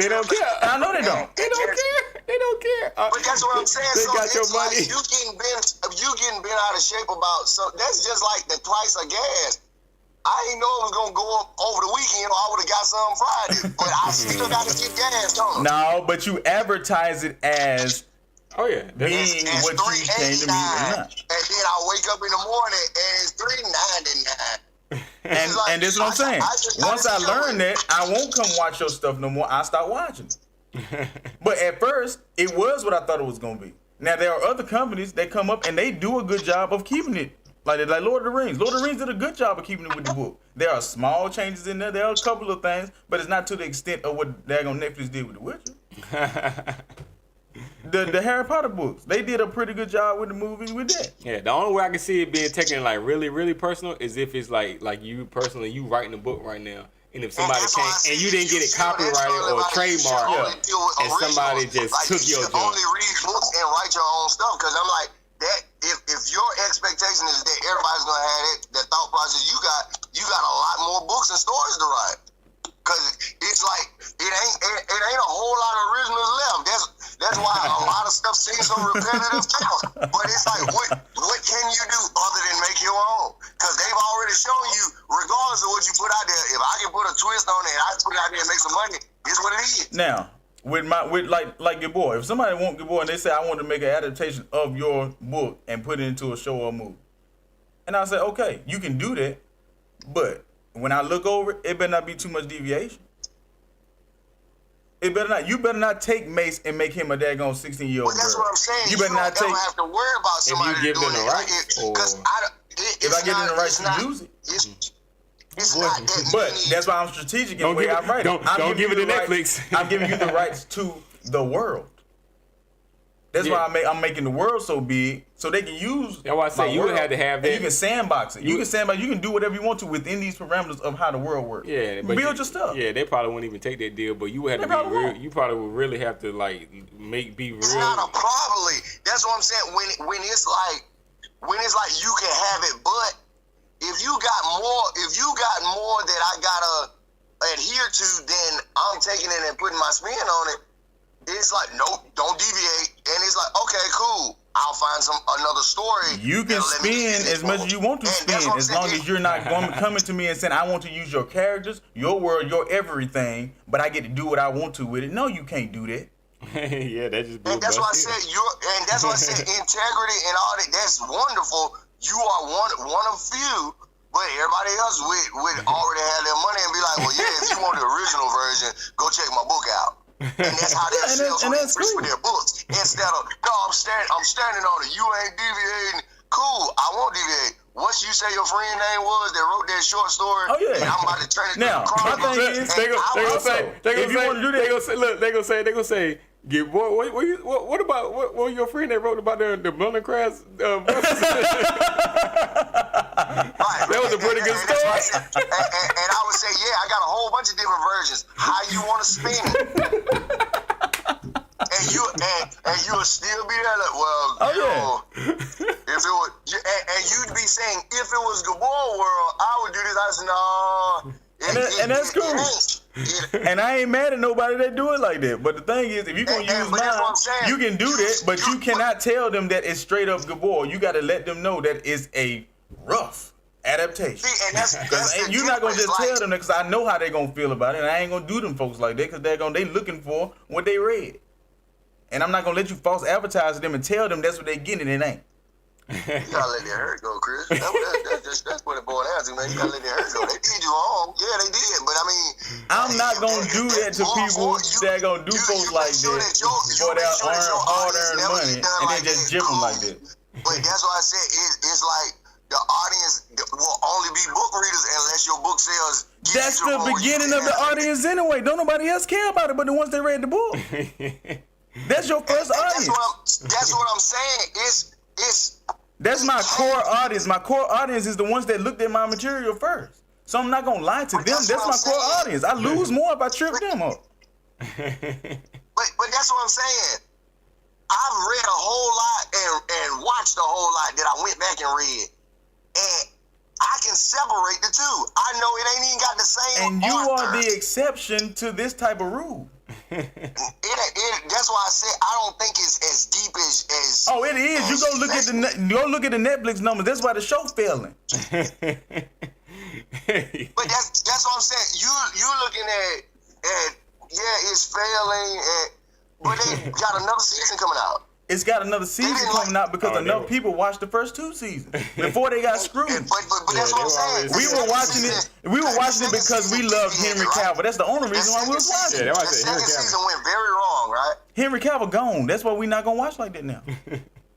I know they don't. They don't care. But that's what I'm saying. They so got your money. Like you getting bent out of shape about. So that's just like the price of gas. I didn't know it was gonna go up over the weekend, or I would have got some Friday. But I still got to get gas, don't I? No, but you advertise it as. Oh yeah, being what you came to me or not. And then I wake up in the morning and it's $3.99. And this is what I'm saying. Once I learn that, I won't come watch your stuff no more. I start watching. But at first, it was what I thought it was gonna be. Now there are other companies that come up and they do a good job of keeping it. Like Lord of the Rings. Lord of the Rings did a good job of keeping it with the book. There are small changes in there. There are a couple of things, but it's not to the extent of what daggone Netflix did with The Witcher. the Harry Potter books. They did a pretty good job with the movie with that. Yeah, the only way I can see it being taken like really, really personal is if it's like you personally, you writing a book right now. And if somebody came and you didn't get it copyrighted or trademarked, and somebody just took your job. Only read books and write your own stuff, because I'm like that. If your expectation is that everybody's gonna have that thought process you got a lot more books and stories to write. Cause it's like it ain't a whole lot of originals left. That's why a lot of stuff seems so repetitive now. But it's like what can you do other than make your own? Cause they've already shown you, regardless of what you put out there, if I can put a twist on it and I put it out there and make some money, it's what it is. Now, with like your boy, if somebody want your boy and they say I want to make an adaptation of your book and put it into a show or a movie, and I say okay, you can do that, but when I look over it, it better not be too much deviation. It better not. You better not take Mace and make him a daggone 16-year-old girl. That's what I'm saying. You better not take. You don't have to worry about somebody if you give them the rights. If I give them the rights to use it. It's not that But many. that's why I'm strategic in the way I write it. Don't give it to Netflix. I'm giving you the rights to the world. That's why I'm making the world so big so they can use. That's why I say you would have to have that. And you can sandbox it. You can do whatever you want to within these parameters of how the world works. Yeah, but build your stuff. Yeah, they probably wouldn't even take that deal, but you would have to be real. You probably would really have to like be real. It's not a probably. That's what I'm saying. When it's like you can have it, but if you got more that I gotta adhere to, then I'm taking it and putting my spin on it. It's like, nope, don't deviate. And it's like, okay, cool. I'll find another story. You can spin as much as you want to spin, as long as you're not coming to me and saying, I want to use your characters, your world, your everything, but I get to do what I want to with it. No, you can't do that. Yeah, that just. And that's why I said integrity and all that. That's wonderful. You are one of few. But everybody else would already have their money and be like, well, yeah, if you want the original version, go check my book out. And that's how they're for their books. Instead of, no, I'm standing on it. You ain't deviating. Cool, I won't deviate. What you say your friend name was that wrote that short story? Oh yeah. And I'm about to turn it now, to my thing is, they gonna say, get boy, what about what your friend that wrote about the Blunter Crafts? Right. That was a pretty good story. And I would say, yeah, I got a whole bunch of different versions. How you want to spin it? And you'll still be there like, well, if it was, and you'd be saying, if it was Gabor World, I would do this. I said, no. And that's cool. And I ain't mad at nobody that do it like that. But the thing is, if you're going to use mine, you can do that, but you cannot tell them that it's straight up Gabor. You got to let them know that it's a rough adaptation. See, and that's you're not going to just tell them that, because I know how they're going to feel about it. And I ain't going to do them folks like that, because they looking for what they read. And I'm not going to let you false advertise them and tell them that's what they getting, and it ain't. You gotta let that hurt go, Chris. That's what it boiled down to, man. You gotta let that hurt go. They did you wrong. Yeah, they did. But I mean, I'm not gonna do that to people that gonna do folks like that for their hard-earned money and then just jip them like that. But that's why I said it's like the audience will only be book readers unless your book sells. That's the beginning of the audience anyway. Don't nobody else care about it but the ones that read the book. That's your first audience. That's what I'm saying. That's my core audience. My core audience is the ones that looked at my material first. So I'm not gonna lie to them. That's my core audience. I lose more if I trip them up. But that's what I'm saying. I've read a whole lot and watched a whole lot that I went back and read, and I can separate the two. I know it ain't even got the same. And you are the exception to this type of rule. That's why I said I don't think it's as deep as. Oh, it is. You go look at the Netflix numbers. That's why the show failing. But that's what I'm saying. You looking at it's failing, but they got another season coming out. It's got another season coming out because enough people watched the first 2 seasons before they got screwed. But that's what I'm saying. We were watching it. We were watching it because we loved Henry Cavill. That's the only reason why we was watching. The second season went very wrong, right? Henry Cavill gone. That's why we not gonna watch like that now.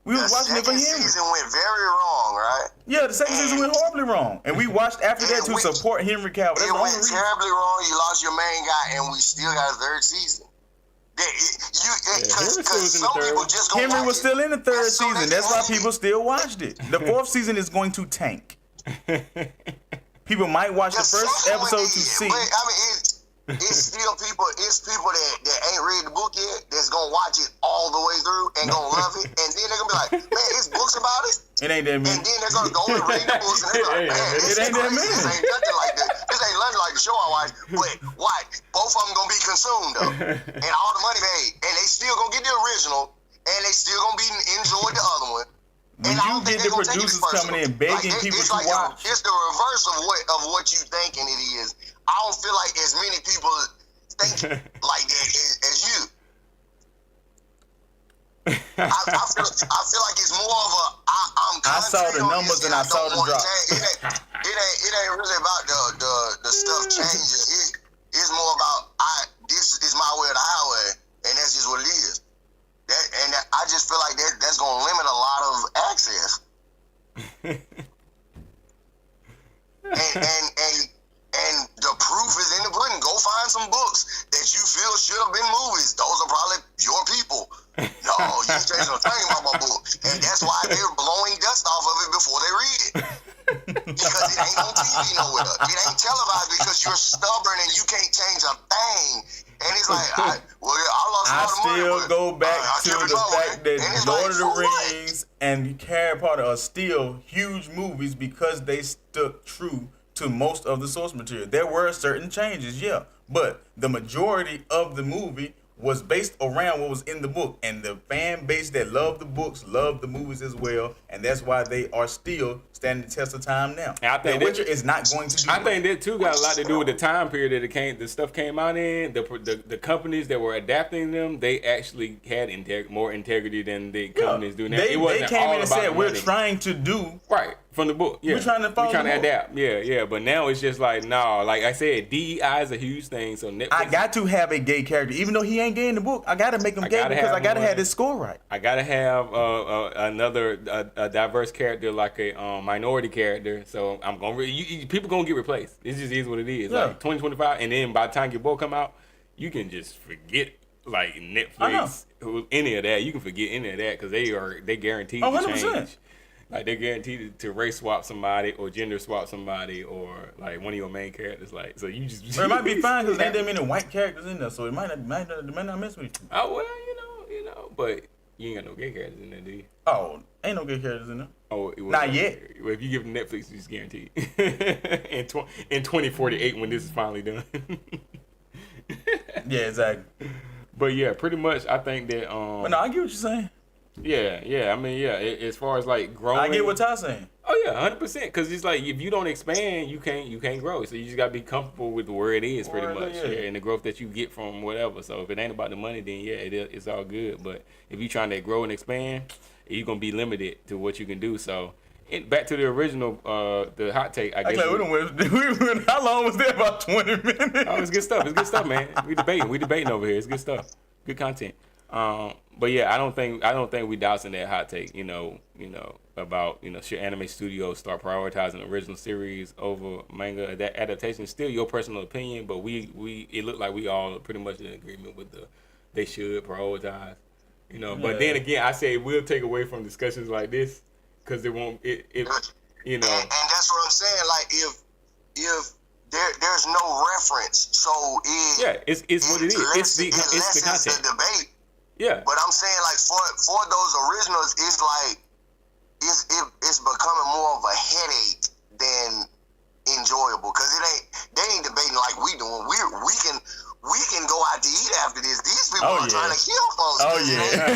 We was watching it for Henry. The second season went very wrong, right? Yeah, the second season went horribly wrong, and we watched after that to support Henry Cavill. That's it went terribly wrong. You lost your main guy, and we still got a 3rd season. Because some people just go Henry watch was still in the third so season. That's why people still watched it. The fourth season is going to tank. People might watch the first episode to see. But, I mean, it's still people. It's people that ain't read the book yet that's gonna watch it all the way through and gonna love it, and then they're gonna be like, "Man, it's books about it." It ain't that many. And then they're gonna go and read the books, and they're like, "Man, this ain't that many. This ain't nothing like this. This ain't nothing like the show I watched." But watch, both of them gonna be consumed though, and all the money made, and they still gonna get the original, and they still gonna be enjoy the other one. When you get the producers coming in begging people to watch, it's the reverse of what you thinking it is. I don't feel like as many people think like that as you. I feel like it's more of a I saw the numbers and I saw the drop. It ain't really about the stuff changing. It's more about this is my way or the highway, and that's just what it is. I just feel like that's gonna limit a lot of access. and the proof is in the pudding. Go find some books that you feel should have been movies. Those are probably your people. No, you changing the thing about my book, and that's why they're blowing dust off of it before they read it. Because it ain't on TV nowhere. It ain't televised because you're stubborn and you can't change a thing. And it's like, I lost I all the money. still go back to the fact that Lord of the Rings and Harry Potter are still huge movies because they stuck true to most of the source material. There were certain changes, yeah, but the majority of the movie was based around what was in the book, and the fan base that loved the books loved the movies as well, and that's why they are still standing the test of time now. And I think The Witcher is not going to do I think that too got a lot to do with the time period that the stuff came out in. The companies that were adapting them, they actually had more integrity than the companies do now. They came in and said, "We're money. trying to do Right from the book. Yeah, We're trying to follow We're trying the to book. adapt. Yeah. But now it's just like no. Like I said, DEI is a huge thing. So Netflix, I got to have a gay character, even though he ain't gay in the book. I got to make him gay because I got to have this score right. I gotta have another diverse character, like a minority character. So I'm gonna people gonna get replaced. It just is what it is. Yeah. Like 2025, and then by the time your book come out, you can just forget like Netflix or any of that. You can forget any of that because they guaranteed to 100%. change. Like they're guaranteed to race swap somebody or gender swap somebody or like one of your main characters. Like so you just. But it might be fine because there ain't that many white characters in there, so it might not mess with you. Oh well, you know, but you ain't got no gay characters in there, do you? Oh, ain't no gay characters in there. Oh, not yet. Well, if you give Netflix, it's guaranteed. in 2048, when this is finally done. Yeah, exactly. But yeah, pretty much, I think that. But no, I get what you're saying. Yeah. I mean, yeah. As far as like growing, I get what Ty's saying. Oh yeah, 100%. Because it's like if you don't expand, you can't grow. So you just gotta be comfortable with where it is, pretty much, and the growth that you get from whatever. So if it ain't about the money, then yeah, it's all good. But if you're trying to grow and expand, you're gonna be limited to what you can do. So. And back to the original, the hot take. I guess. How long was that? About 20 minutes. Oh, it's good stuff. It's good stuff, man. We debating over here. It's good stuff. Good content. But yeah, I don't think we dousing that hot take. You know about should anime studios start prioritizing original series over manga? That adaptation is still your personal opinion, but it looked like we all pretty much in agreement with they should prioritize. But then again, I say we'll take away from discussions like this. Because it won't, And that's what I'm saying. Like if there's no reference, so it's what it is. It's the content. The debate. Yeah. But I'm saying like for those originals, it's like it's becoming more of a headache than enjoyable because they ain't debating like we doing. We can go out to eat after this. These people are trying to kill folks. Oh yeah.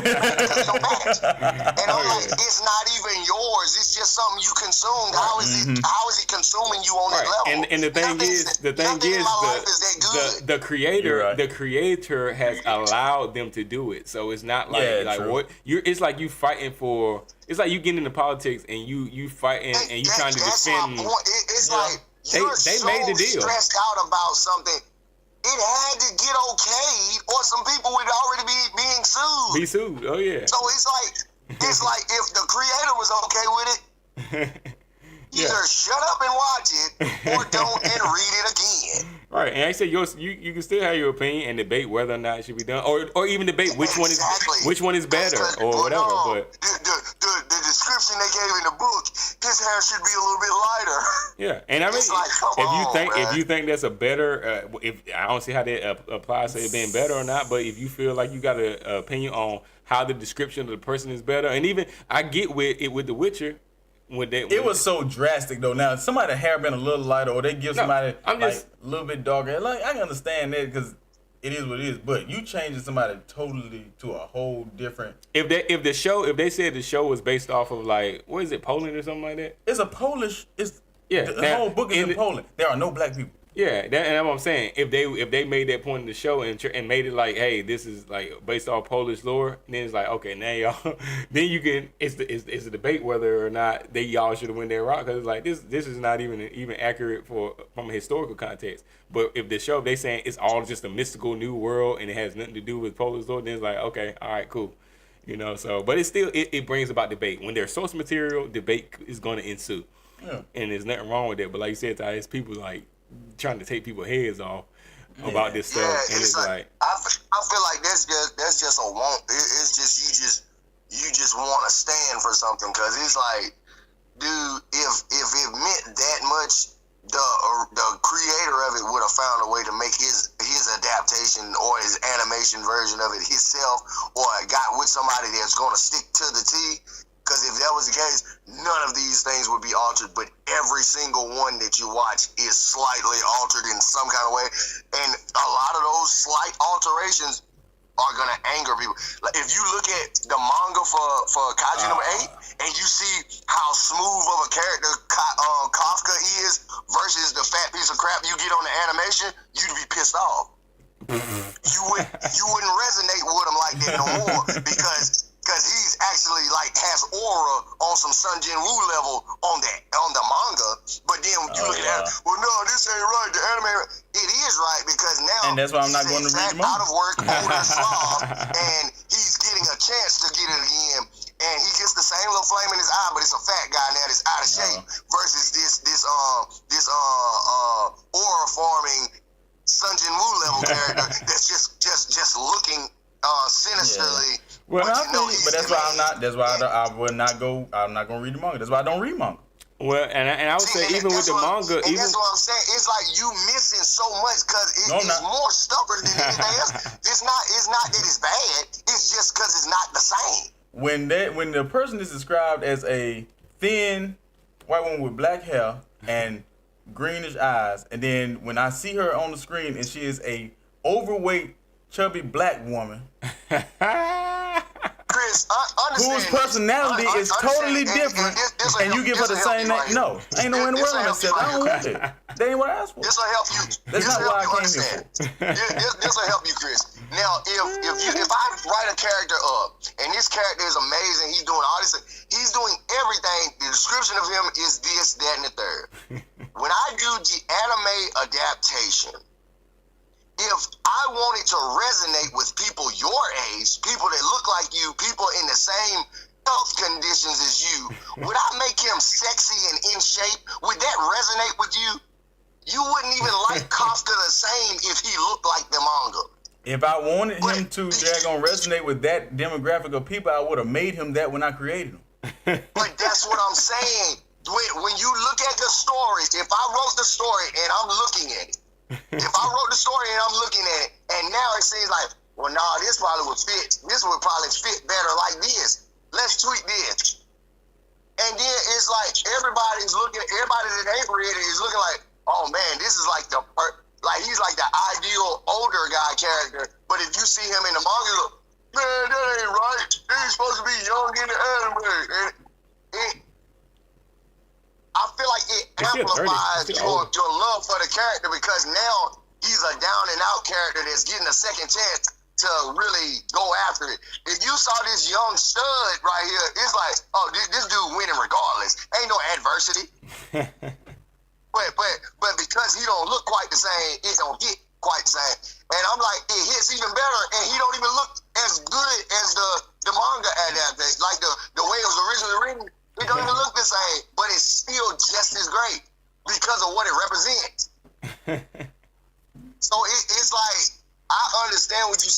And I'm like, it's not even yours. It's just something you consumed. How is it? How is it consuming you on that level? And the thing is, the creator has allowed them to do it. So it's not like what it's like you fighting for. It's like you getting into politics and you fighting and you trying to defend. It's like they made the deal. Stressed out about something. It had to get okayed, or some people would already be being sued. Be sued. Oh yeah. So it's like if the creator was okay with it. Either shut up and watch it, or don't and read it again. Right, and I say you can still have your opinion and debate whether or not it should be done, or even debate which one is better or whatever. No, but the description they gave in the book, his hair should be a little bit lighter. Yeah, and I mean, if you think that's a better, if I don't see how that applies to it being better or not, but if you feel like you got an opinion on how the description of the person is better, and even I get with The Witcher. It was so drastic though. Now somebody hair been a little lighter, or they give somebody a little bit darker. Like I can understand that because it is what it is. But you changing somebody totally to a whole different. If they said the show was based off of like what is it, Poland or something like that? It's a Polish. The whole book is in Poland. There are no black people. Yeah, and that's what I'm saying. If they made that point in the show and made it like, hey, this is like based off Polish lore, then it's like, okay, now y'all, then you can it's a debate whether or not y'all should have went that route because it's like this is not even accurate from a historical context. But if they saying it's all just a mystical new world and it has nothing to do with Polish lore, then it's like, okay, all right, cool, So, but it's still it brings about debate when there's source material. Debate is going to ensue, and there's nothing wrong with that. But like you said, Ty, it's people like trying to take people's heads off about this stuff, and it's like I feel like that's just a want. It's just you just want to stand for something because it's like, dude, if it meant that much, the creator of it would have found a way to make his adaptation or his animation version of it himself, or got with somebody that's going to stick to the T. Because if that was the case, none of these things would be altered, but every single one that you watch is slightly altered in some kind of way. And a lot of those slight alterations are going to anger people. Like if you look at the manga for Kaiju number 8, and you see how smooth of a character Kafka is versus the fat piece of crap you get on the animation, you'd be pissed off. You wouldn't resonate with him like that no more because he's actually like has aura on some Sun Jin Woo level on the manga, but then you look at it, well, no, this ain't right. The anime, it is right because now, and that's why I'm not going to read the manga. Out of work, older slob, and he's getting a chance to get it again, and he gets the same little flame in his eye, but it's a fat guy now that's out of shape versus this aura forming Sun Jin Woo level character that's just looking sinisterly. Yeah. Well, but that's why I'm not. That's why I will not go. I'm not going to read the manga. That's why I don't read manga. Well, and I would say even with the manga, and that's what I'm saying. It's like you missing so much because it's more stubborn than anything else. It's not that it's bad. It's just because it's not the same. When the person is described as a thin white woman with black hair and greenish eyes, and then when I see her on the screen and she is a overweight, chubby black woman. Chris, understand. Whose personality is totally different, and you give her the same name. Right, no, ain't no in the world I'm gonna say I don't want it. That ain't what I asked for. This will help you. That's not what I came here for. This will help you, Chris. Now, if I write a character up, and this character is amazing, he's doing all this, he's doing everything. The description of him is this, that, and the third. When I do the anime adaptation, if I wanted to resonate with people your age, people that look like you, people in the same health conditions as you, would I make him sexy and in shape? Would that resonate with you? You wouldn't even like Kafka the same if he looked like the manga. If I wanted him to resonate with that demographic of people, I would have made him that when I created him. But that's what I'm saying. When you look at the story, if I wrote the story and I'm looking at it, if I wrote the story and I'm looking at it, and now it seems like, well, nah, this probably would fit. This would probably fit better like this. Let's tweak this. And then it's like everybody that ain't read it is looking like, oh man, this is like he's like the ideal older guy character. But if you see him in the manga, you look, man, that ain't right. He's supposed to be young in the anime. And I feel like it amplifies your love for the character because now he's a down and out character that's getting a second chance to really go after it. If you saw this young stud right here, it's like, oh, this dude winning regardless. Ain't no adversity. but because he don't look quite the same, it don't hit quite the same. And I'm like, it hits even better, and he don't even look as good as the manga adaptation, like the way it was originally written. It don't even look the same, but it's still just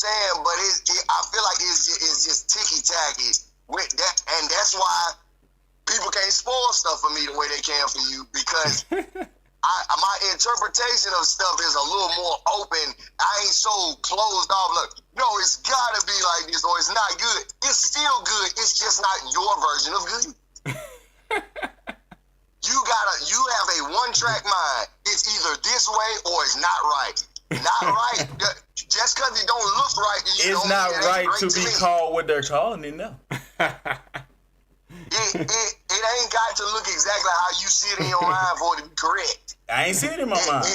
saying, but I feel like it's just ticky tacky with that, and that's why people can't spoil stuff for me the way they can for you, because my interpretation of stuff is a little more open. I ain't so closed off. Look, no, it's gotta be like this, or it's not good. It's still good. It's just not your version of good. You have a one-track mind. It's either this way or it's not right. Not right. Just because it don't look right, it's not right to be called what they're calling it now. It ain't got to look exactly how you see it in your mind for it to be correct. I ain't see it in my mind.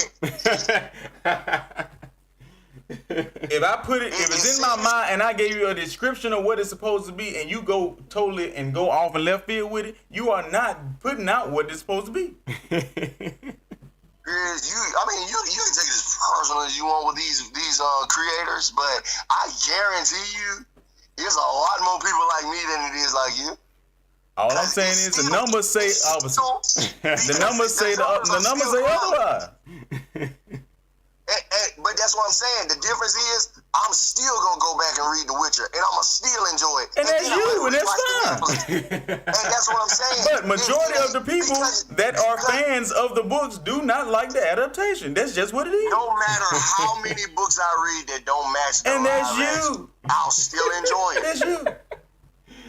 If it's in my mind and I gave you a description of what it's supposed to be and you go totally and go off in left field with it, you are not putting out what it's supposed to be. You can take it as personal as you want with these creators, but I guarantee you, there's a lot more people like me than it is like you. All I'm saying is the numbers say opposite. The numbers say otherwise. But that's what I'm saying. The difference is, I'm still gonna go back and read The Witcher, and I'm gonna still enjoy it. And that's you, and that's fine. And that's what I'm saying. But majority of the people that are fans of the books do not like the adaptation. That's just what it is. No matter how many books I read that don't match the and that's action, you. I'll still enjoy it. That's you.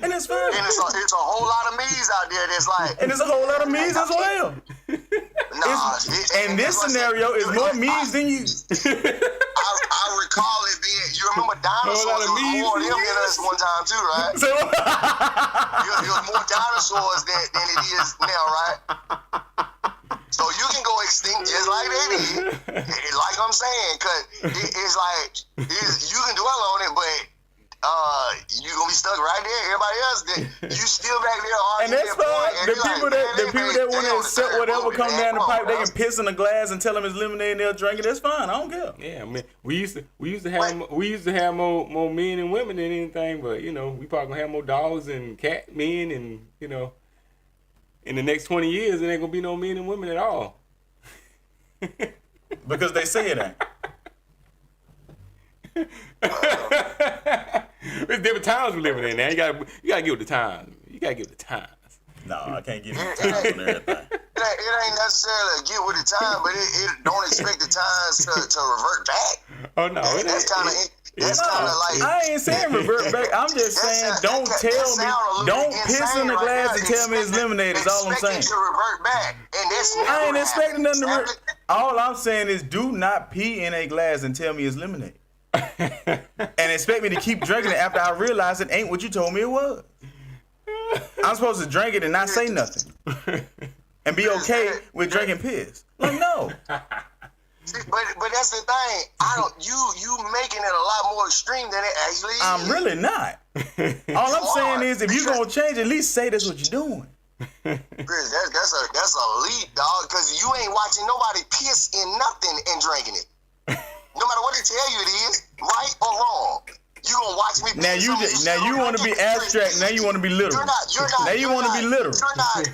And it's fine. And it's a whole lot of me's out there that's like. And there's a whole lot of me's as well. And this scenario is more me's than you. I recall it being. You remember dinosaurs? It was more of them than us one time too, right? It was more dinosaurs than it is now, right? So you can go extinct just like they did. Like I'm saying, because it's like you can dwell on it, but. You gonna be stuck right there. Everybody else, you still back there arguing. And that's fine. The people that want to accept whatever comes down the pipe, they can piss in a glass and tell them it's lemonade and they'll drink it. That's fine. I don't care. Yeah, I mean, we used to have more men and women than anything, but we probably gonna have more dogs and cat men, and in the next 20 years, there ain't gonna be no men and women at all. Because they say it ain't. It's different times we're living in now. You gotta get with the times. You gotta get with the times. No, I can't get with the times on everything. It ain't necessarily get with the time, but it don't expect the times to revert back. Oh no, that's kind of like. I ain't saying revert back. I'm just saying don't piss in the glass and tell me it's lemonade. Is all I'm saying. To revert back, and that's I ain't expecting nothing to. All I'm saying is do not pee in a glass and tell me it's lemonade. And expect me to keep drinking it after I realize it ain't what you told me it was. I'm supposed to drink it and not say nothing. And be okay with drinking piss. Like, no. See, but that's the thing. You making it a lot more extreme than it actually is. I'm really not. All I'm saying is if you're gonna change, at least say that's what you're doing. Chris, that's a lead, dog, because you ain't watching nobody piss in nothing and drinking it. No matter what they tell you it is, right or wrong. You gonna watch me. Now you want to be abstract. Now you want to be literal. Now you want to be literal. You're not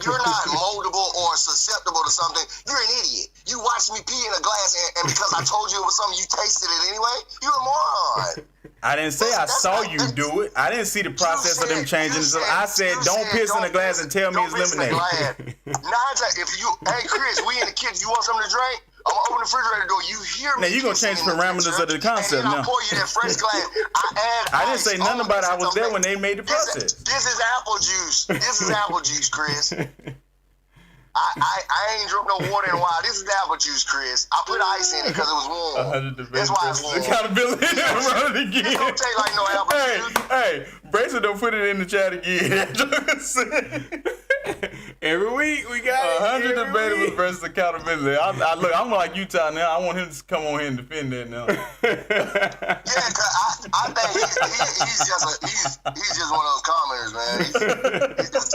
moldable or susceptible to something. You're an idiot. You watched me pee in a glass, and because I told you it was something, you tasted it anyway. You're a moron. I didn't say I saw you do it. I didn't see the process of them changing. So I said, don't piss in the glass and tell me it's lemonade. Hey Chris, we in the kitchen. You want something to drink? I'm gonna open the refrigerator door. You hear me? Now you gonna change parameters of the concept now. I pour you that fresh glass. I didn't say nothing about it. I was there when they made the process. This is apple juice. This is apple juice, Chris. I ain't drunk no water in a while. This is apple juice, Chris. I put ice in it because it was warm. That's why it's warm. Accountability. Run it again. It don't taste like no apple juice. Hey, Bracer don't put it in the chat again. Every week we got 100 Debatables versus accountability. I'm like Utah now. I want him to come on here and defend that now. Yeah, cause I think he's just one of those commenters, man. He's just,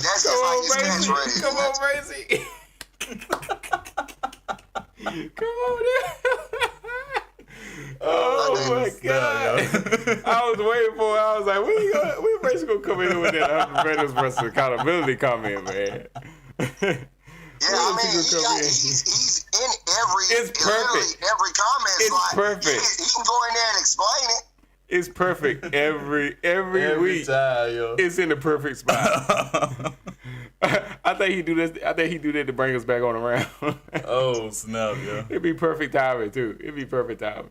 that's just like his catchphrase. Come on, Bracy. Come on now. Oh my God! I was waiting for it. I was like, when Bracy gonna come in with that 100 Debatables versus accountability comment, man? Yeah, I mean, he's in It's perfect. Every comment. It's perfect. He can go in there and explain it. It's perfect every week. Time, yo. It's in the perfect spot. I think he do this. I think he do that to bring us back on around. Oh snap, yeah. It'd be perfect timing too. It'd be perfect timing.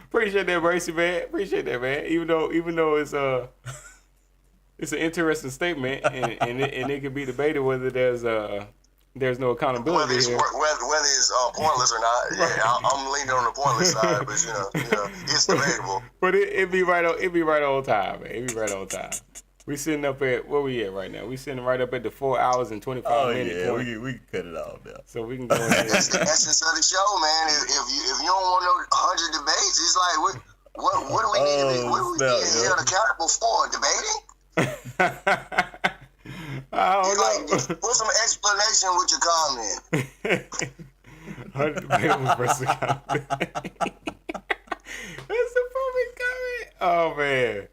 Appreciate that, Bracy, man. Appreciate that, man. Even though it's an interesting statement, and it can be debated whether there's no accountability here. Whether it's pointless or not, yeah, I'm leaning on the pointless side, but you know, it's debatable. But it be right on time, man. It be right on time. We sitting up at where we at right now? We sitting right up at the 4 hours and 25 minutes. Oh yeah, we can cut it off now. So we can go ahead. That's the essence of the show, man. If you don't want no 100 debates, it's like what do we need to be? What do we need to be held accountable for? Debating? I don't know. Like, put some explanation with your comment. 100 debatable versus accountability. That's the perfect comment. Oh man.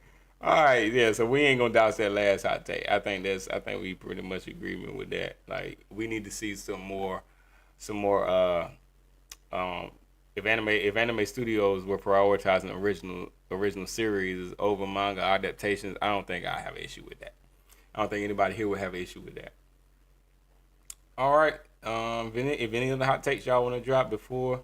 All right, yeah. So we ain't gonna douse that last hot take. I think we pretty much agreement with that. Like we need to see some more. If anime studios were prioritizing original series over manga adaptations, I don't think I have an issue with that. I don't think anybody here would have an issue with that. All right. If any other hot takes y'all want to drop before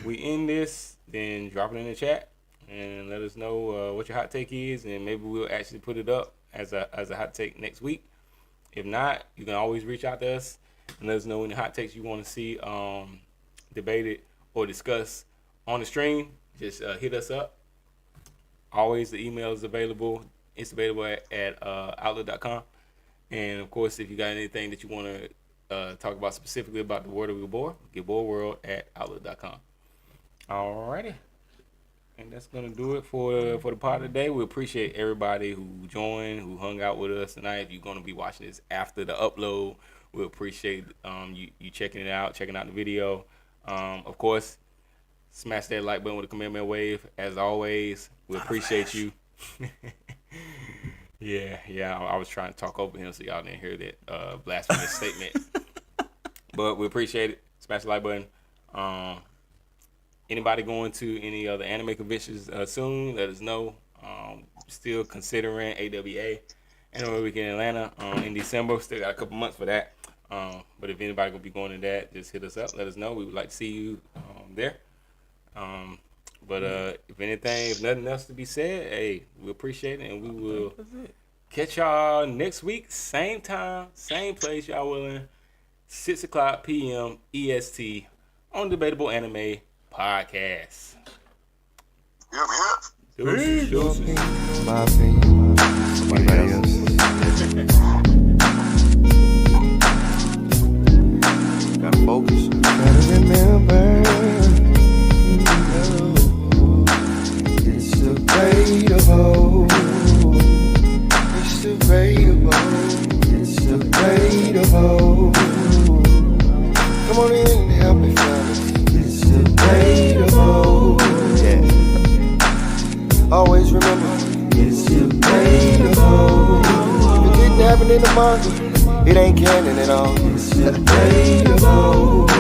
we end this, then drop it in the chat and let us know what your hot take is, and maybe we'll actually put it up as a hot take next week. If not, you can always reach out to us and let us know any hot takes you want to see debated or discussed on the stream. Just hit us up. Always the email is available. It's available at outlook.com. And of course, if you got anything that you want to talk about specifically about the World of Gabor, GaborWorld at outlook.com. Alrighty. And that's going to do it for the pod today. We appreciate everybody who joined, who hung out with us tonight. If you're going to be watching this after the upload, we appreciate you checking it out, checking out the video. Of course, smash that like button with a Kamehameha wave. As always, we appreciate you. Yeah. I was trying to talk over him so y'all didn't hear that blasphemous statement. But we appreciate it. Smash the like button. Anybody going to any other anime conventions soon, let us know. Still considering AWA, Anime Week in Atlanta in December. Still got a couple months for that. But if anybody going to be going to that, just hit us up. Let us know. We would like to see you there. But if nothing else to be said, hey, we appreciate it, and we will catch y'all next week. Same time, same place, y'all willing. 6:00 p.m. EST on Debatable Anime Podcast. Yep. Deuces. My opinion. Somebody else. Gotta focus. Gotta remember. It's debatable. It's debatable. It's debatable. Come on in and help me, fellas. It's debatable. Yeah. Always remember. It's debatable. If it didn't happen in the manga, it ain't canon at all. It's debatable.